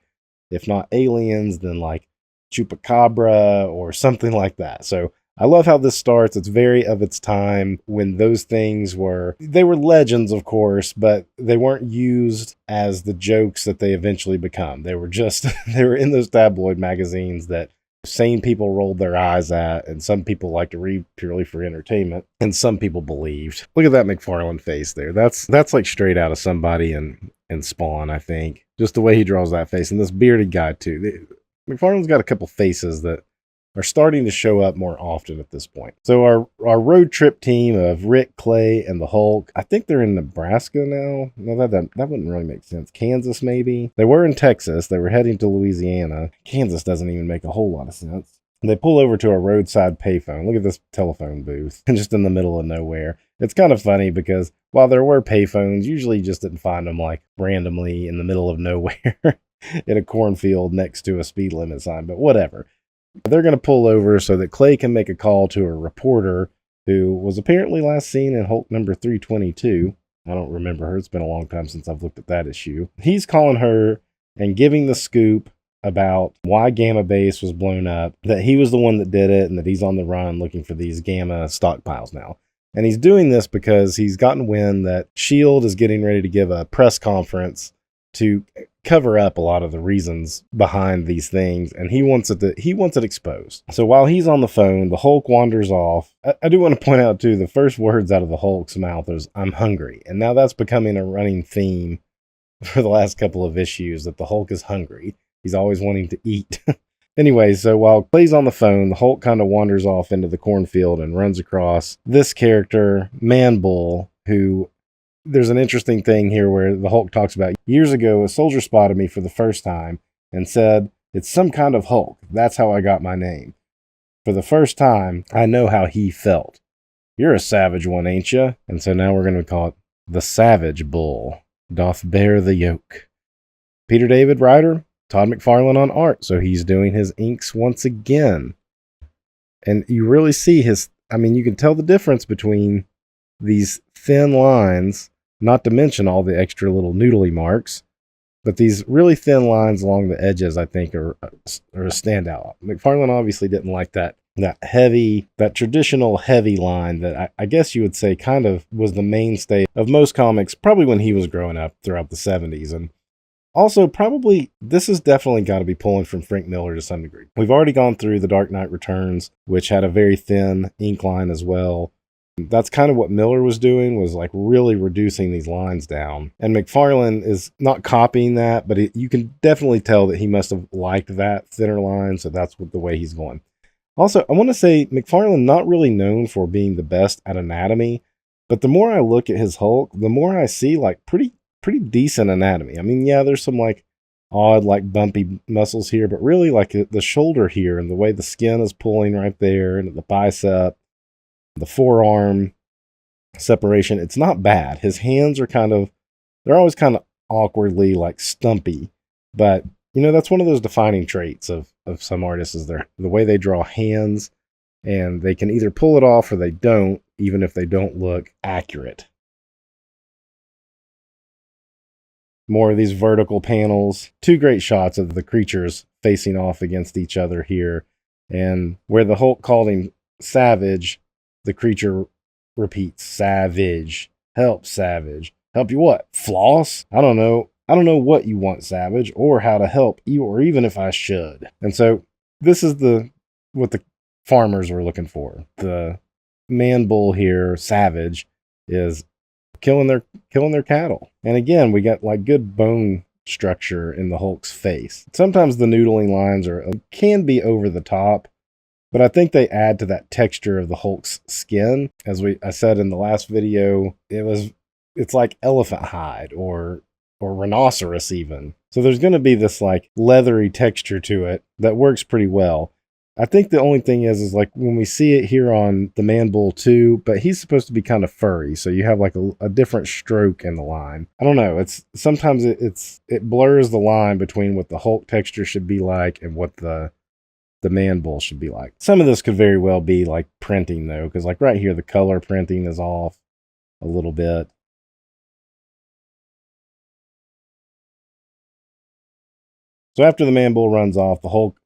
if not aliens, then like chupacabra or something like that. So I love how this starts. It's very of its time when those things were legends, of course, but they weren't used as the jokes that they eventually become. They were just, they were in those tabloid magazines that sane people rolled their eyes at, and some people like to read purely for entertainment, and some people believed. Look at that McFarlane face there. That's like straight out of somebody in Spawn, I think. Just the way he draws that face. And this bearded guy, too. McFarlane's got a couple faces that are starting to show up more often at this point. So our road trip team of Rick, Clay, and the Hulk, I think they're in Nebraska now. No, that wouldn't really make sense. Kansas, maybe? They were in Texas. They were heading to Louisiana. Kansas doesn't even make a whole lot of sense. They pull over to a roadside payphone. Look at this telephone booth, just in the middle of nowhere. It's kind of funny because while there were payphones, usually you just didn't find them like randomly in the middle of nowhere in a cornfield next to a speed limit sign, but whatever. They're going to pull over so that Clay can make a call to a reporter who was apparently last seen in Hulk number 322. I don't remember her. It's been a long time since I've looked at that issue. He's calling her and giving the scoop about why Gamma Base was blown up, that he was the one that did it, and that he's on the run looking for these Gamma stockpiles now. And he's doing this because he's gotten wind that S.H.I.E.L.D. is getting ready to give a press conference to cover up a lot of the reasons behind these things, and he wants it exposed. So while he's on the phone, the Hulk wanders off. I do want to point out too, the first words out of the Hulk's mouth is "I'm hungry," and now that's becoming a running theme for the last couple of issues, that the Hulk is hungry. He's always wanting to eat. Anyway, so while Clay's on the phone, the Hulk kind of wanders off into the cornfield and runs across this character, Man Bull, who... There's an interesting thing here where the Hulk talks about, years ago, a soldier spotted me for the first time and said, "It's some kind of Hulk. That's how I got my name. For the first time, I know how he felt. You're a savage one, ain't ya?" And so now we're going to call it the Savage Bull doth bear the yoke. Peter David writer, Todd McFarlane on art. So he's doing his inks once again. And you really see you can tell the difference between these thin lines, not to mention all the extra little noodly marks, but these really thin lines along the edges, I think, are a standout. McFarlane obviously didn't like that traditional heavy line that I guess you would say kind of was the mainstay of most comics, probably when he was growing up throughout the 70s. And also, probably, this has definitely got to be pulling from Frank Miller to some degree. We've already gone through The Dark Knight Returns, which had a very thin ink line as well. That's kind of what Miller was doing, was like really reducing these lines down. And McFarlane is not copying that, but you can definitely tell that he must have liked that thinner line, so that's the way he's going. Also, I want to say McFarlane not really known for being the best at anatomy, but the more I look at his Hulk, the more I see like pretty decent anatomy. I mean, yeah, there's some like odd, like bumpy muscles here, but really like the shoulder here and the way the skin is pulling right there and the bicep, the forearm separation, it's not bad. His hands are they're always kind of awkwardly like stumpy, but that's one of those defining traits of some artists, is the way they draw hands, and they can either pull it off or they don't, even if they don't look accurate. More of these vertical panels, two great shots of the creatures facing off against each other here, and where the Hulk called him savage, the creature repeats, "Savage. Help, Savage. Help you what? Floss? I don't know what you want, Savage, or how to help you, or even if I should." And so this is what the farmers were looking for. The Man Bull here, Savage, is killing their cattle. And again, we got like good bone structure in the Hulk's face. Sometimes the noodling lines can be over the top, but I think they add to that texture of the Hulk's skin. As I said in the last video, it's like elephant hide or rhinoceros even. So there's going to be this like leathery texture to it that works pretty well. I think the only thing is like when we see it here on the Man Bull 2, but he's supposed to be kind of furry, so you have like a different stroke in the line. I don't know. Sometimes it blurs the line between what the Hulk texture should be like and what the Man Bull should be like. Some of this could very well be like printing though, because like right here the color printing is off a little bit. So after the Man Bull runs off, the Hulk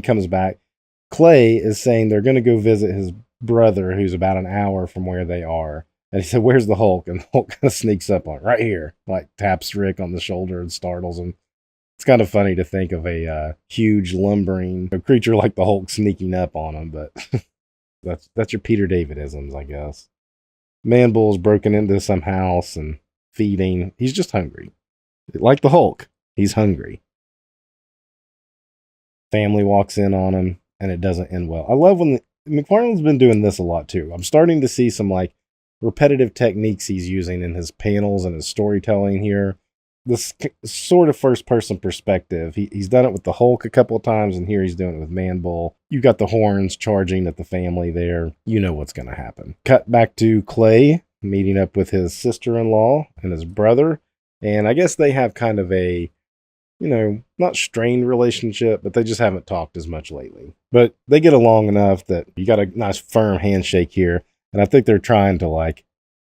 comes back. Clay is saying they're going to go visit his brother, who's about an hour from where they are. And he said, "Where's the Hulk?" And the Hulk kind of sneaks up on it, "Right here," like taps Rick on the shoulder and startles him. It's kind of funny to think of a huge lumbering creature like the Hulk sneaking up on him, but that's your Peter David-isms, I guess. Man Bull's broken into some house and feeding. He's just hungry. Like the Hulk. He's hungry. Family walks in on him, and it doesn't end well. I love when McFarlane's been doing this a lot too. I'm starting to see some like repetitive techniques he's using in his panels and his storytelling here. This sort of first-person perspective. He's done it with the Hulk a couple of times, and here he's doing it with Man-Bull. You got the horns charging at the family there. You know what's going to happen. Cut back to Clay meeting up with his sister-in-law and his brother, and I guess they have kind of a, not strained relationship, but they just haven't talked as much lately. But they get along enough that you got a nice firm handshake here, and I think they're trying to like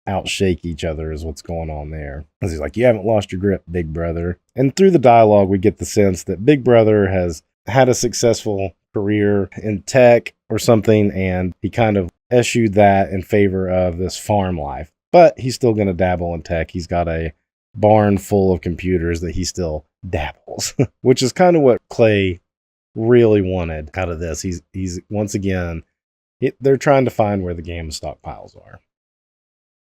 outshake each other is what's going on there. Because he's like, you haven't lost your grip, big brother. And through the dialogue, we get the sense that big brother has had a successful career in tech or something, and he kind of eschewed that in favor of this farm life. But he's still going to dabble in tech. He's got a barn full of computers that he still dabbles, which is kind of what Clay really wanted out of this. He's once again, they're trying to find where the gamma stockpiles are.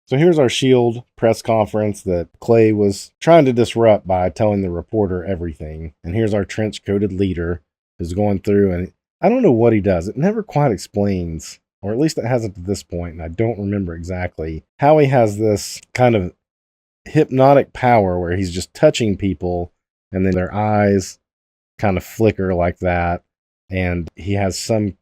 So here's our S.H.I.E.L.D. press conference that Clay was trying to disrupt by telling the reporter everything. And here's our trench-coated leader who's going through, and I don't know what he does. It never quite explains, or at least it hasn't to this point, and I don't remember exactly how he has this kind of hypnotic power where he's just touching people and then their eyes kind of flicker like that, and he has some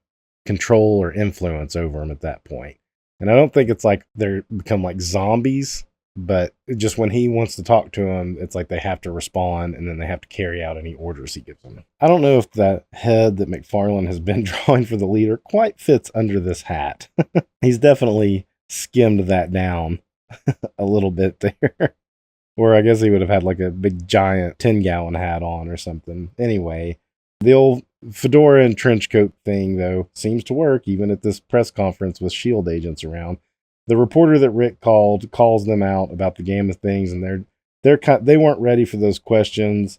control or influence over them at that point. And I don't think it's like they're become like zombies, but just when he wants to talk to them, it's like they have to respond and then they have to carry out any orders he gives them. I don't know if that head that McFarlane has been drawing for the leader quite fits under this hat. He's definitely skimmed that down a little bit there. Or I guess he would have had like a big giant 10-gallon hat on or something. Anyway, the old fedora and trench coat thing, though, seems to work even at this press conference with S.H.I.E.L.D. agents around. The reporter that Rick called calls them out about the gamma things, and they weren't ready for those questions,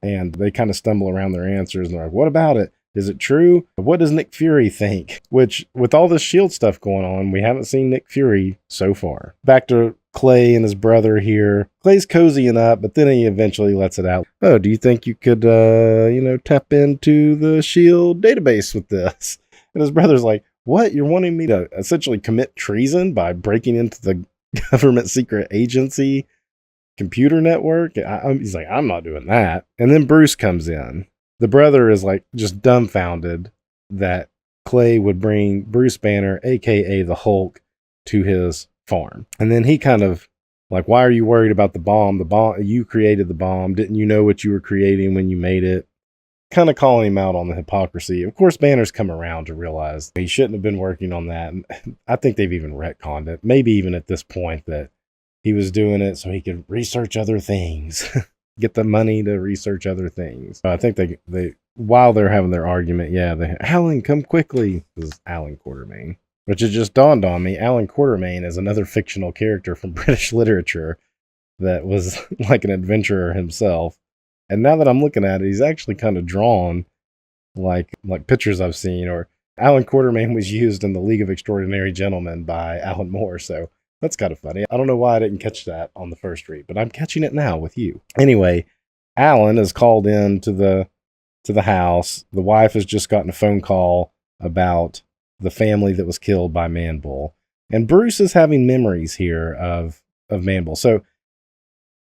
and they kind of stumble around their answers, and they're like, what about it? Is it true? What does Nick Fury think? Which, with all this S.H.I.E.L.D. stuff going on, we haven't seen Nick Fury so far. Back to Clay and his brother here. Clay's cozying up, but then he eventually lets it out. Oh, do you think you could, tap into the S.H.I.E.L.D. database with this? And his brother's like, what? You're wanting me to essentially commit treason by breaking into the government secret agency computer network? He's like, I'm not doing that. And then Bruce comes in. The brother is like just dumbfounded that Clay would bring Bruce Banner, aka the Hulk, to his farm. And then he kind of like, why are you worried about the bomb? The bomb, you created the bomb. Didn't you know what you were creating when you made it? Kind of calling him out on the hypocrisy. Of course, Banner's come around to realize he shouldn't have been working on that. And I think they've even retconned it. Maybe even at this point that he was doing it so he could research other things. Get the money to research other things. I think they while they're having their argument, Alan, come quickly. This is Alan Quatermain. Which it just dawned on me, Alan Quatermain is another fictional character from British literature that was like an adventurer himself. And now that I'm looking at it, he's actually kind of drawn like pictures I've seen. Or Alan Quatermain was used in The League of Extraordinary Gentlemen by Alan Moore, so that's kind of funny. I don't know why I didn't catch that on the first read, but I'm catching it now with you. Anyway, Alan is called in to the house. The wife has just gotten a phone call about the family that was killed by Man-Bull. And Bruce is having memories here of Man-Bull. So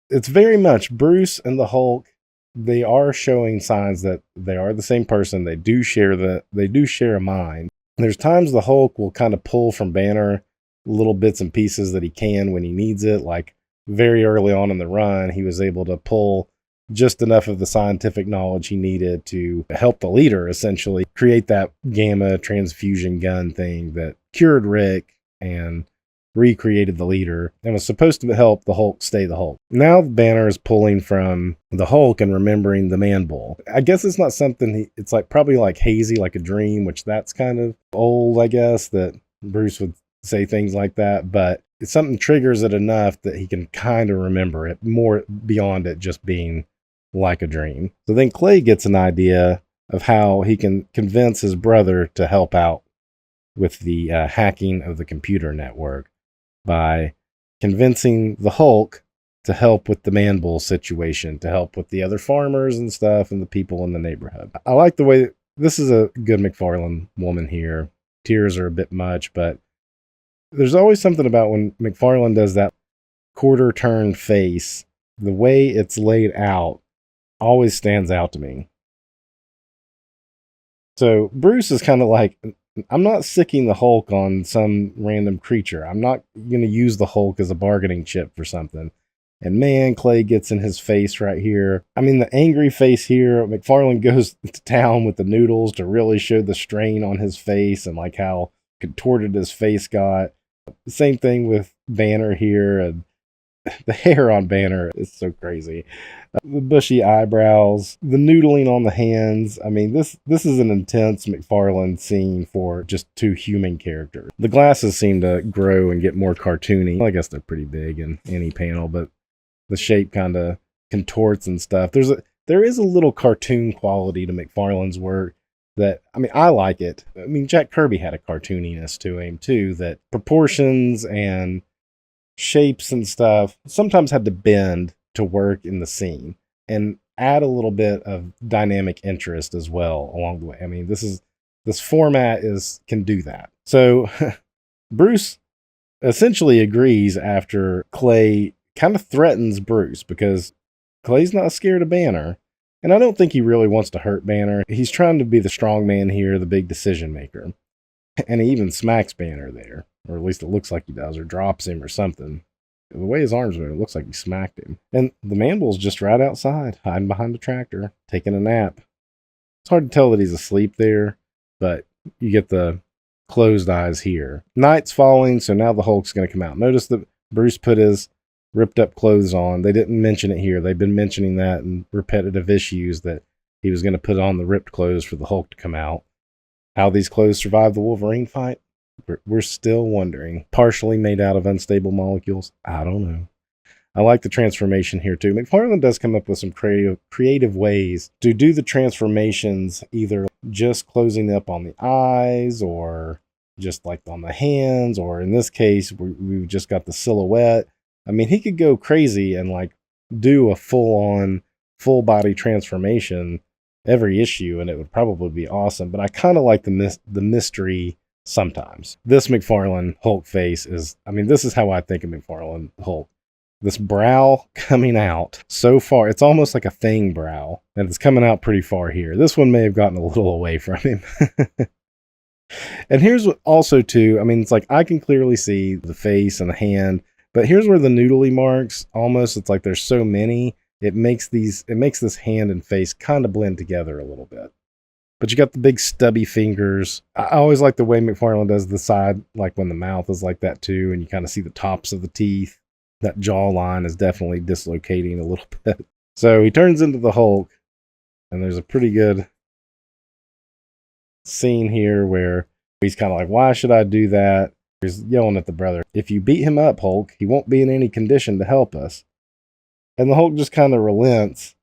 it's very much Bruce and the Hulk. They are showing signs that they are the same person. They do share a mind. There's times the Hulk will kind of pull from Banner little bits and pieces that he can when he needs it. Like very early on in the run, he was able to pull just enough of the scientific knowledge he needed to help the leader essentially create that gamma transfusion gun thing that cured Rick and recreated the leader and was supposed to help the Hulk stay the Hulk. Now Banner is pulling from the Hulk and remembering the Man-Bull. I guess it's not something it's like probably like hazy, like a dream, which that's kind of old, I guess, that Bruce would say things like that, but it's something triggers it enough that he can kind of remember it more beyond it just being like a dream. So then Clay gets an idea of how he can convince his brother to help out with the hacking of the computer network by convincing the Hulk to help with the man bull situation, to help with the other farmers and stuff and the people in the neighborhood. I like the way this is a good McFarlane woman here. Tears are a bit much, but there's always something about when McFarlane does that quarter turn face, the way it's laid out always stands out to me. So Bruce is kind of like, I'm not sicking the Hulk on some random creature. I'm not going to use the Hulk as a bargaining chip for something. And man, Clay gets in his face right here. I mean, the angry face here, McFarlane goes to town with the noodles to really show the strain on his face and like how contorted his face got. Same thing with Banner here, and the hair on Banner is so crazy. The bushy eyebrows, the noodling on the hands. I mean, this is an intense McFarlane scene for just two human characters. The glasses seem to grow and get more cartoony. Well, I guess they're pretty big in any panel, but the shape kind of contorts and stuff. There is a little cartoon quality to McFarlane's work that, I mean, I like it. I mean, Jack Kirby had a cartooniness to him too, that proportions and shapes and stuff sometimes had to bend to work in the scene and add a little bit of dynamic interest as well along the way. I mean, this format can do that. So Bruce essentially agrees after Clay kind of threatens Bruce, because Clay's not scared of Banner. And I don't think he really wants to hurt Banner. He's trying to be the strong man here, the big decision maker. And he even smacks Banner there, or at least it looks like he does, or drops him or something. The way his arms move, it looks like he smacked him. And the man-bull's just right outside, hiding behind the tractor, taking a nap. It's hard to tell that he's asleep there, but you get the closed eyes here. Night's falling, so now the Hulk's going to come out. Notice that Bruce put his ripped up clothes on. They didn't mention it here. They've been mentioning that in repetitive issues, that he was going to put on the ripped clothes for the Hulk to come out. How these clothes survived the Wolverine fight, we're still wondering. Partially made out of unstable molecules? I don't know. I like the transformation here too. McFarlane does come up with some creative ways to do the transformations, either just closing up on the eyes or just like on the hands, or in this case, we've just got the silhouette. I mean, he could go crazy and like do a full-on, full-body transformation every issue, and it would probably be awesome. But I kind of like the mystery sometimes. This McFarlane Hulk face is, I mean, this is how I think of McFarlane Hulk. This brow coming out so far, it's almost like a fang brow, and it's coming out pretty far here. This one may have gotten a little away from him. And here's what also too, I mean, it's like I can clearly see the face and the hand, but here's where the noodly marks, almost, it's like there's so many, it makes this hand and face kind of blend together a little bit. But you got the big stubby fingers. I always like the way McFarlane does the side, like when the mouth is like that too, and you kind of see the tops of the teeth. That jawline is definitely dislocating a little bit. So he turns into the Hulk, and there's a pretty good scene here where he's kind of like, why should I do that? He's yelling at the brother, if you beat him up, Hulk, he won't be in any condition to help us. And the Hulk just kind of relents,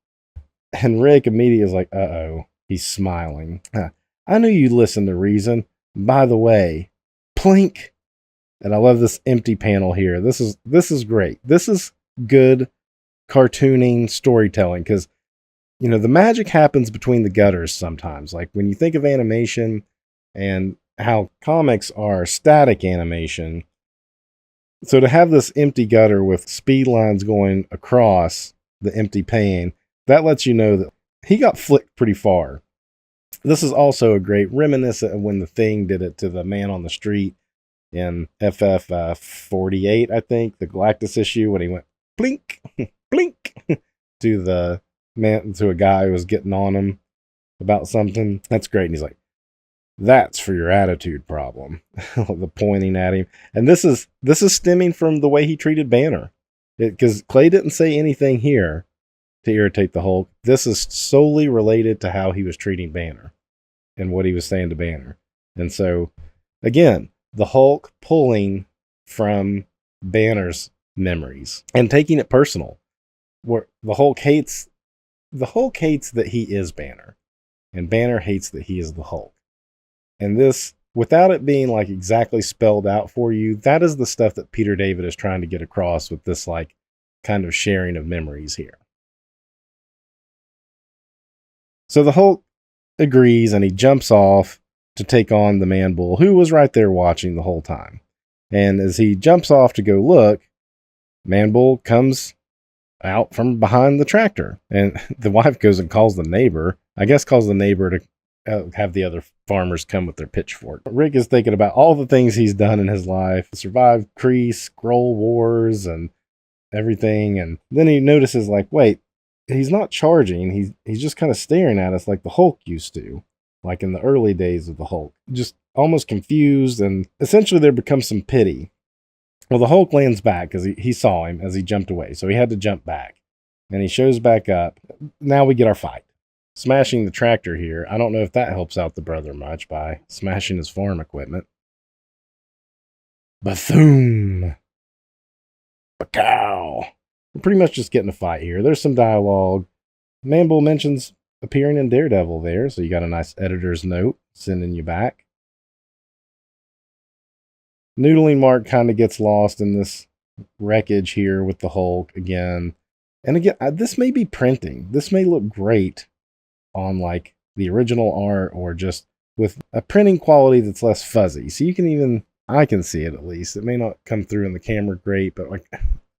and Rick immediately is like, uh-oh. He's smiling. I knew you'd listen to reason. By the way, plink. And I love this empty panel here. This is great. This is good cartooning storytelling, because, you know, the magic happens between the gutters sometimes. Like when you think of animation and how comics are static animation, so to have this empty gutter with speed lines going across the empty pane, that lets you know that he got flicked pretty far. This is also a great reminiscent of when the Thing did it to the man on the street in FF 48, I think, the Galactus issue, when he went blink, blink to the man, to a guy who was getting on him about something. That's great. And he's like, that's for your attitude problem. The pointing at him. And this is stemming from the way he treated Banner. Because Clay didn't say anything here to irritate the Hulk. This is solely related to how he was treating Banner and what he was saying to Banner. And so, again, the Hulk pulling from Banner's memories and taking it personal. Where the Hulk hates that he is Banner, and Banner hates that he is the Hulk. And this, without it being like exactly spelled out for you, that is the stuff that Peter David is trying to get across with this like kind of sharing of memories here. So the Hulk agrees and he jumps off to take on the Man-Bull, who was right there watching the whole time. And as he jumps off to go look, Man-Bull comes out from behind the tractor. And the wife goes and calls the neighbor. I guess calls the neighbor to have the other farmers come with their pitchfork. Rick is thinking about all the things he's done in his life. Survived Kree, Skrull Wars, and everything. And then he notices, like, wait, he's not charging. He's just kind of staring at us like the Hulk used to, like in the early days of the Hulk. Just almost confused, and essentially there becomes some pity. Well, the Hulk lands back because he saw him as he jumped away, so he had to jump back. And he shows back up. Now we get our fight. Smashing the tractor here. I don't know if that helps out the brother much by smashing his farm equipment. Bathoom! Bacow! We're pretty much just getting a fight here. There's some dialogue. Man-Bull mentions appearing in Daredevil there, so you got a nice editor's note sending you back. Noodling Mark kind of gets lost in this wreckage here with the Hulk again. And again, this may be printing. This may look great on like the original art or just with a printing quality that's less fuzzy. So you can even, I can see it at least. It may not come through in the camera great, but like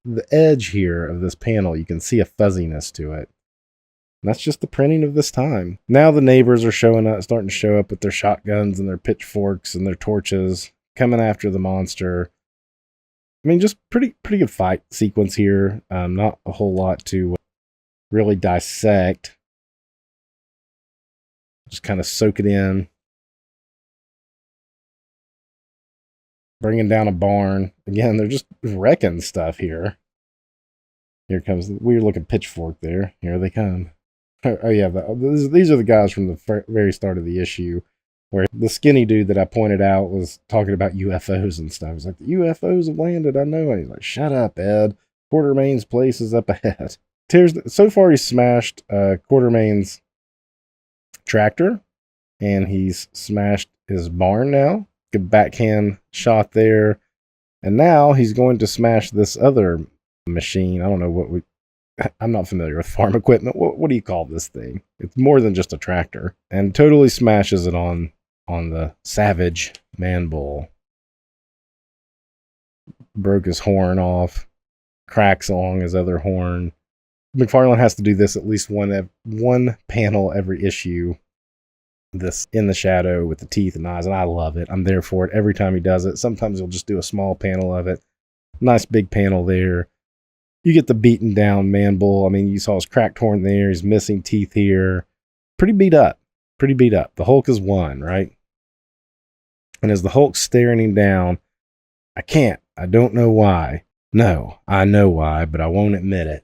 the edge here of this panel, you can see a fuzziness to it. And that's just the printing of this time. Now the neighbors are starting to show up with their shotguns and their pitchforks and their torches, coming after the monster. I mean, just pretty good fight sequence here. Not a whole lot to really dissect. Just kind of soak it in. Bringing down a barn. Again, they're just wrecking stuff here. Here comes the weird looking pitchfork there. Here they come. Oh yeah, these are the guys from the very start of the issue, where the skinny dude that I pointed out was talking about UFOs and stuff. He's like, the UFOs have landed, I know. And he's like, shut up, Ed. Quartermain's place is up ahead. So far he's smashed Quartermain's tractor, and he's smashed his barn now. Good backhand shot there. And now he's going to smash this other machine. I don't know I'm not familiar with farm equipment. What do you call this thing? It's more than just a tractor. And totally smashes it on the savage Man-Bull. Broke his horn off. Cracks along his other horn. McFarlane has to do this at least one panel every issue. This in the shadow with the teeth and eyes, and I love it. I'm there for it every time he does it. Sometimes he'll just do a small panel of it. Nice big panel there. You get the beaten down Man-Bull. I mean, you saw his cracked horn there. He's missing teeth here. Pretty beat up. The Hulk has won, right? And as the Hulk's staring him down, I don't know why. No, I know why, but I won't admit it.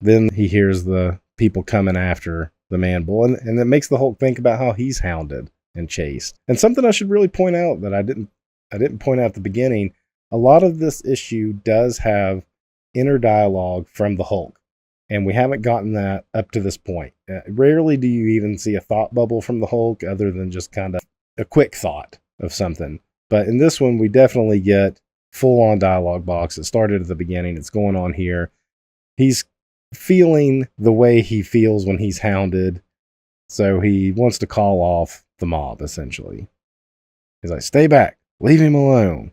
Then he hears the people coming after the Man-Bull, and it makes the Hulk think about how he's hounded and chased. And something I should really point out that I didn't point out at the beginning, a lot of this issue does have inner dialogue from the Hulk, and we haven't gotten that up to this point. Rarely do you even see a thought bubble from the Hulk other than just kind of a quick thought of something. But in this one, we definitely get full-on dialogue box. It started at the beginning. It's going on here. He's feeling the way he feels when he's hounded, so he wants to call off the mob, essentially. He's like, stay back. Leave him alone.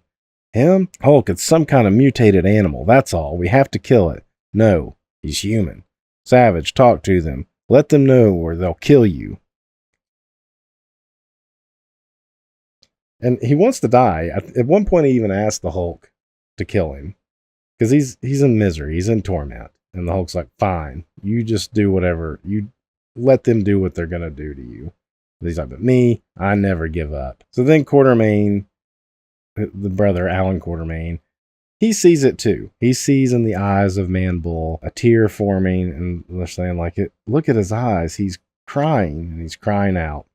Him? Hulk, it's some kind of mutated animal. That's all. We have to kill it. No, he's human. Savage, talk to them. Let them know or they'll kill you. And he wants to die. At one point, he even asked the Hulk to kill him. Because he's in misery. He's in torment. And the Hulk's like, fine. You just do whatever. You let them do what they're going to do to you. And he's like, but me, I never give up. So then Quartermain, the brother, Alan Quartermain, he sees it too. He sees in the eyes of Man-Bull a tear forming, and they're saying, like, look at his eyes. He's crying, and he's crying out.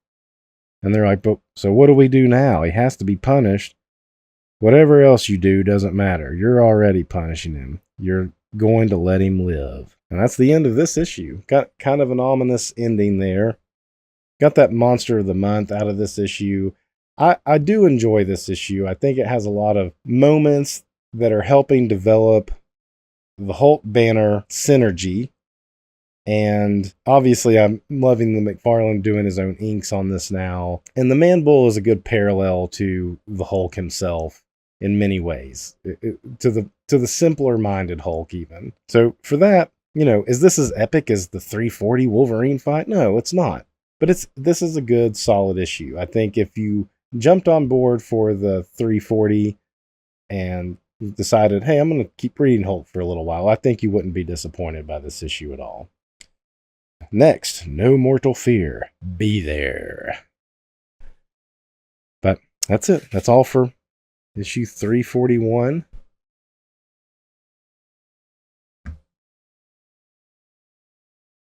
And they're like, but so what do we do now? He has to be punished. Whatever else you do doesn't matter. You're already punishing him. You're going to let him live. And that's the end of this issue. Got kind of an ominous ending there. Got that monster of the month out of this issue. I do enjoy this issue. I think it has a lot of moments that are helping develop the Hulk banner synergy. And obviously, I'm loving the McFarlane doing his own inks on this now. And the Man Bull is a good parallel to the Hulk himself in many ways, to the simpler minded Hulk even. So for that, is this as epic as the 340 Wolverine fight? No, it's not. But this is a good, solid issue. I think if you jumped on board for the 340 and decided, hey, I'm going to keep reading Hulk for a little while, I think you wouldn't be disappointed by this issue at all. Next, No Mortal Fear. Be there. But that's it. That's all for issue 341.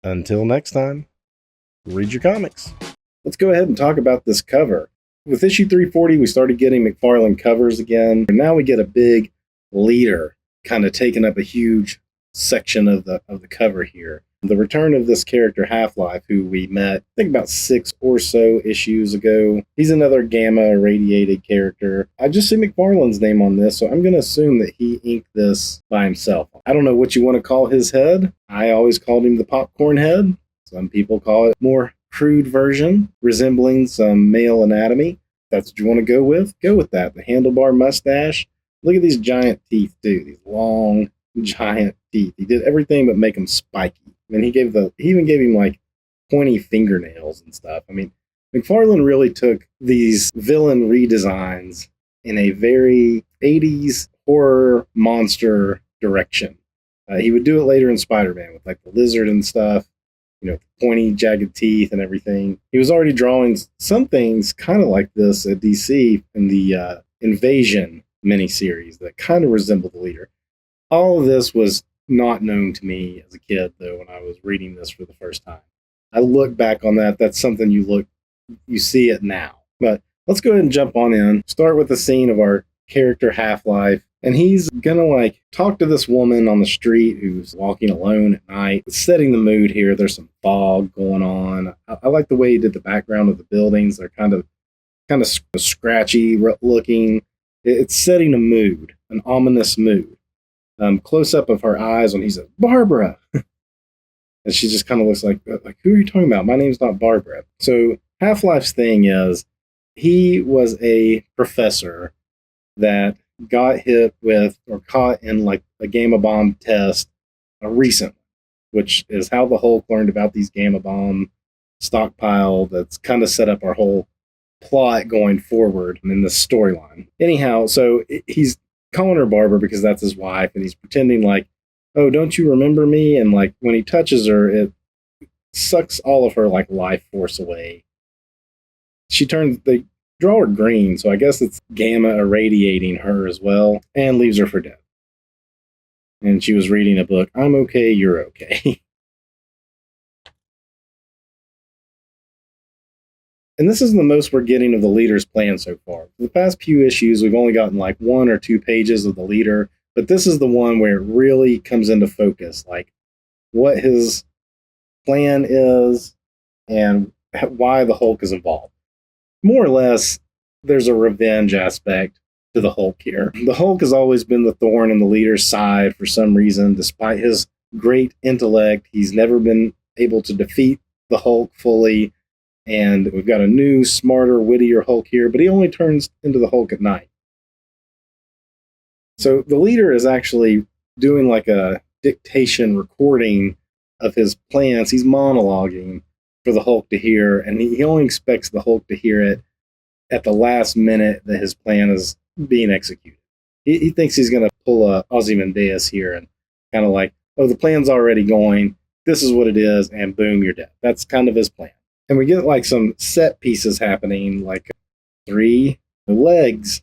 Until next time, read your comics. Let's go ahead and talk about this cover. With issue 340, we started getting McFarlane covers again. And now we get a big leader kind of taking up a huge section of the cover here. The return of this character, Half-Life, who we met, I think about 6 or so issues ago. He's another gamma-irradiated character. I just see McFarlane's name on this, so I'm going to assume that he inked this by himself. I don't know what you want to call his head. I always called him the popcorn head. Some people call it more crude version, resembling some male anatomy. If that's what you want to go with that. The handlebar mustache. Look at these giant teeth, too. These long, giant teeth. He did everything but make them spiky. And he even gave him like pointy fingernails and stuff. I mean, McFarlane really took these villain redesigns in a very 80s horror monster direction. He would do it later in Spider-Man with like the lizard and stuff, pointy, jagged teeth and everything. He was already drawing some things kind of like this at DC in the Invasion miniseries that kind of resembled the leader. All of this was not known to me as a kid, though, when I was reading this for the first time. I look back on that. That's something you see it now. But let's go ahead and jump on in. Start with the scene of our character Half-Life. And he's gonna talk to this woman on the street who's walking alone at night. It's setting the mood here. There's some fog going on. I like the way he did the background of the buildings. They're kind of scratchy looking. It's setting a mood, an ominous mood. Close up of her eyes when he says, Barbara. And she just kind of looks like, who are you talking about? My name's not Barbara. So Half-Life's thing is he was a professor that got hit with or caught in like a gamma bomb test recently, which is how the Hulk learned about these gamma bomb stockpile that's kind of set up our whole plot going forward in this storyline. Anyhow, so he's calling her Barbara because that's his wife, and he's pretending like, oh, don't you remember me? And like when he touches her, it sucks all of her like life force away. They draw her green, so I guess it's gamma irradiating her as well, and leaves her for dead. And she was reading a book. I'm okay, you're okay. And this is the most we're getting of the leader's plan so far. For the past few issues, we've only gotten like 1 or 2 pages of the leader, but this is the one where it really comes into focus, like what his plan is and why the Hulk is involved. More or less, there's a revenge aspect to the Hulk here. The Hulk has always been the thorn in the leader's side for some reason. Despite his great intellect, he's never been able to defeat the Hulk fully. And we've got a new, smarter, wittier Hulk here, but he only turns into the Hulk at night. So the leader is actually doing like a dictation recording of his plans. He's monologuing for the Hulk to hear, and he only expects the Hulk to hear it at the last minute that his plan is being executed. He thinks he's going to pull a Ozymandias here and kind of like, oh, the plan's already going. This is what it is, and boom, you're dead. That's kind of his plan. And we get like some set pieces happening, like 3 legs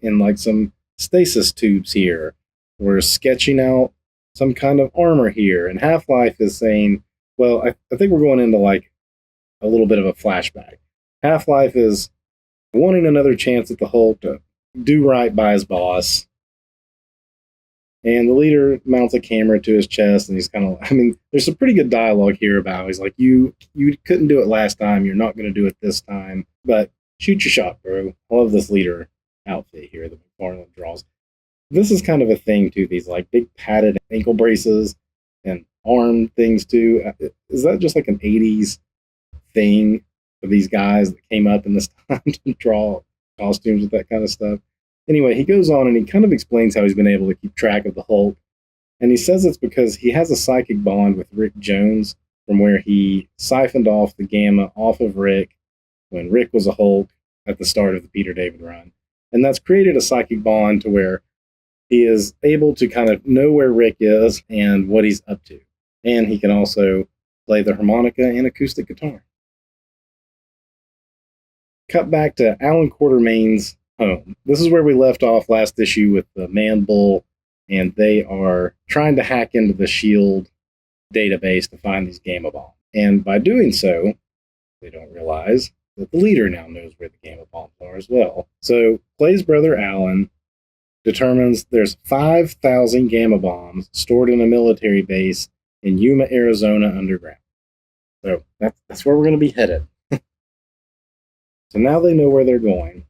and like some stasis tubes here. We're sketching out some kind of armor here. And Half-Life is saying, well, I think we're going into like a little bit of a flashback. Half-Life is wanting another chance at the Hulk to do right by his boss. And the leader mounts a camera to his chest, and he's kind of, there's some pretty good dialogue here about, he's like, you couldn't do it last time, you're not going to do it this time, but shoot your shot, bro. I love this leader outfit here that McFarlane draws. this is kind of a thing too. These like big padded ankle braces and arm things too. Is that just like an 80s thing for these guys that came up in this time to draw costumes with that kind of stuff? Anyway, he goes on and he kind of explains how he's been able to keep track of the Hulk. And he says it's because he has a psychic bond with Rick Jones from where he siphoned off the gamma off of Rick when Rick was a Hulk at the start of the Peter David run. And that's created a psychic bond to where he is able to kind of know where Rick is and what he's up to. And he can also play the harmonica and acoustic guitar. Cut back to Alan Quatermain's home. This is where we left off last issue with the Man Bull, and they are trying to hack into the S.H.I.E.L.D. database to find these gamma bombs. And by doing so, they don't realize that the leader now knows where the gamma bombs are as well. So Clay's brother Alan determines there's 5,000 gamma bombs stored in a military base in Yuma, Arizona underground. So that's where we're going to be headed. So now they know where they're going.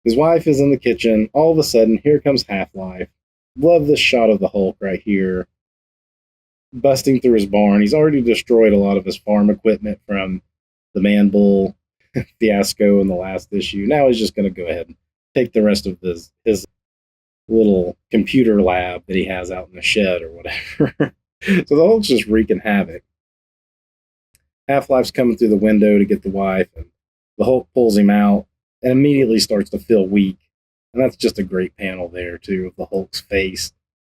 His wife is in the kitchen. All of a sudden, here comes Half-Life. Love this shot of the Hulk right here, busting through his barn. He's already destroyed a lot of his farm equipment from the Man Bull fiasco in the last issue. Now he's just going to go ahead and take the rest of his little computer lab that he has out in the shed or whatever. So the Hulk's just wreaking havoc. Half-Life's coming through the window to get the wife, and the Hulk pulls him out and immediately starts to feel weak. And that's just a great panel there, too, of the Hulk's face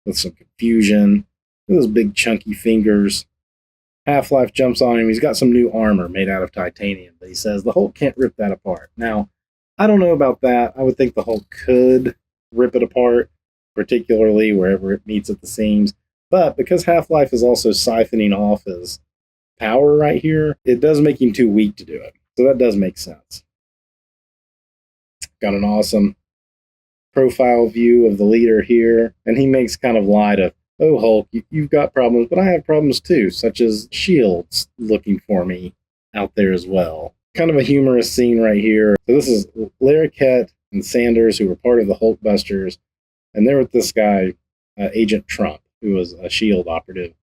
with some confusion. Look at those big, chunky fingers. Half-Life jumps on him. He's got some new armor made out of titanium, but he says the Hulk can't rip that apart. Now, I don't know about that. I would think the Hulk could rip it apart, particularly wherever it meets at the seams. But because Half-Life is also siphoning off his power right here, it does make him too weak to do it. So that does make sense. Got an awesome profile view of the leader here, and he makes kind of light of, oh, Hulk, you've got problems, but I have problems too, such as S.H.I.E.L.D's looking for me out there as well. Kind of a humorous scene right here. So this is Larroquette and Sanders, who were part of the Hulkbusters, and they're with this guy, Agent Trump, who was a S.H.I.E.L.D. operative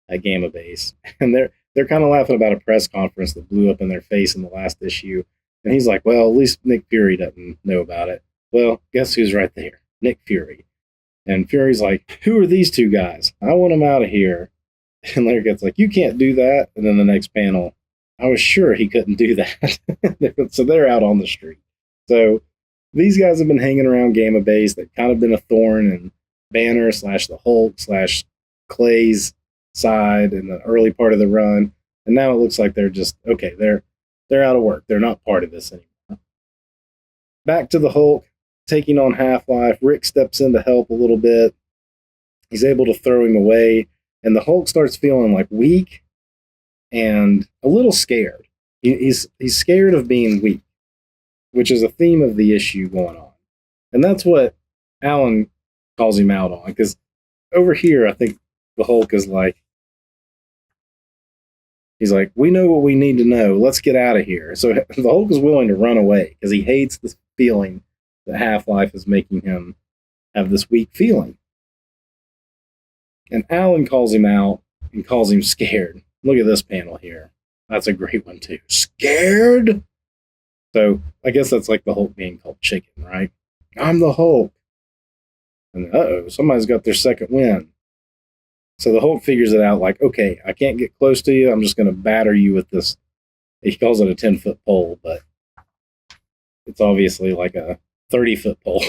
at Gamma Base. And they're kind of laughing about a press conference that blew up in their face in the last issue. And he's like, well, at least Nick Fury doesn't know about it. Well, guess who's right there? Nick Fury. And Fury's like, who are these two guys? I want them out of here. And Larroquette's like, you can't do that. And then the next panel, I was sure he couldn't do that. So they're out on the street. So these guys have been hanging around Gamma Base. They've kind of been a thorn in Banner / the Hulk / Clay's side in the early part of the run. And now it looks like they're just, okay, they're out of work. They're not part of this anymore. Back to the Hulk, taking on Half-Life. Rick steps in to help a little bit. He's able to throw him away. And the Hulk starts feeling like weak and a little scared. He's scared of being weak, which is a theme of the issue going on. And that's what Alan calls him out on. Because over here, I think the Hulk is like, he's like, we know what we need to know. Let's get out of here. So the Hulk is willing to run away because he hates this feeling that Half-Life is making him have this weak feeling. And Alan calls him out and calls him scared. Look at this panel here. That's a great one, too. Scared? So I guess that's like the Hulk being called chicken, right? I'm the Hulk. And somebody's got their second win. So the Hulk figures it out like, okay, I can't get close to you. I'm just going to batter you with this. He calls it a 10-foot pole, but it's obviously like a 30-foot pole.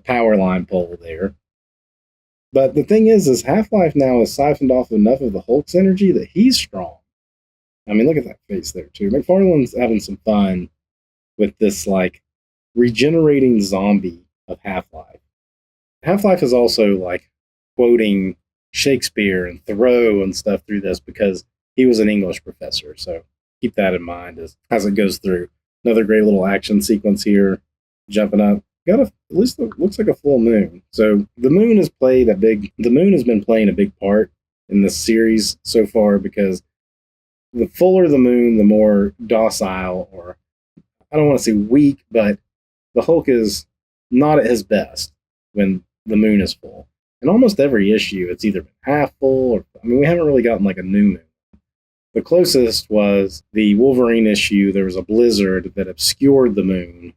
Power line pole there. But the thing is Half-Life now has siphoned off enough of the Hulk's energy that he's strong. I mean, look at that face there, too. McFarlane's having some fun with this, like, regenerating zombie of Half-Life. Half-Life is also, like, quoting Shakespeare and Thoreau and stuff through this because he was an English professor. So keep that in mind as it goes through. Another great little action sequence here, jumping up. At least it looks like a full moon. So the moon has been playing a big part in this series so far because the fuller the moon, the more docile, or I don't want to say weak, but the Hulk is not at his best when the moon is full. In almost every issue, it's either been half full or, I mean, we haven't really gotten like a new moon. The closest was the Wolverine issue. There was a blizzard that obscured the moon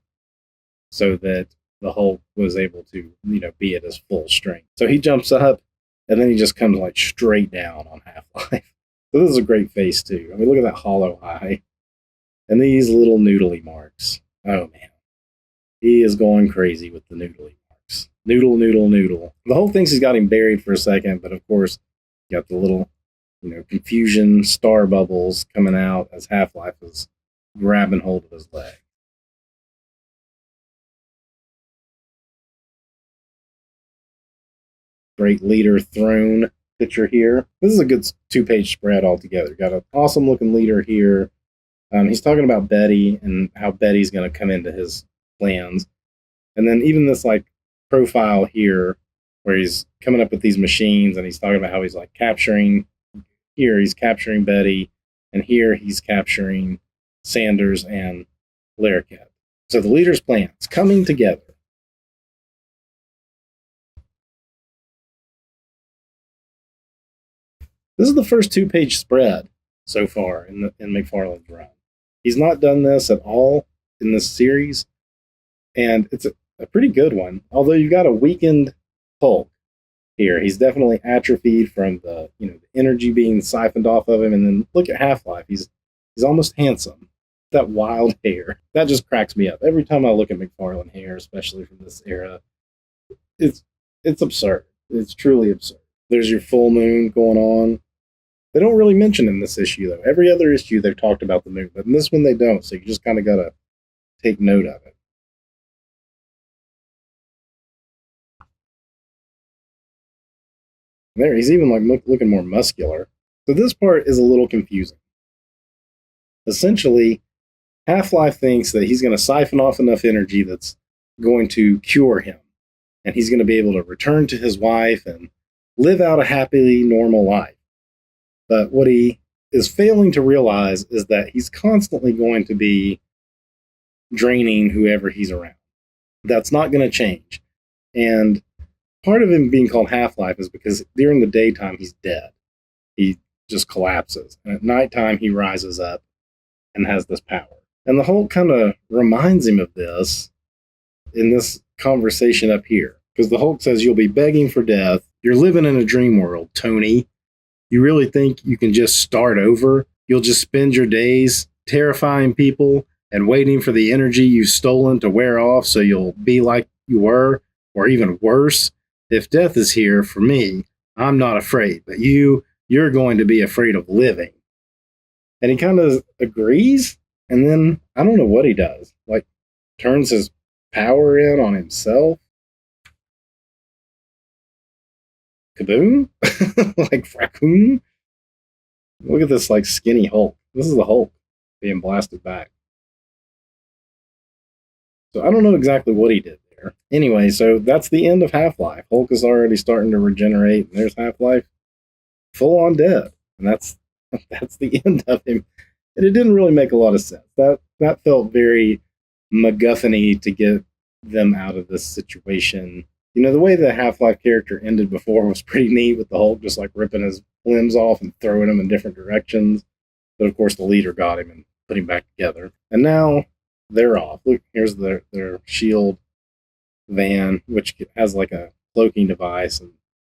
so that the Hulk was able to, be at his full strength. So he jumps up, and then he just comes like straight down on Half-Life. So this is a great face, too. I mean, look at that hollow eye. And these little noodly marks. Oh, man. He is going crazy with the noodly marks. Noodle, noodle, noodle. The Hulk thinks he's got him buried for a second, but of course, you got the little confusion star bubbles coming out as Half-Life is grabbing hold of his leg. Great leader throne picture here. This is a good 2-page spread altogether. Got an awesome looking leader here. He's talking about Betty and how Betty's going to come into his plans. And then even this like profile here where he's coming up with these machines and he's talking about how he's like capturing. Here he's capturing Betty, and here he's capturing Sanders and Larroquette. So the leader's plan is coming together. This is the first 2-page spread so far in McFarlane's run. He's not done this at all in this series, and it's a pretty good one. Although you've got a weakened Hulk here. He's definitely atrophied from the the energy being siphoned off of him. And then look at Half-Life. He's almost handsome. That wild hair. That just cracks me up. Every time I look at McFarlane hair, especially from this era, it's absurd. It's truly absurd. There's your full moon going on. They don't really mention in this issue, though. Every other issue they've talked about the moon, but in this one they don't, so you just kind of got to take note of it. There, he's even like looking more muscular. So this part is a little confusing. Essentially, Half-Life thinks that he's going to siphon off enough energy that's going to cure him. And he's going to be able to return to his wife and live out a happily normal life. But what he is failing to realize is that he's constantly going to be draining whoever he's around. That's not going to change. And part of him being called Half-Life is because during the daytime he's dead. He just collapses. And at nighttime he rises up and has this power. And the Hulk kind of reminds him of this in this conversation up here. Because the Hulk says, "You'll be begging for death. You're living in a dream world, Tony. You really think you can just start over? You'll just spend your days terrifying people and waiting for the energy you've stolen to wear off so you'll be like you were, or even worse. If death is here for me, I'm not afraid, but you're going to be afraid of living." And he kind of agrees, and then I don't know what he does. Like, turns his power in on himself. Kaboom? Like fraccoon? Look at this like skinny Hulk. This is the Hulk being blasted back. So I don't know exactly what he did there. Anyway, so that's the end of Half-Life. Hulk is already starting to regenerate, and there's Half-Life full on dead. And that's the end of him. And it didn't really make a lot of sense. That felt very MacGuffin-y to get them out of this situation. The way the Half-Life character ended before was pretty neat, with the Hulk just like ripping his limbs off and throwing them in different directions. But of course the leader got him and put him back together. And now they're off. Look, here's their shield van, which has like a cloaking device. And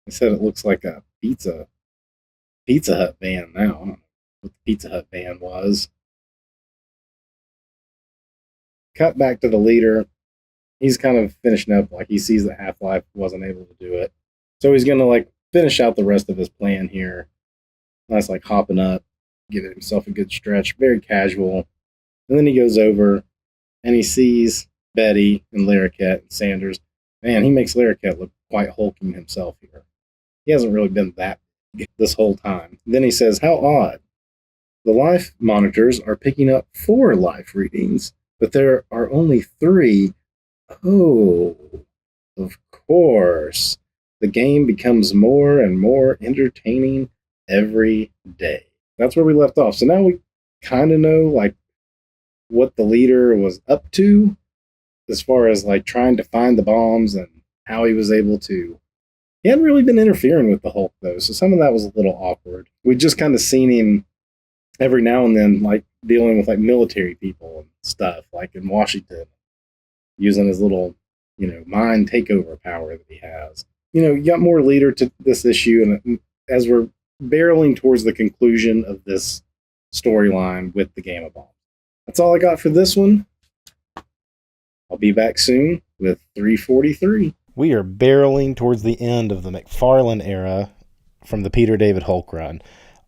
they said it looks like a Pizza Hut van now. I don't know what the Pizza Hut van was. Cut back to the leader. He's kind of finishing up, like he sees that Half-Life wasn't able to do it. So he's going to like finish out the rest of his plan here. Nice like hopping up, giving himself a good stretch, very casual. And then he goes over and he sees Betty and Larroquette and Sanders. Man, he makes Larroquette look quite hulking himself here. He hasn't really been that big this whole time. Then he says, "How odd. The life monitors are picking up 4 life readings, but there are only 3. Oh, of course. The game becomes more and more entertaining every day." That's where we left off. So now we kind of know like what the leader was up to. as far as like trying to find the bombs and how he was able to. He hadn't really been interfering with the Hulk though, so some of that was a little awkward. We'd just kind of seen him every now and then, like dealing with like military people and stuff, like in Washington, using his little, mind takeover power that he has. You got more leader to this issue, and as we're barreling towards the conclusion of this storyline with the Gamma Bomb. That's all I got for this one. I'll be back soon with 343. We are barreling towards the end of the McFarlane era from the Peter David Hulk run.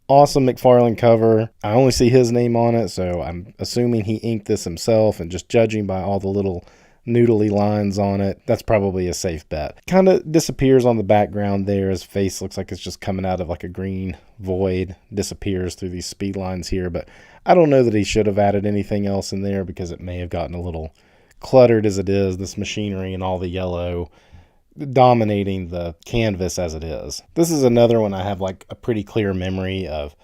Awesome McFarlane cover. I only see his name on it, so I'm assuming he inked this himself, and just judging by all the little noodly lines on it, that's probably a safe bet. Kind of disappears on the background there. His face looks like it's just coming out of like a green void. Disappears through these speed lines here, but I don't know that he should have added anything else in there because it may have gotten a little cluttered as it is, this machinery and all the yellow dominating the canvas as it is. This is another one I have like a pretty clear memory of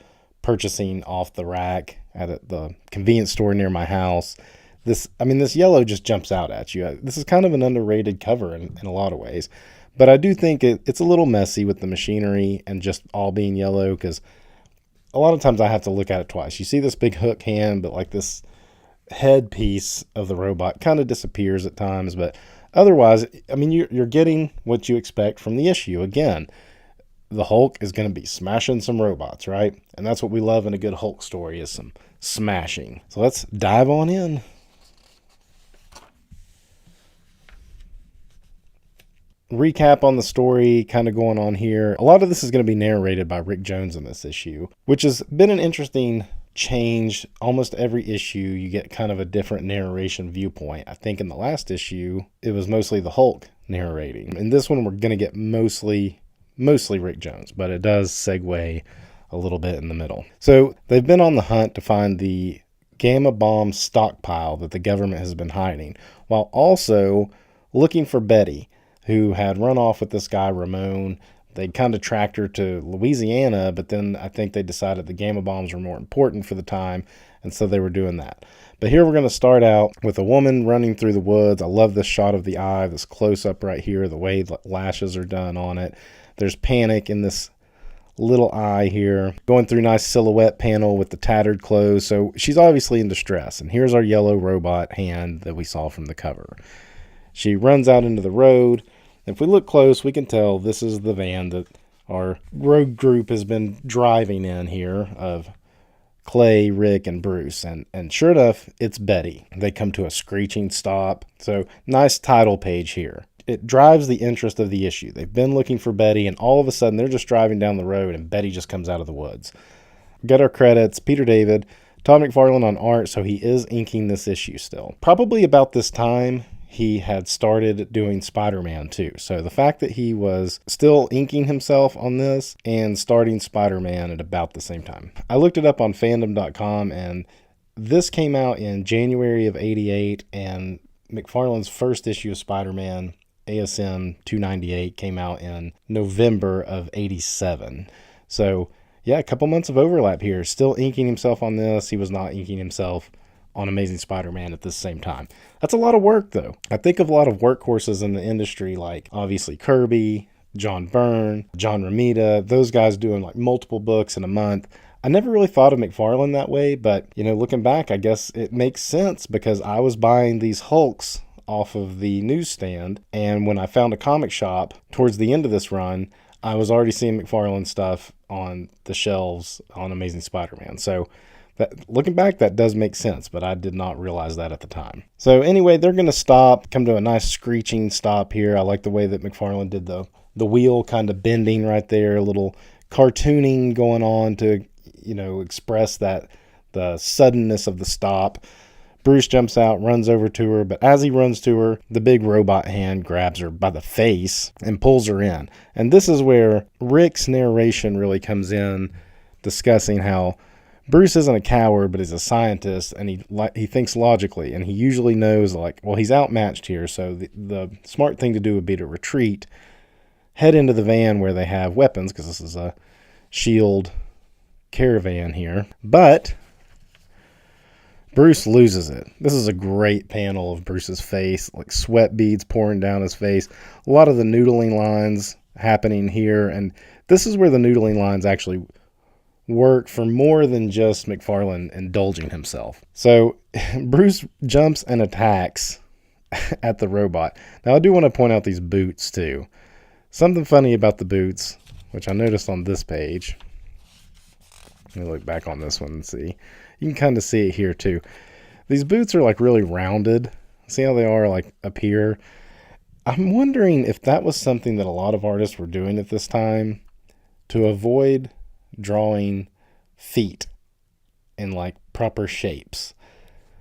purchasing off the rack at the convenience store near my house. This yellow just jumps out at you. This is kind of an underrated cover in a lot of ways, but I do think it's a little messy with the machinery and just all being yellow, because a lot of times I have to look at it twice. You see this big hook hand, but like this head piece of the robot kind of disappears at times, but otherwise, you're getting what you expect from the issue. Again, the Hulk is going to be smashing some robots, right? And that's what we love in a good Hulk story, is some smashing. So let's dive on in. Recap on the story kind of going on here. A lot of this is going to be narrated by Rick Jones in this issue, which has been an interesting change. Almost every issue you get kind of a different narration viewpoint. I think in the last issue it was mostly the Hulk narrating. In this one we're going to get mostly Rick Jones, but it does segue a little bit in the middle. So they've been on the hunt to find the Gamma Bomb stockpile that the government has been hiding, while also looking for Betty, who had run off with this guy Ramon. They kind of tracked her to Louisiana, but then I think they decided the Gamma Bombs were more important for the time, and so they were doing that. But here we're going to start out with a woman running through the woods. I love this shot of the eye, this close-up right here, the way the lashes are done on it. There's panic in this little eye here, going through nice silhouette panel with the tattered clothes. So she's obviously in distress, and here's our yellow robot hand that we saw from the cover. She runs out into the road. If we look close, we can tell this is the van that our road group has been driving in here, of Clay, Rick, and Bruce. And sure enough, it's Betty. They come to a screeching stop. So nice title page here. It drives the interest of the issue. They've been looking for Betty, and all of a sudden they're just driving down the road, and Betty just comes out of the woods. Get our credits. Peter David, Todd McFarlane on art, so he is inking this issue still. Probably about this time, he had started doing Spider-Man too. So the fact that he was still inking himself on this and starting Spider-Man at about the same time. I looked it up on fandom.com, and this came out in January of 88, and McFarlane's first issue of Spider-Man, ASM 298, came out in November of 87. So yeah, a couple months of overlap here. Still inking himself on this. He was not inking himself on Amazing Spider-Man at the same time. That's a lot of work, though. I think of a lot of workhorses in the industry, like obviously Kirby, John Byrne, John Romita, those guys doing like multiple books in a month. I never really thought of McFarlane that way, but looking back, I guess it makes sense, because I was buying these Hulks off of the newsstand, and when I found a comic shop towards the end of this run, I was already seeing McFarlane stuff on the shelves on Amazing Spider-Man. So looking back, that does make sense, but I did not realize that at the time. So anyway, they're going to stop, come to a nice screeching stop here. I like the way that McFarlane did the wheel kind of bending right there, a little cartooning going on to, express that the suddenness of the stop. Bruce jumps out, runs over to her, but as he runs to her, the big robot hand grabs her by the face and pulls her in. And this is where Rick's narration really comes in, discussing how Bruce isn't a coward, but he's a scientist, and he thinks logically, and he usually knows, he's outmatched here, so the smart thing to do would be to retreat, head into the van where they have weapons, because this is a SHIELD caravan here. But Bruce loses it. This is a great panel of Bruce's face, like sweat beads pouring down his face. A lot of the noodling lines happening here, and this is where the noodling lines actually work for more than just McFarlane indulging himself. So Bruce jumps and attacks at the robot. Now I do want to point out these boots too. Something funny about the boots, which I noticed on this page. Let me look back on this one and see. You can kind of see it here too. These boots are like really rounded. See how they are like up here? I'm wondering if that was something that a lot of artists were doing at this time to avoid drawing feet in like proper shapes.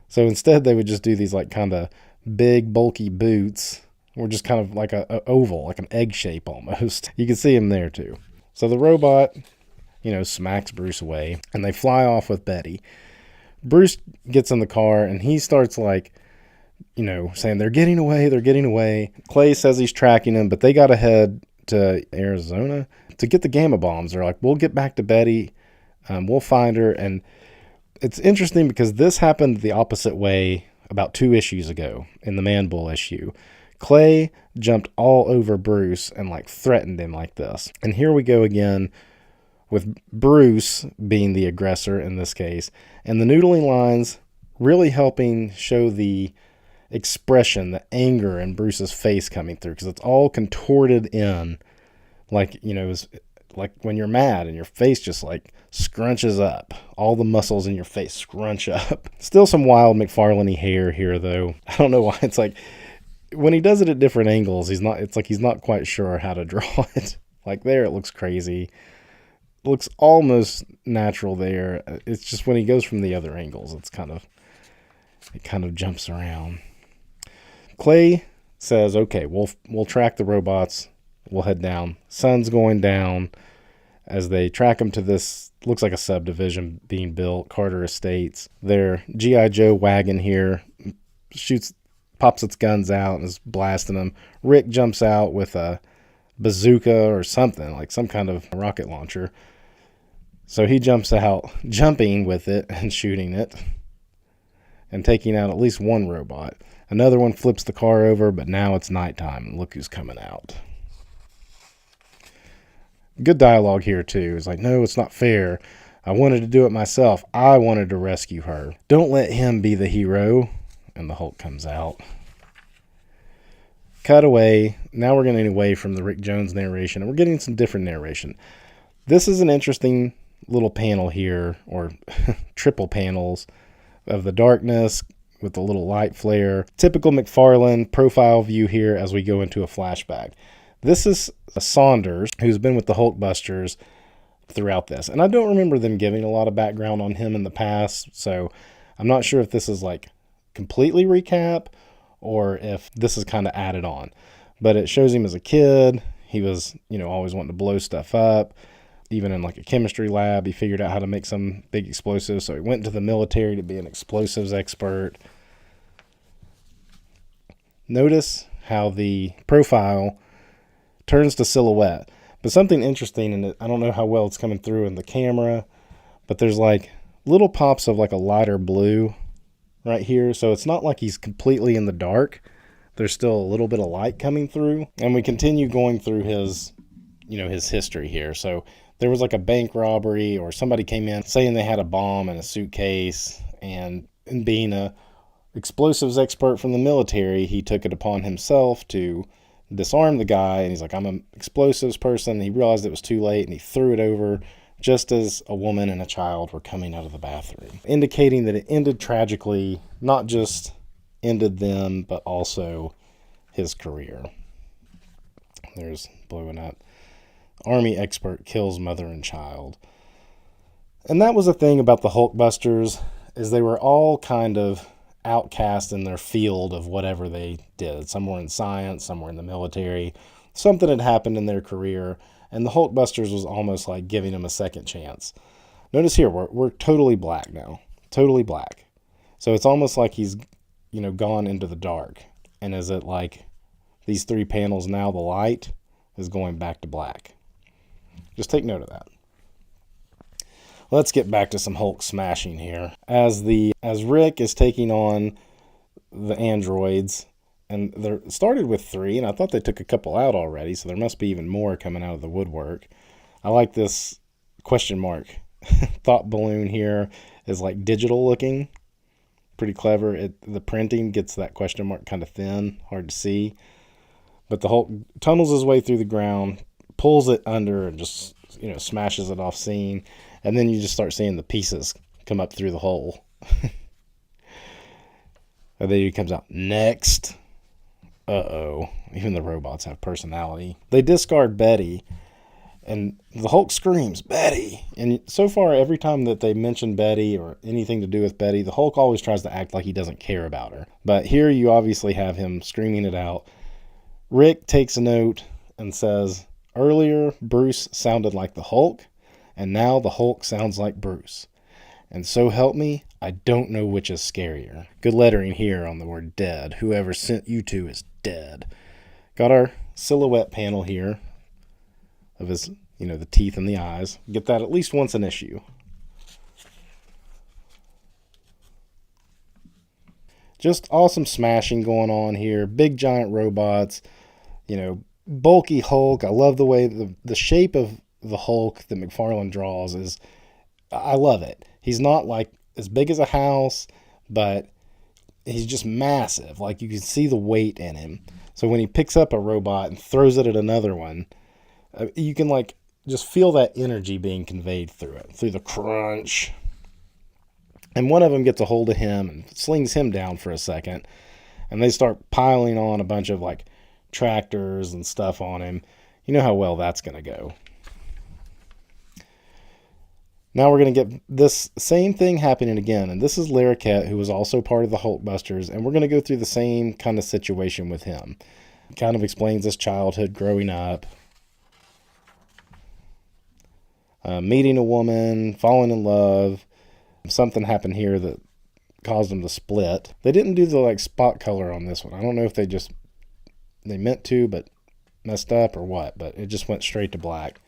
So instead they would just do these like kind of big bulky boots, or just kind of like a oval, like an egg shape almost. You can see him there too. So the robot, smacks Bruce away, and they fly off with Betty. Bruce gets in the car, and he starts like, saying they're getting away. Clay says he's tracking them, but they got to head to Arizona to get the gamma bombs. They're like, we'll get back to Betty. We'll find her. And it's interesting because this happened the opposite way about 2 issues ago in the Man Bull issue. Clay jumped all over Bruce and like threatened him like this. And here we go again with Bruce being the aggressor in this case, and the noodling lines really helping show the expression, the anger in Bruce's face coming through, because it's all contorted in, like, it's like when you're mad and your face just like scrunches up. All the muscles in your face scrunch up. Still some wild McFarlane hair here, though. I don't know why. It's like when he does it at different angles, he's not quite sure how to draw it. Like there, it looks crazy. Looks almost natural there. It's just when he goes from the other angles, it kind of jumps around. Clay says, okay, we'll track the robots. We'll head down. Sun's going down as they track them to this, looks like a subdivision being built, Carter Estates. Their G.I. Joe wagon here pops its guns out and is blasting them. Rick jumps out with a bazooka or something, like some kind of rocket launcher. So he jumps out, jumping with it and shooting it and taking out at least one robot. Another one flips the car over, but now it's nighttime and look who's coming out. Good dialogue here too. It's like, no, it's not fair. I wanted to do it myself. I wanted to rescue her. Don't let him be the hero. And the Hulk comes out. Cut away. Now we're getting away from the Rick Jones narration, and we're getting some different narration. This is an interesting little panel here, or triple panels of the darkness with the little light flare. Typical McFarlane profile view here as we go into a flashback. This is Saunders, who's been with the Hulkbusters throughout this. And I don't remember them giving a lot of background on him in the past, so I'm not sure if this is like completely recap or if this is kind of added on. But it shows him as a kid. He was, always wanting to blow stuff up. Even in like a chemistry lab, he figured out how to make some big explosives. So he went to the military to be an explosives expert. Notice how the profile turns to silhouette. But something interesting, and I don't know how well it's coming through in the camera, but there's like little pops of like a lighter blue right here. So it's not like he's completely in the dark. There's still a little bit of light coming through. And we continue going through his history here. So there was like a bank robbery, or somebody came in saying they had a bomb in a suitcase, and being a explosives expert from the military, he took it upon himself to disarm the guy. And he's like, I'm an explosives person. He realized it was too late, and he threw it over just as a woman and a child were coming out of the bathroom, indicating that it ended tragically, not just ended them, but also his career. There's blowing up. Army expert kills mother and child. And that was the thing about the Hulkbusters, is they were all kind of outcast in their field of whatever they did. Some were in science, some were in the military. Something had happened in their career, and the Hulkbusters was almost like giving them a second chance. Notice here, we're totally black now. Totally black. So it's almost like he's, gone into the dark. And is it like these 3 panels now, the light is going back to black? Just take note of that. Let's get back to some Hulk smashing here. As Rick is taking on the androids, and they started with 3, and I thought they took a couple out already, so there must be even more coming out of the woodwork. I like this question mark thought balloon here is like digital looking. Pretty clever. The printing gets that question mark kind of thin, hard to see. But the Hulk tunnels his way through the ground, pulls it under, and just, smashes it off scene. And then you just start seeing the pieces come up through the hole. And then he comes out next. Uh-oh. Even the robots have personality. They discard Betty, and the Hulk screams, "Betty!" And so far, every time that they mention Betty or anything to do with Betty, the Hulk always tries to act like he doesn't care about her. But here you obviously have him screaming it out. Rick takes a note and says, "Earlier, Bruce sounded like the Hulk, and now the Hulk sounds like Bruce. And so help me, I don't know which is scarier." Good lettering here on the word dead. Whoever sent you two is dead. Got our silhouette panel here of his, the teeth and the eyes. Get that at least once an issue. Just awesome smashing going on here. Big giant robots, bulky Hulk. I love the way the shape of the Hulk that McFarlane draws is, I love it. He's not like as big as a house, but he's just massive. Like you can see the weight in him. So when he picks up a robot and throws it at another one, you can just feel that energy being conveyed through it, through the crunch. And one of them gets a hold of him and slings him down for a second. And they start piling on a bunch of tractors and stuff on him. You know how well that's going to go. Now we're going to get this same thing happening again. And this is Larroquette, who was also part of the Hulkbusters. And we're going to go through the same kind of situation with him. Kind of explains his childhood growing up. Meeting a woman, falling in love. Something happened here that caused them to split. They didn't do the spot color on this one. I don't know if they meant to, but messed up or what, but it just went straight to black.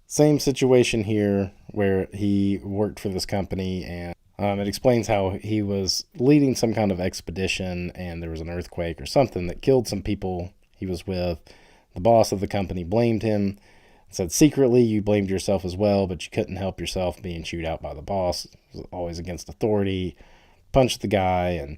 Same situation here where he worked for this company, and it explains how he was leading some kind of expedition and there was an earthquake or something that killed some people he was with. The boss of the company blamed him. Said secretly you blamed yourself as well, but you couldn't help yourself being chewed out by the boss. It was always against authority. Punched the guy, and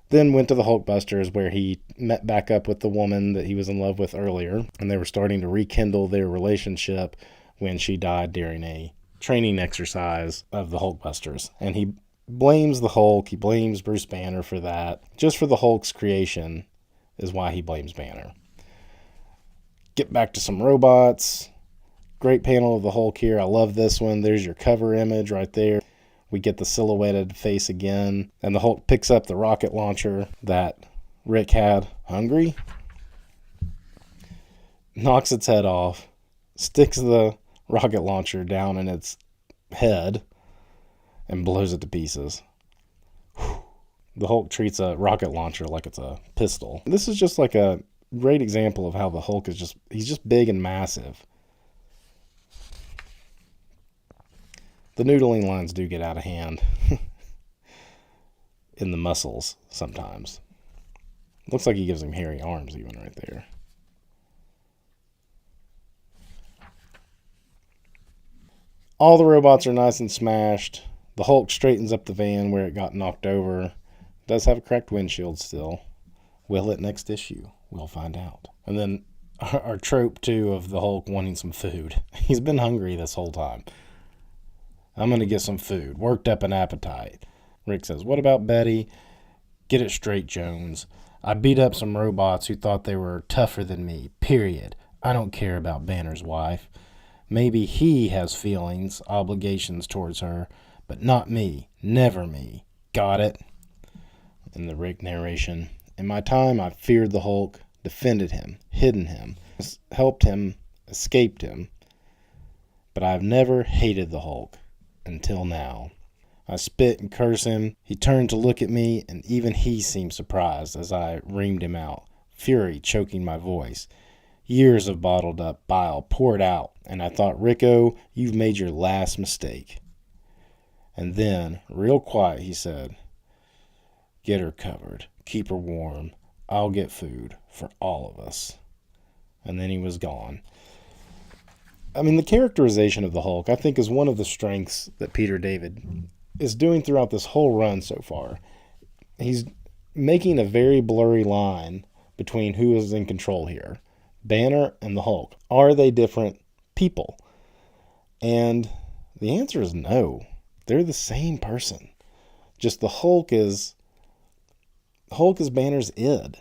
then went to the Hulkbusters, where he met back up with the woman that he was in love with earlier, and they were starting to rekindle their relationship when she died during a training exercise of the Hulkbusters. And he blames the Hulk. He blames Bruce Banner for that. Just for the Hulk's creation is why he blames Banner. Get back to some robots. Great panel of the Hulk here. I love this one. There's your cover image right there. We get the silhouetted face again. And the Hulk picks up the rocket launcher that Rick had. Hungry? Knocks its head off. Sticks the rocket launcher down in its head. And blows it to pieces. The Hulk treats a rocket launcher like it's a pistol. This is just a great example of how the Hulk is he's just big and massive. The noodling lines do get out of hand in the muscles sometimes. Looks like he gives him hairy arms even right there. All the robots are nice and smashed. The Hulk straightens up the van where it got knocked over. It does have a cracked windshield still. Will it next issue? We'll find out. And then our trope, too, of the Hulk wanting some food. He's been hungry this whole time. I'm going to get some food. Worked up an appetite. Rick says, "What about Betty?" "Get it straight, Jones. I beat up some robots who thought they were tougher than me. Period. I don't care about Banner's wife. Maybe he has feelings, obligations towards her, but not me. Never me. Got it?" In the Rick narration. "In my time, I've feared the Hulk, defended him, hidden him, helped him, escaped him. But I've never hated the Hulk. Until now. I spit and curse him. He turned to look at me, and even he seemed surprised as I reamed him out, fury choking my voice. Years of bottled up bile poured out, and I thought, Rico, you've made your last mistake. And then, real quiet, he said, get her covered, keep her warm. I'll get food for all of us. And then he was gone. I mean, the characterization of the Hulk, I think, is one of the strengths that Peter David is doing throughout this whole run so far. He's making a very blurry line between who is in control here, Banner and the Hulk. Are they different people? And the answer is no. They're the same person. Just the Hulk is Banner's id.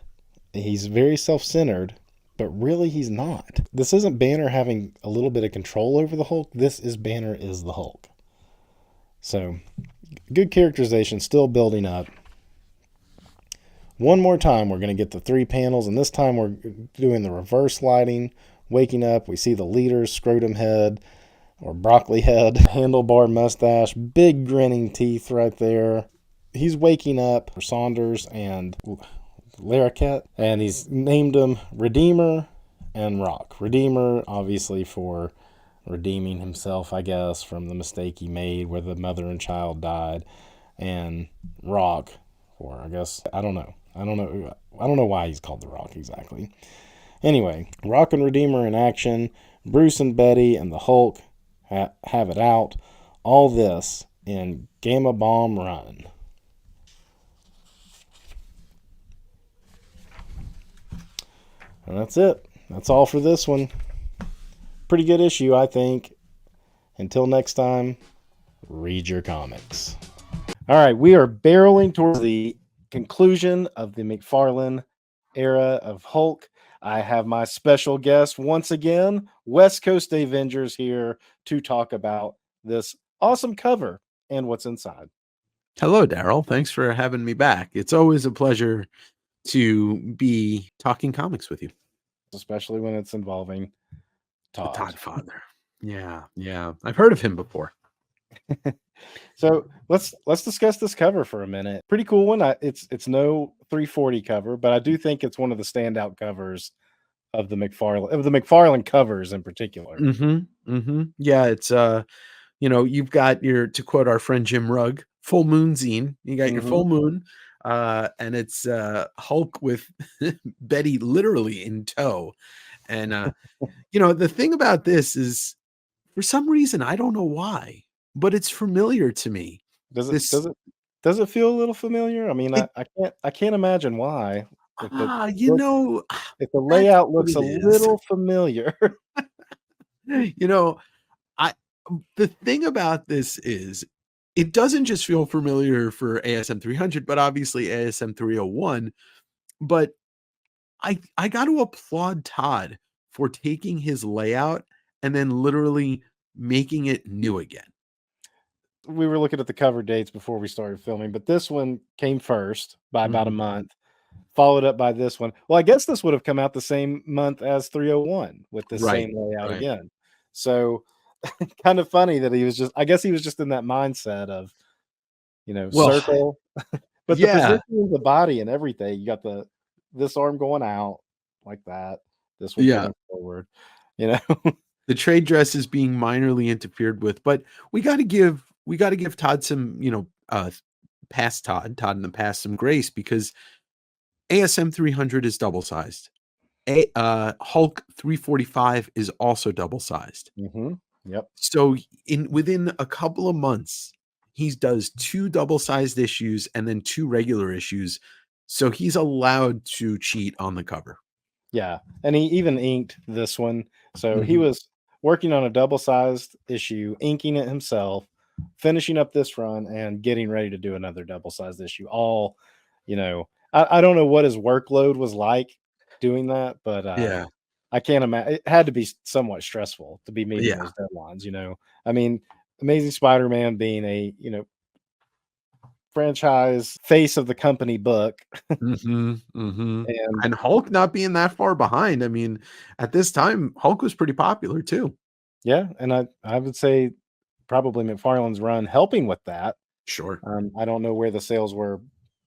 He's very self-centered, but really he's not. This isn't Banner having a little bit of control over the Hulk. This is Banner is the Hulk. So, good characterization, still building up. One more time, we're going to get the 3 panels, and this time we're doing the reverse lighting. Waking up, we see the leader's scrotum head, or broccoli head, handlebar mustache, big grinning teeth right there. He's waking up for Saunders and Larroquette, and he's named them Redeemer and Rock. Redeemer, obviously, for redeeming himself, I guess, from the mistake he made where the mother and child died, and Rock, or I guess, I don't know why he's called the Rock exactly. Anyway, Rock and Redeemer in action. Bruce and Betty and the Hulk have it out. All this in Gamma Bomb Run. And that's it. That's all for this one. Pretty good issue, I think. Until next time, read your comics. All right, we are barreling towards the conclusion of the McFarlane era of Hulk. I have my special guest once again, WestCoastDAVEngers, here to talk about this awesome cover and what's inside. Hello, Daryl. Thanks for having me back. It's always a pleasure to be talking comics with you, especially when it's involving Todd. The Todd father. Yeah. I've heard of him before. So let's discuss this cover for a minute. Pretty cool one. It's no 340 cover, but I do think it's one of the standout covers of the McFarlane covers in particular. Yeah, it's you've got your, to quote our friend Jim Rugg, full moon zine. You got your full moon, and it's Hulk with Betty literally in tow. And the thing about this is, for some reason, I don't know why, but it's familiar to me. Does it feel a little familiar? I mean, I can't imagine why. If the layout looks a little familiar. The thing about this is, it doesn't just feel familiar for ASM 300, but obviously ASM 301. But I got to applaud Todd for taking his layout and then literally making it new again. We were looking at the cover dates before we started filming, but this one came first by about a month, followed up by this one. Well, I guess this would have come out the same month as 301 with the same layout again. So kind of funny that he was just in that mindset of, circle. But the position of the body and everything, you got this arm going out like that, this one going forward, The trade dress is being minorly interfered with, but we got to give Todd some, past Todd in the past some grace, because ASM 300 is double sized. Hulk 345 is also double sized. Yep. So within a couple of months, he does 2 double sized issues and then 2 regular issues. So he's allowed to cheat on the cover. Yeah. And he even inked this one. So he was working on a double sized issue, inking it himself, finishing up this run, and getting ready to do another double sized issue. All, I don't know what his workload was like doing that, but I can't imagine. It had to be somewhat stressful to be meeting those deadlines. I mean, Amazing Spider-Man being a franchise face of the company book, and Hulk not being that far behind. I mean, at this time, Hulk was pretty popular too. Yeah, and I would say probably McFarlane's run helping with that. Sure. I don't know where the sales were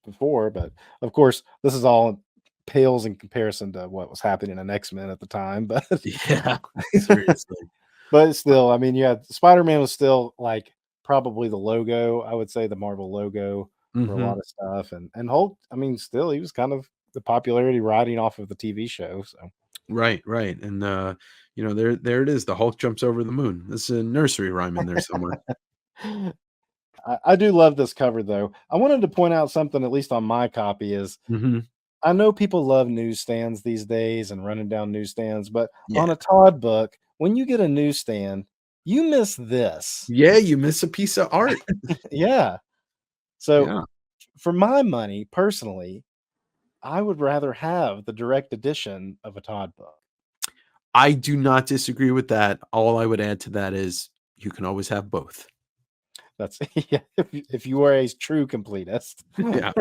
before, but of course, this is all pales in comparison to what was happening in X-Men at the time, but Yeah, seriously. but still, I mean, yeah, Spider-Man was still like probably the logo, I would say the Marvel logo for a Hmm. lot of stuff. And Hulk, I mean, still he was kind of the popularity riding off of the TV show. So Right, right. And there it is. The Hulk jumps over the moon. There's a nursery rhyme in there somewhere. I do love this cover though. I wanted to point out something, at least on my copy, is Hmm. I know people love newsstands these days and running down newsstands, but on Yeah. a Todd book, when you get a newsstand, you miss this. Yeah, you miss a piece of art. Yeah. So Yeah. for my money, personally, I would rather have the direct edition of a Todd book. I do not disagree with that. All I would add to that is you can always have both. That's yeah, if you are a true completist. Yeah.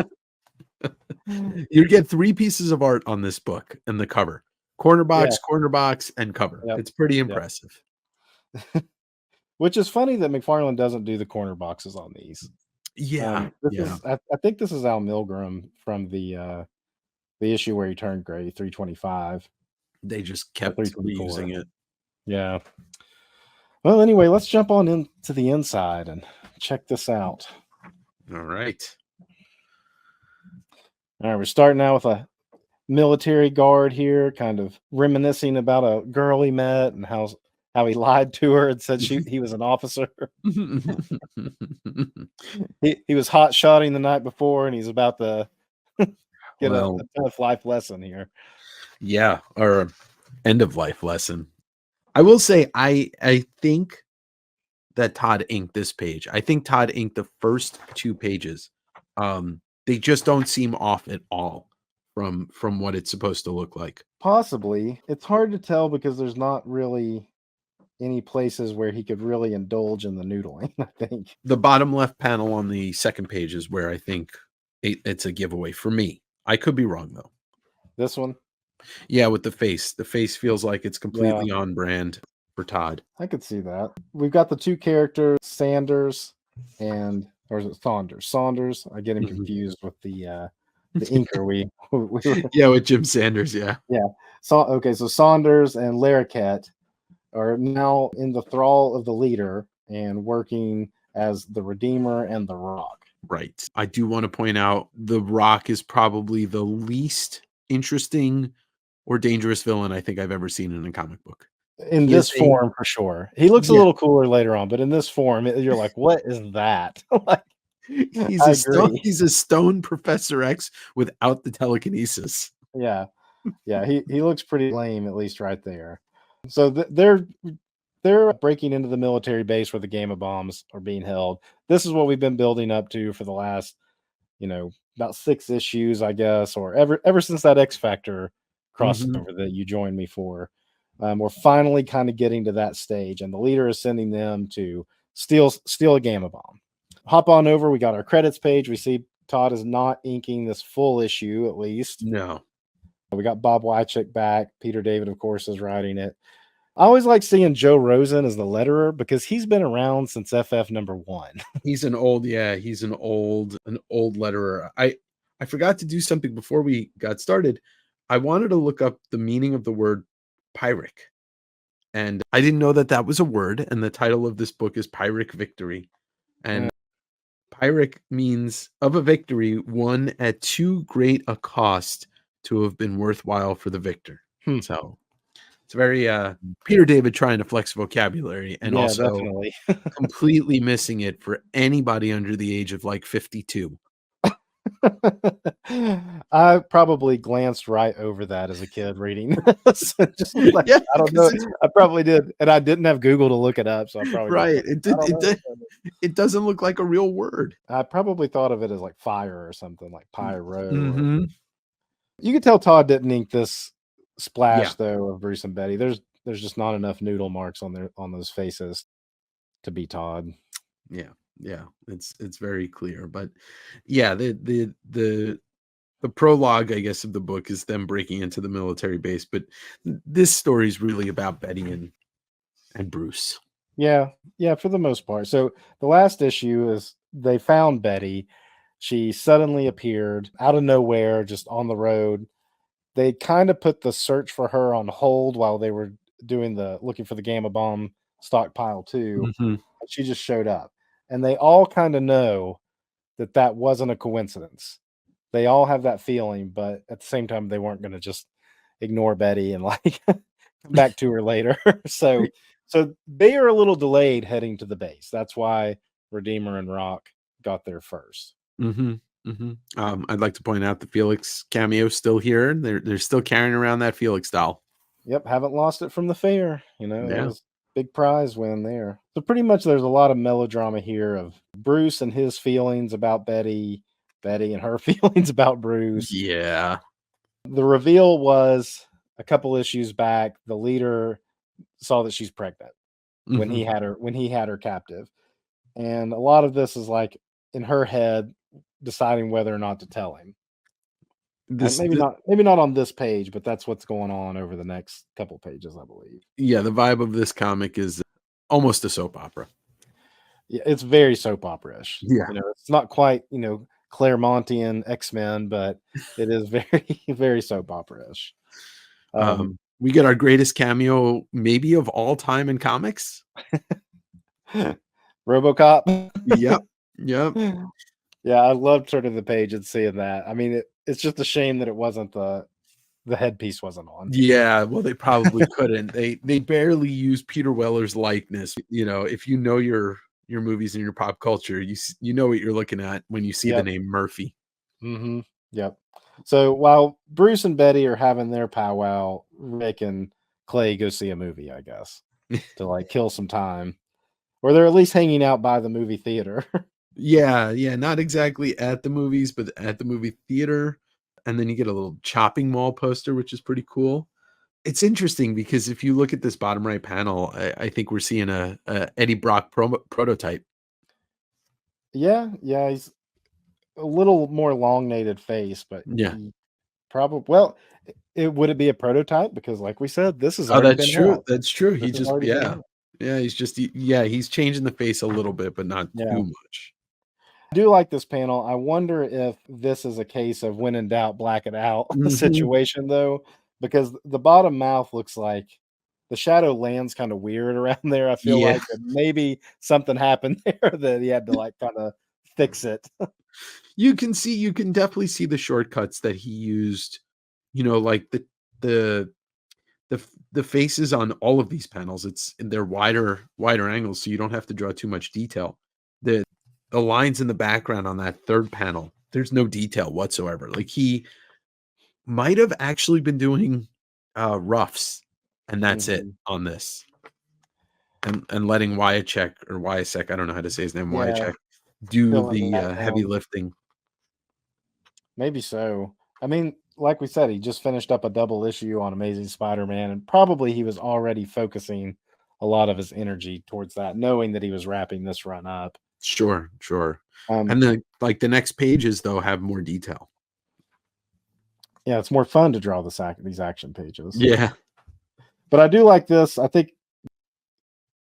You get 3 pieces of art on this book and the cover. Yeah. Corner box, and cover. Yep. It's pretty Yep. impressive. Which is funny that McFarlane doesn't do the corner boxes on these. Yeah. This Yeah. is I think this is Al Milgrom from the issue where he turned gray, 325 They just or kept 324. reusing it. Yeah. Well, anyway, let's jump on into the inside and check this out. All right. All right, we're starting out with a military guard here, kind of reminiscing about a girl he met and how he lied to her and said he was an officer. He was hot shotting the night before, and he's about to get a tough life lesson here. Yeah, or end of life lesson. I will say I think that Todd inked this page. I think Todd inked the first 2 pages. They just don't seem off at all from what it's supposed to look like. Possibly. It's hard to tell because there's not really any places where he could really indulge in the noodling, I think. The bottom left panel on the second page is where I think it's a giveaway for me. I could be wrong though. This one? Yeah, with the face. The face feels like it's completely on brand for Todd. I could see that. We've got the 2 characters, Sanders and or is it Saunders? Saunders. I get him confused with the inker we Yeah, with Jim Sanders, yeah. Yeah. So Saunders and Larroquette are now in the thrall of the leader and working as the Redeemer and the Rock. Right. I do want to point out the Rock is probably the least interesting or dangerous villain I think I've ever seen in a comic book. In this form, for sure. He looks a little cooler later on, but in this form, you're like, what is that? Like, he's a stone Professor X without the telekinesis. Yeah. Yeah, he looks pretty lame, at least right there. So they're breaking into the military base where the Gamma bombs are being held. This is what we've been building up to for the last, about 6 issues, I guess, or ever since that X Factor crossover that you joined me for. We're finally kind of getting to that stage, and the leader is sending them to steal a Gamma bomb. Hop on over. We got our credits page. We see Todd is not inking this full issue, at least. No. We got Bob Wychick back. Peter David, of course, is writing it. I always like seeing Joe Rosen as the letterer because he's been around since FF number 1. He's an old letterer. I forgot to do something before we got started. I wanted to look up the meaning of the word Pyrrhic. And I didn't know that was a word. And the title of this book is Pyrrhic Victory. And Pyrrhic means of a victory won at too great a cost to have been worthwhile for the victor. So it's very Peter David trying to flex vocabulary and also definitely. completely missing it for anybody under the age of like 52. I probably glanced right over that as a kid reading this. Just like, Yeah, I don't know. I probably did. And I didn't have Google to look it up. So I probably right. It doesn't look like a real word. I probably thought of it as like fire or something like pyro. You could tell Todd didn't ink this splash though of Bruce and Betty. There's just not enough noodle marks on those faces to be Todd. Yeah, it's very clear. But yeah, the prologue, I guess, of the book is them breaking into the military base. But this story is really about Betty and Bruce. Yeah, for the most part. So the last issue is they found Betty. She suddenly appeared out of nowhere, just on the road, they kind of put the search for her on hold while they were doing the looking for the gamma bomb stockpile too. Hmm. She just showed up, and they all kind of know that that wasn't a coincidence. They all have that feeling, but at the same time, they weren't going to just ignore Betty and like come back to her later. so, so they are a little delayed heading to the base. That's why Redeemer and Rock got there first. Hmm. Hmm. I'd like to point out the Felix cameo still here. They're still carrying around that Felix doll. Yep, haven't lost it from the fair. You know, that Yeah. was big prize win there. So pretty much there's a lot of melodrama here of Bruce and his feelings about Betty, Betty and her feelings about Bruce. Yeah. The reveal was a couple issues back. The leader saw that she's pregnant when Hmm. he had her captive. And a lot of this is like in her head deciding whether or not to tell him. And This, maybe not on this page, but that's what's going on over the next couple pages, I believe. yeah, the vibe of this comic is almost a soap opera. Yeah, it's very soap opera-ish. Yeah. You know, it's not quite, Claremontian X-Men, but it is very, very soap opera-ish. We get our greatest cameo maybe of all time in comics. RoboCop. Yep. Yep. Yeah, I loved turning the page and seeing that. I mean, it's just a shame that it wasn't the headpiece wasn't on. Yeah, well, they probably couldn't. They barely use Peter Weller's likeness. You know, if you know your movies and your pop culture, you know what you're looking at when you see the Yep. name Murphy. Mm-hmm. Yep. So while Bruce and Betty are having their powwow, Rick and Clay go see a movie, I guess, to like kill some time. Or they're at least hanging out by the movie theater. Yeah, yeah, not exactly at the movies, but at the movie theater. And then you get a little chopping mall poster, which is pretty cool. It's interesting because if you look at this bottom right panel, I think we're seeing a Eddie Brock prototype. Yeah, he's a little more elongated face, but Yeah. he probably it would it be a prototype? Because like we said, this has Oh, already that's been true. out. That's true. This He has just, already been yeah. out. Yeah, he's changing the face a little bit, but not Yeah. too much. I do like this panel. I wonder if this is a case of when in doubt, black it out Mhm. situation though, because the bottom mouth looks like the shadow lands kind of weird around there. I feel Yeah. like that maybe something happened there that he had to like kind of fix it. You can definitely see the shortcuts that he used, like the the faces on all of these panels. They're wider angles, so you don't have to draw too much detail. The the lines in the background on that third panel, there's no detail whatsoever. Like he might have actually been doing roughs, and that's it Mhm. on this. And letting Wyacek or Wyacek, I don't know how to say his name, Yeah, Wyacek, do filling the that heavy down. lifting. Maybe so. I mean, like we said, he just finished up a double issue on Amazing Spider-Man, and probably he was already focusing a lot of his energy towards that, knowing that he was wrapping this run up. Sure, sure. Um, And then like the next pages though have more detail. yeah, it's more fun to draw these action pages. Yeah. But I do like this. I think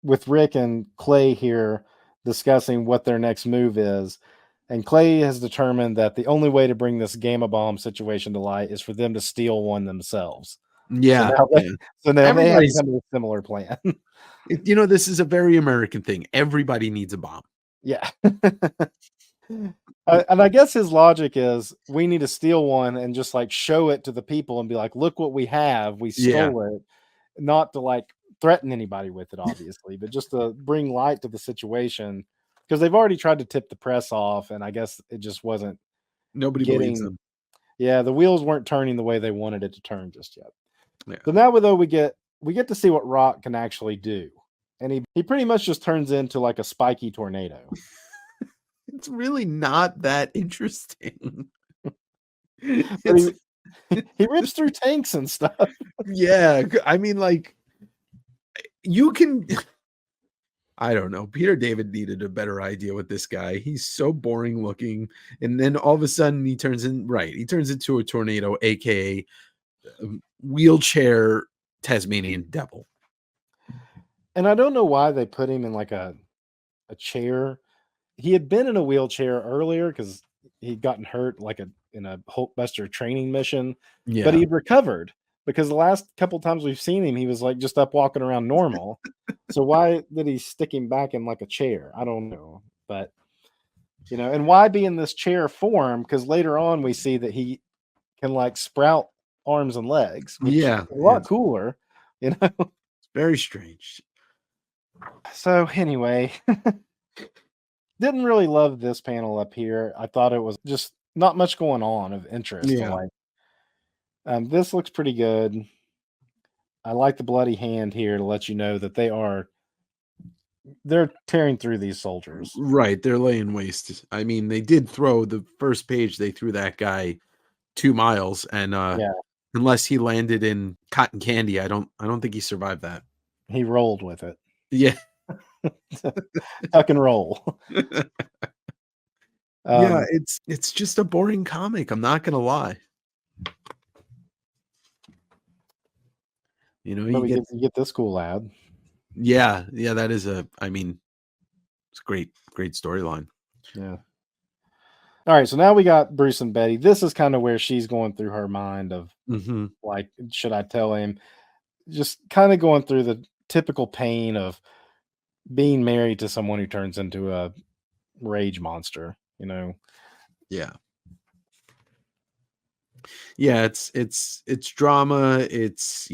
with Rick and Clay here discussing what their next move is, and Clay has determined that the only way to bring this gamma bomb situation to light is for them to steal one themselves. So Yeah, now yeah. they have Everybody's come to a similar plan. this is a very American thing. Everybody needs a bomb. Yeah. And I guess his logic is we need to steal one and just like show it to the people and be like, look what we have. We Yeah. stole it. Not to like threaten anybody with it, obviously, but just to bring light to the situation because they've already tried to tip the press off. And I guess it just wasn't Nobody believes getting, them. yeah, the wheels weren't turning the way they wanted it to turn just yet. Yeah. So now, though, we get to see what Rock can actually do. And he pretty much just turns into like a spiky tornado. It's really not that interesting. But It's he rips through tanks and stuff. yeah, I mean like you can I don't know. Peter David needed a better idea with this guy. He's so boring looking and then all of a sudden he turns into a tornado, aka wheelchair Tasmanian devil. And I don't know why they put him in like a chair. He had been in a wheelchair earlier because he'd gotten hurt like in a Hulkbuster training mission, but Yeah. he'd recovered because the last couple times we've seen him, he was like just up walking around normal. So why did he stick him back in like a chair? I don't know, but and why be in this chair form? Because later on we see that he can like sprout arms and legs, which Yeah. is a lot cooler, you know. It's very strange. So anyway, didn't really love this panel up here. I thought it was just not much going on of interest. Yeah. This looks pretty good. I like the bloody hand here to let you know that they're tearing through these soldiers. Right. They're laying waste. I mean, they did throw the first page, they threw that guy 2 miles, and Yeah, unless he landed in cotton candy, I don't think he survived that. he rolled with it. Yeah. Tuck and roll. Yeah, it's just a boring comic, I'm not gonna lie. But you get this cool ad. Yeah, that is I mean, it's a great storyline. Yeah. All right, so now we got Bruce and Betty. This is kind of where she's going through her mind of like, should I tell him? Just kind of going through the typical pain of being married to someone who turns into a rage monster, Yeah. Yeah, it's drama, it's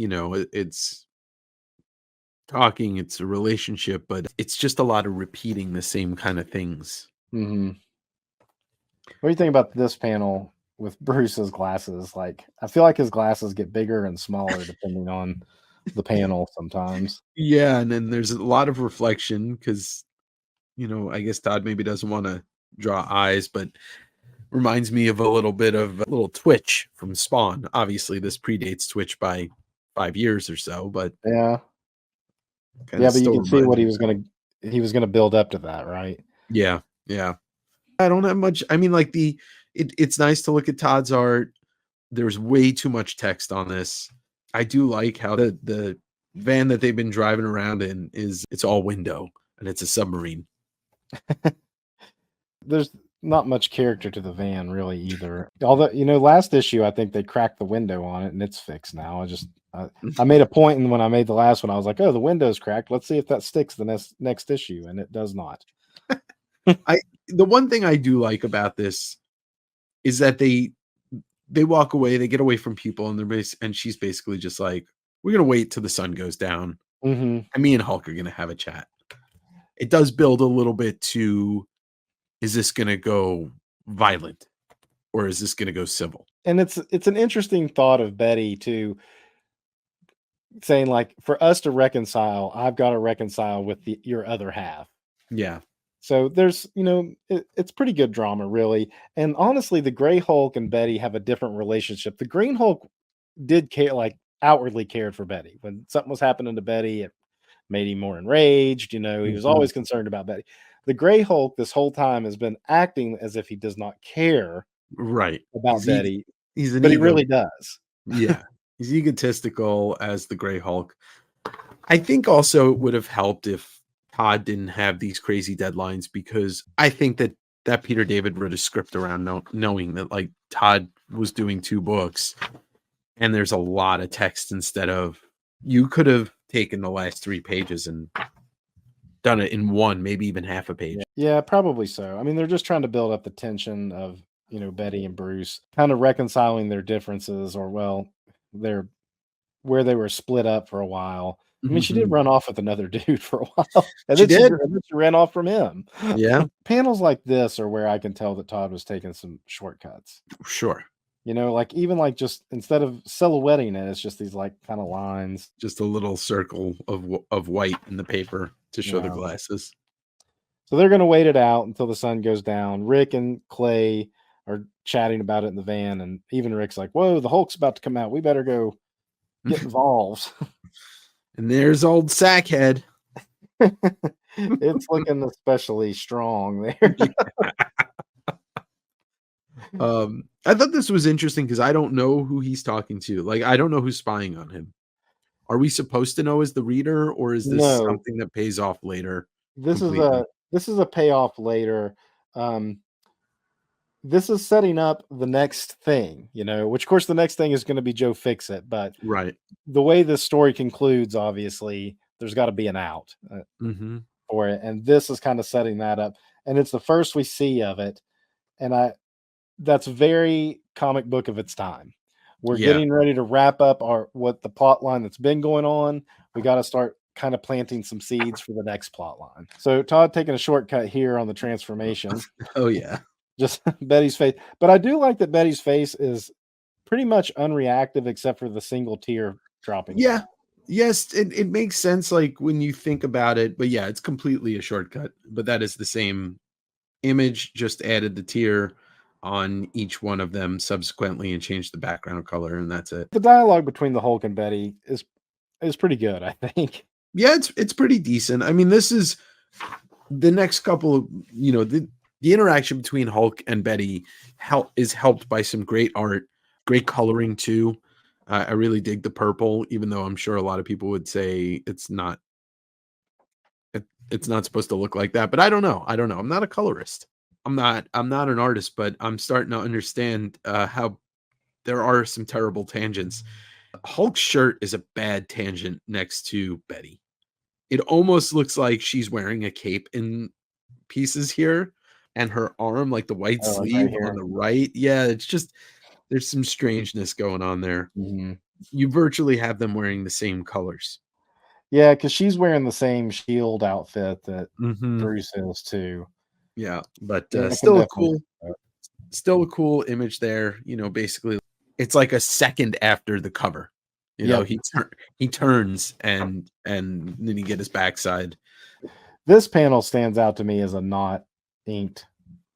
talking, it's a relationship, but it's just a lot of repeating the same kind of things. Mm-hmm. What do you think about this panel with Bruce's glasses? Like, I feel like his glasses get bigger and smaller depending on the panel sometimes. Yeah, and then there's a lot of reflection because, I guess Todd maybe doesn't want to draw eyes, but reminds me of a little bit of a little Twitch from Spawn. Obviously, this predates Twitch by 5 years or so, but Yeah. kinda Yeah, but you still can see reminds what me. he was gonna build up to that, right? Yeah, yeah. I don't have much. I mean, like it's nice to look at Todd's art. There's way too much text on this. I do like how the van that they've been driving around in it's all window and it's a submarine. There's not much character to the van really either. Although, last issue I think they cracked the window on it and it's fixed now. I made a point, and when I made the last one, I was like, "Oh, the window's cracked. Let's see if that sticks the next issue," and it does not. The one thing I do like about this is that they walk away, they get away from people, and she's basically just like, "We're gonna wait till the sun goes down, Mm-hmm. and me and Hulk are gonna have a chat." It does build a little bit to, is this gonna go violent or is this gonna go civil? And it's an interesting thought of Betty too, saying like, for us to reconcile, I've got to reconcile with your other half. Yeah. So there's, it's pretty good drama, really. And honestly, the Gray Hulk and Betty have a different relationship. The Green Hulk did care, like outwardly cared for Betty. When something was happening to Betty, it made him more enraged. He was always concerned about Betty. The Gray Hulk this whole time has been acting as if he does not care Right. about Betty, He's an but he ego. really does. Yeah. He's egotistical as the Gray Hulk. I think also it would have helped if Todd didn't have these crazy deadlines, because I think that Peter David wrote a script around knowing that like Todd was doing 2 books and there's a lot of text instead of, you could have taken the last 3 pages and done it in one, maybe even half a page. Yeah, probably so. I mean, they're just trying to build up the tension of, Betty and Bruce kind of reconciling their differences, or they're where they were split up for a while. I mean, she did run off with another dude for a while. And She then did. and then she ran off from him. Yeah, Panels like this are where I can tell that Todd was taking some shortcuts. sure. Like even like just instead of silhouetting it, it's just these like kind of lines. Just a little circle of white in the paper to show the Yeah. glasses. So they're going to wait it out until the sun goes down. Rick and Clay are chatting about it in the van. And even Rick's like, "Whoa, the Hulk's about to come out. We better go get involved." And there's old Sackhead. It's looking especially strong there. I thought this was interesting because I don't know who he's talking to. Like, I don't know who's spying on him. Are we supposed to know as the reader, or is this No. something that pays off later? This completely? is a payoff later. this is setting up the next thing, which of course the next thing is going to be Joe Fixit, but Right. the way this story concludes, obviously, there's got to be an out Mm-hmm. for it, and this is kind of setting that up, and it's the first we see of it, and that's very comic book of its time. We're Yeah. getting ready to wrap up what the plot line that's been going on. We got to start kind of planting some seeds for the next plot line. So Todd taking a shortcut here on the transformation. Oh yeah. Just Betty's face. But I do like that Betty's face is pretty much unreactive except for the single tear dropping. Yeah. Yes, it makes sense like when you think about it, but yeah, it's completely a shortcut. But that is the same image, just added the tear on each one of them subsequently and changed the background color, and that's it. The dialogue between the Hulk and Betty is pretty good, I think. Yeah, it's pretty decent. I mean, this is the next couple of, the interaction between Hulk and Betty is helped by some great art, great coloring too. I really dig the purple, even though I'm sure a lot of people would say it's not supposed to look like that. But I don't know. I'm not a colorist. I'm not an artist, but I'm starting to understand how there are some terrible tangents. Hulk's shirt is a bad tangent next to Betty. It almost looks like she's wearing a cape in pieces here, and her arm, like the white sleeve right on the right. Yeah, it's just there's some strangeness going on there. Mm-hmm. You virtually have them wearing the same colors. Yeah, because she's wearing the same shield outfit that Mm-hmm. Bruce is too. Yeah, but Yeah, still a cool image there. Basically, it's like a second after the cover. He turns and then he get his backside. This panel stands out to me as a not inked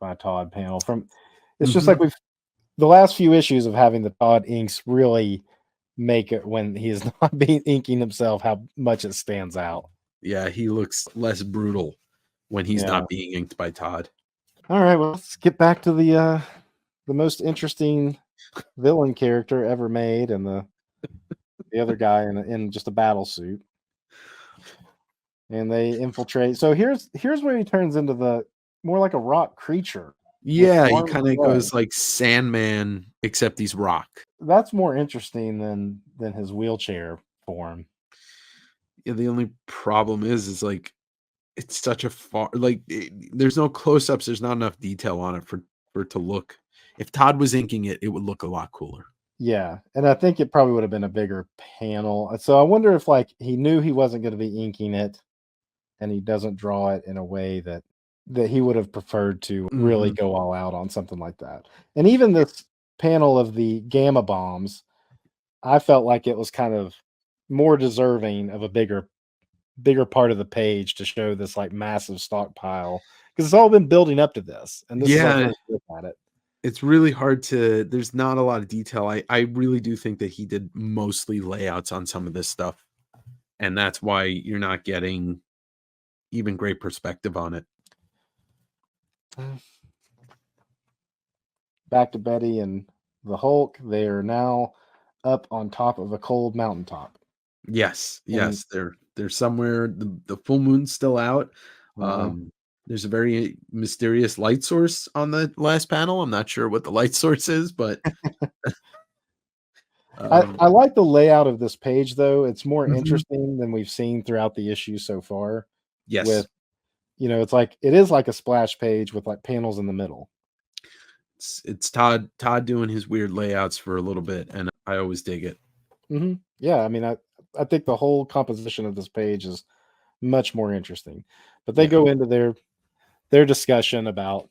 by Todd panel. It's just like the last few issues of having the Todd inks really make it when he is not being inking himself how much it stands out. Yeah, he looks less brutal when he's not being inked by Todd. All right, well, let's get back to the most interesting villain character ever made, and the other guy in just a battle suit. And they infiltrate. So here's where he turns into the more like a rock creature. Yeah, he kind of goes like Sandman, except he's rock. That's more interesting than his wheelchair form. Yeah, the only problem is like it's such a far there's no close-ups, there's not enough detail on it for it to look. If Todd was inking it, it would look a lot cooler. Yeah, and I think it probably would have been a bigger panel. So I wonder if like he knew he wasn't going to be inking it, and he doesn't draw it in a way that he would have preferred to really go all out on something like that. And even this panel of the gamma bombs, I felt like it was kind of more deserving of a bigger part of the page to show this like massive stockpile, because it's all been building up to this, and this is our first look at it. It's really hard to, there's not a lot of detail. I really do think that he did mostly layouts on some of this stuff, and that's why you're not getting even great perspective on it. Back to Betty and the Hulk. They are now up on top of a cold mountaintop. Yes, they're somewhere. The full moon's still out. There's a very mysterious light source on the last panel. I'm not sure what the light source is, but I like the layout of this page, though. It's more interesting than we've seen throughout the issue so far. Yes. With, it is like a splash page with like panels in the middle. It's Todd doing his weird layouts for a little bit, and I always dig it. Mm-hmm. Yeah, I mean, I think the whole composition of this page is much more interesting. But they go into their discussion about,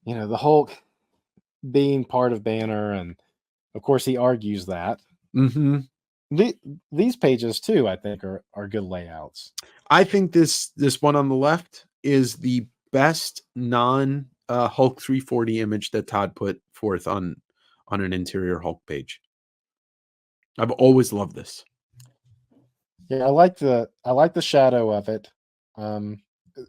the Hulk being part of Banner, and of course he argues that. These pages too, I think, are good layouts. I think this one on the left is the best non Hulk 340 image that Todd put forth on an interior Hulk page. I've always loved this. Yeah, I like the shadow of it.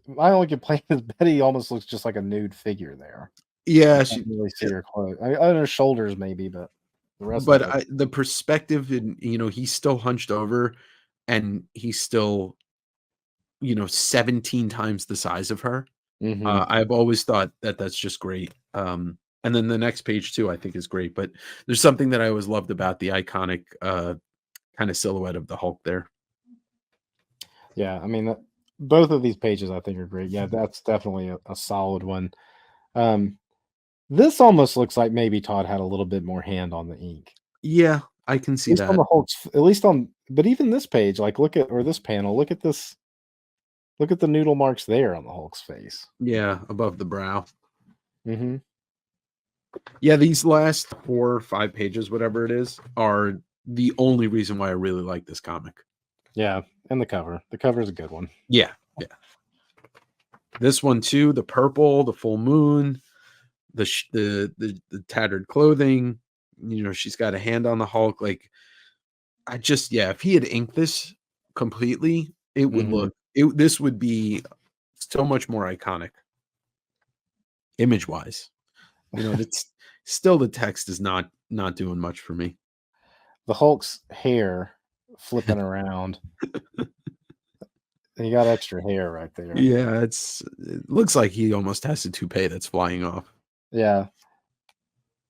My only complaint is Betty almost looks just like a nude figure there. Yeah, she really see her clothes. On her shoulders maybe, but the rest. But the perspective, and he's still hunched over, and he's still 17 times the size of her. Mm-hmm. I've always thought that that's just great. And then the next page too, I think is great. But there's something that I always loved about the iconic kind of silhouette of the Hulk there. Yeah, I mean, both of these pages I think are great. Yeah, that's definitely a solid one. Um, this almost looks like maybe Todd had a little bit more hand on the ink. Yeah, I can At see least on that. the Hulk's, at least on, but even this page, like look at, or this panel, look at this, look at the noodle marks there on the Hulk's face. Yeah, above the brow. Mm-hmm. Yeah, these last 4 or 5 pages, whatever it is, are the only reason why I really like this comic. Yeah, and the cover. The cover is a good one. Yeah, yeah. This one too, the purple, the full moon, the tattered clothing. You know, she's got a hand on the Hulk. Like, I just, yeah, if he had inked this completely, it would Mhm. look. This would be so much more iconic, image wise. You know, that's still the text is not doing much for me. The Hulk's hair flipping around. And he got extra hair right there. Yeah, it looks like he almost has a toupee that's flying off. Yeah.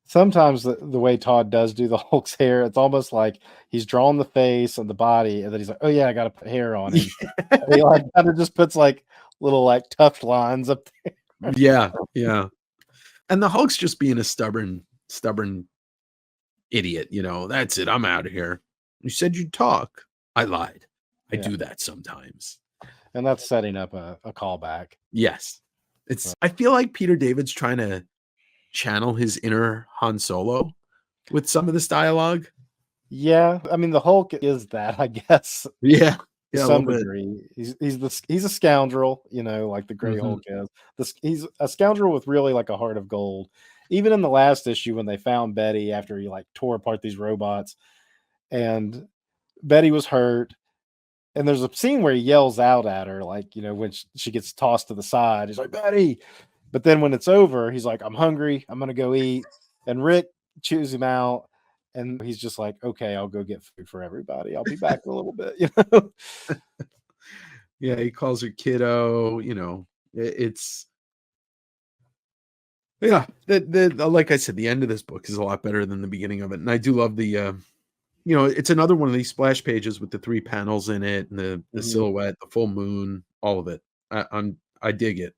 Sometimes the way Todd does do the Hulk's hair, it's almost like he's drawn the face and the body, and then he's like, "Oh yeah, I got to put hair on him." And he like kind of just puts like little like tuft lines up there. Yeah, yeah. And the Hulk's just being a stubborn idiot, you know. That's it. I'm out of here. You said you'd talk. I lied. I Yeah, do that sometimes. and that's setting up a callback. Yes. I feel like Peter David's trying to channel his inner Han Solo with some of this dialogue. Yeah, I mean the Hulk is that, I guess, Yeah. to Yeah, a some little bit. degree. He's a scoundrel, you know, like the Gray Mhm. Hulk is. He's a scoundrel with really like a heart of gold. Even in the last issue, when they found Betty after he like tore apart these robots, and Betty was hurt, and there's a scene where he yells out at her, like, you know, when she gets tossed to the side, he's like, Betty. But then when it's over, he's like, I'm hungry, I'm gonna go eat. And Rick chews him out, and he's just like, okay, I'll go get food for everybody. I'll be back in a little bit, you know. Yeah, he calls her kiddo, you know. It's yeah, like I said, the end of this book is a lot better than the beginning of it. And I do love the you know, it's another one of these splash pages with the 3 panels in it and the Mhm. silhouette, the full moon, all of it. I dig it.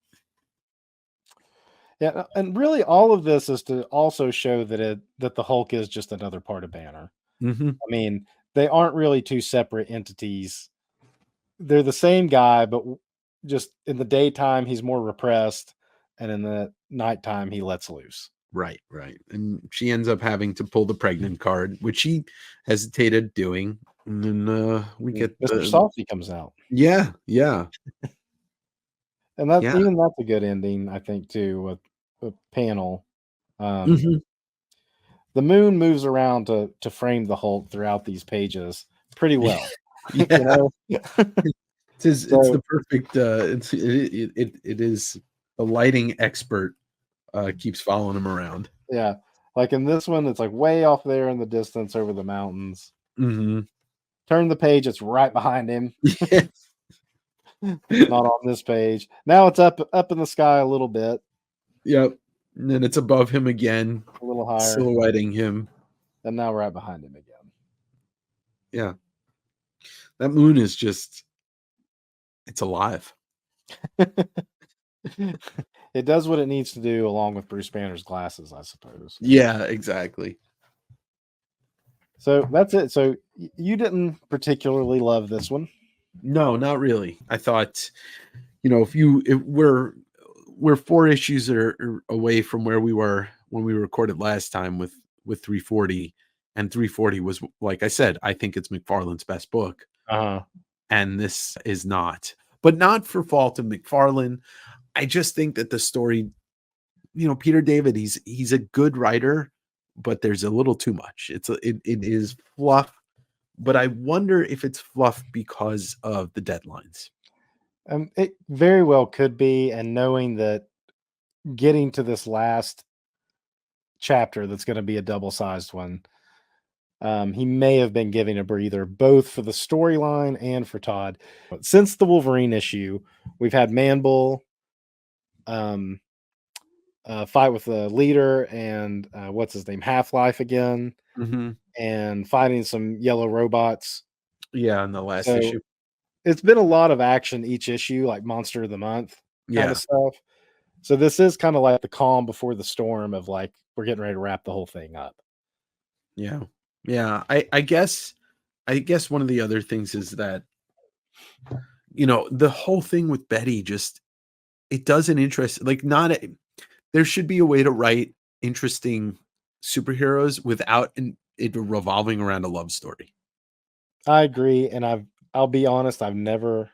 Yeah, and really all of this is to also show that the Hulk is just another part of Banner. Mhm. I mean, they aren't really two separate entities. They're the same guy, but just in the daytime he's more repressed, and in the nighttime he lets loose. Right, right. And she ends up having to pull the pregnant card, which she hesitated doing. And then we And get Mr. the Salty comes out. yeah, yeah. And that Yeah. even that's a good ending, I think, too, with panel. Um, Mhm. the moon moves around to frame the Hulk throughout these pages pretty well. You Yeah. know? It's So the perfect it is the lighting expert keeps following him around. yeah, like in this one, it's like way off there in the distance over the mountains. Mhm. Turn the page, it's right behind him. Yeah. Not on this page. Now it's up in the sky a little bit, Yep. And then it's above him again, a little higher, silhouetting him. and now right behind him Yeah. That moon is just it's alive. again. It does what it needs to do, along with Bruce Banner's glasses, I suppose. Yeah, exactly. So that's it. So you didn't particularly love this one. No, not really. I thought, you know, if we're 4 issues are away from where we were when we recorded last time with 340, and 340 was, like I said, I think it's McFarlane's best book, Uh-huh. and this is not. But not for fault of McFarlane. I just think that the story, you know, Peter David, he's a good writer, but there's a little too much. It is fluff, but I wonder if it's fluff because of the deadlines. It very well could be, and knowing that getting to this last chapter that's going to be a double-sized one, he may have been giving a breather both for the storyline and for Todd. Since the Wolverine issue, we've had Man Bull, fight with the leader and what's his name, Half-Life again, Mm-hmm. and fighting some yellow robots. Yeah, in the last So issue. it's been a lot of action each issue, like Monster of the Month kind of Yeah, stuff. So this is kind of like the calm before the storm of like we're getting ready to wrap the whole thing up. yeah, yeah. I guess one of the other things is that the whole thing with Betty just it doesn't interest like not a, there should be a way to write interesting superheroes without it revolving around a love story. I agree, and I'll be honest, I've never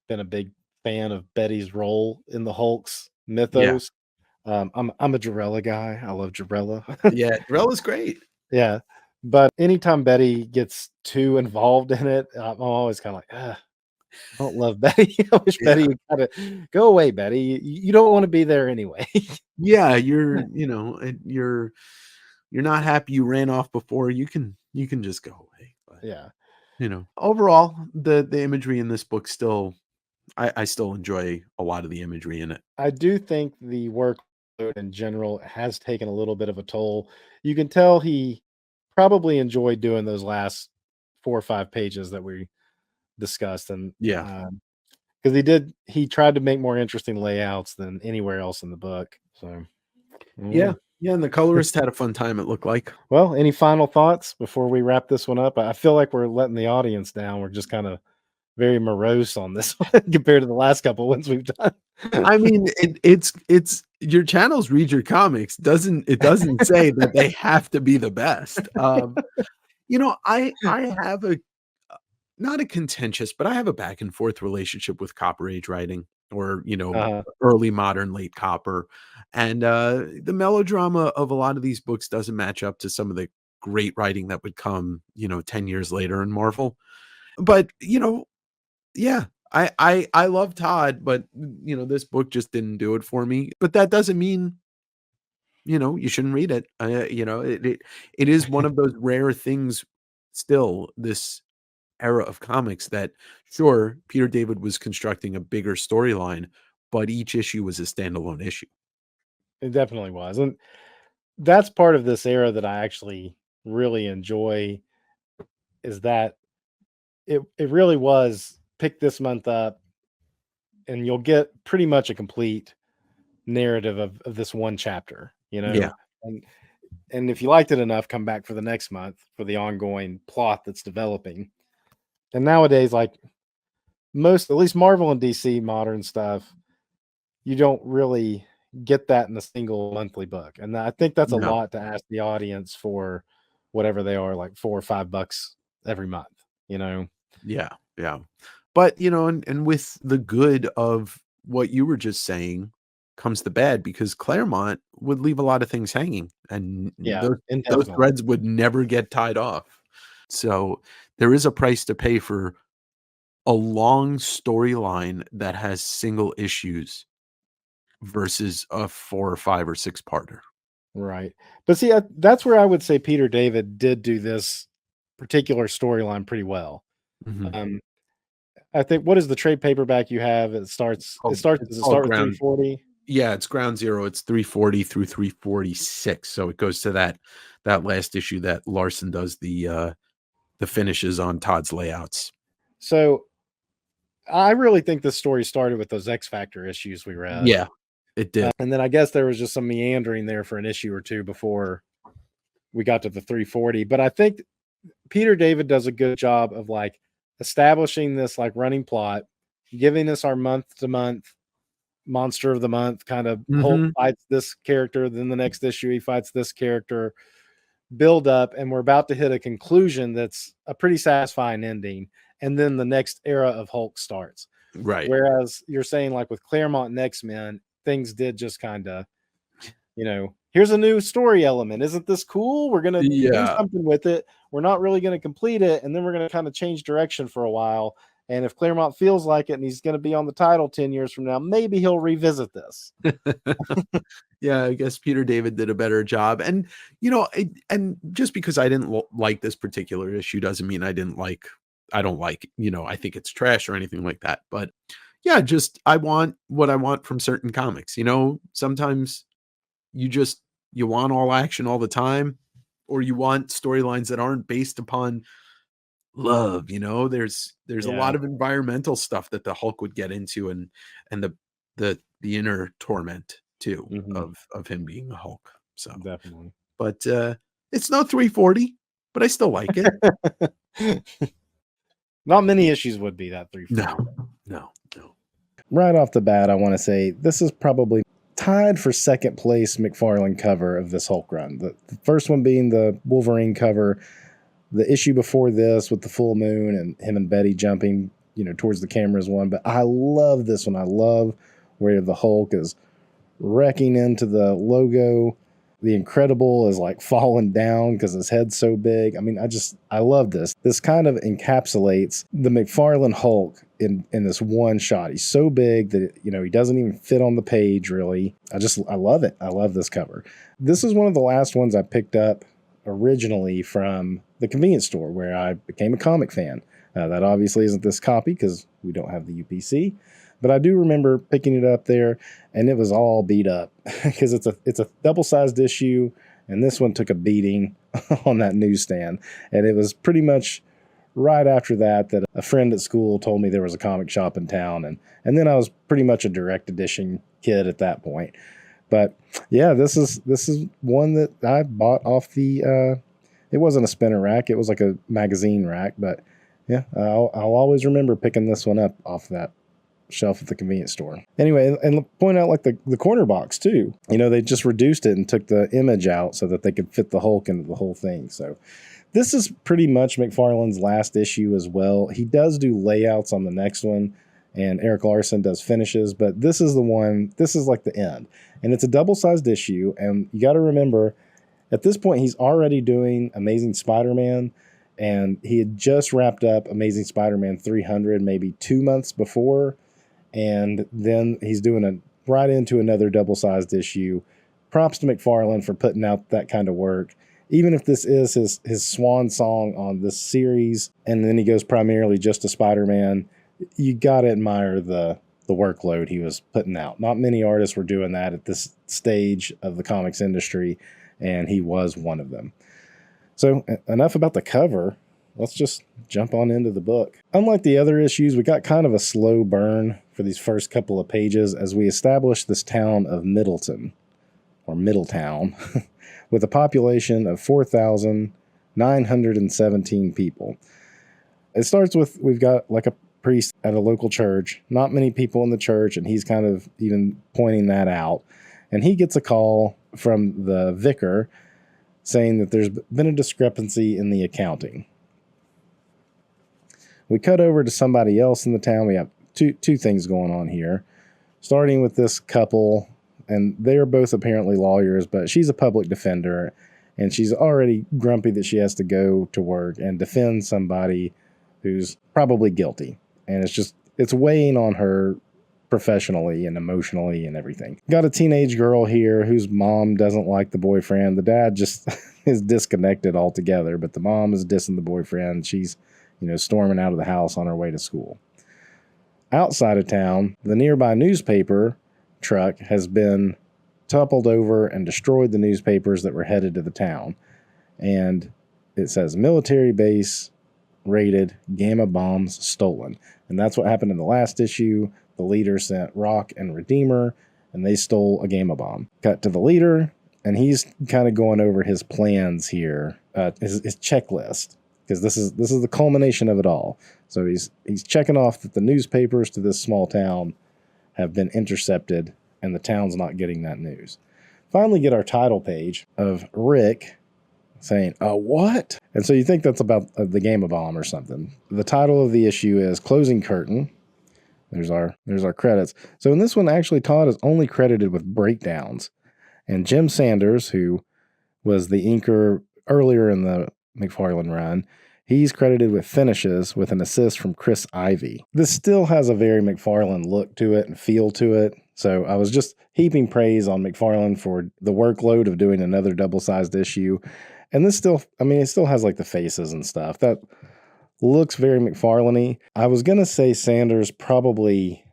been a big fan of Betty's role in the Hulk's Yeah, mythos. I'm a Jarella guy. I love Jarella. yeah. Drell is great. Yeah, but anytime Betty gets too involved in it, I'm always kind of like, "Ugh, I don't love Betty. I wish Yeah, Betty would kind of go away, Betty. You don't want to be there anyway." yeah. You're not happy you ran off before. You can just go away. But Yeah, overall, the imagery in this book still I still enjoy a lot of the imagery in it. I do think the workload in general has taken a little bit of a toll. You can tell he probably enjoyed doing those last 4 or 5 pages that we discussed, and Yeah. because he tried to make more interesting layouts than anywhere else in the book. So, Yeah. mm. Yeah, and the colorist had a fun time, it looked like. Well, any final thoughts before we wrap this one up? I feel like we're letting the audience down. We're just kind of very morose on this one compared to the last couple ones we've done. I mean, it's your channels read your comics. It doesn't say that they have to be the best. I have a not a contentious, but I have a back and forth relationship with Copper Age writing or, uh, early modern, late Copper. And the melodrama of a lot of these books doesn't match up to some of the great writing that would come, 10 years later in Marvel. But, yeah, I love Todd, but this book just didn't do it for me. But that doesn't mean, you shouldn't read it. It is one of those rare things still, this era of comics that sure, Peter David was constructing a bigger storyline, but each issue was a standalone issue. it definitely was, and that's part of this era that I actually really enjoy. Is that it really was pick this month up, and you'll get pretty much a complete narrative of this one chapter. Yeah. And if you liked it enough, come back for the next month for the ongoing plot that's developing. And nowadays, like most, at least Marvel and DC modern stuff, you don't really get that in a single monthly book. And I think that's a No. lot to ask the audience for whatever they are, like $4 or $5 every month, you know? Yeah. Yeah. But, and with the good of what you were just saying comes the bad because Claremont would leave a lot of things hanging and Yeah, those indefinitely. threads would never get tied off. So there is a price to pay for a long storyline that has single issues versus a 4 or 5 or 6 parter. Right. But see, that's where I would say Peter David did do this particular storyline pretty well. Mhm. Um, I think what is the trade paperback you have? Does it Called start with Ground. 340? Yeah, it's Ground Zero. It's 340 through 346. So it goes to that last issue that Larson does the finishes on Todd's layouts. So I really think this story started with those X Factor issues we read. Yeah, it did. And then I guess there was just some meandering there for an issue or two before we got to the 340. But I think Peter David does a good job of like establishing this like running plot, giving us our month to month monster of the month kind of Hulk Mhm. fights this character, then the next issue he fights this character, build up, and we're about to hit a conclusion that's a pretty satisfying ending. And then the next era of Hulk starts. Right. Whereas you're saying, like with Claremont and X-Men, things did just kind of, here's a new story element. Isn't this cool? We're going to do Yeah. something with it. We're not really going to complete it. And then we're going to kind of change direction for a while. And if Claremont feels like it and he's going to be on the title 10 years from now, maybe he'll revisit this. Yeah, I guess Peter David did a better job. And, and just because I didn't like this particular issue doesn't mean I don't like, I think it's trash or anything like that. But, yeah, just I want what I want from certain comics. Sometimes you want all action all the time, or you want storylines that aren't based upon love. There's a Yeah, lot of environmental stuff that the Hulk would get into, and the inner torment too hmm of him being a Hulk. So, definitely. but it's no 340, but I still like it. Not many issues would be that 340. No, no. Right off the bat, I want to say this is probably tied for second place McFarlane cover of this Hulk run. The first one being the Wolverine cover. The issue before this with the full moon and him and Betty jumping, towards the camera is one. But I love this one. I love where the Hulk is wrecking into the logo. The Incredible is like falling down because his head's so big. I mean, I love this. This kind of encapsulates the McFarlane Hulk in this one shot. He's so big that, he doesn't even fit on the page really. I love it. I love this cover. This is one of the last ones I picked up originally from the convenience store where I became a comic fan. That obviously isn't this copy because we don't have the UPC. But I do remember picking it up there, and it was all beat up because it's a double-sized issue, and this one took a beating on that newsstand. And it was pretty much right after that a friend at school told me there was a comic shop in town, and then I was pretty much a direct edition kid at that point. But yeah, this is one that I bought off the. It wasn't a spinner rack; it was like a magazine rack. But yeah, I'll always remember picking this one up off that shelf at the convenience store. Anyway, and point out like the corner box too. They just reduced it and took the image out so that they could fit the Hulk into the whole thing. So this is pretty much McFarlane's last issue as well. He does do layouts on the next one, and Erik Larsen does finishes, but this is the one, this is like the end. And it's a double-sized issue, and you got to remember, at this point, he's already doing Amazing Spider-Man, and he had just wrapped up Amazing Spider-Man 300 maybe 2 months before, and then he's doing right into another double-sized issue. Props to McFarlane for putting out that kind of work. Even if this is his swan song on this series, and then he goes primarily just to Spider-Man, you got to admire the workload he was putting out. Not many artists were doing that at this stage of the comics industry, and he was one of them. So enough about the cover. Let's just jump on into the book. Unlike the other issues, we got kind of a slow burn for these first couple of pages as we establish this town of Middleton, or Middletown, with a population of 4,917 people. It starts with, we've got like a priest at a local church, not many people in the church, and he's kind of even pointing that out. And he gets a call from the vicar saying that there's been a discrepancy in the accounting. We cut over to somebody else in the town. We have two things going on here, starting with this couple, and they're both apparently lawyers, but she's a public defender, and she's already grumpy that she has to go to work and defend somebody who's probably guilty. And it's weighing on her professionally and emotionally and everything. Got a teenage girl here whose mom doesn't like the boyfriend. The dad just is disconnected altogether, but the mom is dissing the boyfriend. She's, storming out of the house on her way to school. Outside of town, the nearby newspaper truck has been toppled over and destroyed the newspapers that were headed to the town. And it says military base raided, gamma bombs stolen. And that's what happened in the last issue. The leader sent Rock and Redeemer, and they stole a gamma bomb. Cut to the leader, and he's kind of going over his plans here, his checklist, because this is the culmination of it all. So he's checking off that the newspapers to this small town have been intercepted, and the town's not getting that news. Finally get our title page of Rick saying, what? And so you think that's about the gamma bomb or something. The title of the issue is Closing Curtain. There's our credits. So in this one, actually, Todd is only credited with breakdowns. And Jim Sanders, who was the inker earlier in the McFarlane run, he's credited with finishes with an assist from Chris Ivey. This still has a very McFarlane look to it and feel to it. So I was just heaping praise on McFarlane for the workload of doing another double-sized issue. And this still, it still has like the faces and stuff. That looks very McFarlane-y. I was going to say Sanders probably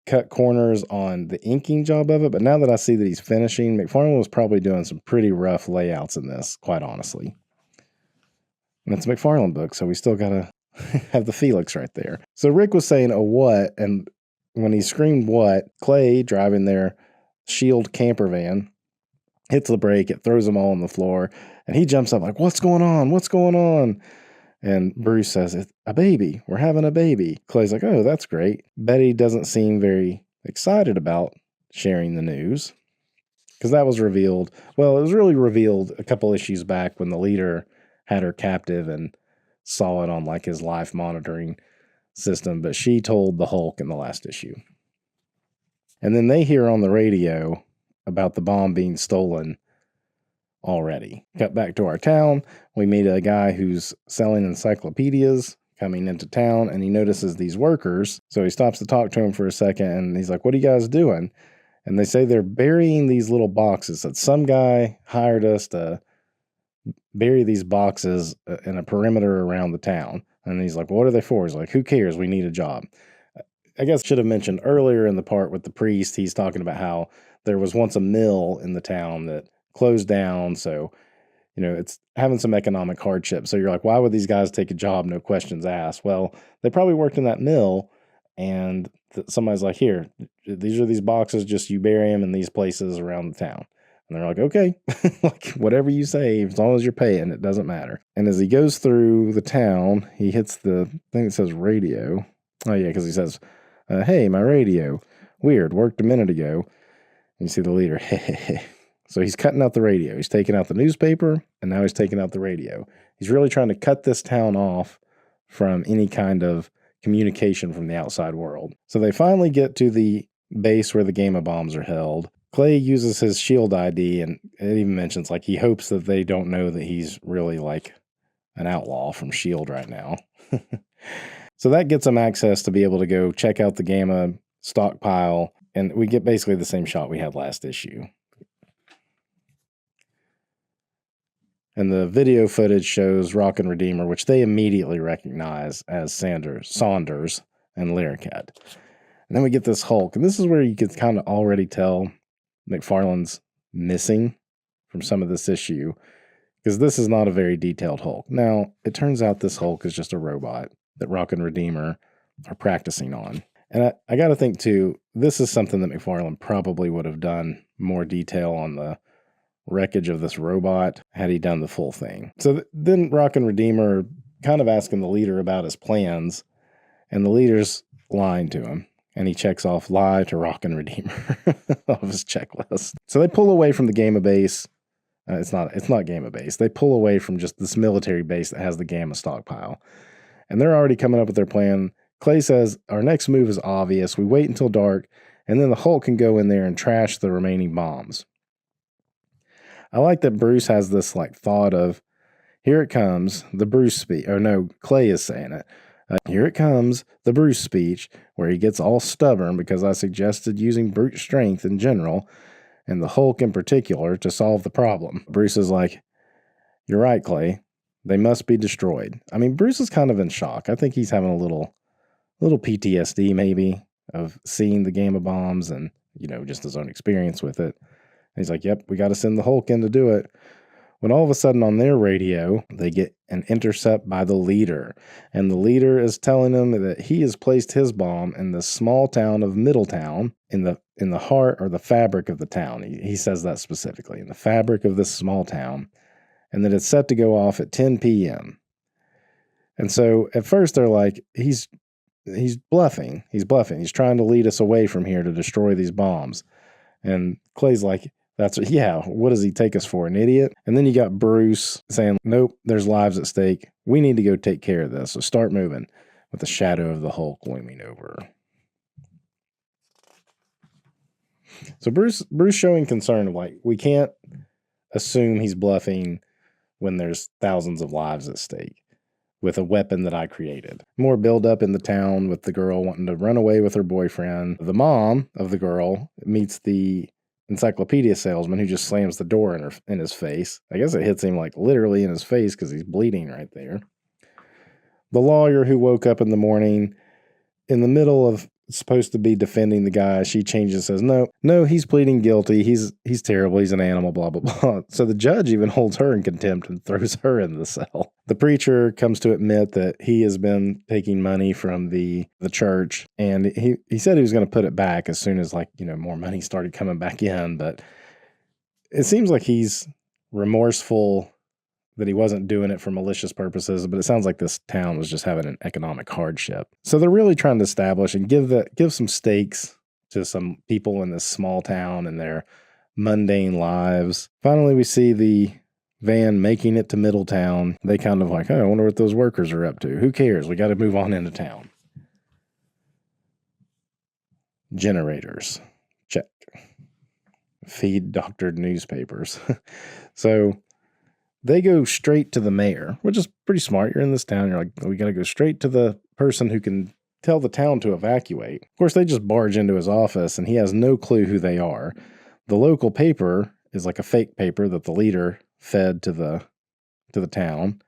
cut corners on the inking job of it, but now that I see that he's finishing, McFarlane was probably doing some pretty rough layouts in this, quite honestly. And it's a McFarlane book, so we still gotta have the Felix right there. So Rick was saying a what, and when he screamed what, Clay, driving their Shield camper van, hits the brake, it throws them all on the floor, and he jumps up like, what's going on? What's going on? And Bruce says, it's a baby. We're having a baby. Clay's like, oh, that's great. Betty doesn't seem very excited about sharing the news because that was revealed. Well, it was really revealed a couple issues back when the leader had her captive and saw it on like his life monitoring system, but she told the Hulk in the last issue. And then they hear on the radio about the bomb being stolen already. Cut back to our town. We meet a guy who's selling encyclopedias coming into town, and he notices these workers. So he stops to talk to him for a second, and he's like, what are you guys doing? And they say they're burying these little boxes, that some guy hired us to bury these boxes in a perimeter around the town. And he's like, what are they for? He's like, who cares? We need a job. I guess I should have mentioned earlier in the part with the priest, he's talking about how there was once a mill in the town that closed down. So, you know, it's having some economic hardship. So you're like, why would these guys take a job? No questions asked. Well, they probably worked in that mill, and somebody's like, here, these are these boxes, just you bury them in these places around the town. And they're like, okay, like whatever you say, as long as you're paying, it doesn't matter. And as he goes through the town, he hits the thing that says radio. Oh yeah, because he says, hey, my radio. Weird, worked a minute ago. And you see the leader, So he's cutting out the radio. He's taking out the newspaper, and now he's taking out the radio. He's really trying to cut this town off from any kind of communication from the outside world. So they finally get to the base where the Gamma bombs are held. Clay uses his Shield ID, and it even mentions like he hopes that they don't know that he's really like an outlaw from Shield right now. So that gets him access to be able to go check out the Gamma stockpile, and we get basically the same shot we had last issue. And the video footage shows Rock and Redeemer, which they immediately recognize as Saunders and Lyricat. And then we get this Hulk, and this is where you can kind of already tell McFarlane's missing from some of this issue, because this is not a very detailed Hulk. Now, it turns out this Hulk is just a robot that Rock and Redeemer are practicing on. And I got to think, too, this is something that McFarlane probably would have done more detail on the wreckage of this robot had he done the full thing. So then Rock and Redeemer are kind of asking the leader about his plans, and the leader's lying to him. And he checks off lie to Rock and Redeemer off his checklist. So they pull away from the Gamma base. It's not Gamma base. They pull away from just this military base that has the Gamma stockpile. And they're already coming up with their plan. Clay says, our next move is obvious. We wait until dark, and then the Hulk can go in there and trash the remaining bombs. I like that Bruce has this like thought of, here it comes, the Bruce speech. Or no, Clay is saying it. Here it comes, the Bruce speech, where he gets all stubborn because I suggested using brute strength in general, and the Hulk in particular, to solve the problem. Bruce is like, you're right, Clay. They must be destroyed. I mean, Bruce is kind of in shock. I think he's having a little PTSD maybe of seeing the Gamma bombs and, you know, just his own experience with it. And he's like, yep, we got to send the Hulk in to do it. When all of a sudden on their radio, they get an intercept by the leader. And the leader is telling them that he has placed his bomb in the small town of Middletown, in the heart or the fabric of the town. He says that specifically, in the fabric of this small town. And that it's set to go off at 10 p.m. And so at first they're like, he's bluffing. He's bluffing. He's trying to lead us away from here to destroy these bombs. And Clay's like, what does he take us for, an idiot? And then you got Bruce saying, nope, there's lives at stake. We need to go take care of this. So start moving, with the shadow of the Hulk looming over. So Bruce showing concern of like, we can't assume he's bluffing when there's thousands of lives at stake with a weapon that I created. More build up in the town with the girl wanting to run away with her boyfriend. The mom of the girl meets the encyclopedia salesman who just slams the door in his face. I guess it hits him like literally in his face because he's bleeding right there. The lawyer who woke up in the morning in the middle of supposed to be defending the guy. She changes, says, no, he's pleading guilty. He's terrible. He's an animal, blah, blah, blah. So the judge even holds her in contempt and throws her in the cell. The preacher comes to admit that he has been taking money from the church, and he said he was going to put it back as soon as, more money started coming back in. But it seems like he's remorseful that he wasn't doing it for malicious purposes, but it sounds like this town was just having an economic hardship. So they're really trying to establish and give some stakes to some people in this small town and their mundane lives. Finally, we see the van making it to Middletown. They kind of I wonder what those workers are up to. Who cares? We got to move on into town. Generators. Check. Feed doctored newspapers. So they go straight to the mayor, which is pretty smart. You're in this town. You're like, we got to go straight to the person who can tell the town to evacuate. Of course, they just barge into his office, and he has no clue who they are. The local paper is like a fake paper that the leader fed to the town.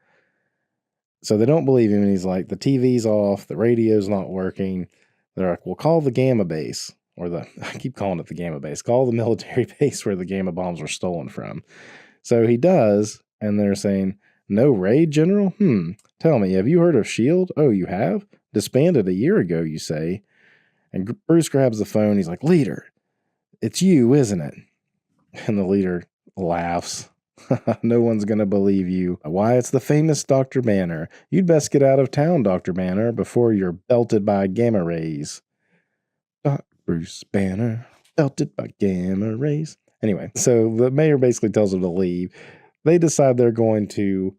So they don't believe him, and he's like, the TV's off, the radio's not working. They're like, well, call the Gamma base, I keep calling it the Gamma base. Call the military base where the Gamma bombs were stolen from. So he does. And they're saying, no raid, General? Tell me, have you heard of S.H.I.E.L.D.? Oh, you have? Disbanded a year ago, you say? And Bruce grabs the phone. He's like, leader, it's you, isn't it? And the leader laughs. No one's going to believe you. Why, it's the famous Dr. Banner. You'd best get out of town, Dr. Banner, before you're belted by gamma rays. Bruce Banner, belted by gamma rays. Anyway, so the mayor basically tells him to leave. They decide they're going to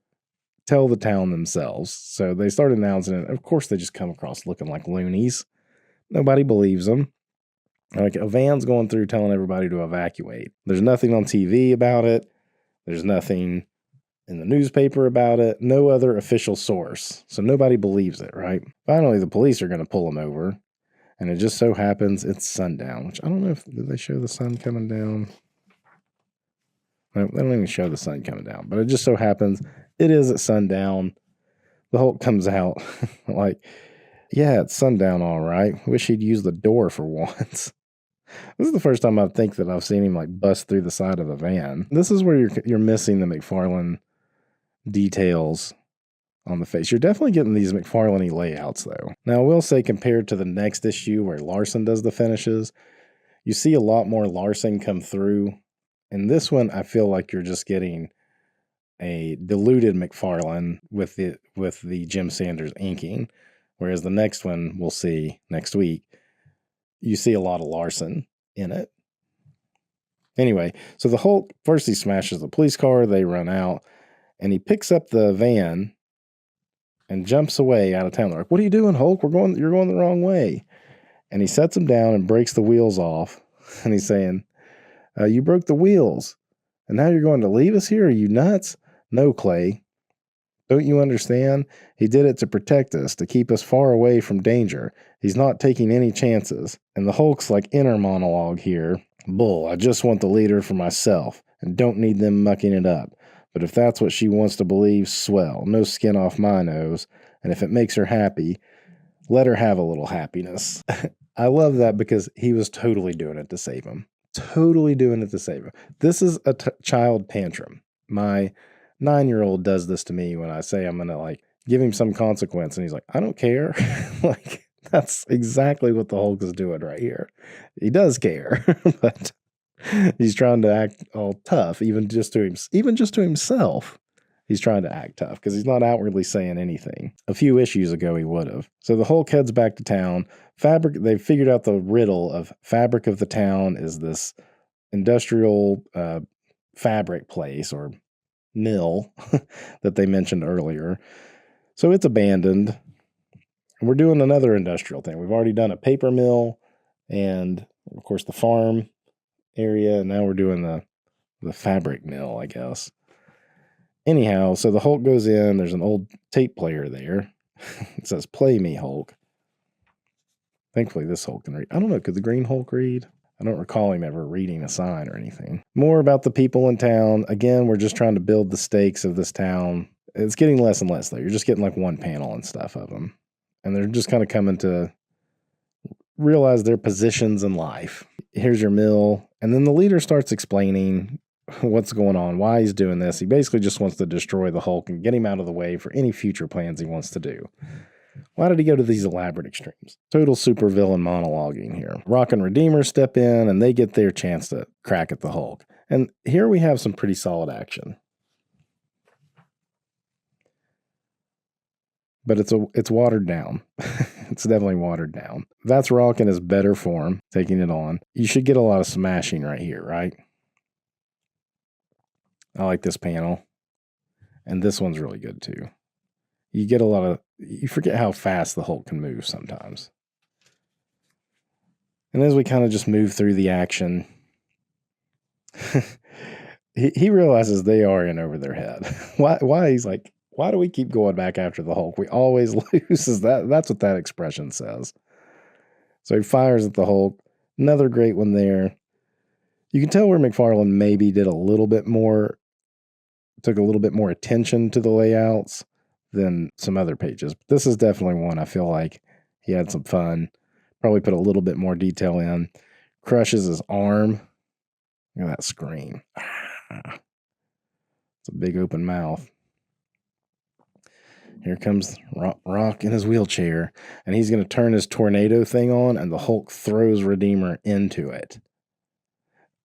tell the town themselves. So they start announcing it. Of course, they just come across looking like loonies. Nobody believes them. Like, a van's going through telling everybody to evacuate. There's nothing on TV about it. There's nothing in the newspaper about it. No other official source. So nobody believes it, right? Finally, the police are going to pull them over. And it just so happens it's sundown, which I don't know if did they show the sun coming down. No, they don't even show the sun coming down, but it just so happens it is at sundown. The Hulk comes out like, yeah, it's sundown, all right. Wish he'd use the door for once. This is the first time I think that I've seen him bust through the side of the van. This is where you're missing the McFarlane details on the face. You're definitely getting these McFarlane layouts, though. Now, I will say, compared to the next issue where Larsen does the finishes, you see a lot more Larsen come through. In this one, I feel like you're just getting a diluted McFarlane with the Jim Sanders inking, whereas the next one we'll see next week, you see a lot of Larsen in it. Anyway, so the Hulk, first he smashes the police car, they run out, and he picks up the van and jumps away out of town. They're like, what are you doing, Hulk? You're going the wrong way. And he sets him down and breaks the wheels off, and he's saying, you broke the wheels, and now you're going to leave us here? Are you nuts? No, Clay. Don't you understand? He did it to protect us, to keep us far away from danger. He's not taking any chances. And the Hulk's inner monologue here. Bull, I just want the leader for myself, and don't need them mucking it up. But if that's what she wants to believe, swell. No skin off my nose. And if it makes her happy, let her have a little happiness. I love that because he was totally doing it to save him. Totally doing it to save him. This is a child tantrum. My 9-year-old does this to me when I say I'm going to give him some consequence. And he's like, I don't care. That's exactly what the Hulk is doing right here. He does care, but he's trying to act all tough, even just to himself. He's trying to act tough because he's not outwardly saying anything. A few issues ago, he would have. So the Hulk heads back to town. They've figured out the riddle of fabric of the town is this industrial fabric place or mill that they mentioned earlier. So it's abandoned. And we're doing another industrial thing. We've already done a paper mill and, of course, the farm area. And now we're doing the fabric mill, I guess. Anyhow, so the Hulk goes in. There's an old tape player there. It says, play me, Hulk. Thankfully, this Hulk can read. I don't know, could the Green Hulk read? I don't recall him ever reading a sign or anything. More about the people in town. Again, we're just trying to build the stakes of this town. It's getting less and less, though. You're just getting one panel and stuff of them. And they're just kind of coming to realize their positions in life. Here's your mill. And then the leader starts explaining what's going on, why he's doing this. He basically just wants to destroy the Hulk and get him out of the way for any future plans he wants to do. Why did he go to these elaborate extremes? Total supervillain monologuing here. Rock and Redeemer step in, and they get their chance to crack at the Hulk. And here we have some pretty solid action. But it's watered down. It's definitely watered down. That's Rock in his better form, taking it on. You should get a lot of smashing right here, right? I like this panel. And this one's really good too. You get a lot of... You forget how fast the Hulk can move sometimes. And as we kind of just move through the action, he realizes they are in over their head. Why he's like, why do we keep going back after the Hulk? We always lose. That's what that expression says. So he fires at the Hulk. Another great one there. You can tell where McFarlane maybe did a little bit more, took a little bit more attention to the layouts than some other pages. But this is definitely one I feel like he had some fun. Probably put a little bit more detail in. Crushes his arm. Look at that scream. It's a big open mouth. Here comes Rock in his wheelchair, and he's going to turn his tornado thing on, and the Hulk throws Redeemer into it.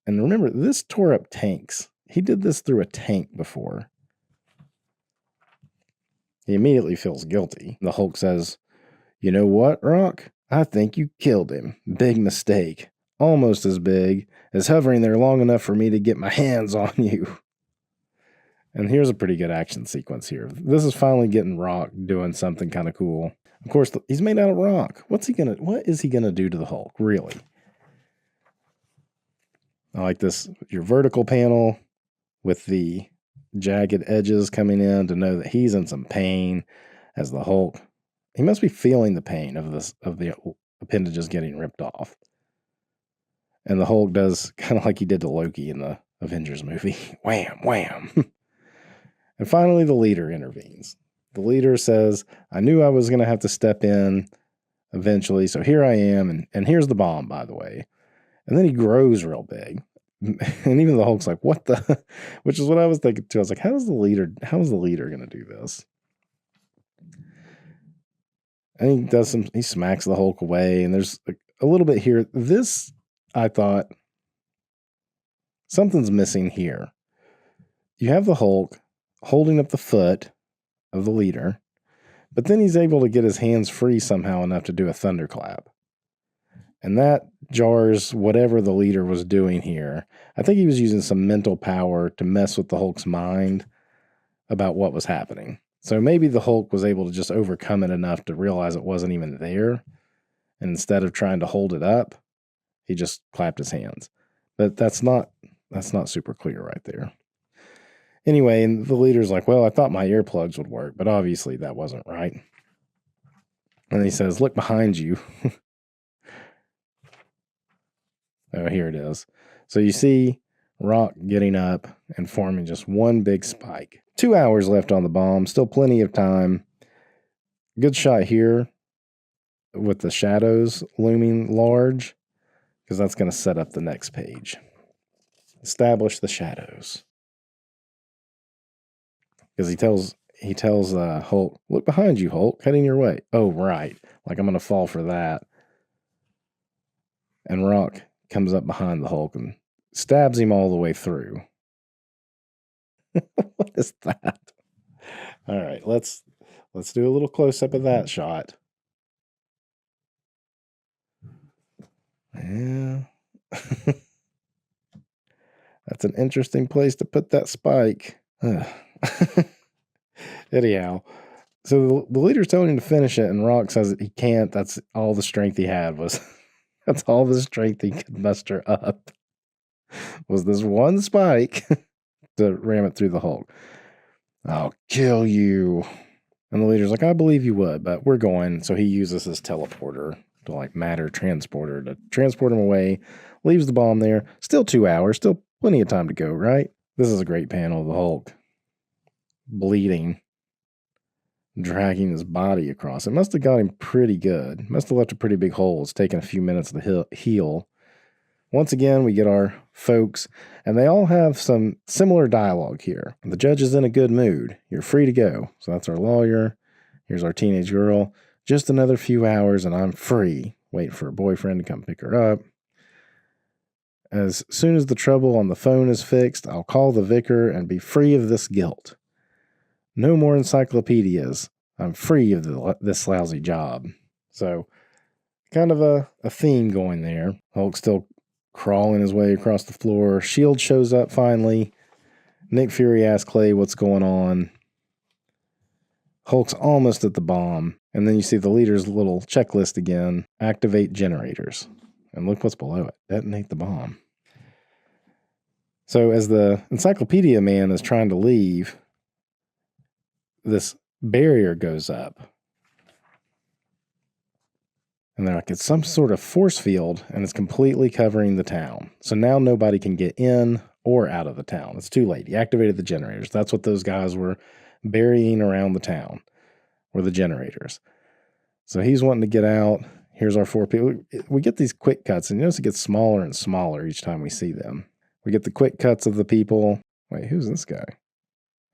And remember, this tore up tanks. He did this through a tank before. He immediately feels guilty. The Hulk says, "You know what, Rock? I think you killed him. Big mistake. Almost as big as hovering there long enough for me to get my hands on you." And here's a pretty good action sequence here. This is finally getting Rock doing something kind of cool. Of course, he's made out of rock. What is he gonna do to the Hulk, really? I like this, your vertical panel with the jagged edges coming in to know that he's in some pain as the Hulk. He must be feeling the pain of the appendages getting ripped off. And the Hulk does kind of like he did to Loki in the Avengers movie. Wham, wham. And finally, the leader intervenes. The leader says, "I knew I was going to have to step in eventually, so here I am." And here's the bomb, by the way. And then he grows real big. And even the Hulk's like, what the? Which is what I was thinking too. I was like, how is the leader going to do this? And he smacks the Hulk away. And there's a little bit here. This, I thought, something's missing here. You have the Hulk holding up the foot of the leader, but then he's able to get his hands free somehow enough to do a thunderclap. And that jars whatever the leader was doing here. I think he was using some mental power to mess with the Hulk's mind about what was happening. So maybe the Hulk was able to just overcome it enough to realize it wasn't even there. And instead of trying to hold it up, he just clapped his hands. But that's not super clear right there. Anyway, and the leader's like, "Well, I thought my earplugs would work, but obviously that wasn't right." And he says, "Look behind you." Oh, here it is. So you see Rock getting up and forming just one big spike. 2 hours left on the bomb. Still plenty of time. Good shot here with the shadows looming large, because that's going to set up the next page. Establish the shadows. Because he tells Hulk, "Look behind you, Hulk, heading your way." Oh, right. Like I'm going to fall for that. And Rock comes up behind the Hulk and stabs him all the way through. What is that? All right, let's do a little close-up of that shot. Yeah. That's an interesting place to put that spike. Anyhow, so the leader's telling him to finish it, and Rock says that he can't. That's all the strength he had was. That's all the strength he could muster up. Was this one spike to ram it through the Hulk. "I'll kill you." And the leader's like, "I believe you would, but we're going." So he uses his teleporter to like matter transporter to transport him away. Leaves the bomb there. Still 2 hours. Still plenty of time to go, right? This is a great panel of the Hulk bleeding dragging his body across. It must have got him pretty good. Must have left a pretty big hole. It's taken a few minutes to heal. Once again, we get our folks, and they all have some similar dialogue here. The judge is in a good mood. You're free to go. So that's our lawyer. Here's our teenage girl. Just another few hours and I'm free. Wait for her boyfriend to come pick her up. As soon as the trouble on the phone is fixed, I'll call the vicar and be free of this guilt. No more encyclopedias. I'm free of this lousy job. So, kind of a theme going there. Hulk's still crawling his way across the floor. S.H.I.E.L.D. shows up finally. Nick Fury asks Clay what's going on. Hulk's almost at the bomb. And then you see the leader's little checklist again. Activate generators. And look what's below it. Detonate the bomb. So as the encyclopedia man is trying to leave, this barrier goes up. And they're like, it's some sort of force field, and it's completely covering the town. So now nobody can get in or out of the town. It's too late. He activated the generators. That's what those guys were burying around the town, were the generators. So he's wanting to get out. Here's our 4 people. We get these quick cuts, and you notice it gets smaller and smaller each time we see them. We get the quick cuts of the people. Wait, who's this guy?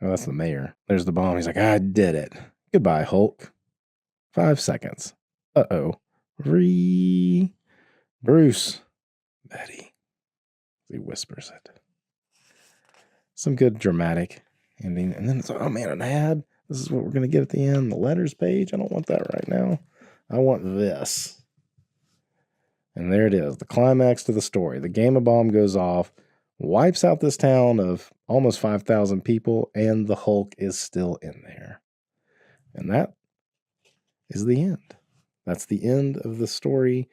Oh, that's the mayor. There's the bomb. He's like, I did it. Goodbye, Hulk. 5 seconds. Uh-oh. Bruce. Betty. He whispers it. Some good dramatic ending. And then it's like, oh man, an ad. This is what we're going to get at the end. The letters page. I don't want that right now. I want this. And there it is. The climax to the story. The Gamma bomb goes off, wipes out this town of almost 5,000 people, and the Hulk is still in there. And that is the end. That's the end of the story.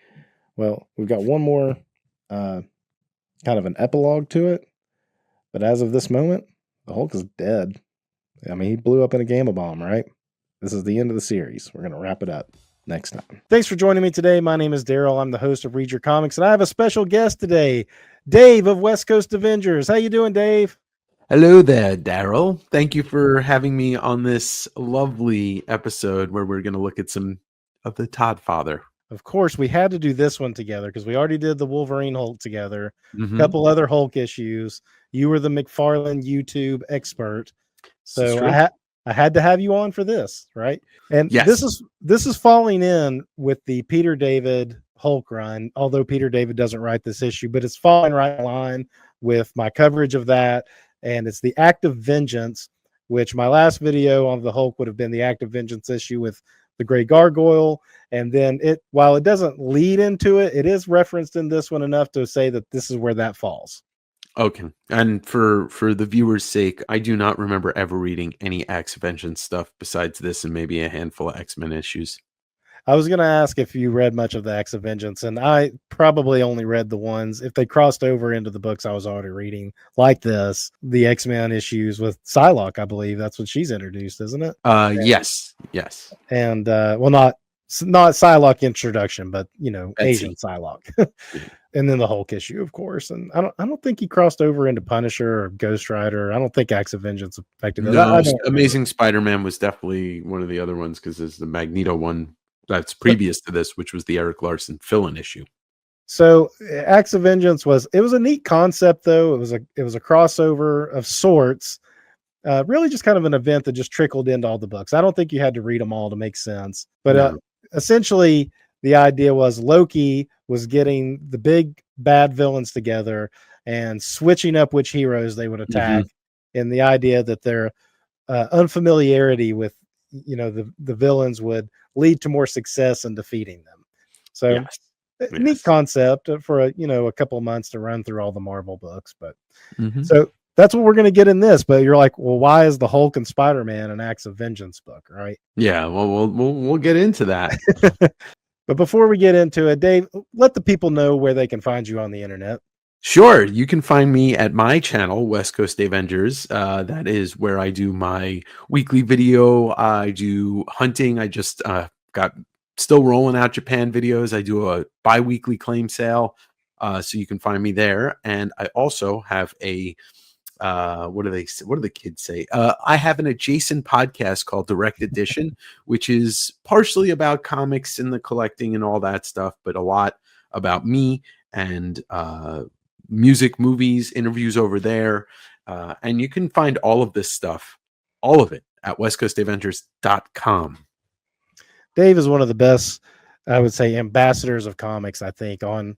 Well, we've got one more kind of an epilogue to it. But as of this moment, the Hulk is dead. I mean, he blew up in a Gamma bomb, right? This is the end of the series. We're going to wrap it up next time. Thanks for joining me today. My name is Daryl. I'm the host of Read Your Comics, and I have a special guest today, Dave of WestCoastDAVEngers. How you doing, Dave? Hello there, Daryl. Thank you for having me on this lovely episode where we're going to look at some of the Todd father. Of course, we had to do this one together because we already did the Wolverine Hulk together. A couple other Hulk issues. You were the McFarlane YouTube expert, so I had to have you on for this, right? And yes. This is falling in with the Peter David Hulk run, although Peter David doesn't write this issue, but it's falling right in line with my coverage of that. And it's the Act of Vengeance, which my last video on the Hulk would have been the Act of Vengeance issue with the Gray Gargoyle. And then while it doesn't lead into it, it is referenced in this one enough to say that this is where that falls. Okay. And for the viewer's sake, I do not remember ever reading any Acts of Vengeance stuff besides this and maybe a handful of X-Men issues. I was going to ask if you read much of the Acts of Vengeance, and I probably only read the ones, if they crossed over into the books I was already reading, like this, the X-Men issues with Psylocke, I believe. That's what she's introduced, isn't it? Yes. And, well, not Psylocke introduction, but, Asian Psylocke. And then the Hulk issue, of course. And I don't think he crossed over into Punisher or Ghost Rider. I don't think Acts of Vengeance affected it. No, Amazing Spider-Man was definitely one of the other ones because there's the Magneto one that's previous to this, which was the Erik Larsen fill-in issue. So Acts of Vengeance was a neat concept, though. It was a crossover of sorts. Really just kind of an event that just trickled into all the books. I don't think you had to read them all to make sense. But essentially, the idea was Loki was getting the big bad villains together and switching up which heroes they would attack. And the idea that their unfamiliarity with, the villains would lead to more success in defeating them. So neat concept for a couple of months to run through all the Marvel books. But so that's what we're going to get in this. But you're like, well, why is the Hulk and Spider-Man an Acts of Vengeance book, right? Yeah, well, we'll get into that. But before we get into it, Dave, let the people know where they can find you on the internet. Sure. You can find me at my channel, WestCoastDAVEngers. That is where I do my weekly video. I do hunting. I just got still rolling out Japan videos. I do a bi-weekly claim sale. So you can find me there. And I also have a what do the kids say? I have an adjacent podcast called Direct Edition, which is partially about comics and the collecting and all that stuff, but a lot about me and music, movies, interviews over there. And you can find all of this stuff, all of it, at WestCoastDAVEngers.com. Dave is one of the best, I would say, ambassadors of comics, I think, on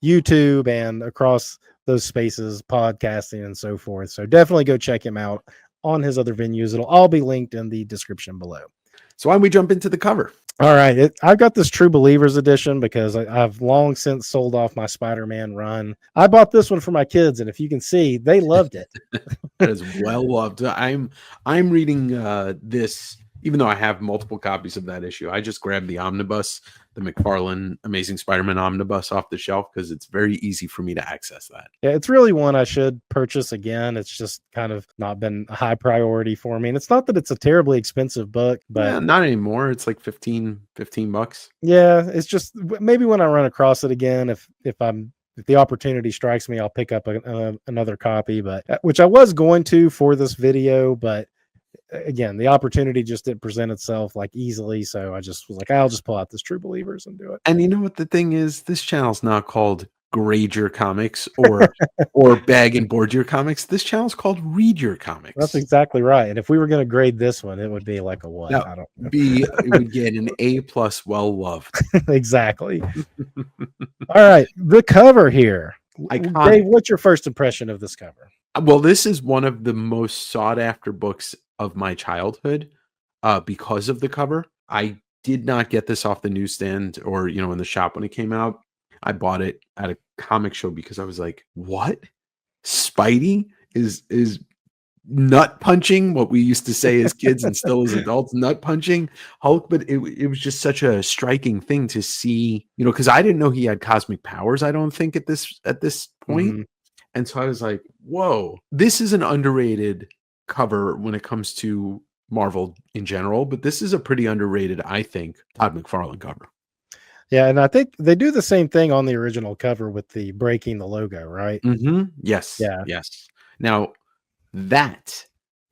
YouTube and across those spaces, podcasting and so forth. So definitely go check him out on his other venues. It'll all be linked in the description below. So why don't we jump into the cover? All right. I've got this True Believers edition because I've long since sold off my Spider-Man run. I bought this one for my kids, and if you can see, they loved it. That is well loved. I'm reading this, even though I have multiple copies of that issue. I just grabbed the Omnibus, the McFarlane Amazing Spider-Man Omnibus off the shelf because it's very easy for me to access that. Yeah, it's really one I should purchase again. It's just kind of not been a high priority for me. And it's not that it's a terribly expensive book, but yeah, not anymore. It's like $15. Yeah, it's just maybe when I run across it again, if the opportunity strikes me, I'll pick up another copy, but which I was going to for this video, but again, the opportunity just didn't present itself like easily. So I just was like, I'll just pull out this True Believers and do it. And you know what the thing is? This channel's not called Grade Your Comics or Bag and Board Your Comics. This channel's called Read Your Comics. That's exactly right. And if we were going to grade this one, it would be like a what? No, I don't know. it would get an A+, well loved. Exactly. All right, the cover here. Iconic. Dave, what's your first impression of this cover? Well, this is one of the most sought after books of my childhood because of the cover. I did not get this off the newsstand or, in the shop when it came out. I bought it at a comic show because I was like, what? Spidey is nut punching, what we used to say as kids and still as adults, nut punching Hulk. But it was just such a striking thing to see, because I didn't know he had cosmic powers, I don't think, at this point. Mm-hmm. And so I was like, whoa, this is an underrated cover when it comes to Marvel in general, but this is a pretty underrated, I think, Todd McFarlane cover. Yeah, and I think they do the same thing on the original cover with the breaking the logo, right? Mm-hmm. Yes. Yeah. Yes. Now, that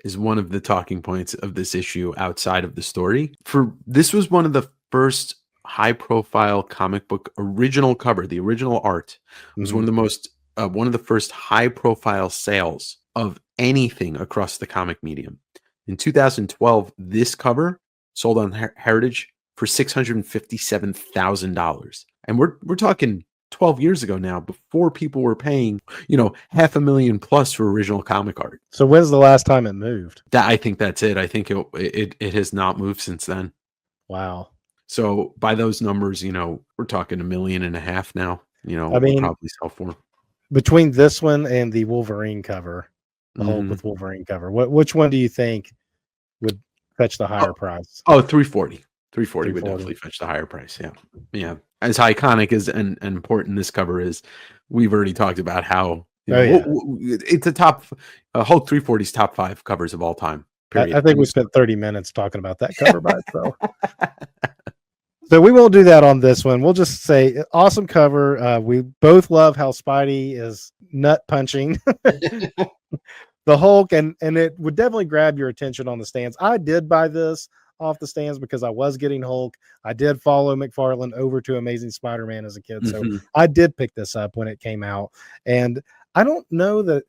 is one of the talking points of this issue outside of the story. This was one of the first high-profile comic book original cover. The original art was one of the first high-profile sales of anything across the comic medium. In 2012, this cover sold on Heritage for $657,000. And we're talking 12 years ago now, before people were paying, $500,000 plus for original comic art. So when's the last time it moved? I think that's it. I think it has not moved since then. Wow. So by those numbers, we're talking $1.5 million now. I mean, probably sell for between this one and the Wolverine cover, the Hulk with Wolverine cover. Which one do you think would fetch the higher price? Oh, 340. 340 would definitely fetch the higher price. Yeah. Yeah. As iconic as and important this cover is, we've already talked about how it's a top Hulk 340's top 5 covers of all time. Period. I think we spent 30 minutes talking about that cover by itself. So we won't do that on this one. We'll just say awesome cover. We both love how Spidey is nut punching the Hulk, and it would definitely grab your attention on the stands. I did buy this off the stands because I was getting Hulk. I did follow McFarlane over to Amazing Spider-Man as a kid. So I did pick this up when it came out. And I don't know that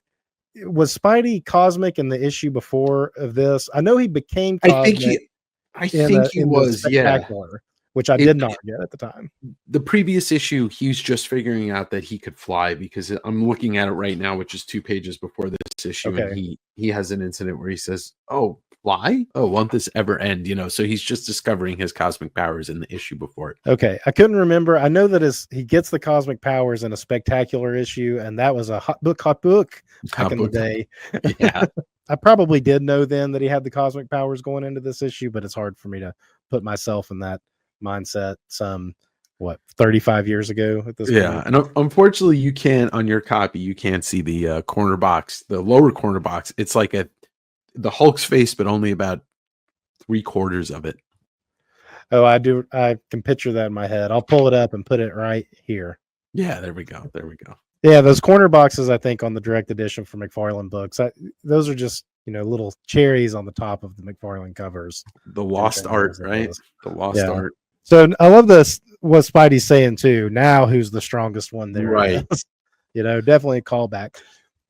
was Spidey cosmic in the issue before of this. I know he became cosmic. I think he was, which I did not get at the time. The previous issue, he's just figuring out that he could fly, because I'm looking at it right now, which is 2 pages before this issue. Okay. And he has an incident where he says, "Oh, fly? Oh, won't this ever end?" So he's just discovering his cosmic powers in the issue before it. Okay. I couldn't remember. I know that he gets the cosmic powers in a spectacular issue, and that was a hot book back in the day. Yeah. I probably did know then that he had the cosmic powers going into this issue, but it's hard for me to put myself in that mindset 35 years ago at this point. And unfortunately you can't, on your copy, you can't see the corner box, the lower corner box. It's like the Hulk's face, but only about 3/4 of it. Oh, I can picture that in my head. I'll pull it up and put it right here. Yeah, there we go. Yeah, those corner boxes, I think, on the direct edition for McFarlane books, those are just, little cherries on the top of the McFarlane covers. The lost art, right? The lost Yeah. art. So I love this, what Spidey's saying too. Now who's the strongest one there Right. is? Definitely a callback.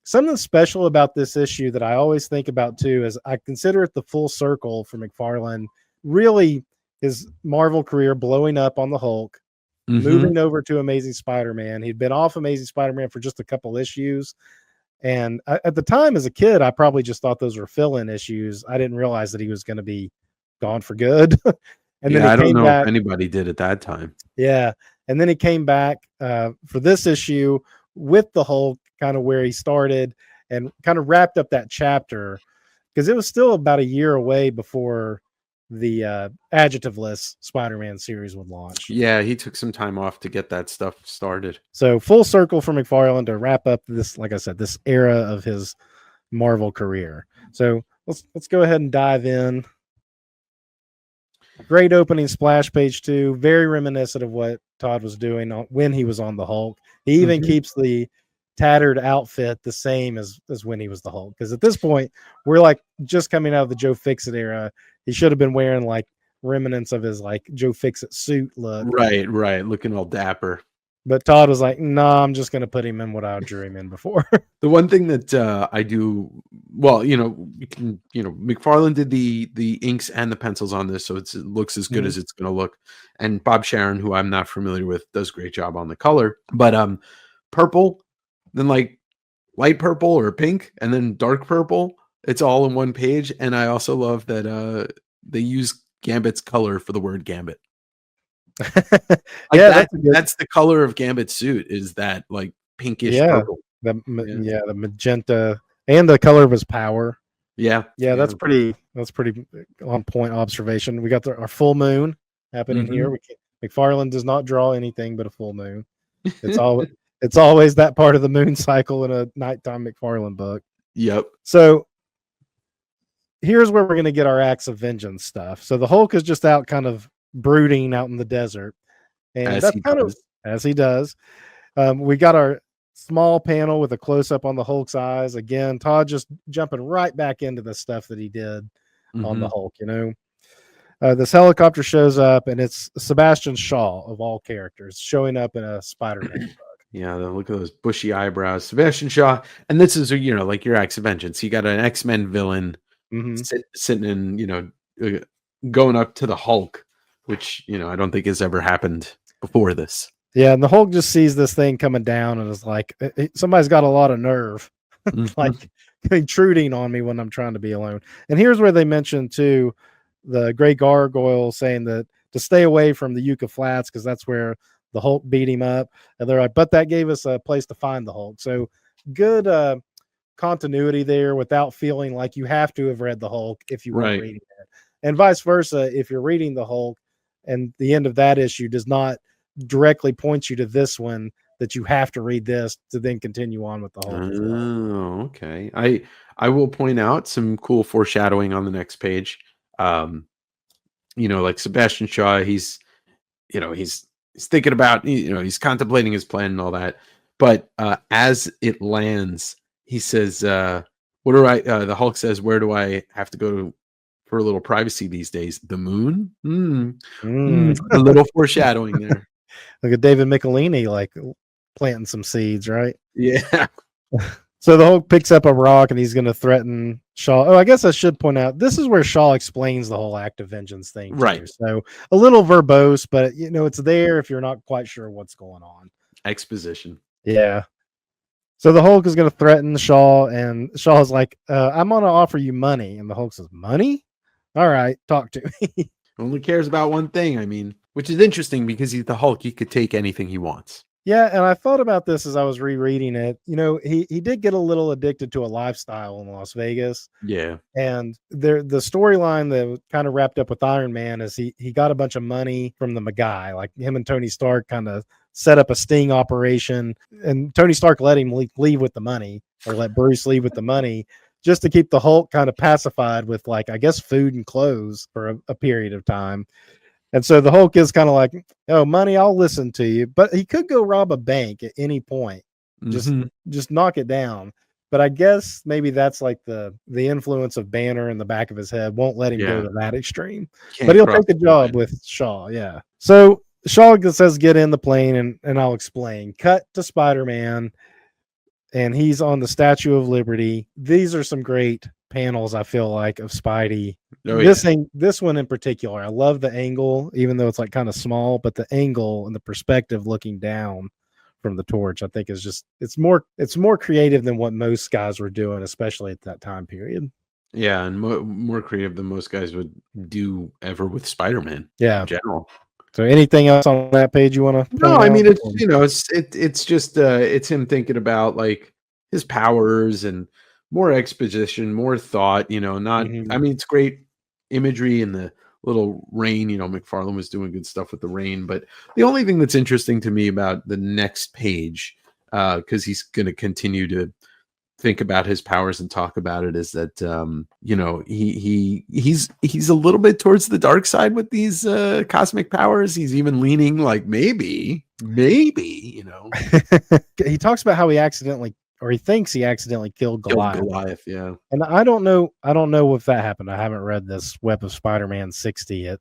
Something special about this issue that I always think about too is I consider it the full circle for McFarlane. Really, his Marvel career blowing up on the Hulk, moving over to Amazing Spider-Man. He'd been off Amazing Spider-Man for just a couple issues. And at the time, as a kid, I probably just thought those were fill-in issues. I didn't realize that he was going to be gone for good. And then I don't know back. if anybody did at that time. Yeah. And then he came back for this issue with the Hulk, kind of where he started, and kind of wrapped up that chapter, because it was still about a year away before the adjectiveless Spider-Man series would launch. Yeah, he took some time off to get that stuff started. So full circle for McFarlane to wrap up this, like I said, this era of his Marvel career. So let's go ahead and dive in. Great opening splash page 2, very reminiscent of what Todd was doing when he was on the Hulk. He even keeps the tattered outfit the same as when he was the Hulk, because at this point we're like just coming out of the Joe Fixit era. He should have been wearing like remnants of his like Joe Fixit suit look. Right, looking all dapper. But Todd was like, "No, I'm just going to put him in what I drew him in before." The one thing that I do, well, McFarlane did the inks and the pencils on this, so it looks as good as it's going to look. And Bob Sharon, who I'm not familiar with, does a great job on the color. But purple, then like light purple or pink, and then dark purple. It's all in one page. And I also love that they use Gambit's color for the word Gambit. That's the color of Gambit's suit, is that like pinkish purple. The magenta and the color of his power. Yeah, that's pretty on point observation. We got our full moon happening here. McFarlane does not draw anything but a full moon. It's always that part of the moon cycle in a nighttime McFarlane book. Yep. So here's where we're going to get our acts of vengeance stuff. So the Hulk is just out kind of brooding out in the desert, and that's kind of as he does. We got our small panel with a close-up on the Hulk's eyes. Again, Todd just jumping right back into the stuff that he did on the Hulk. This helicopter shows up, and it's Sebastian Shaw, of all characters, showing up in a Spider-Man book. Yeah, look at those bushy eyebrows. Sebastian Shaw. And this is, like your acts of vengeance. You got an X-Men villain sitting in, going up to the Hulk, which, I don't think has ever happened before this. Yeah, and the Hulk just sees this thing coming down and is like, somebody's got a lot of nerve, like intruding on me when I'm trying to be alone. And here's where they mention, too, the Gray Gargoyle saying that to stay away from the Yucca Flats, because that's where the Hulk beat him up. And they're like, but that gave us a place to find the Hulk. So good continuity there without feeling like you have to have read the Hulk if you weren't reading it. And vice versa, if you're reading the Hulk and the end of that issue does not directly point you to this one, that you have to read this to then continue on with the Hulk. Oh, okay. I will point out some cool foreshadowing on the next page. Like Sebastian Shaw, he's thinking about, he's contemplating his plan and all that. But as it lands, he says, the Hulk says, where do I have to go for a little privacy these days? The moon? A little foreshadowing there. Look at David Michelini, like planting some seeds, right? Yeah. So the Hulk picks up a rock and he's going to threaten Shaw. Oh, I guess I should point out, this is where Shaw explains the whole act of vengeance thing. Right. Too. So a little verbose, but it's there if you're not quite sure what's going on. Exposition. Yeah. So the Hulk is going to threaten Shaw, and Shaw's like, I'm going to offer you money. And the Hulk says, money? All right, talk to me. Only cares about one thing, which is interesting because he's the Hulk. He could take anything he wants. Yeah, and I thought about this as I was rereading it. He did get a little addicted to a lifestyle in Las Vegas. Yeah. And the storyline that kind of wrapped up with Iron Man is he got a bunch of money from the Magai. Like him and Tony Stark kind of set up a sting operation, and Tony Stark let him leave with the money, or let Bruce leave with the money, just to keep the Hulk kind of pacified with, like, I guess, food and clothes for a period of time. And so the Hulk is kind of like, oh, money, I'll listen to you. But he could go rob a bank at any point. Just Mhm. just knock it down. But I guess maybe that's like the influence of Banner in the back of his head won't let him go Yeah. to that extreme. But Can't he'll cross take the the job line. with Shaw, yeah. So Shaw says get in the plane, and I'll explain. Cut to Spider-Man, and he's on the Statue of Liberty. These are some great panels, I feel like, of Spidey. Oh, yeah. This one in particular, I love the angle, even though it's like kind of small, but the angle and the perspective looking down from the torch, I think is just it's more creative than what most guys were doing, especially at that time period. Yeah, and more creative than most guys would do ever with Spider-Man Yeah. in general. So anything else on that page you want to No, point I out? mean, it's, it's just, it's him thinking about, like, his powers and more exposition, more thought, not I Mhm. mean, it's great imagery and the little rain, McFarlane was doing good stuff with the rain, but the only thing that's interesting to me about the next page, because he's gonna continue to think about his powers and talk about it, is that he's a little bit towards the dark side with these cosmic powers. He's even leaning like maybe He talks about how he accidentally, or he thinks he accidentally killed killed Goliath. Goliath. Yeah, And I don't know if that happened. I haven't read this Web of Spider-Man 60 it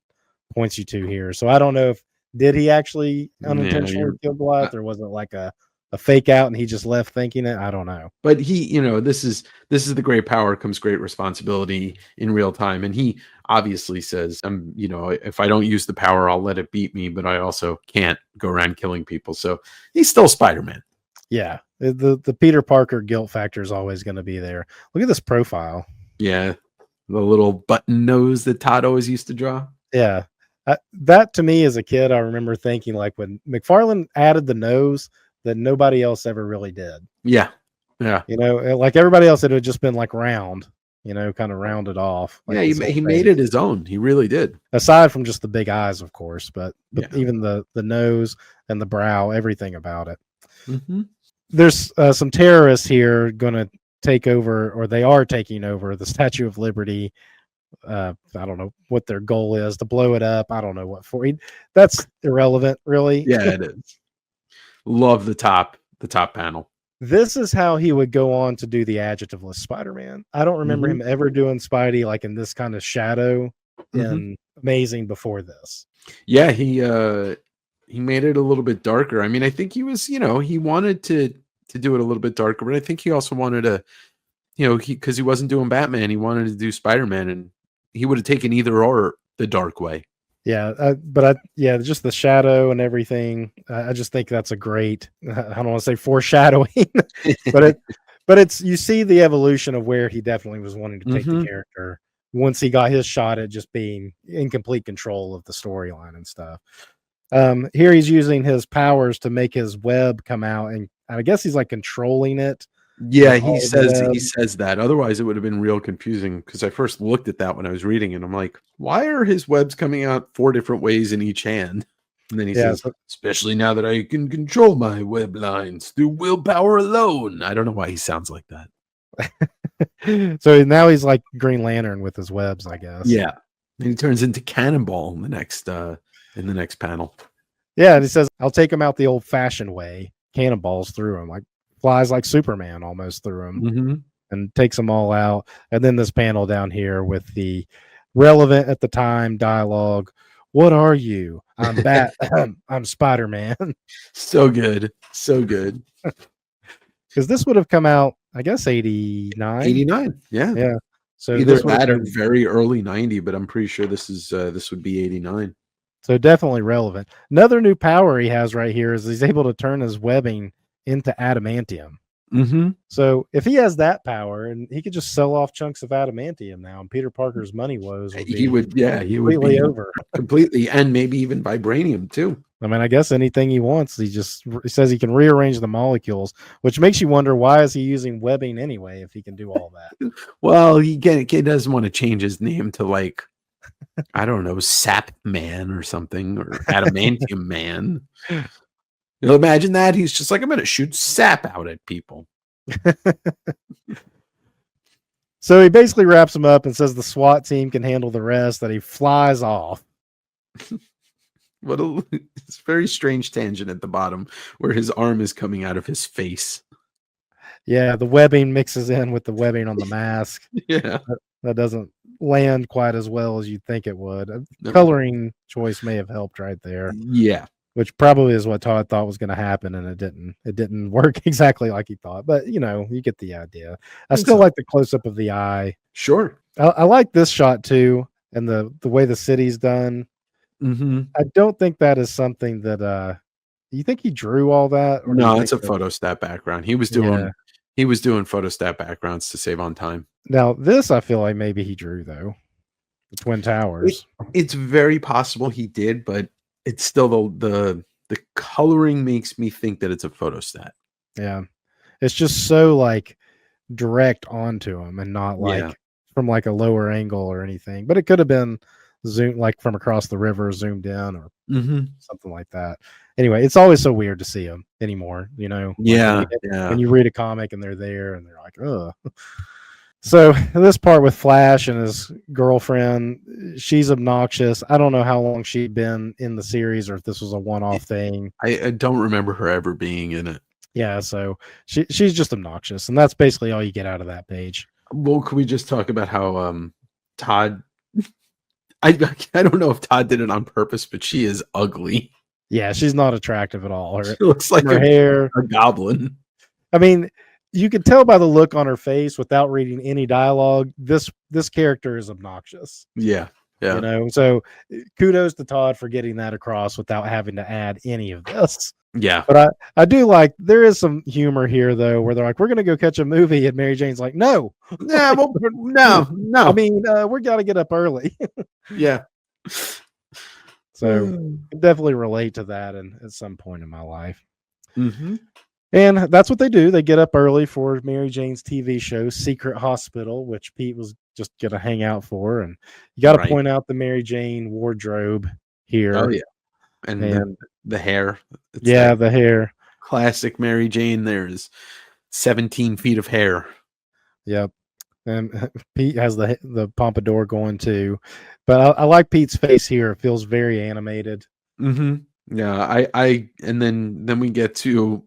points you to here. So I don't know if did he actually yeah. unintentionally kill Goliath, or was it like a fake out and he just left thinking it? I don't know. But this is the great power comes great responsibility in real time, and he obviously says, if I don't use the power, I'll let it beat me, but I also can't go around killing people. So he's still Spider-Man. Yeah, the Peter Parker guilt factor is always going to be there. Look at this profile. Yeah, the little button nose that Todd always used to draw. Yeah, that to me as a kid, I remember thinking like when McFarlane added the nose that nobody else ever really did. Yeah, yeah, Like everybody else, it had just been like round, kind of rounded off. Like yeah. He made face. it his own. He really did. Aside from just the big eyes, of course, but Yeah. even the nose and the brow, everything about it. Mm-hmm. There's some terrorists here going to take over, or they are taking over the Statue of Liberty. I don't know what their goal is, to blow it up. I don't know what for. That's irrelevant, really. Yeah, it is. Love the top panel. This is how he would go on to do the adjectiveless Spider-Man. I don't remember him ever doing Spidey like in this kind of shadow and Amazing before this. Yeah, he made it a little bit darker. I mean, I think he was, he wanted to do it a little bit darker, but I think he also wanted to, because he wasn't doing Batman, he wanted to do Spider-Man, and he would have taken either or the dark way. Yeah, just the shadow and everything. I just think that's a great. I don't want to say foreshadowing, but it's you see the evolution of where he definitely was wanting to take the character once he got his shot at just being in complete control of the storyline and stuff. Here he's using his powers to make his web come out, and I guess he's like controlling it. Yeah, he says that. Otherwise, it would have been real confusing, because I first looked at that when I was reading it. I'm like, why are his webs coming out 4 different ways in each hand? And then he says, especially now that I can control my web lines through willpower alone. I don't know why he sounds like that. So now he's like Green Lantern with his webs, I guess. Yeah, and he turns into Cannonball in the next panel. Yeah, and he says, "I'll take him out the old-fashioned way. Cannonballs through him, like flies like Superman almost through him, and takes them all out." And then this panel down here with the relevant at the time dialogue. What are you? I'm I'm Spider-Man. So good. Because this would have come out, I guess, 89. 89. Yeah. Yeah. So either that or very early 90, but I'm pretty sure this would be 89. So definitely relevant. Another new power he has right here is he's able to turn his webbing into adamantium. So if he has that power, and he could just sell off chunks of adamantium now, and Peter Parker's money woes would be completely be over. Completely, and maybe even vibranium too. I mean, I guess anything he wants. He says he can rearrange the molecules, which makes you wonder, why is he using webbing anyway if he can do all that? Well, he doesn't want to change his name to, like, I don't know, Sap Man or something, or Adamantium Man. You'll imagine that he's just like, I'm going to shoot sap out at people. So he basically wraps him up and says the SWAT team can handle the rest, that he flies off. It's a very strange tangent at the bottom where his arm is coming out of his face. Yeah, the webbing mixes in with the webbing on the mask. Yeah. That doesn't land quite as well as you'd think it would. No. Coloring choice may have helped right there, Yeah. which probably is what Todd thought was going to happen, and it didn't. It didn't work exactly like he thought, but you get the idea. I still like the close up of the eye. Sure. I like this shot too, and the way the city's done. Mm-hmm. I don't think that is something that you think he drew all that, or No, it's a photostat background. He was doing photostat backgrounds to save on time. Now this, I feel like maybe he drew though. The Twin Towers. It's very possible he did, but it's still the coloring makes me think that it's a photostat. Yeah, it's just so like direct onto him and not like from like a lower angle or anything. But it could have been zoomed like from across the river, zoomed in or something like that. Anyway, it's always so weird to see them anymore. When you read a comic and they're there and they're like, oh. So this part with Flash and his girlfriend, she's obnoxious. I don't know how long she'd been in the series or if this was a one-off thing. I don't remember her ever being in it. Yeah, so she's just obnoxious, and that's basically all you get out of that page. Well, can we just talk about how Todd? I don't know if Todd did it on purpose, but she is ugly. Yeah, she's not attractive at all. She looks like her hair, a goblin. I mean, you could tell by the look on her face without reading any dialogue. This character is obnoxious. Yeah. So kudos to Todd for getting that across without having to add any of this. Yeah. But I do like there is some humor here though, where they're like, we're gonna go catch a movie, and Mary Jane's like, no. Yeah, well, no. I mean, we gotta get up early. Yeah. So definitely relate to that at some point in my life. Mm-hmm. And that's what they do. They get up early for Mary Jane's TV show, Secret Hospital, which Pete was just going to hang out for. And you got to point out the Mary Jane wardrobe here. Oh, yeah. And the hair. It's the hair. Classic Mary Jane. There's 17 feet of hair. Yep. And Pete has the pompadour going too. But I like Pete's face here. It feels very animated. Mm-hmm. Yeah. And then we get to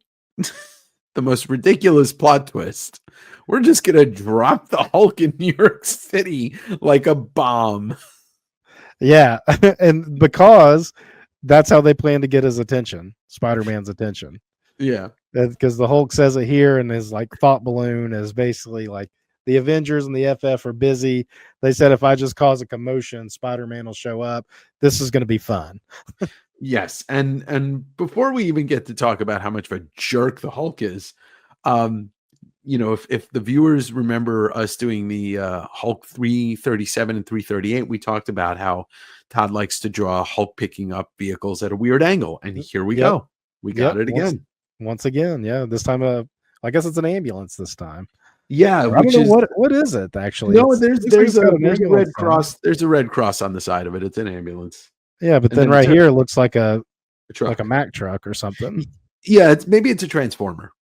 the most ridiculous plot twist. We're just gonna drop the Hulk in New York City like a bomb. Yeah, and because that's how they plan to get his attention, Spider-Man's attention. Yeah, because the Hulk says it here, and his like thought balloon is basically like the Avengers and the FF are busy. They said if I just cause a commotion, Spider-Man will show up. This is going to be fun. Yes, and before we even get to talk about how much of a jerk the Hulk is, if the viewers remember us doing the Hulk 337 and 338, we talked about how Todd likes to draw Hulk picking up vehicles at a weird angle, and here we go. We got it again. Once again, yeah. This time, I guess it's an ambulance this time. Yeah, I don't know what is it actually? No, there's a red cross. There's a red cross on the side of it. It's an ambulance. Yeah, but then right here it looks like a truck, like a Mack truck or something. Yeah, maybe it's a transformer.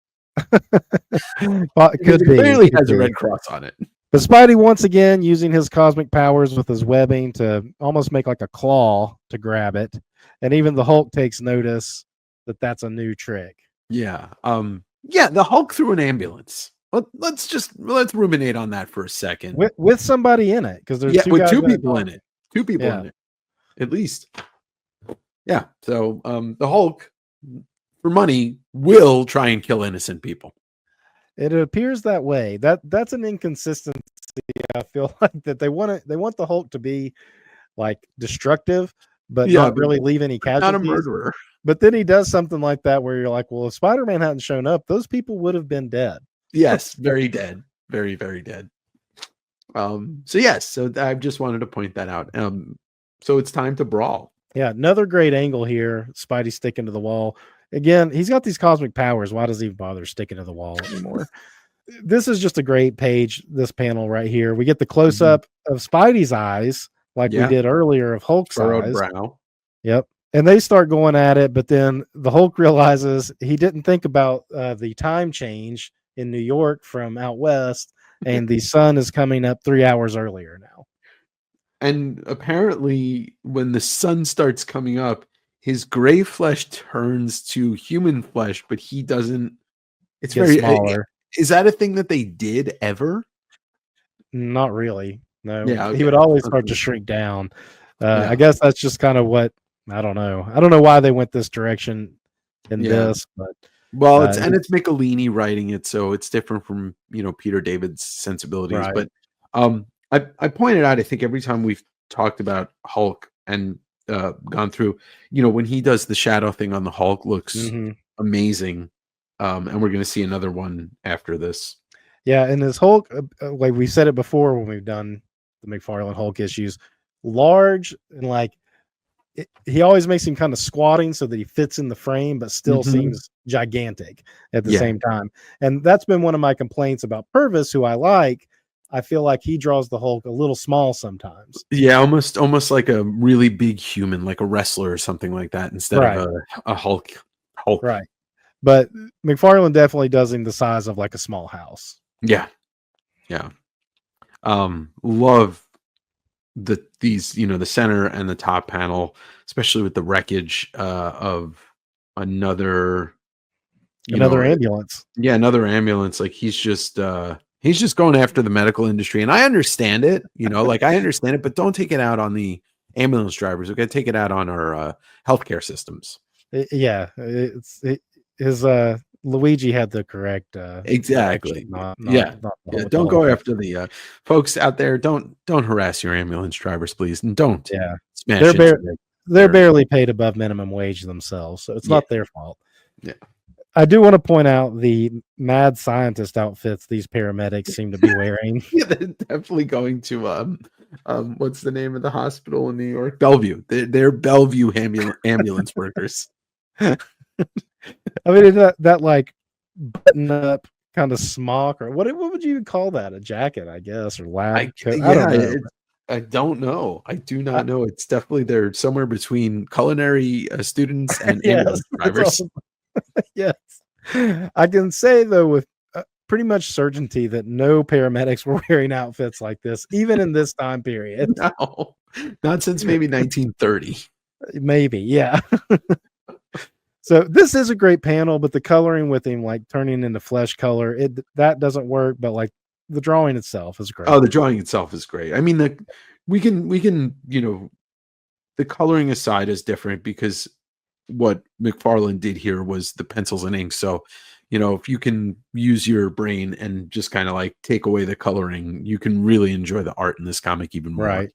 It could be. Clearly has a red cross on it. But Spidey once again using his cosmic powers with his webbing to almost make like a claw to grab it, and even the Hulk takes notice that that's a new trick. Yeah. The Hulk threw an ambulance. Let's ruminate on that for a second. With somebody in it, because there's two people in it. Two people in it. At least. Yeah. So the Hulk, for money, will try and kill innocent people. It appears that way. That's an inconsistency. I feel like that they want the Hulk to be like destructive, but not really leave any casualties. Not a murderer. But then he does something like that where you're like, well, if Spider-Man hadn't shown up, those people would have been dead. Yes, very dead. Very, very dead. So I just wanted to point that out. So it's time to brawl. Yeah, another great angle here. Spidey sticking to the wall. Again, he's got these cosmic powers. Why does he bother sticking to the wall anymore? This is just a great page, this panel right here. We get the close-up of Spidey's eyes, like we did earlier of Hulk's eyes. Brow. Yep. And they start going at it, but then the Hulk realizes he didn't think about the time change in New York from out west, and the sun is coming up 3 hours earlier now. And apparently when the sun starts coming up, his gray flesh turns to human flesh, but he doesn't. It's Gets very smaller. Is that a thing that they did ever? Not really. No, Yeah, he would okay. always start to shrink down. Yeah. I guess that's just kind of what I don't know. I don't know why they went this direction in Yeah. this, but Well, it's Michelini writing it, so it's different from Peter David's sensibilities. right. But I pointed out, I think every time we've talked about Hulk and gone through, when he does the shadow thing on the Hulk looks amazing. And we're going to see another one after this. Yeah, and his Hulk, like we said it before when we've done the McFarlane Hulk issues, large and like he always makes him kind of squatting so that he fits in the frame, but still seems gigantic at the same time. And that's been one of my complaints about Purvis, who I like. I feel like he draws the Hulk a little small sometimes. Yeah, almost like a really big human, like a wrestler or something like that, instead of a Hulk. Right. But McFarlane definitely does him the size of like a small house. Yeah. Love these the center and the top panel, especially with the wreckage of another ambulance. Yeah, another ambulance. Like he's just going after the medical industry, and I understand it. Like I understand it, but don't take it out on the ambulance drivers. We got to take it out on our healthcare systems. Yeah, his Luigi had the correct exactly. Not don't go after the folks out there. Don't harass your ambulance drivers, please, and don't. Yeah, smash they're barely paid above minimum wage themselves, so it's not their fault. Yeah. I do want to point out the mad scientist outfits these paramedics seem to be wearing. Yeah, they're definitely going to what's the name of the hospital in New York? Bellevue. They're Bellevue ambulance workers. I mean, that like button up kind of smock, or what would you even call that? A jacket, I guess, or lab coat? I don't know. I don't know. I do not know. It's definitely they're somewhere between culinary students and ambulance drivers. Yes. I can say though with pretty much certainty that no paramedics were wearing outfits like this, even in this time period. No, not since maybe 1930. Maybe, yeah. So this is a great panel, but the coloring with him like turning into flesh color, that doesn't work. But like the drawing itself is great. Oh, the drawing itself is great. I mean, we can the coloring aside is different because what McFarlane did here was the pencils and ink. So, if you can use your brain and just kind of like take away the coloring, you can really enjoy the art in this comic even more. Right.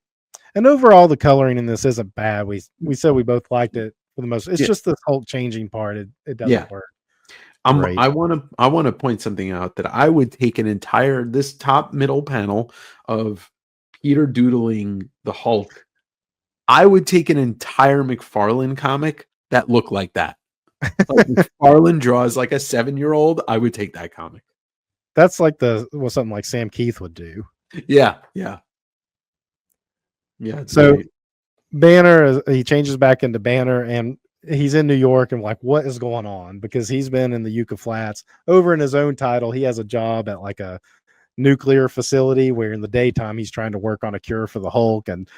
And overall, the coloring in this isn't bad. We said we both liked it for the most. It's just this whole changing part. It doesn't work. I want to point something out that I would take this top middle panel of Peter doodling the Hulk. I would take an entire McFarlane comic that looked like that. Like McFarlane draws like a 7-year-old. I would take that comic. That's like something like Sam Keith would do. Yeah. So great. Banner, he changes back into Banner, and he's in New York, and like, what is going on? Because he's been in the Yucca Flats over in his own title. He has a job at like a nuclear facility where in the daytime he's trying to work on a cure for the Hulk, and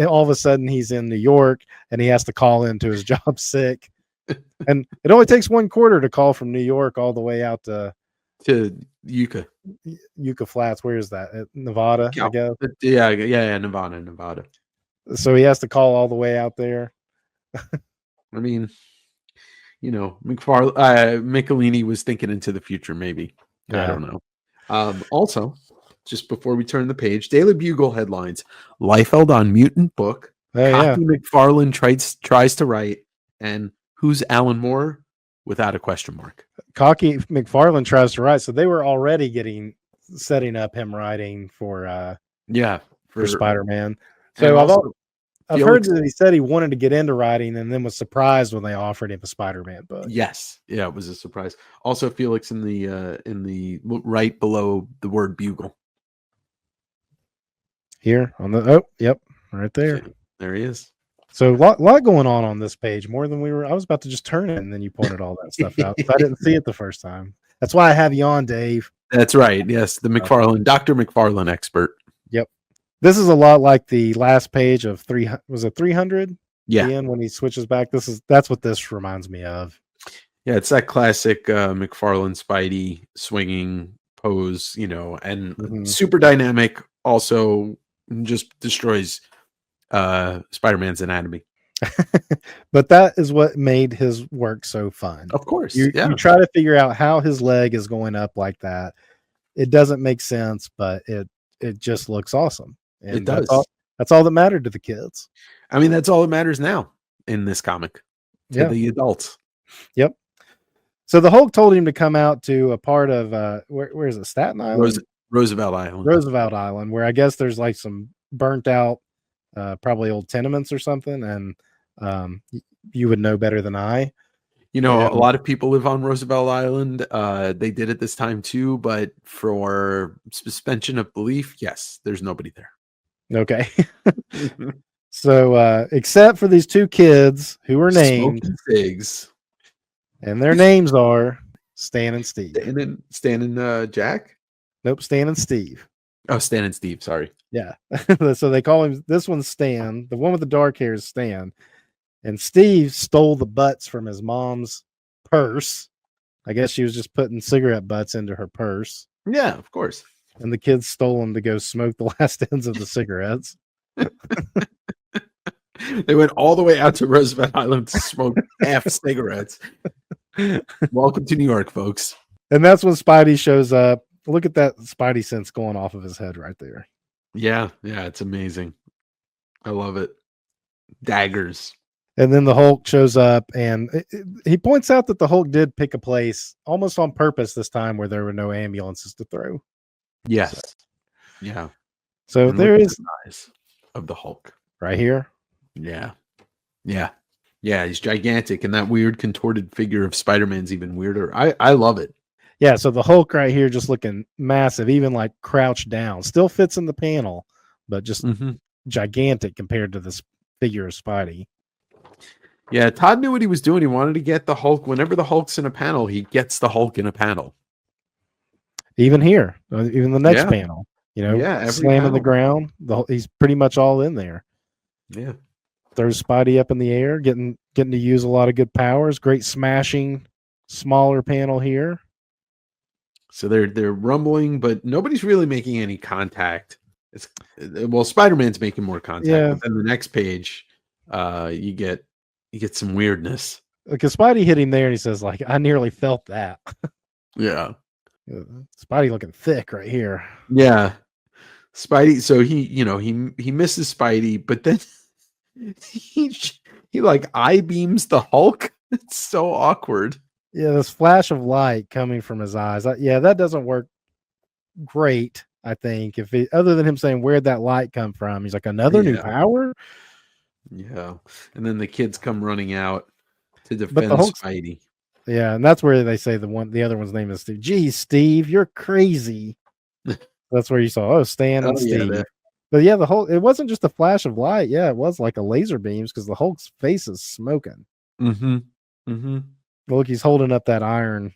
all of a sudden he's in New York and he has to call into his job sick. And it only takes 1 quarter to call from New York all the way out to Yucca Flats. Where is that? Nevada, I guess. Yeah, Nevada. So he has to call all the way out there. I mean, Michelini was thinking into the future, maybe. Yeah. I don't know. Also, just before we turn the page, Daily Bugle headlines: Liefeld on mutant book. Cocky McFarlane tries to write, and who's Alan Moore? Without a question mark. Cocky McFarlane tries to write, so they were already setting up him writing for Spider-Man. So I've heard that he said he wanted to get into writing and then was surprised when they offered him a Spider-Man book. Yes. Yeah, it was a surprise. Also, Felix in the right below the word bugle. Here on right there. Okay, there he is. So a lot going on this page, more than I was about to just turn it, and then you pointed all that stuff out. So I didn't see it the first time. That's why I have you on, Dave. That's right. Yes, the McFarlane, Dr. McFarlane expert. Yep. This is a lot like the last page of 300. Was it 300? Yeah. the end when he switches back. That's what this reminds me of. Yeah, it's that classic McFarlane Spidey swinging pose, and super dynamic. Also, just destroys Spider-Man's anatomy. But that is what made his work so fun. Of course, You try to figure out how his leg is going up like that. It doesn't make sense, but it just looks awesome. And it does. That's all that mattered to the kids. I mean, that's all that matters now in this comic to the adults. Yep. So the Hulk told him to come out to a part of where is it? Staten Island? Roosevelt Island. Roosevelt Island, where I guess there's like some burnt out, probably old tenements or something, and you would know better than I. A lot of people live on Roosevelt Island. They did it this time too, but for suspension of belief, yes, there's nobody there. Okay. So, except for these two kids who are named Smoking figs. And their names are Stan and Steve. Stan and Jack? Nope, Stan and Steve. Oh, Stan and Steve, sorry. Yeah. So they call him, this one's Stan. The one with the dark hair is Stan. And Steve stole the butts from his mom's purse. I guess she was just putting cigarette butts into her purse. Yeah, of course. And the kids stole them to go smoke the last ends of the cigarettes. They went all the way out to Roosevelt Island to smoke half cigarettes. Welcome to New York, folks. And that's when Spidey shows up. Look at that Spidey sense going off of his head right there. Yeah, it's amazing. I love it. Daggers. And then the Hulk shows up, and he points out that the Hulk did pick a place almost on purpose this time where there were no ambulances to throw. Yes. Yeah. So there is the size of the Hulk right here. Yeah. He's gigantic, and that weird contorted figure of Spider-Man's even weirder. I love it. Yeah. So the Hulk right here, just looking massive, even like crouched down, still fits in the panel, but just gigantic compared to this figure of Spidey. Yeah, Todd knew what he was doing. He wanted to get the Hulk. Whenever the Hulk's in a panel, he gets the Hulk in a panel. Even here, even the next panel, slamming the ground. He's pretty much all in there. Yeah, throws Spidey up in the air, getting to use a lot of good powers. Great smashing, smaller panel here. So they're rumbling, but nobody's really making any contact. Spider-Man's making more contact. Yeah. But then the next page, you get some weirdness. Because Spidey hit him there, and he says, like, I nearly felt that. Yeah. Spidey looking thick right here. Yeah. Spidey, so he misses Spidey, but then he like eye beams the Hulk. It's so awkward. Yeah, this flash of light coming from his eyes. That doesn't work great, I think. Other than him saying, where'd that light come from? He's like, another new power? Yeah. And then the kids come running out to defend Spidey. Yeah, and that's where they say the other one's name is Steve. Geez, Steve, you're crazy. That's where you saw, Stan and Steve. Yeah, but yeah, the Hulk, it wasn't just a flash of light. Yeah, it was like a laser beams because the Hulk's face is smoking. Look, he's holding up that iron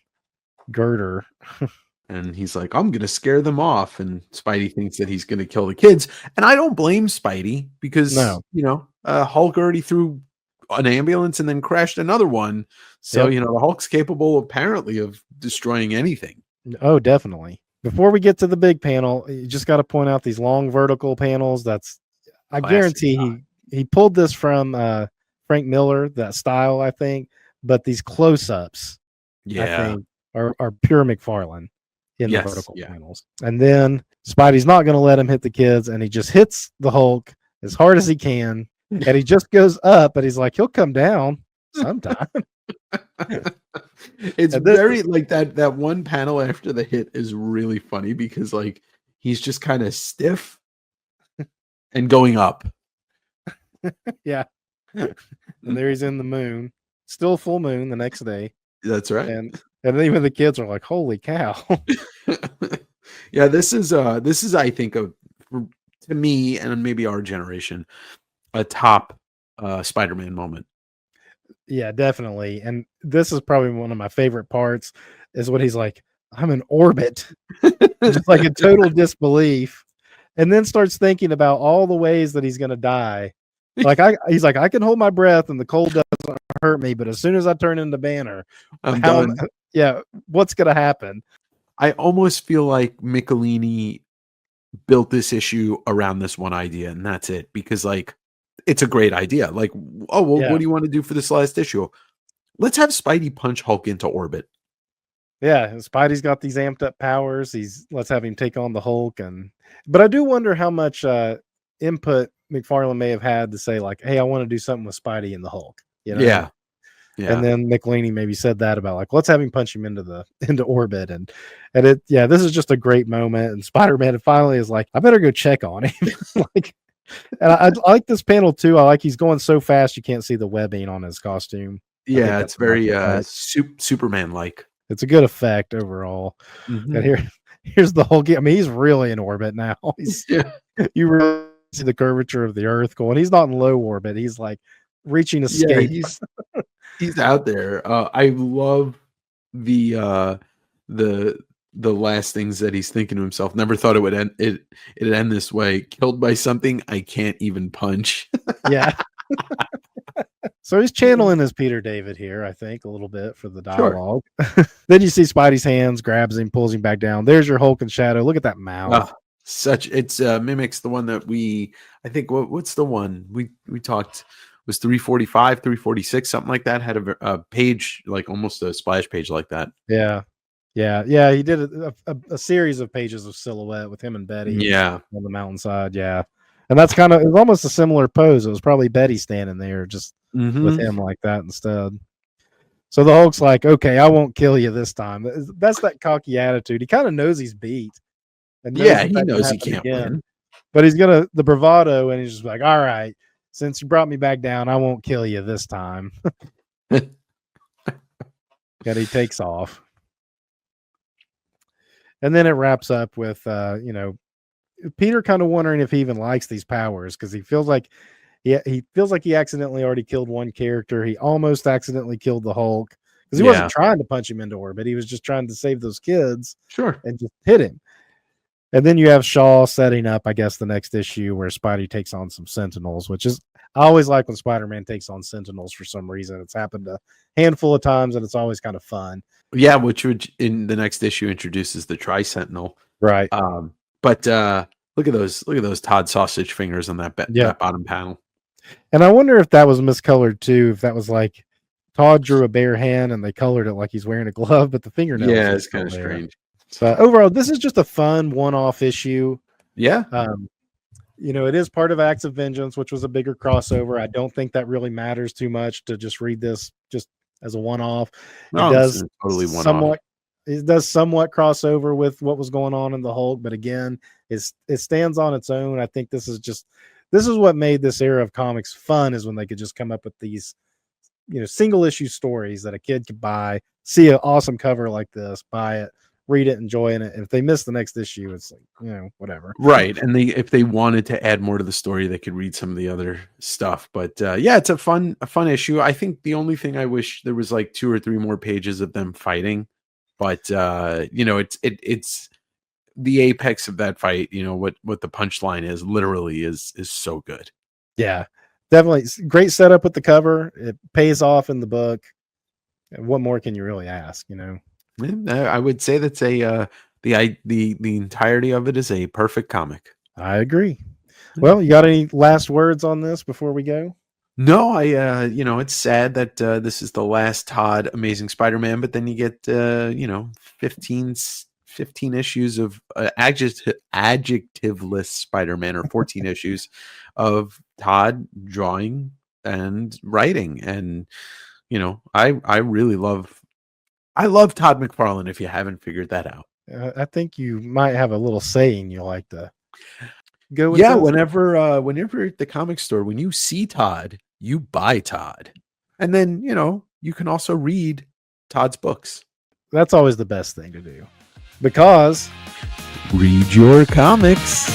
girder. And he's like, I'm going to scare them off. And Spidey thinks that he's going to kill the kids. And I don't blame Spidey because, Hulk already threw an ambulance and then crashed another one. So, the Hulk's capable apparently of destroying anything. Oh, definitely. Before we get to the big panel, you just got to point out these long vertical panels. I guarantee he pulled this from Frank Miller, that style, I think. But these close-ups, I think, are pure McFarlane in the vertical panels. And then Spidey's not going to let him hit the kids, and he just hits the Hulk as hard as he can. And he just goes up, and he's like, he'll come down sometime. It's very like that one panel after the hit is really funny because like he's just kind of stiff and going up. Yeah. And there he's in the moon. Still full moon the next day. That's right. And even the kids are like, holy cow. Yeah, this is I think to me and maybe our generation a top Spider-Man moment. Yeah, definitely. And this is probably one of my favorite parts is when he's like, I'm in orbit. Just like a total disbelief. And then starts thinking about all the ways that he's going to die. He's like, I can hold my breath and the cold doesn't hurt me, but as soon as I turn into Banner, I'm done. What's gonna happen? I almost feel like Michelini built this issue around this one idea, and that's it. Because like, it's a great idea. Like, oh well, what do you want to do for this last issue? Let's have Spidey punch Hulk into orbit. Yeah, Spidey's got these amped up powers. Let's have him take on the Hulk, but I do wonder how much input McFarlane may have had to say like, hey, I want to do something with Spidey and the Hulk. You know? Yeah. And then Michelini maybe said that about like, let's have him punch him into orbit, and this is just a great moment. And Spider-Man finally is like, I better go check on him. Like, and I like this panel too. I like he's going so fast you can't see the webbing on his costume. Yeah, it's very Superman like. It's a good effect overall. Mm-hmm. And here's the Hulk. I mean, he's really in orbit now. You really see the curvature of the Earth going. He's not in low orbit. He's like reaching escape. Yeah, he's out there. I love the last things that he's thinking to himself. Never thought it would end. It'd end this way. Killed by something I can't even punch. Yeah. So he's channeling his Peter David here, I think, a little bit for the dialogue. Sure. Then you see Spidey's hands, grabs him, pulls him back down. There's your Hulk and Shadow. Look at that mouth. It's mimics the one that I think what's the one we talked was 345, 346, something like that. Had a page, like almost a splash page like that. Yeah. He did a series of pages of silhouette with him and Betty. Yeah, on the mountainside. Yeah, and that's kind of almost a similar pose. It was probably Betty standing there just with him like that instead. So the Hulk's like, okay, I won't kill you this time. That's that cocky attitude. He kind of knows he's beat. And he knows he can't win. But he's the bravado, and he's just like, all right, since you brought me back down, I won't kill you this time. And he takes off. And then it wraps up with, Peter kind of wondering if he even likes these powers, because he feels like he accidentally already killed one character. He almost accidentally killed the Hulk because he wasn't trying to punch him into orbit. He was just trying to save those kids. Sure. And just hit him. And then you have Shaw setting up, I guess, the next issue where Spidey takes on some Sentinels, which is, I always like when Spider-Man takes on Sentinels for some reason. It's happened a handful of times, and it's always kind of fun. Yeah, which in the next issue introduces the Tri-Sentinel. Right. But look at those Todd sausage fingers on that bottom panel. And I wonder if that was miscolored too, if that was like Todd drew a bare hand and they colored it like he's wearing a glove, but the fingernails. Yeah, it's kind of strange. So overall, this is just a fun one-off issue. Yeah. It is part of Acts of Vengeance, which was a bigger crossover. I don't think that really matters too much to just read this just as a one-off. No, it does totally one-off. It does somewhat crossover with what was going on in the Hulk, but again, it stands on its own. I think this is what made this era of comics fun, is when they could just come up with these, single issue stories that a kid could buy, see an awesome cover like this, buy it, read it, enjoying it. And if they miss the next issue, it's like, whatever. Right. And if they wanted to add more to the story, they could read some of the other stuff. But it's a fun issue. I think the only thing I wish there was like 2 or 3 more pages of them fighting. But it's the apex of that fight. What the punchline is literally is so good. Yeah, definitely great setup with the cover. It pays off in the book. What more can you really ask? I would say that's the entirety of it is a perfect comic. I agree. Well, you got any last words on this before we go? No, it's sad that this is the last Todd Amazing Spider-Man, but then you get 15 issues of adjectiveless Spider-Man, or 14 issues of Todd drawing and writing. And I really love Todd McFarlane, if you haven't figured that out. I think you might have a little saying you like to go with. Yeah, whenever at the comic store, when you see Todd, you buy Todd. And then, you can also read Todd's books. That's always the best thing to do, because read your comics.